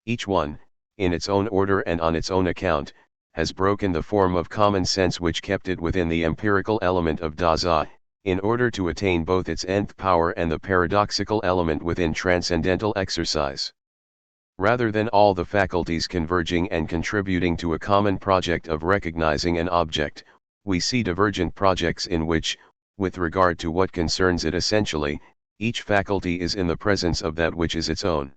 Each one, in its own order and on its own account, has broken the form of common sense which kept it within the empirical element of Dasein, in order to attain both its nth power and the paradoxical element within transcendental exercise. Rather than all the faculties converging and contributing to a common project of recognizing an object, we see divergent projects in which, with regard to what concerns it essentially, each faculty is in the presence of that which is its own.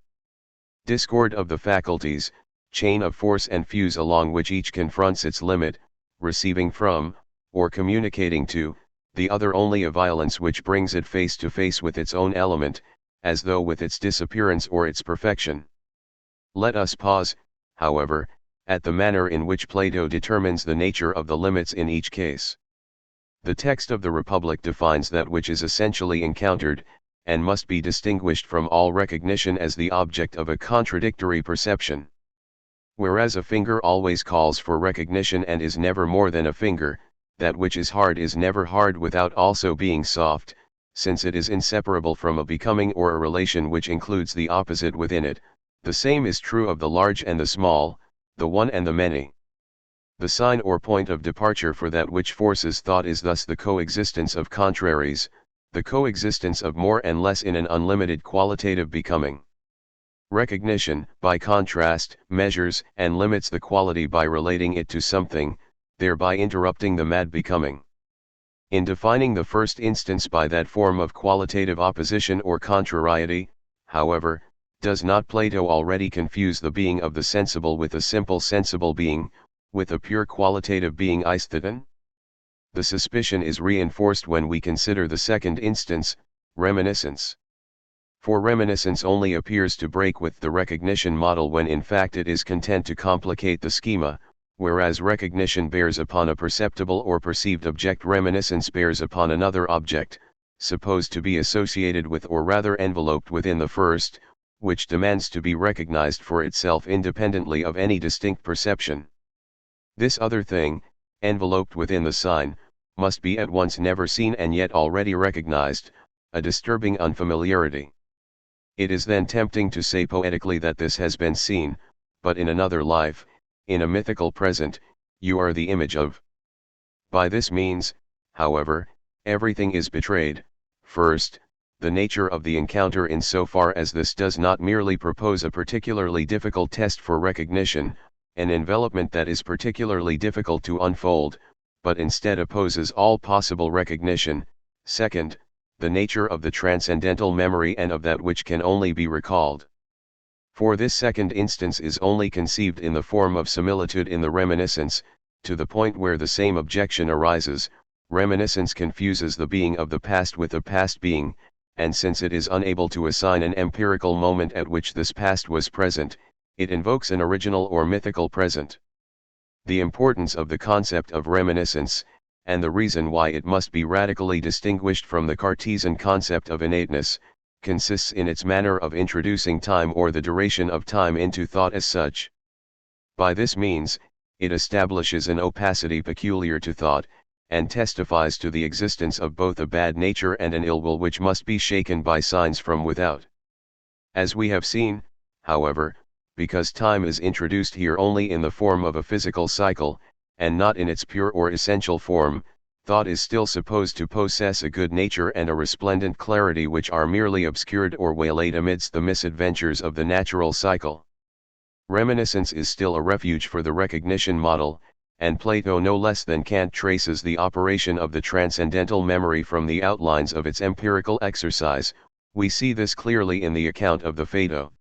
Discord of the faculties, chain of force and fuse along which each confronts its limit, receiving from, or communicating to, the other only a violence which brings it face to face with its own element, as though with its disappearance or its perfection. Let us pause, however, at the manner in which Plato determines the nature of the limits in each case. The text of the Republic defines that which is essentially encountered, and must be distinguished from all recognition as the object of a contradictory perception. Whereas a finger always calls for recognition and is never more than a finger, that which is hard is never hard without also being soft, since it is inseparable from a becoming or a relation which includes the opposite within it. The same is true of the large and the small, the one and the many. The sign or point of departure for that which forces thought is thus the coexistence of contraries, the coexistence of more and less in an unlimited qualitative becoming. Recognition, by contrast, measures and limits the quality by relating it to something, thereby interrupting the mad becoming. In defining the first instance by that form of qualitative opposition or contrariety, however, does not Plato already confuse the being of the sensible with a simple sensible being, with a pure qualitative being aestheton? The suspicion is reinforced when we consider the second instance, reminiscence. For reminiscence only appears to break with the recognition model when in fact it is content to complicate the schema, whereas recognition bears upon a perceptible or perceived object, reminiscence bears upon another object, supposed to be associated with or rather enveloped within the first, which demands to be recognized for itself independently of any distinct perception. This other thing, enveloped within the sign, must be at once never seen and yet already recognized, a disturbing unfamiliarity. It is then tempting to say poetically that this has been seen, but in another life, in a mythical present, you are the image of. By this means, however, everything is betrayed. First, the nature of the encounter insofar as this does not merely propose a particularly difficult test for recognition, an envelopment that is particularly difficult to unfold, but instead opposes all possible recognition. Second, the nature of the transcendental memory and of that which can only be recalled. For this second instance is only conceived in the form of similitude in the reminiscence, to the point where the same objection arises: reminiscence confuses the being of the past with the past being, and since it is unable to assign an empirical moment at which this past was present, it invokes an original or mythical present. The importance of the concept of reminiscence, and the reason why it must be radically distinguished from the Cartesian concept of innateness, consists in its manner of introducing time or the duration of time into thought as such. By this means, it establishes an opacity peculiar to thought, and testifies to the existence of both a bad nature and an ill will which must be shaken by signs from without. As we have seen, however, because time is introduced here only in the form of a physical cycle, and not in its pure or essential form, thought is still supposed to possess a good nature and a resplendent clarity which are merely obscured or waylaid amidst the misadventures of the natural cycle. Reminiscence is still a refuge for the recognition model, and Plato no less than Kant traces the operation of the transcendental memory from the outlines of its empirical exercise. We see this clearly in the account of the Phaedo.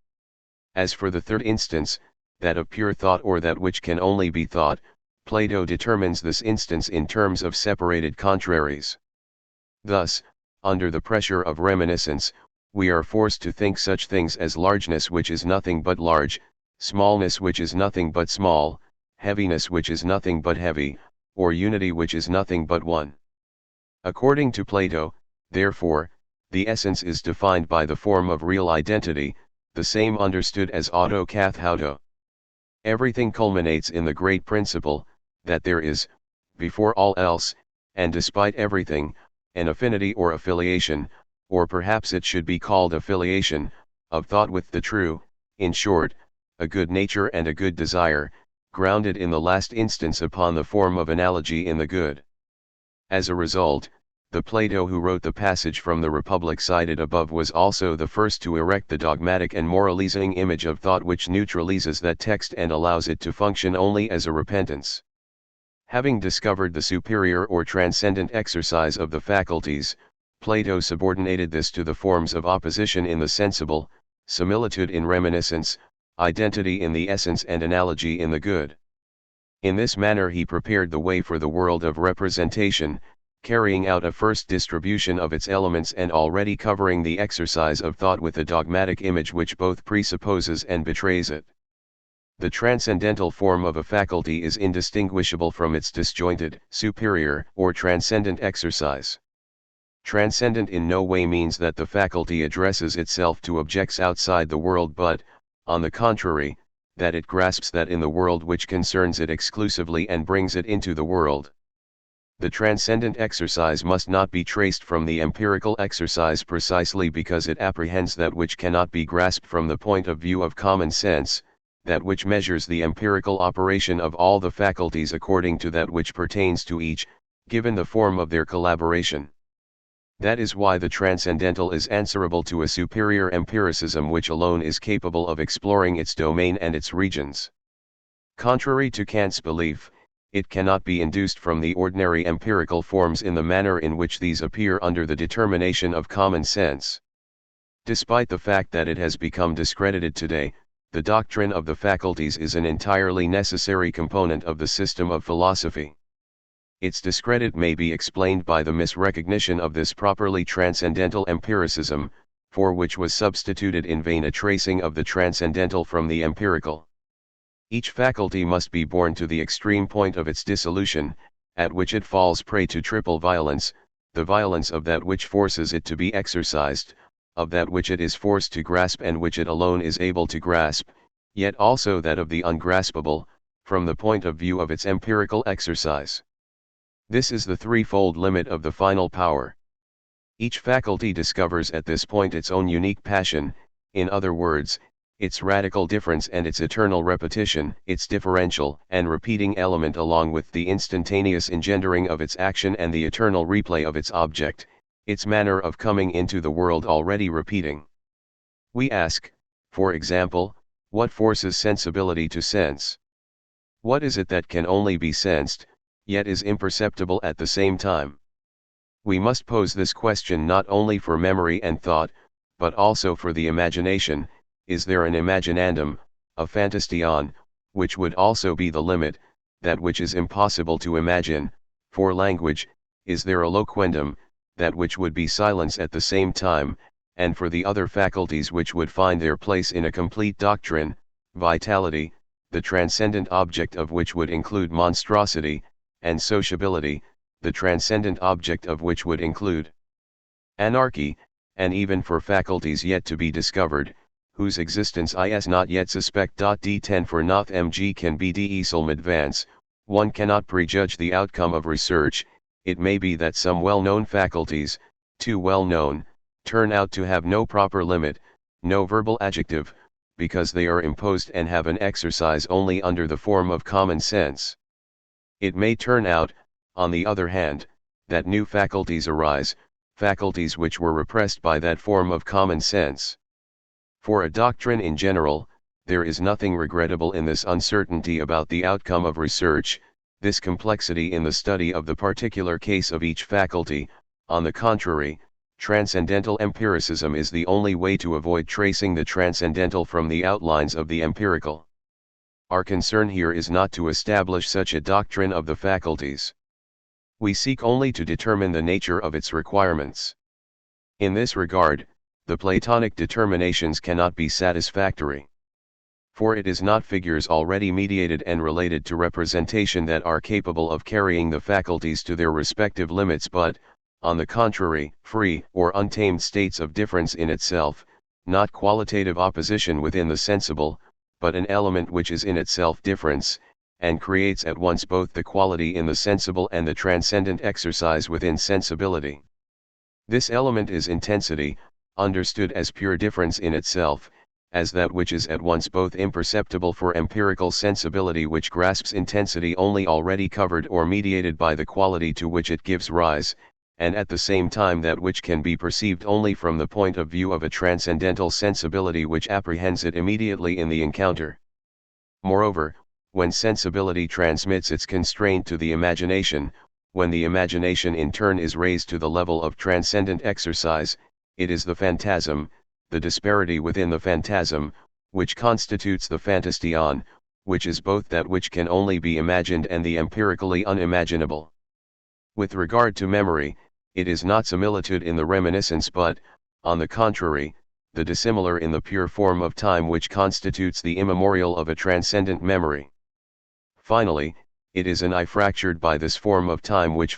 As for the third instance, that of pure thought or that which can only be thought, Plato determines this instance in terms of separated contraries. Thus, under the pressure of reminiscence, we are forced to think such things as largeness which is nothing but large, smallness which is nothing but small, heaviness which is nothing but heavy, or unity which is nothing but one. According to Plato, therefore, the essence is defined by the form of real identity, the same understood as auto kath auto. Everything culminates in the great principle, that there is, before all else, and despite everything, an affinity or affiliation, or perhaps it should be called affiliation, of thought with the true, in short, a good nature and a good desire, grounded in the last instance upon the form of analogy in the good. As a result, the Plato who wrote the passage from the Republic cited above was also the first to erect the dogmatic and moralizing image of thought which neutralizes that text and allows it to function only as a repentance. Having discovered the superior or transcendent exercise of the faculties, Plato subordinated this to the forms of opposition in the sensible, similitude in reminiscence, identity in the essence and analogy in the good. In this manner he prepared the way for the world of representation, carrying out a first distribution of its elements and already covering the exercise of thought with a dogmatic image which both presupposes and betrays it. The transcendental form of a faculty is indistinguishable from its disjointed, superior, or transcendent exercise. Transcendent in no way means that the faculty addresses itself to objects outside the world but, on the contrary, that it grasps that in the world which concerns it exclusively and brings it into the world. The transcendent exercise must not be traced from the empirical exercise precisely because it apprehends that which cannot be grasped from the point of view of common sense, that which measures the empirical operation of all the faculties according to that which pertains to each, given the form of their collaboration. That is why the transcendental is answerable to a superior empiricism which alone is capable of exploring its domain and its regions. Contrary to Kant's belief, it cannot be induced from the ordinary empirical forms in the manner in which these appear under the determination of common sense. Despite the fact that it has become discredited today, the doctrine of the faculties is an entirely necessary component of the system of philosophy. Its discredit may be explained by the misrecognition of this properly transcendental empiricism, for which was substituted in vain a tracing of the transcendental from the empirical. Each faculty must be borne to the extreme point of its dissolution, at which it falls prey to triple violence, the violence of that which forces it to be exercised, of that which it is forced to grasp and which it alone is able to grasp, yet also that of the ungraspable, from the point of view of its empirical exercise. This is the threefold limit of the final power. Each faculty discovers at this point its own unique passion, in other words, its radical difference and its eternal repetition, its differential and repeating element along with the instantaneous engendering of its action and the eternal replay of its object, its manner of coming into the world already repeating. We ask, for example, what forces sensibility to sense? What is it that can only be sensed, yet is imperceptible at the same time? We must pose this question not only for memory and thought, but also for the imagination. Is there an imaginandum, a fantastion, which would also be the limit, that which is impossible to imagine? For language, is there a loquendum, that which would be silence at the same time, and for the other faculties which would find their place in a complete doctrine, vitality, the transcendent object of which would include monstrosity, and sociability, the transcendent object of which would include anarchy, and even for faculties yet to be discovered, whose existence is not yet suspect. D10 for noth mg can be diesel advance, one cannot prejudge the outcome of research. It may be that some well-known faculties, too well known, turn out to have no proper limit, no verbal adjective, because they are imposed and have an exercise only under the form of common sense. It may turn out, on the other hand, that new faculties arise, faculties which were repressed by that form of common sense. For a doctrine in general, there is nothing regrettable in this uncertainty about the outcome of research, this complexity in the study of the particular case of each faculty. On the contrary, transcendental empiricism is the only way to avoid tracing the transcendental from the outlines of the empirical. Our concern here is not to establish such a doctrine of the faculties. We seek only to determine the nature of its requirements. In this regard, the Platonic determinations cannot be satisfactory. For it is not figures already mediated and related to representation that are capable of carrying the faculties to their respective limits, but, on the contrary, free or untamed states of difference in itself, not qualitative opposition within the sensible, but an element which is in itself difference, and creates at once both the quality in the sensible and the transcendent exercise within sensibility. This element is intensity, understood as pure difference in itself, as that which is at once both imperceptible for empirical sensibility which grasps intensity only already covered or mediated by the quality to which it gives rise, and at the same time that which can be perceived only from the point of view of a transcendental sensibility which apprehends it immediately in the encounter. Moreover, when sensibility transmits its constraint to the imagination, when the imagination in turn is raised to the level of transcendent exercise, it is the phantasm, the disparity within the phantasm, which constitutes the fantastion, which is both that which can only be imagined and the empirically unimaginable. With regard to memory, it is not similitude in the reminiscence but, on the contrary, the dissimilar in the pure form of time which constitutes the immemorial of a transcendent memory. Finally, it is an I fractured by this form of time which